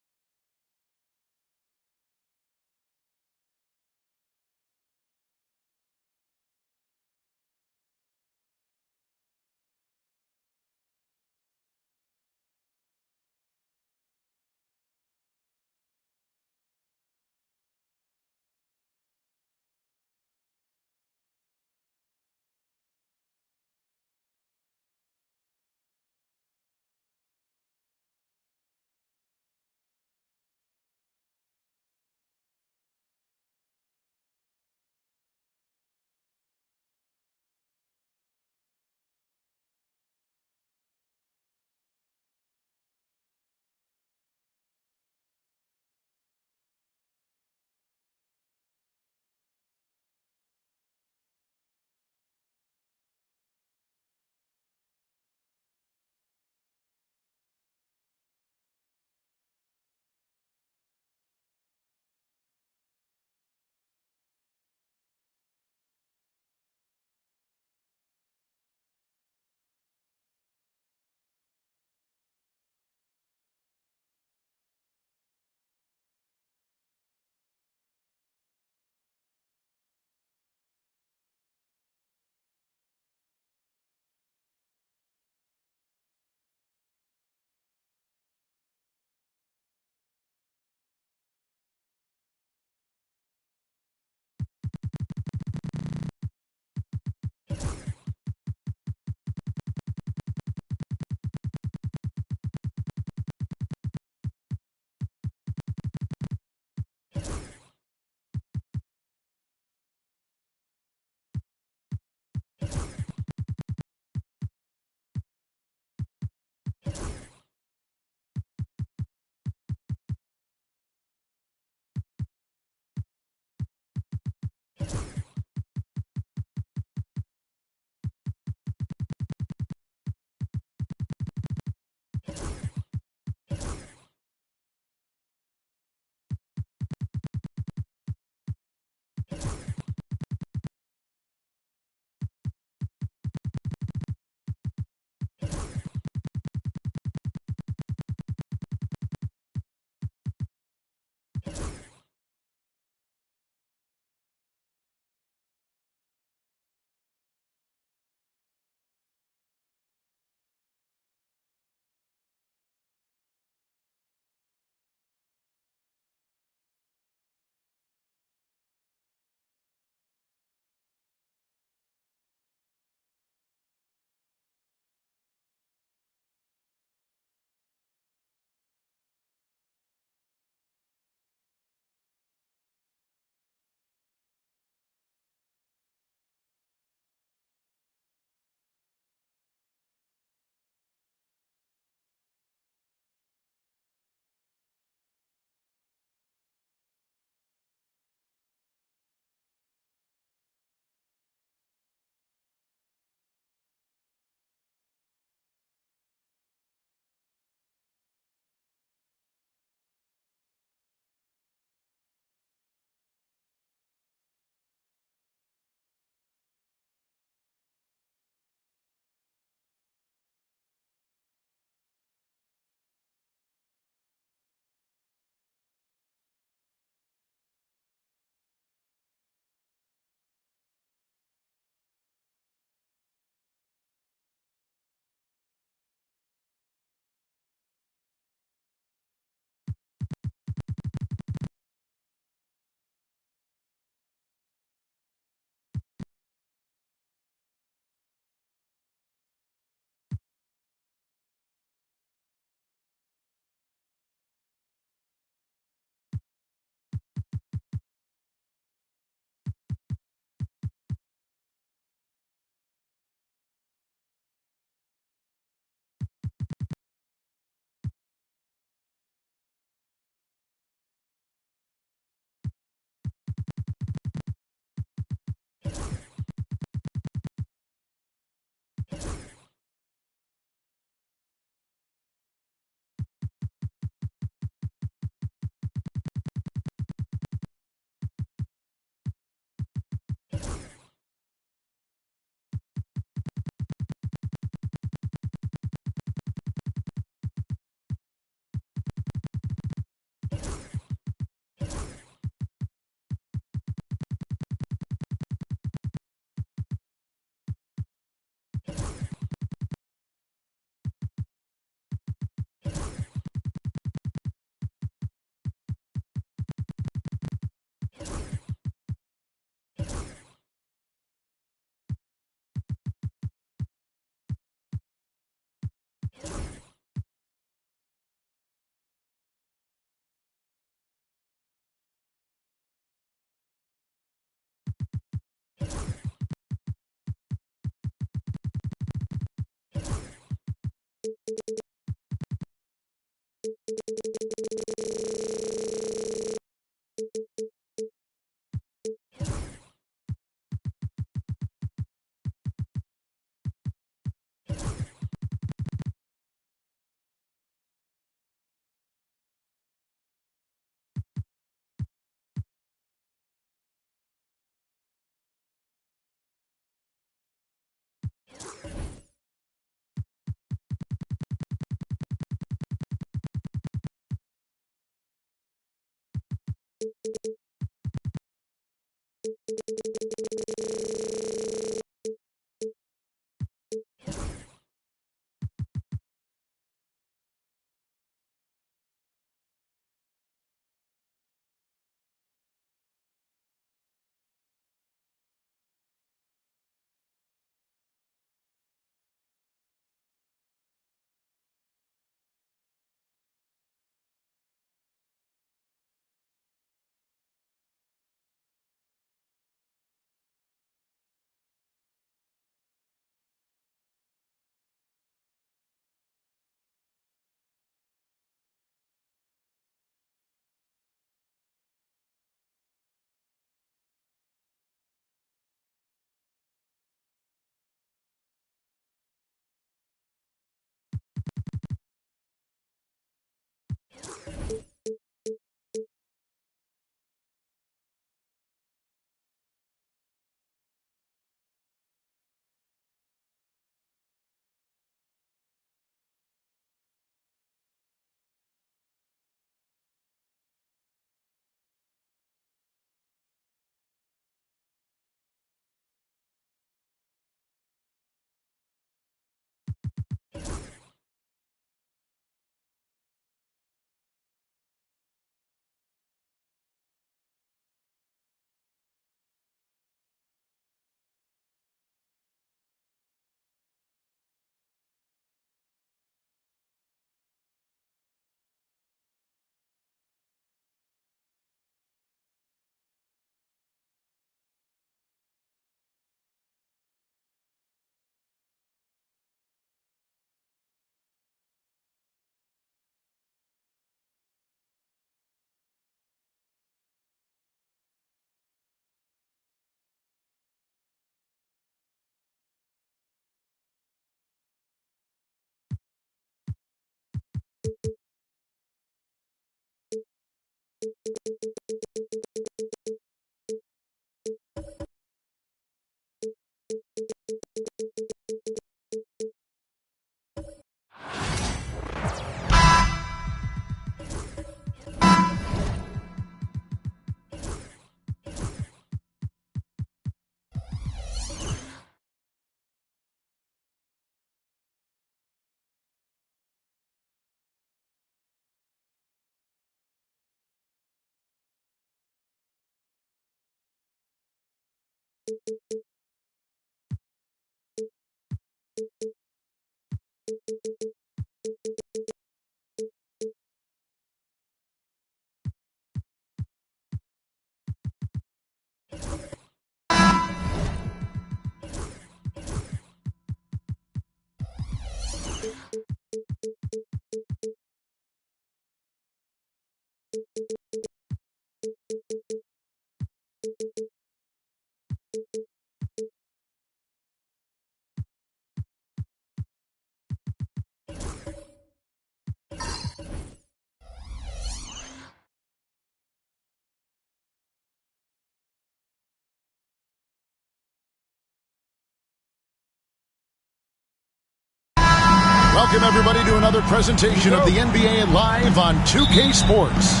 Welcome, everybody, to another presentation of the NBA Live on 2K Sports.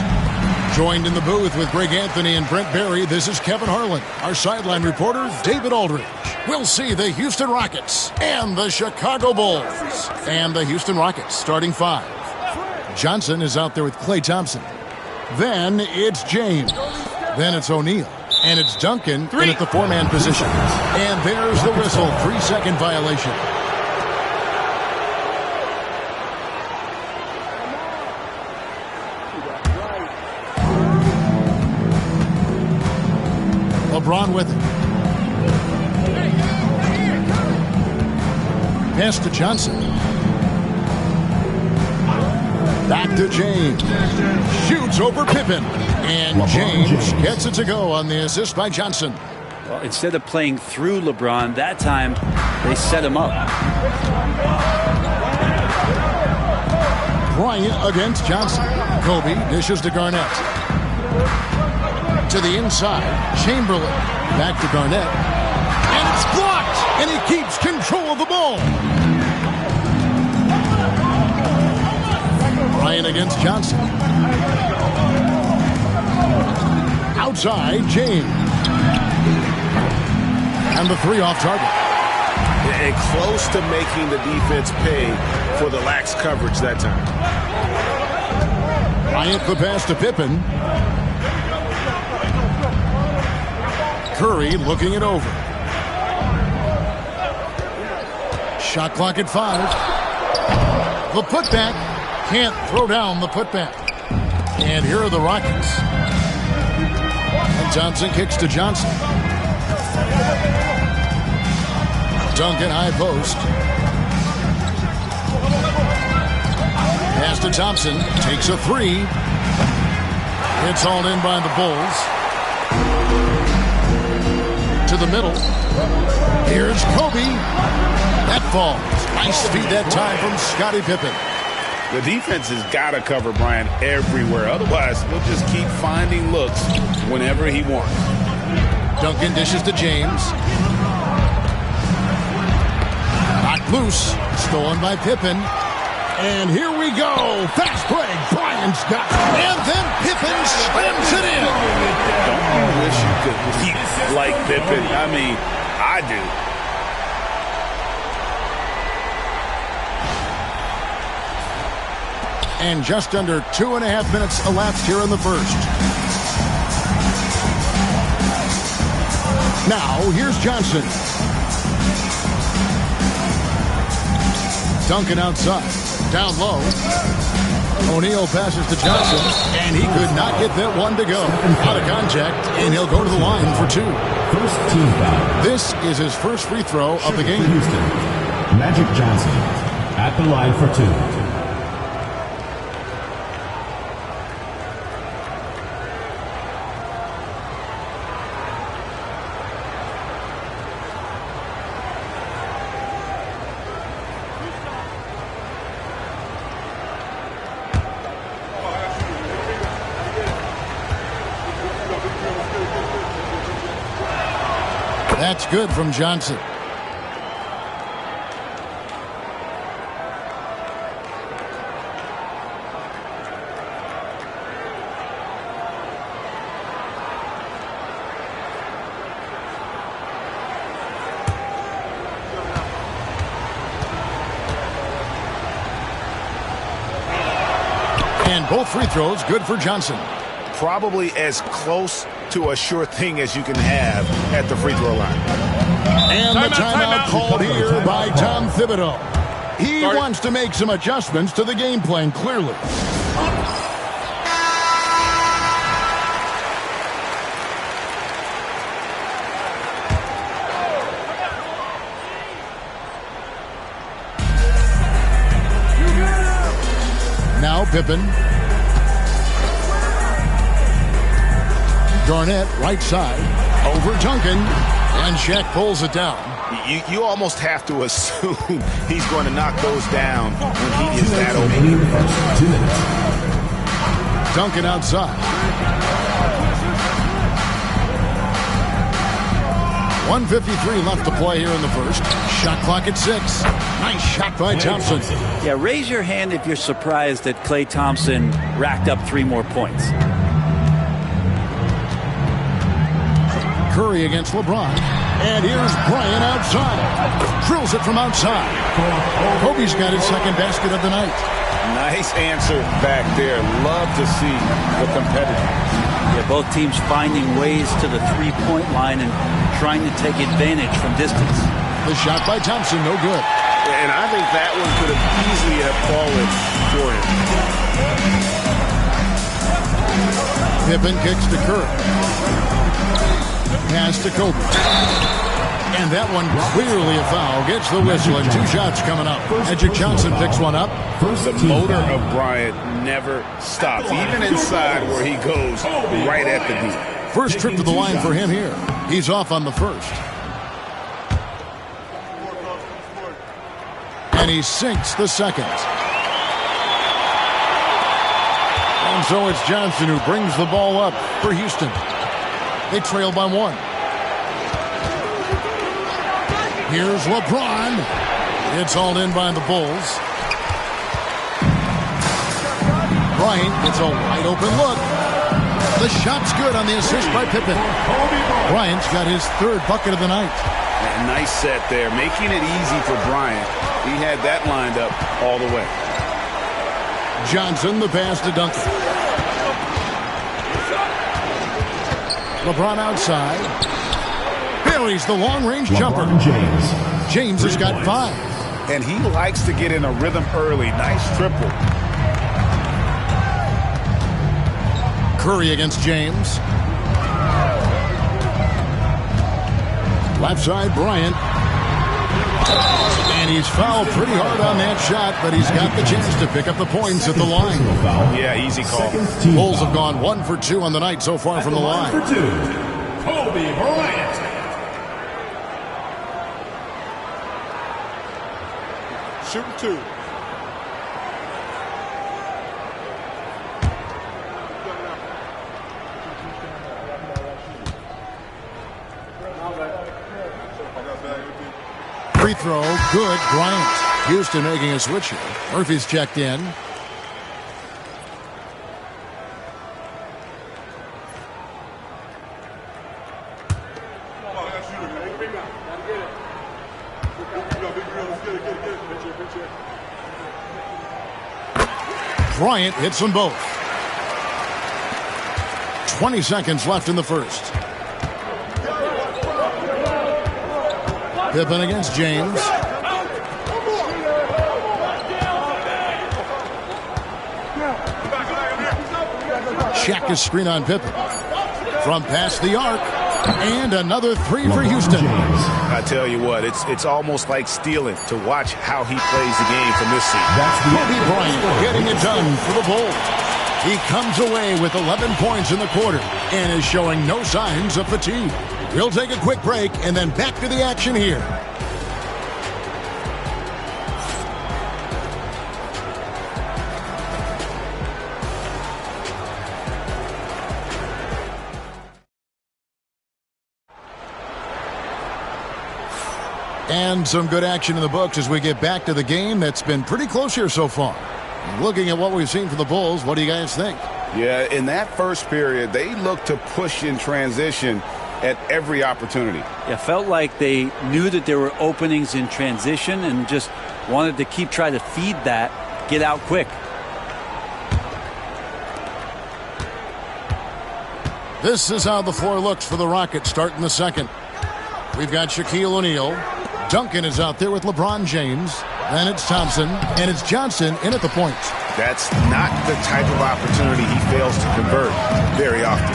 Joined in the booth with Greg Anthony and Brent Barry, this is Kevin Harlan. Our sideline reporter, David Aldridge. We'll see the Houston Rockets and the Chicago Bulls. And the Houston Rockets starting five. Johnson is out there with Klay Thompson. Then it's James. Then it's O'Neal. And it's Duncan in at the four-man position. And there's the whistle, 3-second violation. LeBron with it. Pass to Johnson. Back to James. Shoots over Pippen. And James gets it to go on the assist by Johnson. Well, instead of playing through LeBron, that time they set him up. Bryant against Johnson. Kobe dishes to Garnett. To the inside. Chamberlain. Back to Garnett. And it's blocked. And he keeps control of the ball. Bryant against Johnson. Outside, James. And the three off target. And close to making the defense pay for the lax coverage that time. Bryant the pass to Pippen. Curry looking it over. Shot clock at 5. The putback. Can't throw down the putback. And here are the Rockets. And Johnson kicks to Johnson. Duncan high post. Pass to Thompson. Takes a 3. It's hauled in by the Bulls. To the middle. Here's Kobe. That falls. Nice feed that time from Scottie Pippen. The defense has got to cover Bryant everywhere. Otherwise, we'll just keep finding looks whenever he wants. Duncan dishes to James. Knocked loose. Stolen by Pippen. And here we go. Fast break. Bryant's got it. And then Pippen slams it in. Don't you wish you could keep like Pippen? I mean, I do. And just under 2.5 minutes elapsed here in the first. Now, here's Johnson. Duncan outside. Down low. O'Neal passes to Johnson. And he could not get that one to go. Out of contact. And he'll go to the line for 2. First team foul. This is his first free throw of the game. Houston. Magic Johnson at the line for 2. That's good from Johnson. And both free throws good for Johnson. Probably as close to a sure thing as you can have at the free throw line. And the timeout called here by Tom Thibodeau. He wants to make some adjustments to the game plan, clearly. Now Pippen. Garnett, right side, over Duncan, and Shaq pulls it down. You almost have to assume he's going to knock those down when he is that open. 2 minutes. Duncan outside. 1:53 left to play here in the first. Shot clock at 6. Nice shot by Thompson. Yeah, raise your hand if you're surprised that Klay Thompson racked up 3 more points. Curry against LeBron. And here's Bryant outside. Drills it from outside. Kobe's got his second basket of the night. Nice answer back there. Love to see the competitor. Yeah, both teams finding ways to the three-point line and trying to take advantage from distance. The shot by Thompson, no good. And I think that one could have easily have fallen for him. Pippen kicks to Curry. Pass to Kobe. And that one clearly a foul. Gets the whistle, and 2 shots coming up. Magic Johnson picks one up. The motor of Bryant never stops, even inside where he goes right at the D. First trip to the line for him here. He's off on the first. And he sinks the second. And so it's Johnson who brings the ball up for Houston. They trail by 1. Here's LeBron. It's hauled in by the Bulls. Bryant gets a wide open look. The shot's good on the assist by Pippen. Bryant's got his 3rd bucket of the night. A nice set there, making it easy for Bryant. He had that lined up all the way. Johnson, the pass to Duncan. LeBron outside. Buries the long-range jumper. James has got 5. And he likes to get in a rhythm early. Nice triple. Curry against James. Left side, Bryant. And he's fouled pretty hard on that shot, but he's got the chance to pick up the points at the line. Yeah, easy call. Bulls have gone 1 for 2 on the night so far from the line. For 2, Kobe Bryant. Shooting 2. Free throw, good, Bryant. Houston making a switch here. Murphy's checked in. Bryant hits them both. 20 seconds left in the first. Pippen against James. Check his screen on Pippen. From past the arc. And another 3 for Houston. I tell you what, it's almost like stealing to watch how he plays the game from this seat. Kobe Bryant getting it done for the Bulls. He comes away with 11 points in the quarter and is showing no signs of fatigue. We'll take a quick break and then back to the action here. And some good action in the books as we get back to the game that's been pretty close here so far. Looking at what we've seen from the Bulls, what do you guys think? Yeah, in that first period, they looked to push in transition at every opportunity. It felt like they knew that there were openings in transition and just wanted to keep trying to feed that, get out quick. This is how the floor looks for the Rockets starting the second. We've got Shaquille O'Neal. Duncan is out there with LeBron James. Then it's Thompson, and it's Johnson in at the point. That's not the type of opportunity he fails to convert very often.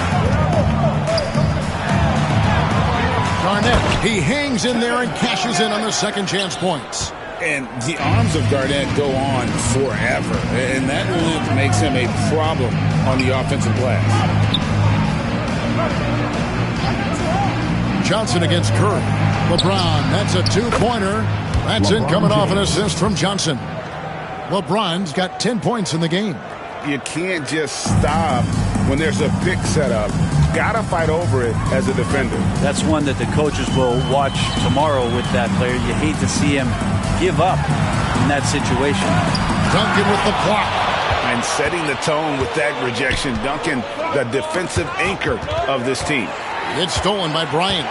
Garnett, he hangs in there and cashes in on the second chance points. And the arms of Garnett go on forever, and that length makes him a problem on the offensive glass. Johnson against Curry. LeBron, that's a 2-pointer. That's in coming off an assist from Johnson. LeBron's got 10 points in the game. You can't just stop when there's a pick set up. Gotta fight over it as a defender. That's one that the coaches will watch tomorrow with that player. You hate to see him give up in that situation. Duncan with the block. And setting the tone with that rejection. Duncan, the defensive anchor of this team. It's stolen by Bryant.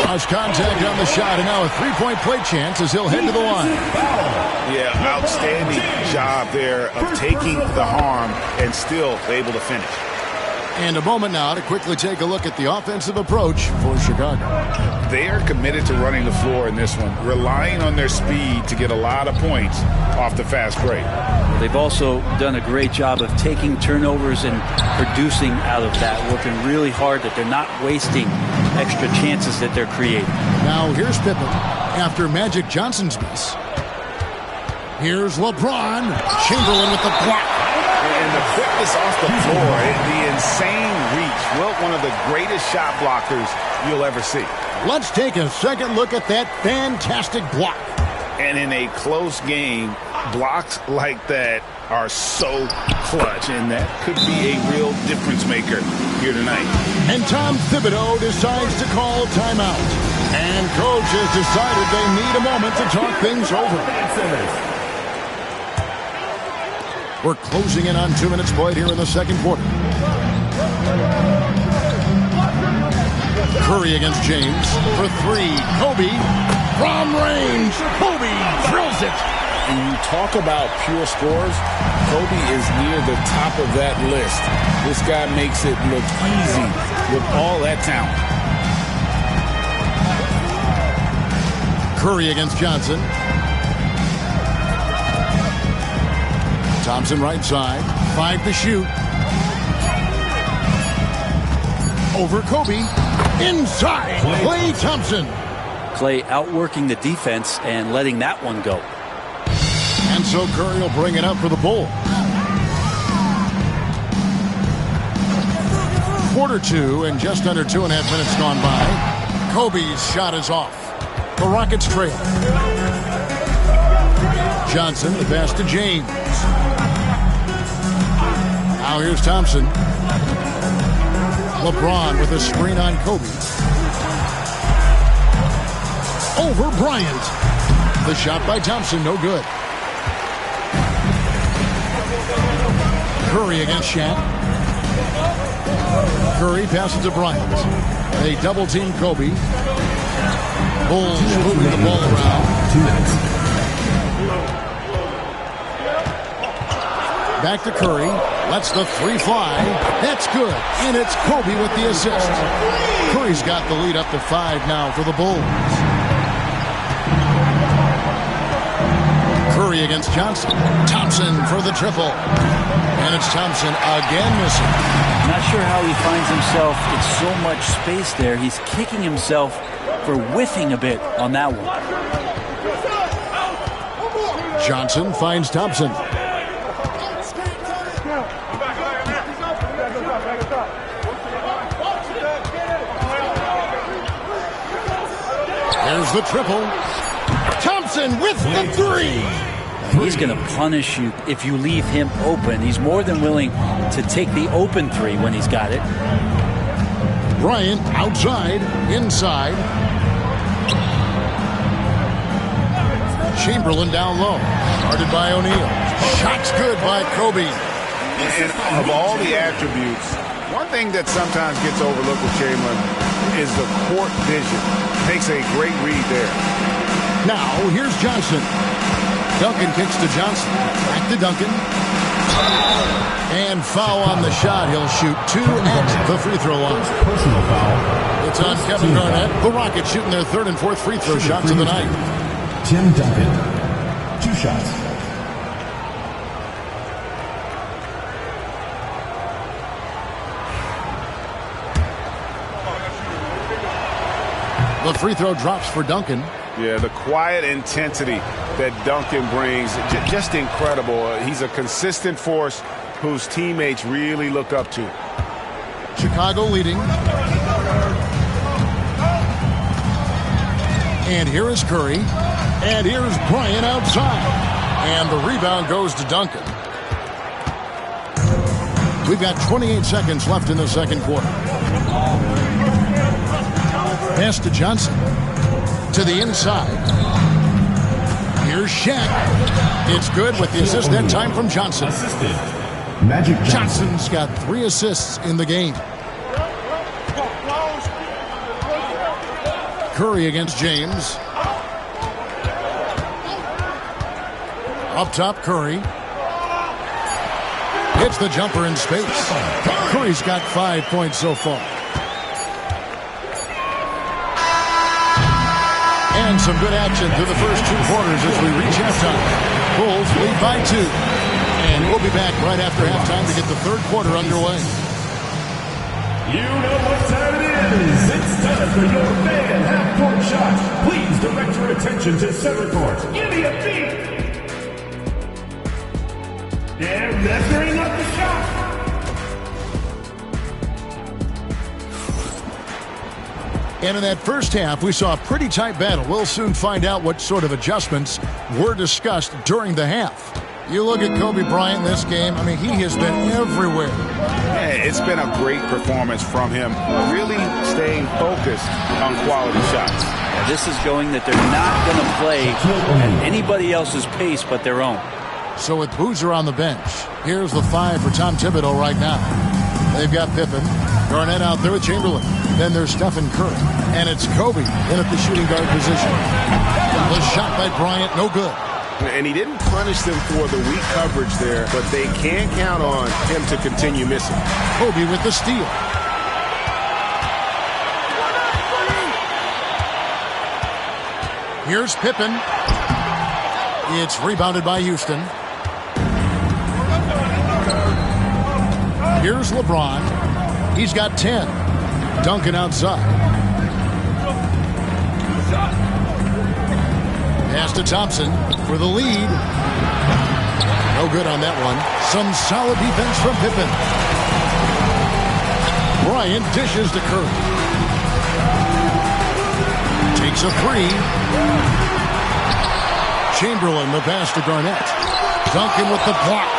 Cross contact on the shot, and now a three-point play chance as he'll head to the line. Yeah, outstanding job there of taking the harm and still able to finish. And a moment now to quickly take a look at the offensive approach for Chicago. They are committed to running the floor in this one, relying on their speed to get a lot of points off the fast break. They've also done a great job of taking turnovers and producing out of that, working really hard that they're not wasting extra chances that they're creating. Now here's Pippen after Magic Johnson's miss. Here's LeBron. Chamberlain with the block. And the quickness off the floor, the insane reach. Well, one of the greatest shot blockers you'll ever see. Let's take a second look at that fantastic block. And in a close game, blocks like that are so clutch, and that could be a real difference maker here tonight. And Tom Thibodeau decides to call timeout. And coach has decided they need a moment to talk things over. We're closing in on 2 minutes played here in the second quarter. Curry against James for 3. Kobe from range. Kobe drills it. And you talk about pure scores, Kobe is near the top of that list. This guy makes it look easy with all that talent. Curry against Johnson. Thompson right side. 5 to shoot. Over Kobe. Inside. Klay Thompson. Klay outworking the defense and letting that one go. And so Curry will bring it up for the Bulls. Quarter 2 and just under 2.5 minutes gone by. Kobe's shot is off. The Rockets trail. Johnson, the pass to James. Now here's Thompson. LeBron with a screen on Kobe. Over Bryant. The shot by Thompson, no good. Curry against Shaq. Curry passes to Bryant. They double team Kobe. Bulls moving the ball around. Back to Curry. Lets the 3 fly. That's good. And it's Kobe with the assist. Curry's got the lead up to 5 now for the Bulls. Curry against Johnson. Thompson for the triple. And it's Thompson again missing. Not sure how he finds himself in so much space there. He's kicking himself for whiffing a bit on that one. Johnson finds Thompson. There's the triple. Thompson with the 3. He's going to punish you if you leave him open. He's more than willing to take the open 3 when he's got it. Bryant outside, inside. Chamberlain down low. Guarded by O'Neal. Shot's good by Kobe. And of all the attributes, one thing that sometimes gets overlooked with Chamberlain is the court vision. Makes a great read there. Now, here's Johnson. Duncan kicks to Johnson. Back to Duncan. And foul on the shot. He'll shoot 2 at the free throw line. Personal foul. It's on Kevin Garnett. The Rockets shooting their 3rd and 4th free throw shots of the night. Tim Duncan. 2 shots. The free throw drops for Duncan. Yeah, the quiet intensity that Duncan brings, just incredible. He's a consistent force whose teammates really look up to. Chicago leading. And here is Curry. And here's Bryant outside. And the rebound goes to Duncan. We've got 28 seconds left in the second quarter. Pass to Johnson. To the inside. Here's Shaq. It's good with the assist that time from Johnson. Magic Johnson's got 3 assists in the game. Curry against James. Up top, Curry. Hits the jumper in space. Curry's got 5 points so far. And some good action through the first 2 quarters as we reach halftime. Bulls lead by 2. And we'll be back right after halftime to get the 3rd quarter underway. You know what time it is. Fans, it's time for your fan half-court shot. Please direct your attention to center court. Give me a beat. They're measuring up the shot. And in that first half, we saw a pretty tight battle. We'll soon find out what sort of adjustments were discussed during the half. You look at Kobe Bryant in this game, I mean, he has been everywhere. Yeah, it's been a great performance from him, really staying focused on quality shots. Yeah, this is showing that they're not going to play at anybody else's pace but their own. So with Boozer on the bench, here's the 5 for Tom Thibodeau right now. They've got Pippen, Garnett out there with Chamberlain. Then there's Stephen Curry, and it's Kobe in at the shooting guard position. The shot by Bryant, no good. And he didn't punish them for the weak coverage there, but they can't count on him to continue missing. Kobe with the steal. Here's Pippen. It's rebounded by Houston. Here's LeBron. He's got 10. Duncan outside. Pass to Thompson for the lead. No good on that one. Some solid defense from Pippen. Bryant dishes to Curry. Takes a three. Chamberlain the pass to Garnett. Duncan with the block.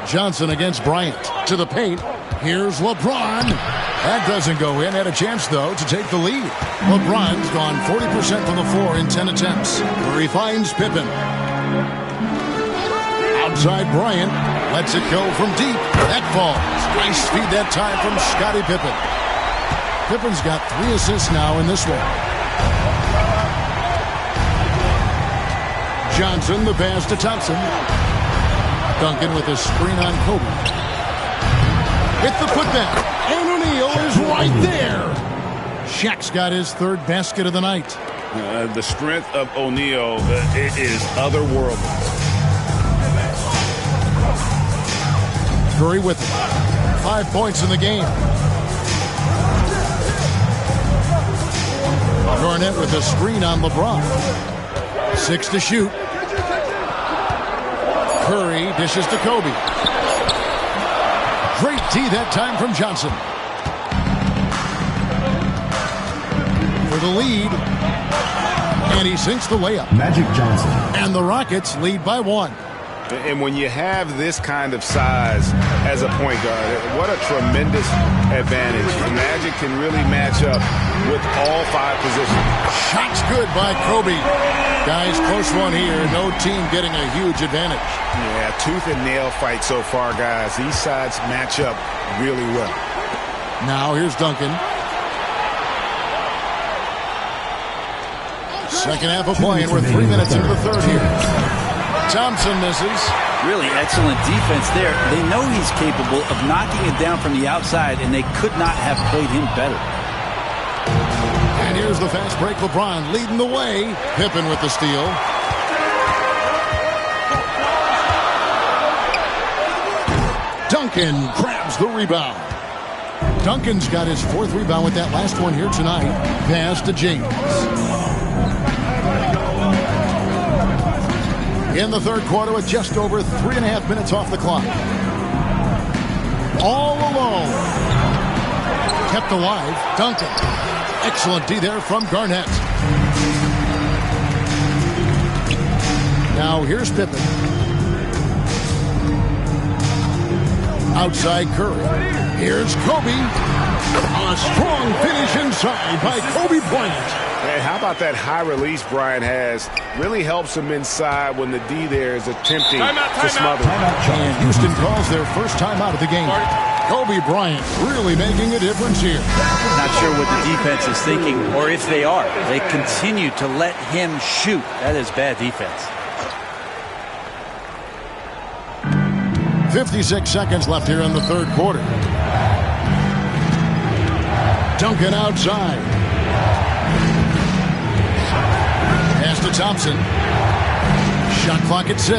Johnson against Bryant. To the paint. Here's LeBron. That doesn't go in. Had a chance, though, to take the lead. LeBron's gone 40% from the floor in 10 attempts. Curry finds Pippen. Outside Bryant. Lets it go from deep. That falls. Nice feed that time from Scottie Pippen. Pippen's got 3 assists now in this one. Johnson, the pass to Thompson. Duncan with a screen on Kobe. Hit the putback. And O'Neal is right there. Shaq's got his 3rd basket of the night. The strength of O'Neal, it is otherworldly. Curry with it. 5 points in the game. Garnett with a screen on LeBron. 6 to shoot. Curry dishes to Kobe. Great D that time from Johnson. For the lead. And he sinks the layup. Magic Johnson. And the Rockets lead by 1. And when you have this kind of size as a point guard, what a tremendous advantage. The Magic can really match up with all 5 positions. Shot's good by Kobe. Guys, close one here. No team getting a huge advantage. Yeah, tooth and nail fight so far, guys. These sides match up really well. Now here's Duncan. Second half of play, and we're 3 minutes into the third here. Thompson misses. Really excellent defense there. They know he's capable of knocking it down from the outside, and they could not have played him better. And here's the fast break. LeBron leading the way. Pippen with the steal. Duncan grabs the rebound. Duncan's got his 4th rebound with that last one here tonight. Pass to James. In the third quarter with just over 3.5 minutes off the clock. All alone. Kept alive. Duncan. Excellent D there from Garnett. Now here's Pippen. Outside Curry. Here's Kobe. A strong finish inside by Kobe Bryant. Hey, how about that high release Bryant has? Really helps him inside when the D there is attempting to smother him. And Houston calls their first timeout of the game. Kobe Bryant really making a difference here. Not sure what the defense is thinking, or if they are. They continue to let him shoot. That is bad defense. 56 seconds left here in the third quarter. Duncan outside. Pass to Thompson. Shot clock at 6.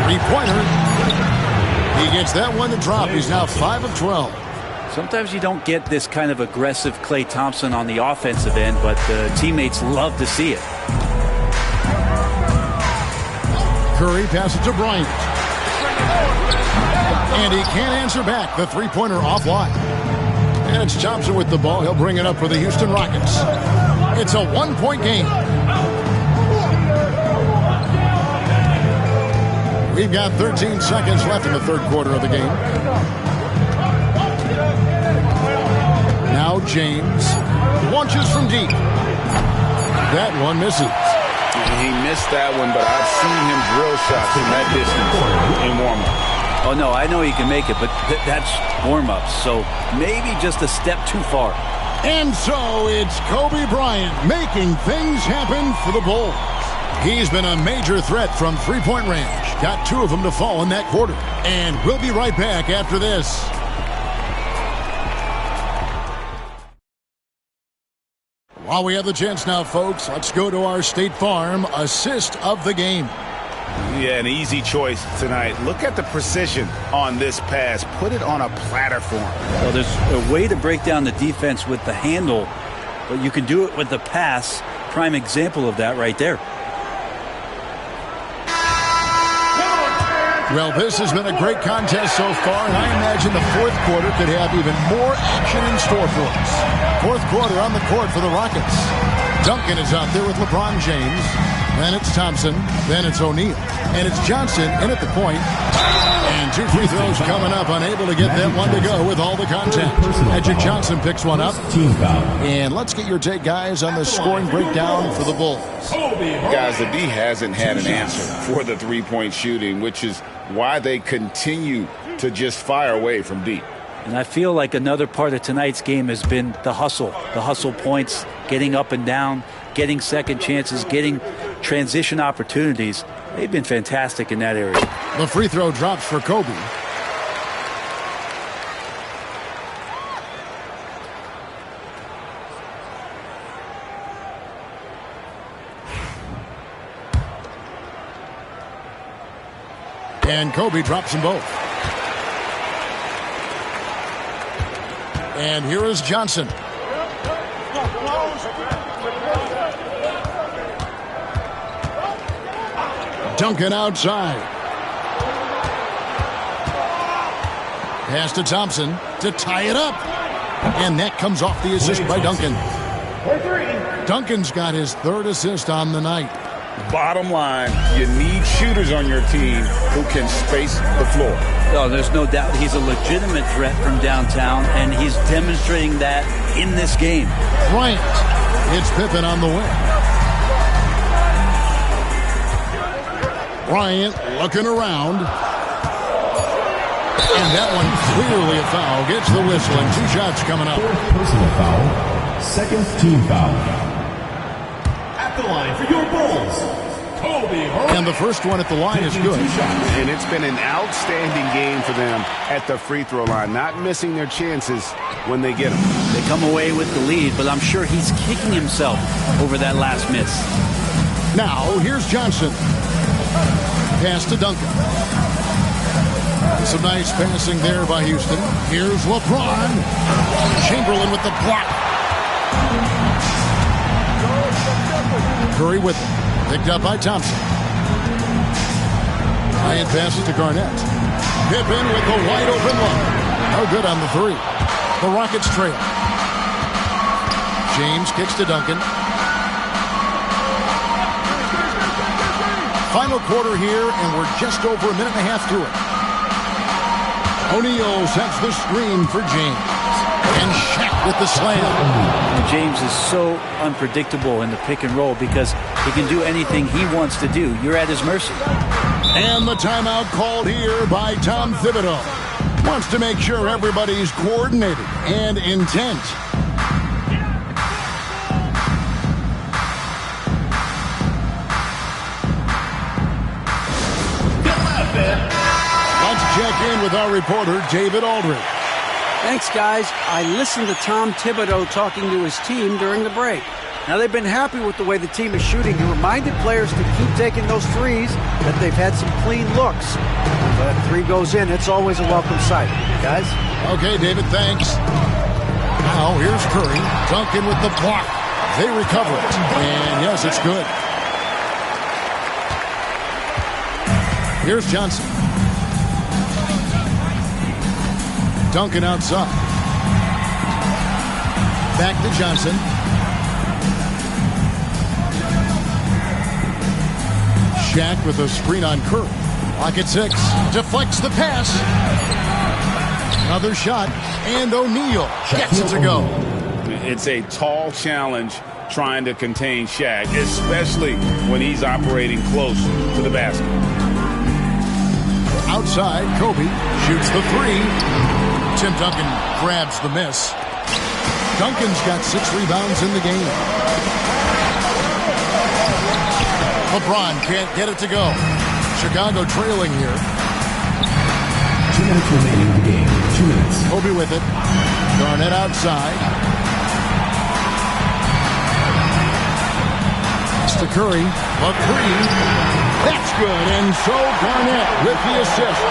Three-pointer. He gets that one to drop. He's now 5 of 12. Sometimes you don't get this kind of aggressive Klay Thompson on the offensive end, but teammates love to see it. Curry passes to Bryant. And he can't answer back. The three-pointer offline. And it's Thompson with the ball. He'll bring it up for the Houston Rockets. It's a one-point game. We've got 13 seconds left in the third quarter of the game. Now James launches from deep. That one misses. He missed that one, but I've seen him drill shots from that distance in warm-up. Oh, no, I know he can make it, but that's warm-ups, so maybe just a step too far. And so it's Kobe Bryant making things happen for the Bulls. He's been a major threat from three-point range. Got 2 of them to fall in that quarter. And we'll be right back after this. While we have the chance now, folks, let's go to our State Farm assist of the game. Yeah, an easy choice tonight. Look at the precision on this pass. Put it on a platform. Well, there's a way to break down the defense with the handle, but you can do it with the pass. Prime example of that right there. Well, this has been a great contest so far, and I imagine the fourth quarter could have even more action in store for us. Fourth quarter on the court for the Rockets. Duncan is out there with LeBron James. Then it's Thompson. Then it's O'Neal. And it's Johnson in at the point. And 2 free throws coming up, unable to get that one to go with all the contact. Magic Johnson picks one up. And let's get your take, guys, on the scoring breakdown for the Bulls. Guys, the D hasn't had an answer for the three-point shooting, which is why they continue to just fire away from deep. And I feel like another part of tonight's game has been the hustle points, getting up and down, getting second chances, getting transition opportunities. They've been fantastic in that area. The free throw drops for Kobe. And Kobe drops them both. And here is Johnson. Duncan outside. Pass to Thompson to tie it up. And that comes off the assist by Duncan. Duncan's got his 3rd assist on the night. Bottom line, you need shooters on your team who can space the floor. Oh, there's no doubt he's a legitimate threat from downtown, and he's demonstrating that in this game. Bryant hits Pippen on the wing. Bryant looking around. And that one clearly a foul. Gets the whistle, and 2 shots coming up. Personal foul. 2nd team foul. At the line for your Bulls, Kobe Bryant. And the first one at the line is good. And it's been an outstanding game for them at the free throw line, not missing their chances when they get them. They come away with the lead, but I'm sure he's kicking himself over that last miss. Now, here's Johnson. Pass to Duncan. Some nice passing there by Houston. Here's LeBron. Chamberlain with the block. Curry with it. Picked up by Thompson. Bryant passes to Garnett. Pippen with the wide open look. No good on the 3. The Rockets trail. James kicks to Duncan. Final quarter here, and we're just over a minute and a half through it. O'Neal sets the screen for James. And Shaq with the slam. James is so unpredictable in the pick and roll because he can do anything he wants to do. You're at his mercy. And the timeout called here by Tom Thibodeau. Wants to make sure everybody's coordinated and intent. Let's check in with our reporter, David Aldridge. Thanks, guys. I listened to Tom Thibodeau talking to his team during the break. Now, they've been happy with the way the team is shooting. He reminded players to keep taking those threes, that they've had some clean looks. But if three goes in, it's always a welcome sight. Guys? Okay, David, thanks. Now, here's Curry. Duncan with the block. They recover it. And, yes, it's good. Here's Johnson. Duncan outside. Back to Johnson. Shaq with a screen on Curry. Clock at 6. Deflects the pass. Another shot. And O'Neal gets it to go. It's a tall challenge trying to contain Shaq, especially when he's operating close to the basket. Outside, Kobe shoots the three. Tim Duncan grabs the miss. Duncan's got 6 rebounds in the game. LeBron can't get it to go. Chicago trailing here. 2 minutes remaining in the game. 2 minutes. Kobe with it. Garnett outside. It's to Curry. A three. That's good. And so Garnett with the assist.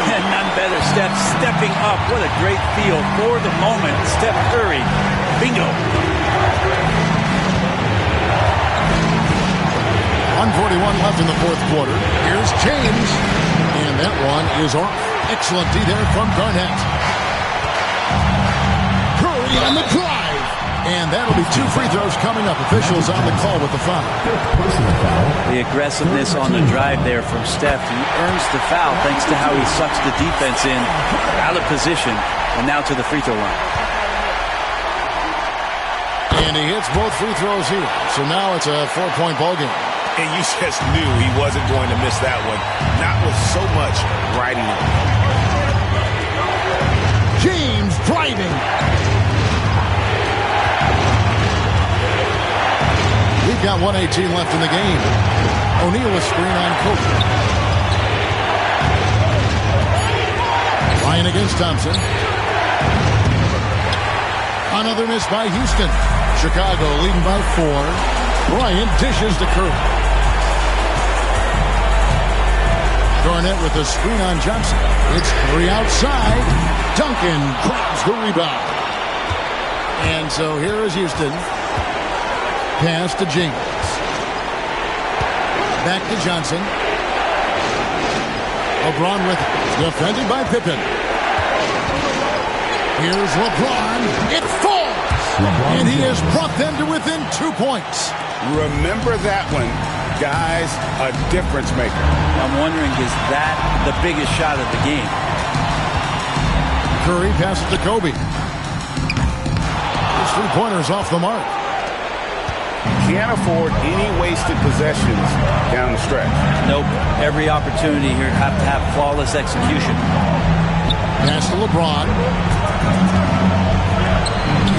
And none better. Steph stepping up. What a great feel for the moment. Steph Curry. Bingo. 1:41 left in the fourth quarter. Here's James. And that one is off. Excellent D there from Garnett. Curry on the drive. And that'll be 2 free throws coming up. Officials on the call with the foul. The aggressiveness on the drive there from Steph. He earns the foul thanks to how he sucks the defense in, out of position, and now to the free throw line. And he hits both free throws here. So now it's a 4-point ball game. And you just knew he wasn't going to miss that one. Not with so much riding on. James driving. We've got 1:18 left in the game. O'Neal with screen on Kobe. Ryan against Thompson. Another miss by Houston. Chicago leading by 4. Bryant dishes to Curry. Garnett with a screen on Johnson. It's Curry outside. Duncan grabs the rebound. And so here is Houston. Pass to James. Back to Johnson. LeBron with it. Defended by Pippen. Here's LeBron. It falls. And he has brought them to within 2 points. Remember that one. Guys, a difference maker. I'm wondering, is that the biggest shot of the game? Curry passes to Kobe. His 3-pointer's off the mark. Can't afford any wasted possessions down the stretch. Nope. Every opportunity here have to have flawless execution. Pass to LeBron.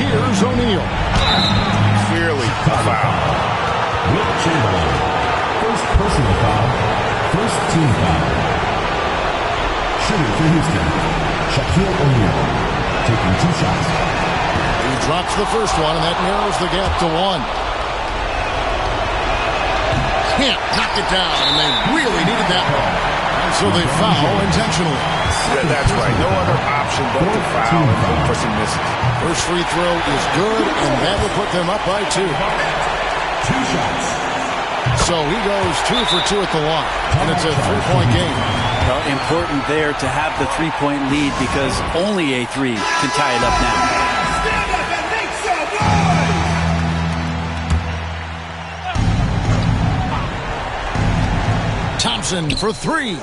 Here's O'Neal. Clearly a foul. Wilt Chamberlain. First personal foul. First team foul. Shooting for Houston. Shaquille O'Neal. Taking 2 shots. He drops the first one, and that narrows the gap to 1. Can't knock it down, and they really needed that one. And so they foul intentionally. That's right. No other option but to foul and look for some misses. First free throw is good, and that will put them up by 2. 2 shots. So he goes 2 for 2 at the line, and it's a 3-point game. Well, important there to have the 3-point lead because only a 3 can tie it up now. Stand up and make some noise! Thompson for 3. The 3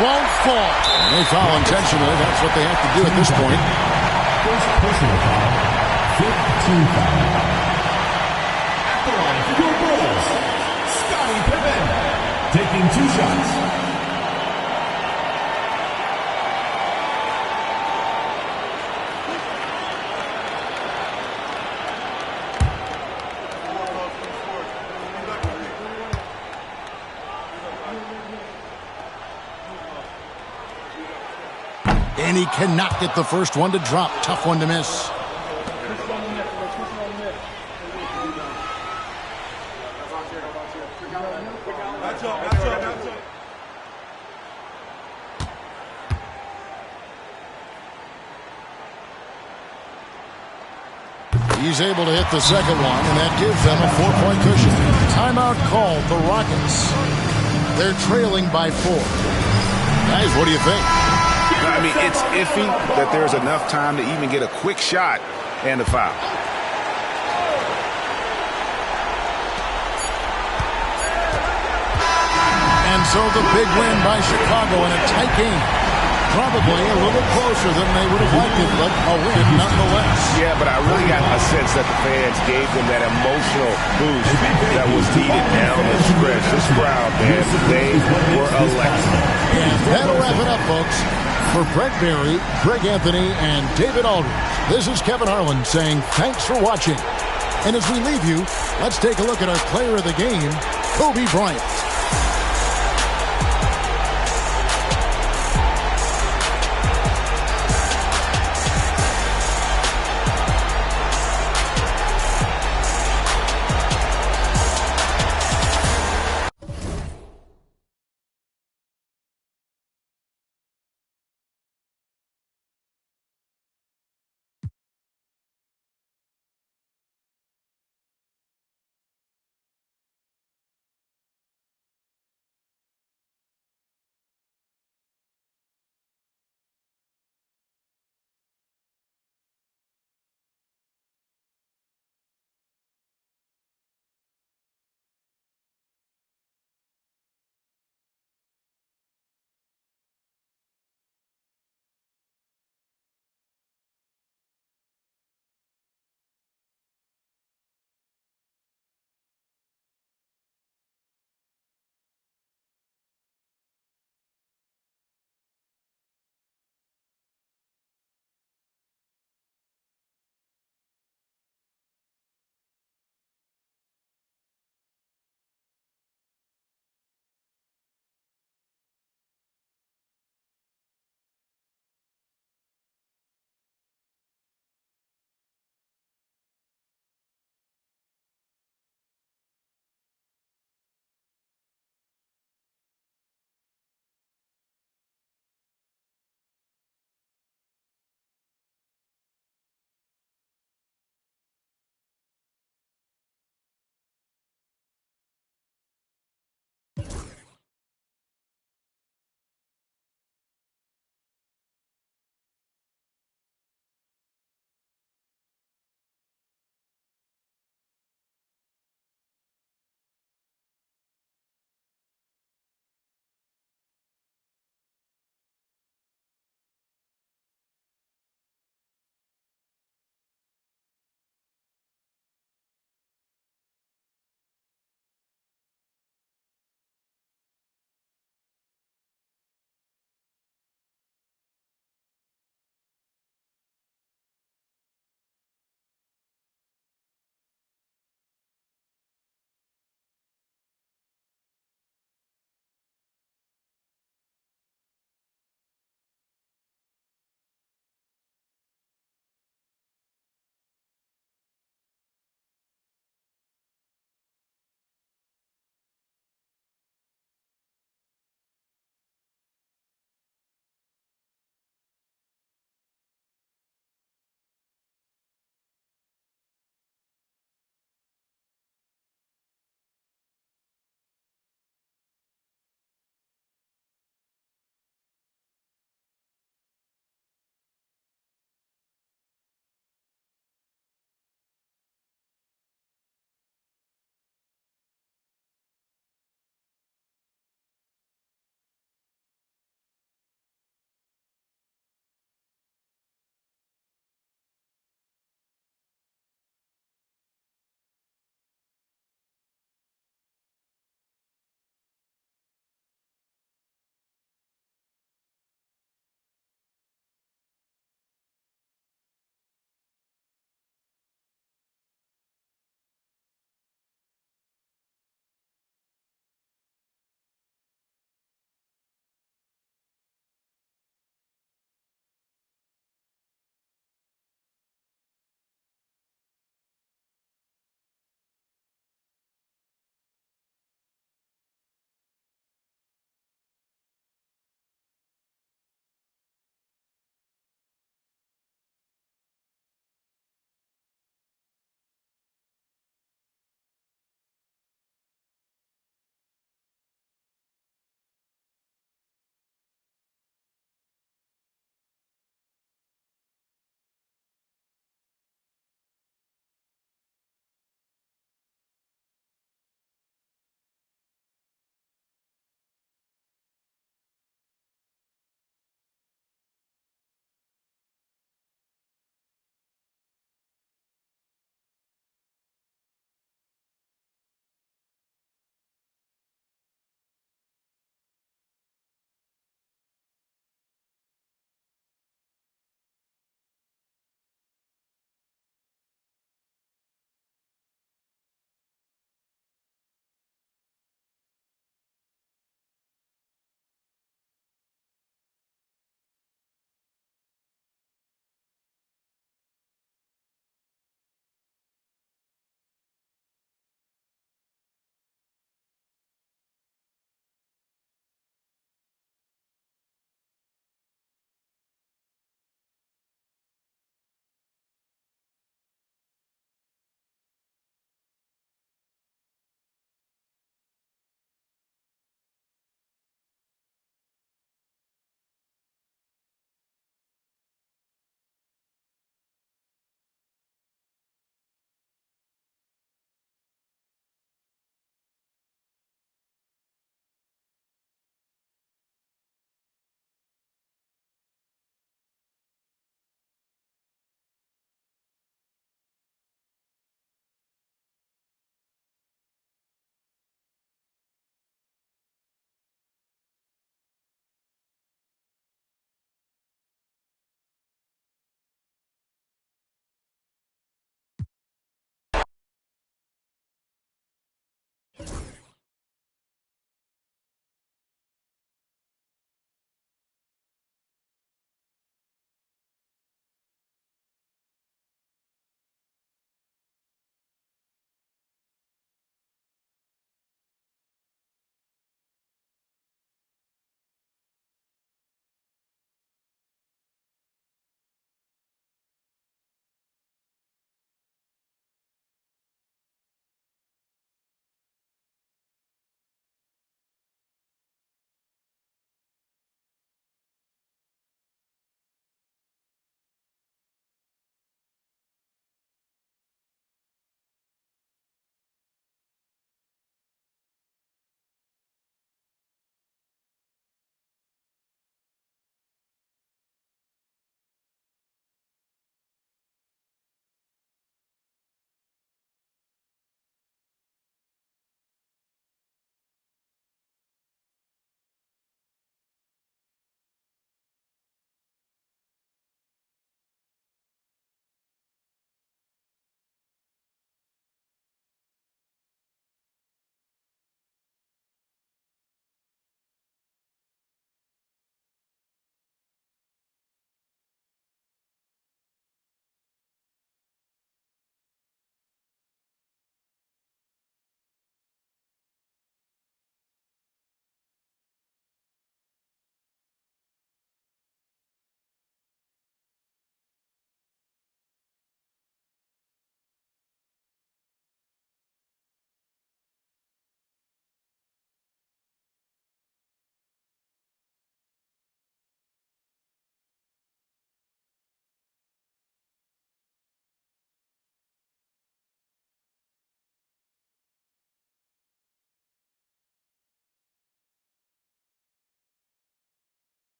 won't fall. They foul intentionally. That's what they have to do at this point. First personal foul. 5th team foul. At the line for your Bulls, Scottie Pippen. Taking 2 shots. And he cannot get the first one to drop. Tough one to miss. He's able to hit the second one, and that gives them a 4-point cushion. Timeout called the Rockets. They're trailing by 4. Guys, what do you think? I mean, it's iffy that there's enough time to even get a quick shot and a foul. And so the big win by Chicago in a tight game. Probably a little closer than they would have liked it, but a win nonetheless. Yeah, but I really got a sense that the fans gave them that emotional boost that was needed down the stretch. This crowd, man, they were electric. And that'll wrap it up, folks. For Brent Barry, Greg Anthony, and David Aldridge, this is Kevin Harlan saying thanks for watching. And as we leave you, let's take a look at our player of the game, Kobe Bryant.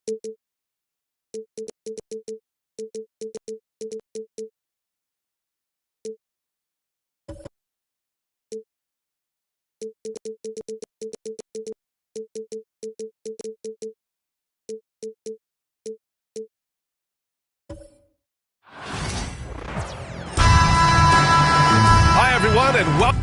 Hi, everyone, and welcome.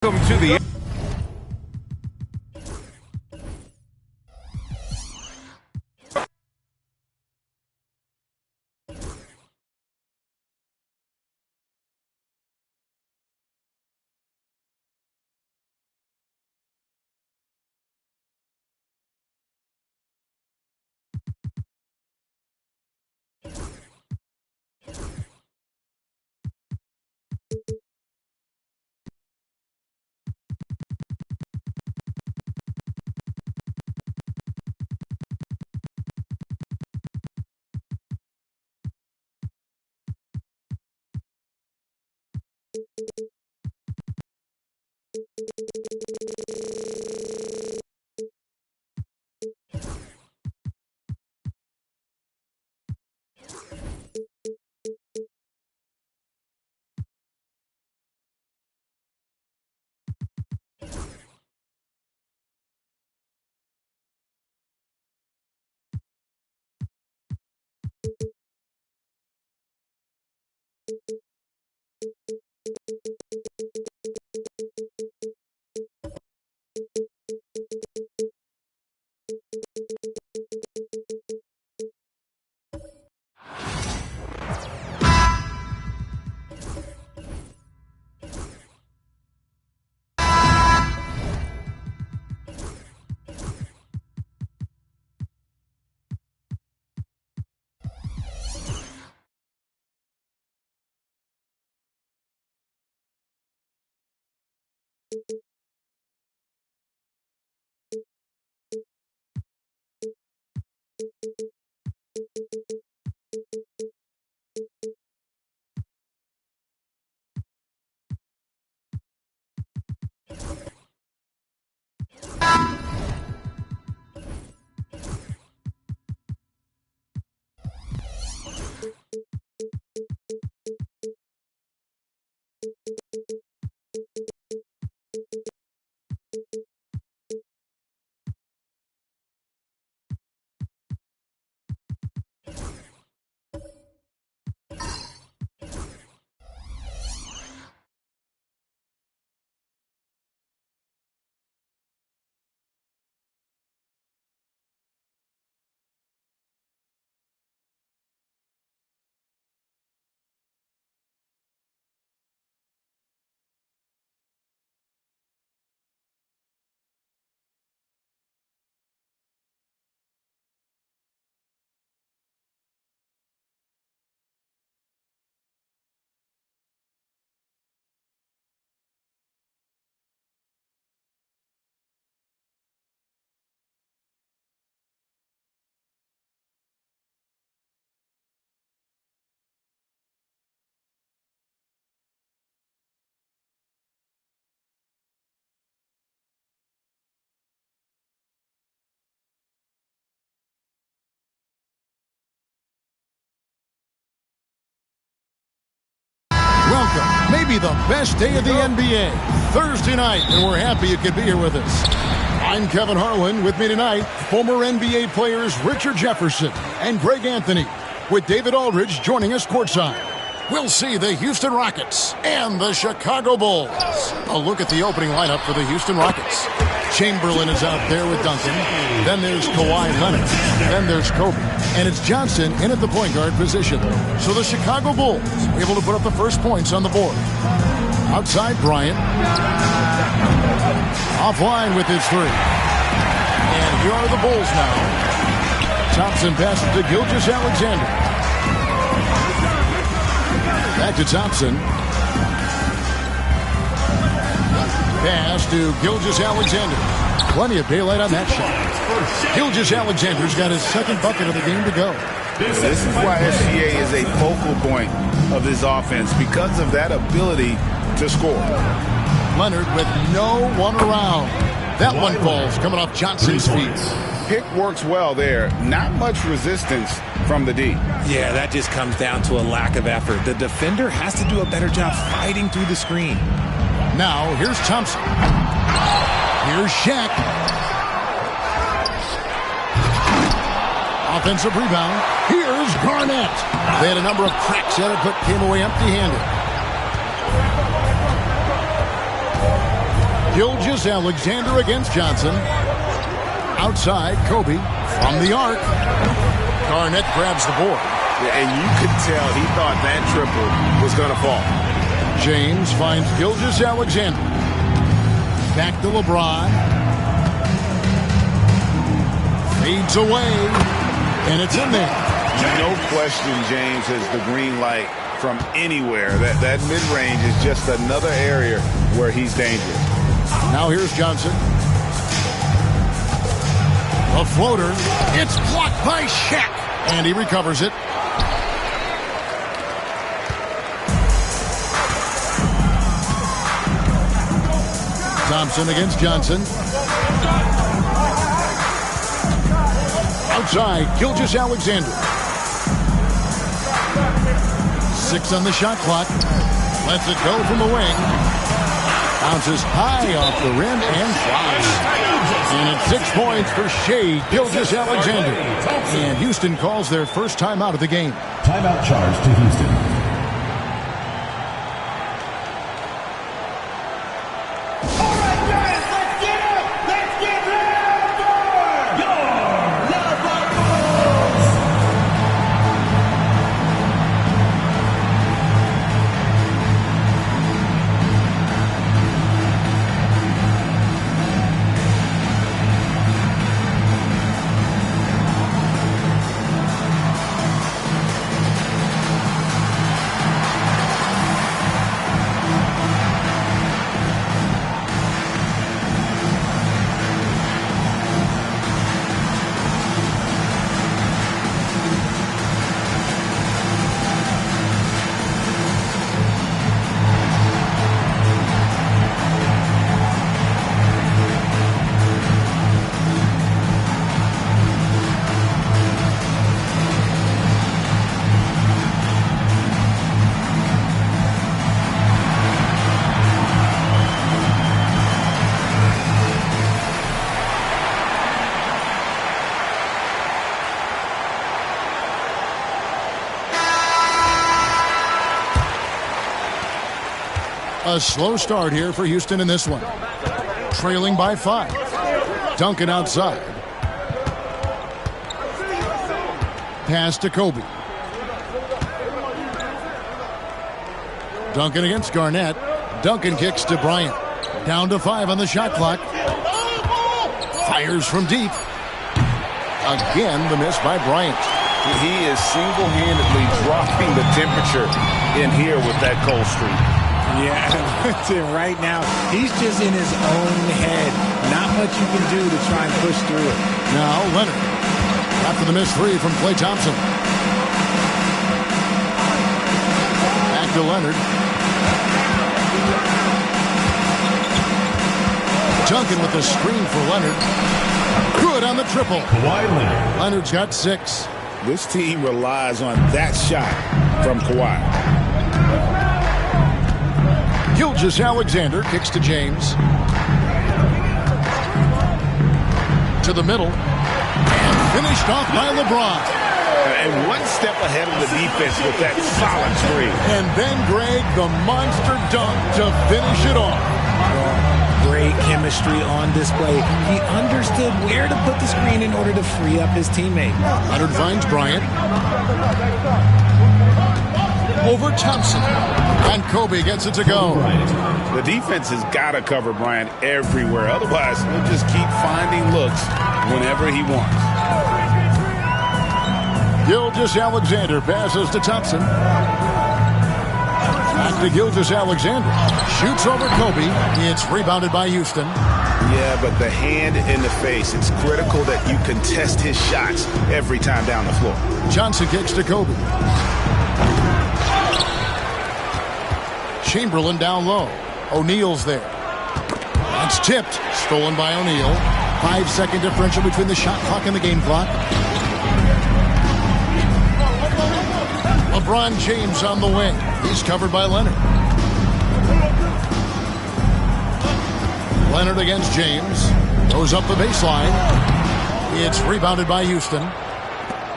Welcome to the maybe the best day of the NBA, Thursday night, and we're happy you could be here with us. I'm Kevin Harlan. With me tonight, former NBA players Richard Jefferson and Greg Anthony, with David Aldridge joining us courtside. We'll see the Houston Rockets and the Chicago Bulls. A look at the opening lineup for the Houston Rockets. Chamberlain is out there with Duncan. Then there's Kawhi Leonard. Then there's Kobe. And it's Johnson in at the point guard position. So the Chicago Bulls able to put up the first points on the board. Outside, Bryant. Offline with his three. And here are the Bulls now. Thompson passes to Gilgeous-Alexander. Back to Thompson. Pass to Gilgeous-Alexander. Plenty of daylight on that shot. Gilgeous-Alexander's got his second bucket of the game to go. This is why SGA is a focal point of this offense, because of that ability to score. Leonard with no one around. That one falls coming off Johnson's feet. Pick works well there. Not much resistance from the D. Yeah, that just comes down to a lack of effort. The defender has to do a better job fighting through the screen. Now, here's Thompson. Here's Shaq. Offensive rebound. Here's Garnett. They had a number of cracks at it, but came away empty-handed. Gilgeous-Alexander against Johnson. Outside, Kobe from the arc. Garnett grabs the board. Yeah, and you could tell he thought that triple was going to fall. James finds Gilgeous-Alexander. Back to LeBron. Fades away. And it's in there. No question James has the green light from anywhere. That mid-range is just another area where he's dangerous. Now here's Johnson. A floater. It's blocked by Shaq. And he recovers it. Thompson against Johnson. Outside, Gilgeous-Alexander. 6 on the shot clock. Lets it go from the wing. Bounces high off the rim and flies. And it's 6 points for Shai Gilgeous-Alexander. And Houston calls their first timeout of the game. Timeout charge to Houston. A slow start here for Houston in this one. Trailing by 5. Duncan outside. Pass to Kobe. Duncan against Garnett. Duncan kicks to Bryant. Down to 5 on the shot clock. Fires from deep. Again, the miss by Bryant. He is single-handedly dropping the temperature in here with that cold streak. Yeah, right now, he's just in his own head. Not much you can do to try and push through it. Now, Leonard. After the missed 3 from Klay Thompson. Back to Leonard. Duncan with the screen for Leonard. Good on the triple. Kawhi Leonard. Leonard's got 6. This team relies on that shot from Kawhi. Gilgeous-Alexander kicks to James. To the middle. And finished off by LeBron. And one step ahead of the defense with that solid screen. And then Greg, the monster dunk to finish it off. Great chemistry on display. He understood where to put the screen in order to free up his teammate. Leonard finds Bryant. Over Thompson. And Kobe gets it to go. The defense has got to cover Bryant everywhere. Otherwise, he'll just keep finding looks whenever he wants. Gilgeous-Alexander passes to Thompson. Back to Gilgeous-Alexander. Shoots over Kobe. It's rebounded by Houston. Yeah, but the hand in the face, it's critical that you contest his shots every time down the floor. Johnson kicks to Kobe. Chamberlain down low. O'Neal's there. That's tipped. Stolen by O'Neal. 5-second differential between the shot clock and the game clock. LeBron James on the wing. He's covered by Leonard. Leonard against James. Goes up the baseline. It's rebounded by Houston.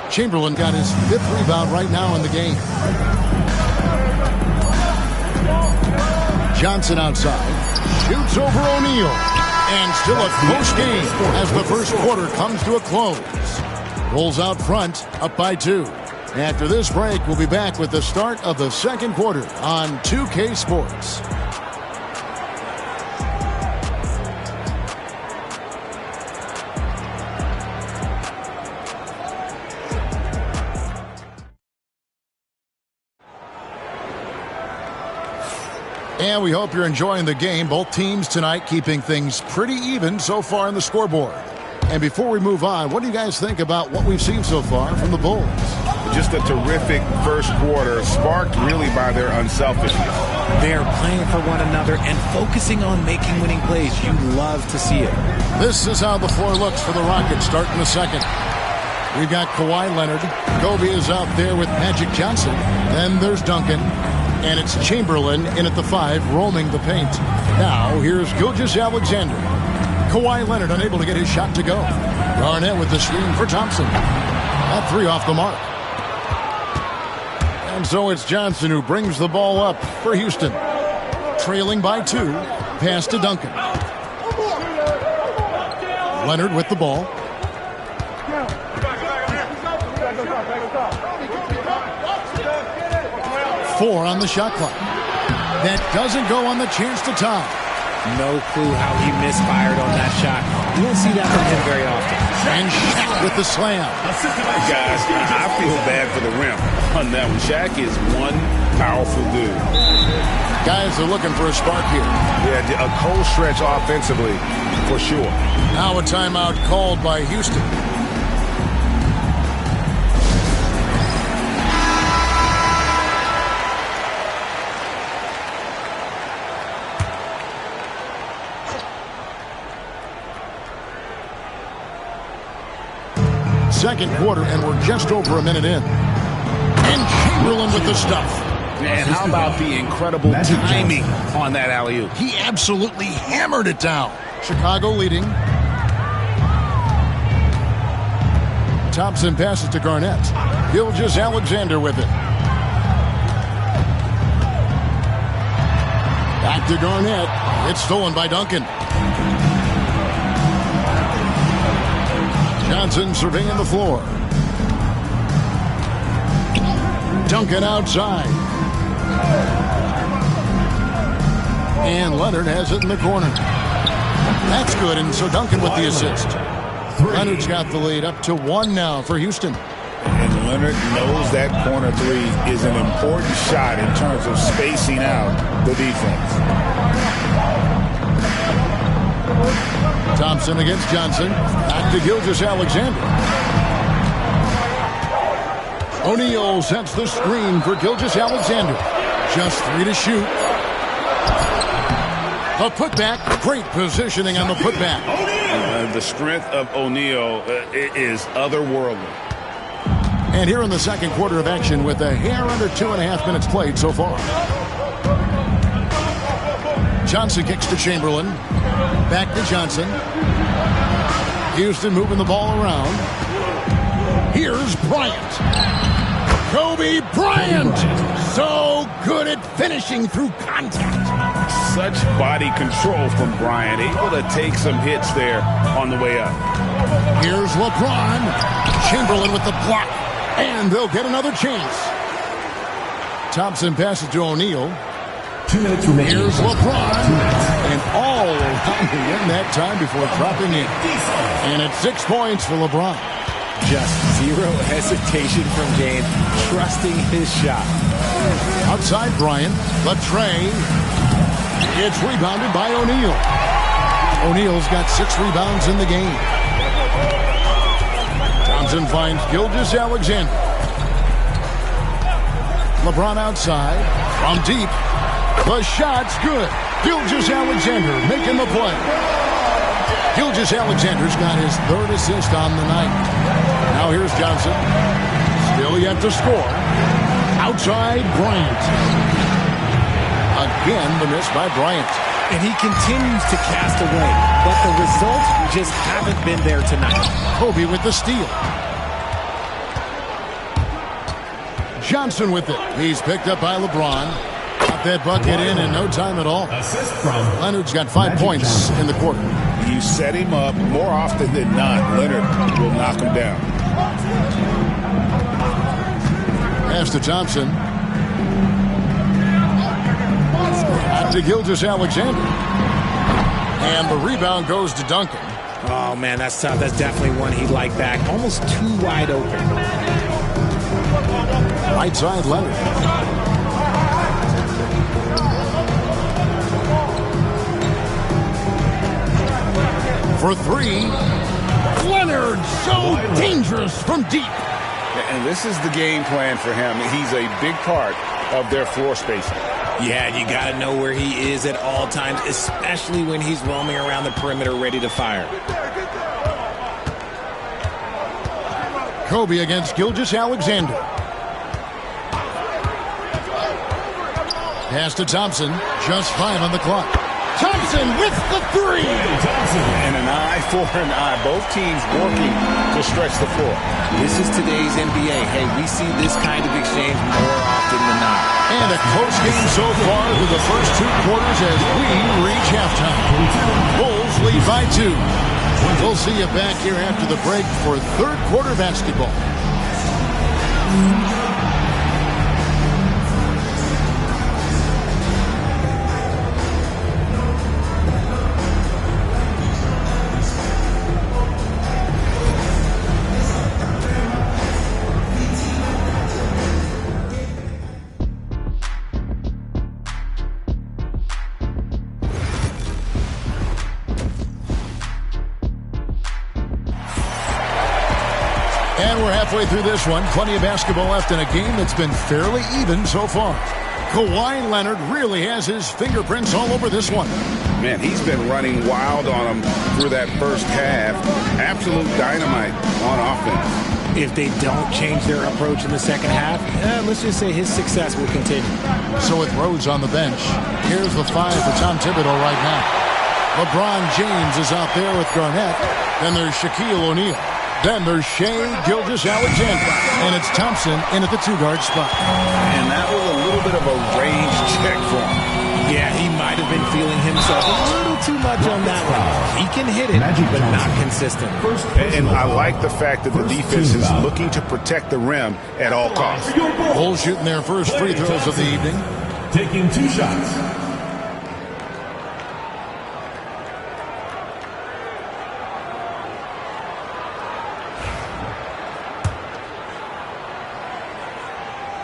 Chamberlain got his 5th rebound right now in the game. Johnson outside. Shoots over O'Neal. And still a close game as the first quarter comes to a close. Bulls out front, up by 2. After this break, we'll be back with the start of the second quarter on 2K Sports. And we hope you're enjoying the game. Both teams tonight keeping things pretty even so far in the scoreboard. And before we move on, what do you guys think about what we've seen so far from the Bulls? Just a terrific first quarter, sparked really by their unselfishness. They're playing for one another and focusing on making winning plays. You love to see it. This is how the floor looks for the Rockets starting the second. We've got Kawhi Leonard. Kobe is out there with Magic Johnson. Then there's Duncan. And it's Chamberlain in at the 5, roaming the paint. Now, here's Gilgeous-Alexander. Kawhi Leonard unable to get his shot to go. Garnett with the screen for Thompson. That 3 off the mark. And so it's Johnson who brings the ball up for Houston. Trailing by 2. Pass to Duncan. Leonard with the ball. Four on the shot clock. That doesn't go on the chance to tie. No clue how he misfired on that shot. You don't see that from him very often. And Shaq with the slam. Guys, I feel bad for the rim on that one. Shaq is one powerful dude. Guys are looking for a spark here. Yeah, a cold stretch offensively, for sure. Now a timeout called by Houston. Second quarter, and we're just over a minute in. And Chamberlain with the stuff. And how about the incredible timing on that alley-oop? He absolutely hammered it down. Chicago leading. Thompson passes to Garnett. Gilgeous-Alexander with it. Back to Garnett. It's stolen by Duncan. Johnson surveying the floor. Duncan outside. And Leonard has it in the corner. That's good, and so Duncan with the assist. Leonard's got the lead up to 1 now for Houston. And Leonard knows that corner 3 is an important shot in terms of spacing out the defense. Thompson against Johnson. Back to Gilgeous-Alexander. O'Neal sets the screen for Gilgeous-Alexander. Just 3 to shoot. The putback. Great positioning on the putback. The strength of O'Neal is otherworldly. And here in the second quarter of action with a hair under 2.5 minutes played so far. Johnson kicks to Chamberlain. Back to Johnson. Houston moving the ball around. Here's Bryant. Kobe Bryant. So good at finishing through contact. Such body control from Bryant. Able to take some hits there on the way up. Here's LeBron. Chamberlain with the block. And they'll get another chance. Thompson passes to O'Neal. 2 minutes remaining. Here's LeBron. And all around the end that time before dropping in. And it's 6 points for LeBron. Just zero hesitation from James, trusting his shot. Outside Bryant, Latrey. It's rebounded by O'Neal. O'Neal's got 6 rebounds in the game. Thompson finds Gilgeous-Alexander. LeBron outside, from deep. The shot's good. Gilgeous-Alexander making the play. Gilgeous-Alexander's got his 3rd assist on the night. Now here's Johnson. Still yet to score. Outside Bryant. Again, the miss by Bryant. And he continues to cast away, but the results just haven't been there tonight. Kobe with the steal. Johnson with it. He's picked up by LeBron. Got that bucket in no time at all. Leonard's got 5 points in the quarter. You set him up more often than not. Leonard will knock him down. Pass to Thompson. Out to Gilgeous-Alexander. And the rebound goes to Duncan. Oh, man, that's tough. That's definitely one he'd like back. Almost too wide open. Right side, Leonard. For 3. Leonard, so dangerous from deep. And this is the game plan for him. He's a big part of their floor spacing. Yeah, you got to know where he is at all times, especially when he's roaming around the perimeter ready to fire. Kobe against Gilgeous-Alexander. Pass to Thompson. Just 5 on the clock. Thompson with the 3. And an eye for an eye. Both teams working to stretch the floor. This is today's NBA. Hey, we see this kind of exchange more often than not. And a close game so far through the first 2 quarters as we reach halftime. Bulls lead by 2. We'll see you back here after the break for 3rd quarter basketball. And we're halfway through this one. Plenty of basketball left in a game that's been fairly even so far. Kawhi Leonard really has his fingerprints all over this one. Man, he's been running wild on him through that first half. Absolute dynamite on offense. If they don't change their approach in the second half, let's just say his success will continue. So with Rhodes on the bench, here's the 5 for Tom Thibodeau right now. LeBron James is out there with Garnett. Then there's Shaquille O'Neal. Then there's Shai Gilgeous-Alexander. And it's Thompson in at the 2-guard spot. And that was a little bit of a range check for him. Yeah, he might have been feeling himself a little too much on that one. He can hit it, but not consistent. And I like the fact that the defense is looking to protect the rim at all costs. Bulls shooting their first free throws of the evening. Taking 2 shots.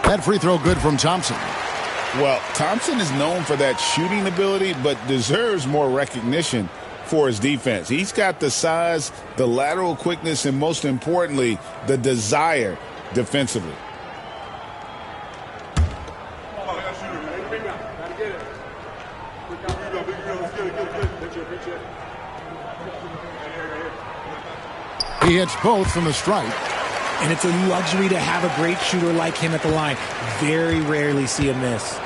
That free throw good from Thompson. Well, Thompson is known for that shooting ability, but deserves more recognition for his defense. He's got the size, the lateral quickness, and most importantly, the desire defensively. He hits both from the stripe. And it's a luxury to have a great shooter like him at the line. Very rarely see a miss.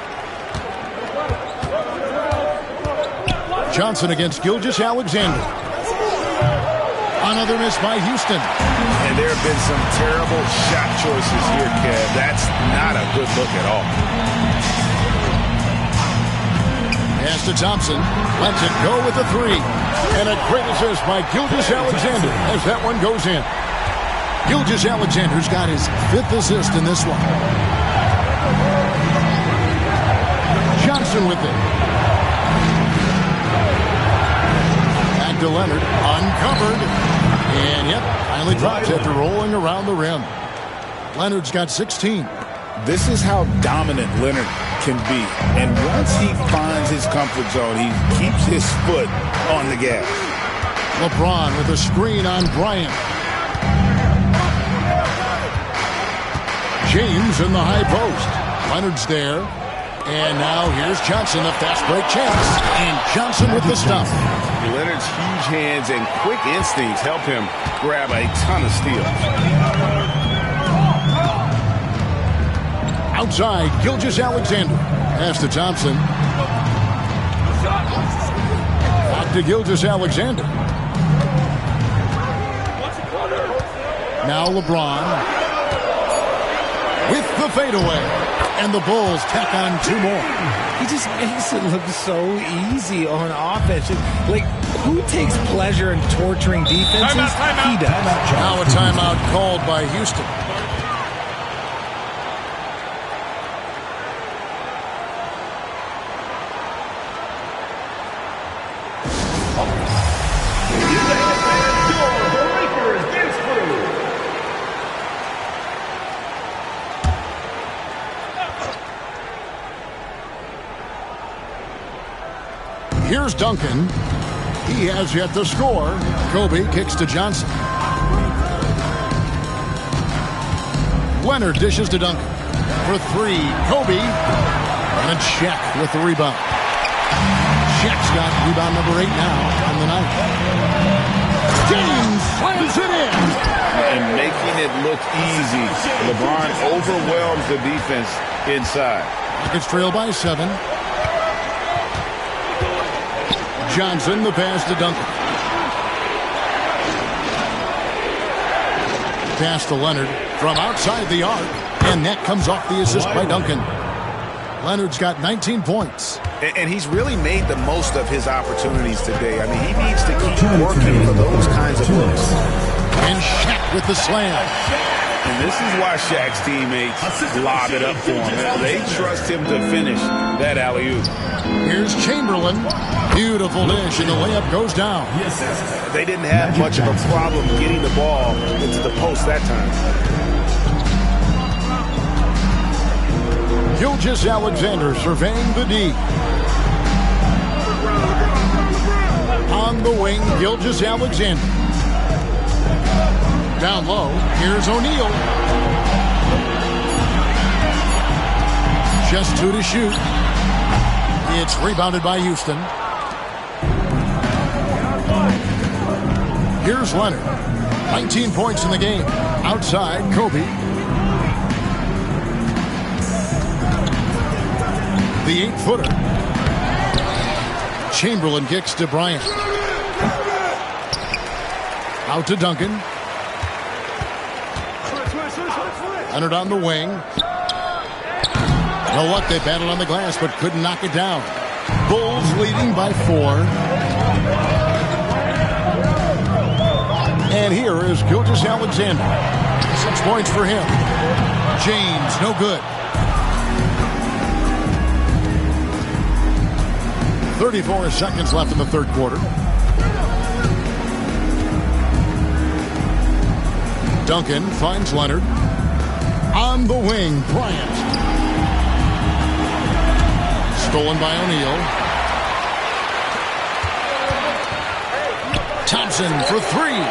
Johnson against Gilgeous-Alexander. Another miss by Houston. And there have been some terrible shot choices here, Kev. That's not a good look at all. Pass to Thompson. Lets it go with the three. And a great assist by Gilgeous-Alexander as that one goes in. Gilgeous-Alexander's got his 5th assist in this one. Johnson with it. Back to Leonard. Uncovered. And yep, finally drops after rolling around the rim. Leonard's got 16. This is how dominant Leonard can be. And once he finds his comfort zone, he keeps his foot on the gas. LeBron with a screen on Bryant. James in the high post. Leonard's there. And now here's Johnson, a fast break chance. And Johnson with the stop. Leonard's huge hands and quick instincts help him grab a ton of steals. Outside, Gilgeous-Alexander. Pass to Thompson. Back to Gilgeous-Alexander. Now LeBron with the fadeaway. And the Bulls tack on 2 more. He just makes it look so easy on offense. Like, who takes pleasure in torturing defenses? He does. Now a timeout called by Houston. Here's Duncan. He has yet to score. Kobe kicks to Johnson. Leonard dishes to Duncan. For 3, Kobe. And Shaq with the rebound. Shaq's got rebound number 8 now on the night. James slams it in. And making it look easy. LeBron overwhelms the defense inside. Rockets trail by 7. Johnson, the pass to Duncan. Pass to Leonard from outside the arc, and that comes off the assist by Duncan. Leonard's got 19 points. And he's really made the most of his opportunities today. I mean, he needs to keep working for those kinds of looks. And Shaq with the slam. And this is why Shaq's teammates lob it up for him. They trust him to finish that alley-oop. Here's Chamberlain. Beautiful dish, and the layup goes down. They didn't have much of a problem getting the ball into the post that time. Gilgeous-Alexander surveying the D. On the wing, Gilgeous-Alexander. Down low, here's O'Neal. Just 2 to shoot. It's rebounded by Houston. Here's Leonard. 19 points in the game. Outside, Kobe. The 8-footer. Chamberlain kicks to Bryant. Out to Duncan. Leonard on the wing. No luck, they battled on the glass but couldn't knock it down. Bulls leading by 4. And here is Gilgeous-Alexander. 6 points for him. James, no good. 34 seconds left in the third quarter. Duncan finds Leonard. On the wing, Bryant. Stolen by O'Neal. Thompson for 3.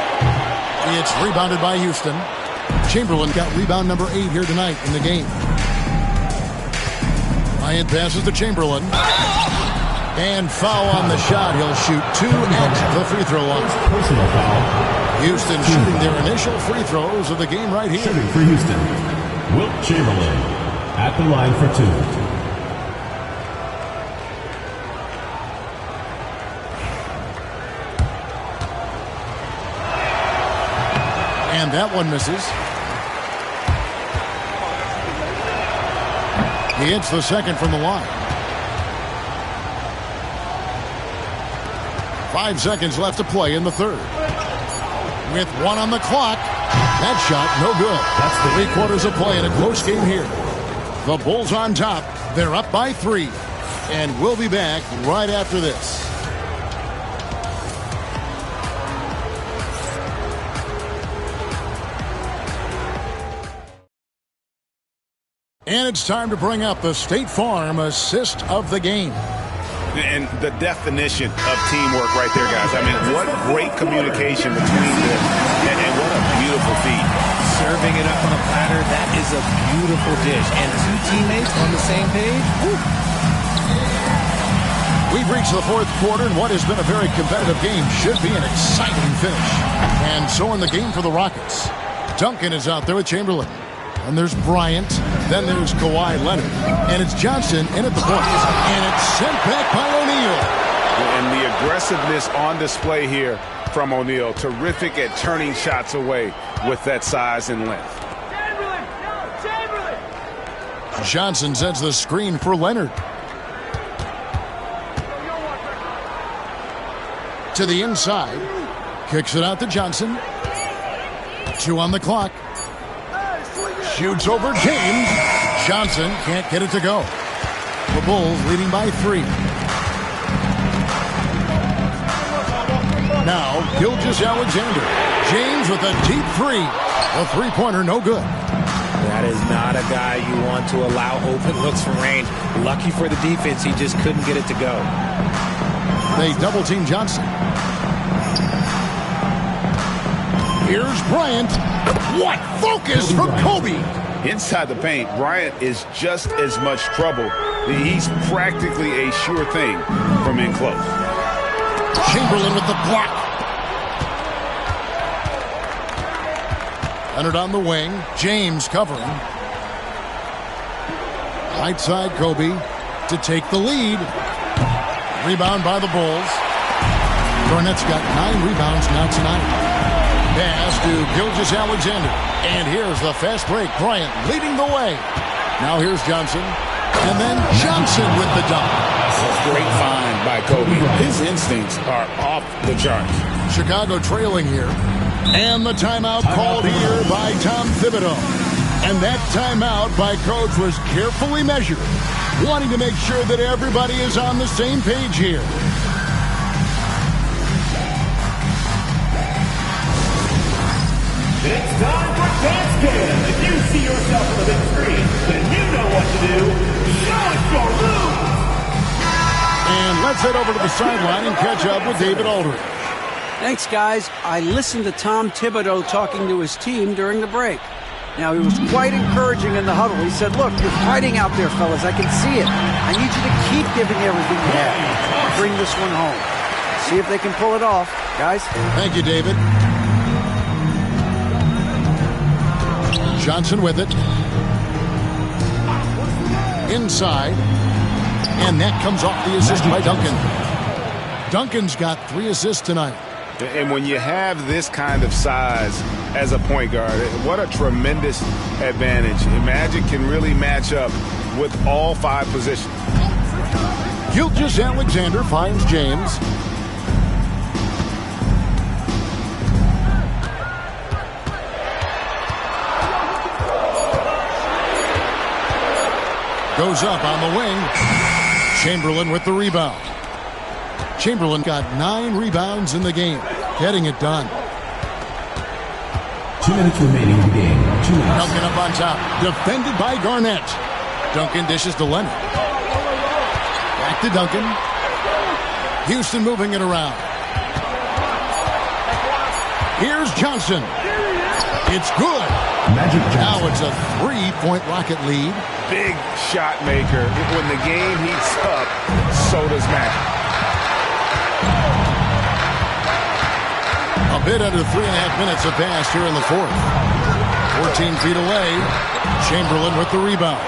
It's rebounded by Houston. Chamberlain got rebound number 8 here tonight in the game. Bryant passes to Chamberlain. And foul on the shot. He'll shoot 2 at the free throw line. Personal foul. Houston shooting their initial free throws of the game right here. Shooting for Houston, Wilt Chamberlain at the line for 2. And that one misses. He hits the second from the line. 5 seconds left to play in the third. With 1 on the clock, that shot no good. That's the 3/4 of play in a close game here. The Bulls on top. They're up by 3. And we'll be back right after this. And it's time to bring up the State Farm assist of the game. And the definition of teamwork right there, guys. I mean, what great communication between them, and what a beautiful feed. Serving it up on a platter, that is a beautiful dish. And 2 teammates on the same page. Woo. We've reached the 4th quarter, and what has been a very competitive game should be an exciting finish. And so in the game for the Rockets, Duncan is out there with Chamberlain. And there's Bryant. Then there's Kawhi Leonard. And it's Johnson in at the point. And it's sent back by O'Neal. And the aggressiveness on display here from O'Neal. Terrific at turning shots away with that size and length. Johnson sends the screen for Leonard. To the inside. Kicks it out to Johnson. 2 on the clock. Shoots over James. Johnson can't get it to go. The Bulls leading by 3. Now, Gilgeous-Alexander. James with a deep 3. A 3-pointer, no good. That is not a guy you want to allow open looks from range. Lucky for the defense, he just couldn't get it to go. They double-team Johnson. Here's Bryant. What focus from Kobe! Inside the paint, Bryant is just as much trouble. He's practically a sure thing from in close. Chamberlain with the block. Leonard on the wing. James covering. Right side, Kobe to take the lead. Rebound by the Bulls. Garnett's got 9 rebounds now tonight. Pass to Gilgeous-Alexander. And here's the fast break. Bryant leading the way. Now here's Johnson. And then Johnson with the dunk. Great find by Kobe. His instincts are off the charts. Chicago trailing here. And the timeout called here by Tom Thibodeau. And that timeout by Coach was carefully measured, wanting to make sure that everybody is on the same page here. It's time for Dance Cam. If you see yourself on the big screen, then you know what to do. Show us your moves. And let's head over to the sideline and catch up with David Aldridge. Thanks, guys. I listened to Tom Thibodeau talking to his team during the break. Now, he was quite encouraging in the huddle. He said, look, you're fighting out there, fellas. I can see it. I need you to keep giving everything you have. Bring this one home. See if they can pull it off. Guys? Thank you, David. Johnson with it. Inside. And that comes off the assist by Duncan. Duncan's got 3 assists tonight. And when you have this kind of size as a point guard, what a tremendous advantage. Magic can really match up with all 5 positions. Gilgeous-Alexander finds James. Goes up on the wing. Chamberlain with the rebound. Chamberlain got 9 rebounds in the game, getting it done. 2 minutes remaining in the game. 2 minutes. Duncan up on top, defended by Garnett. Duncan dishes to Leonard. Back to Duncan. Houston moving it around. Here's Johnson. It's good. Magic Johnson. Now it's a 3-point Rocket lead. Big shot maker. When the game heats up, so does Magic. A bit under 3.5 minutes have passed here in the 4th. 14 feet away. Chamberlain with the rebound.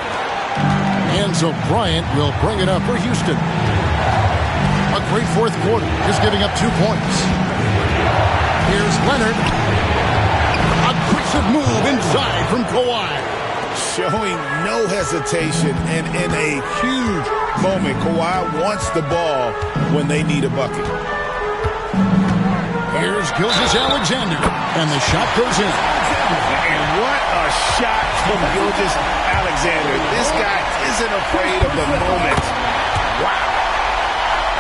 And so Bryant will bring it up for Houston. A great 4th quarter, just giving up 2 points. Here's Leonard. A Aggressive move inside from Kawhi. Showing no hesitation, and in a huge moment, Kawhi wants the ball when they need a bucket. Here's Gilgeous-Alexander, and the shot goes in. And what a shot from Gilgeous-Alexander. This guy isn't afraid of the moment. Wow.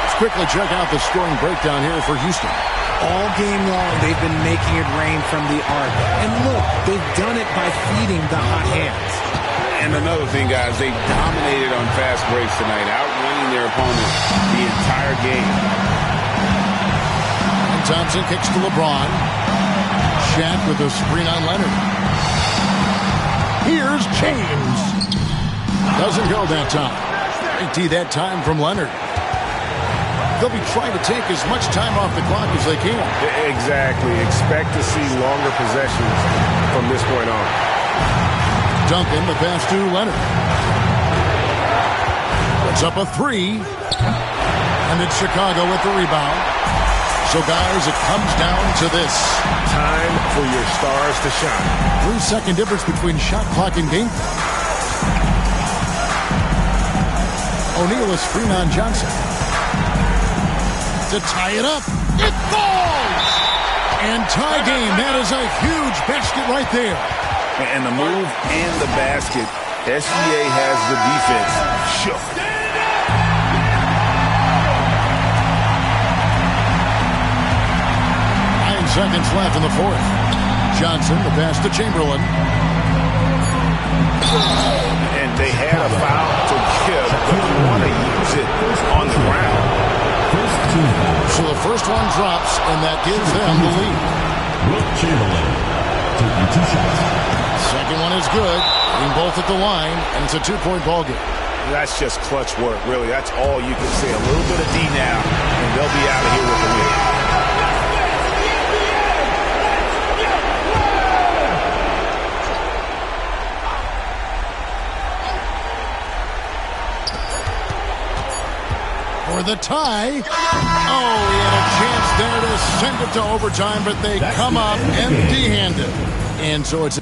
Let's quickly check out the scoring breakdown here for Houston. All game long, they've been making it rain from the arc. And look, they've done it by feeding the hot hands. And another thing, guys, they dominated on fast breaks tonight, outwinning their opponent the entire game. And Thompson kicks to LeBron. Shaq with a screen on Leonard. Here's James. Doesn't go that time. Great D that time from Leonard. They'll be trying to take as much time off the clock as they can. Exactly. Expect to see longer possessions from this point on. Duncan, the pass to Leonard. Puts up a three. And it's Chicago with the rebound. So, guys, it comes down to this. Time for your stars to shine. 3-second difference between shot clock and game. O'Neal is screen on Johnson. To tie it up. It falls! And tie game. That is a huge basket right there. And the move and the basket. SGA has the defense shook. 9 seconds left in the fourth. Johnson, the pass to Chamberlain. And they had a foul to give, but you want to use it on the ground. So the first one drops, and that gives them the lead. Wilt Chamberlain taking 2 shots. Second one is good, hitting both at the line, and it's a 2-point ball game. That's just clutch work, really. That's all you can say. A little bit of D now, and they'll be out of here with the win. For the tie. Oh, he had a chance there to send it to overtime, but they come up empty-handed. And so it's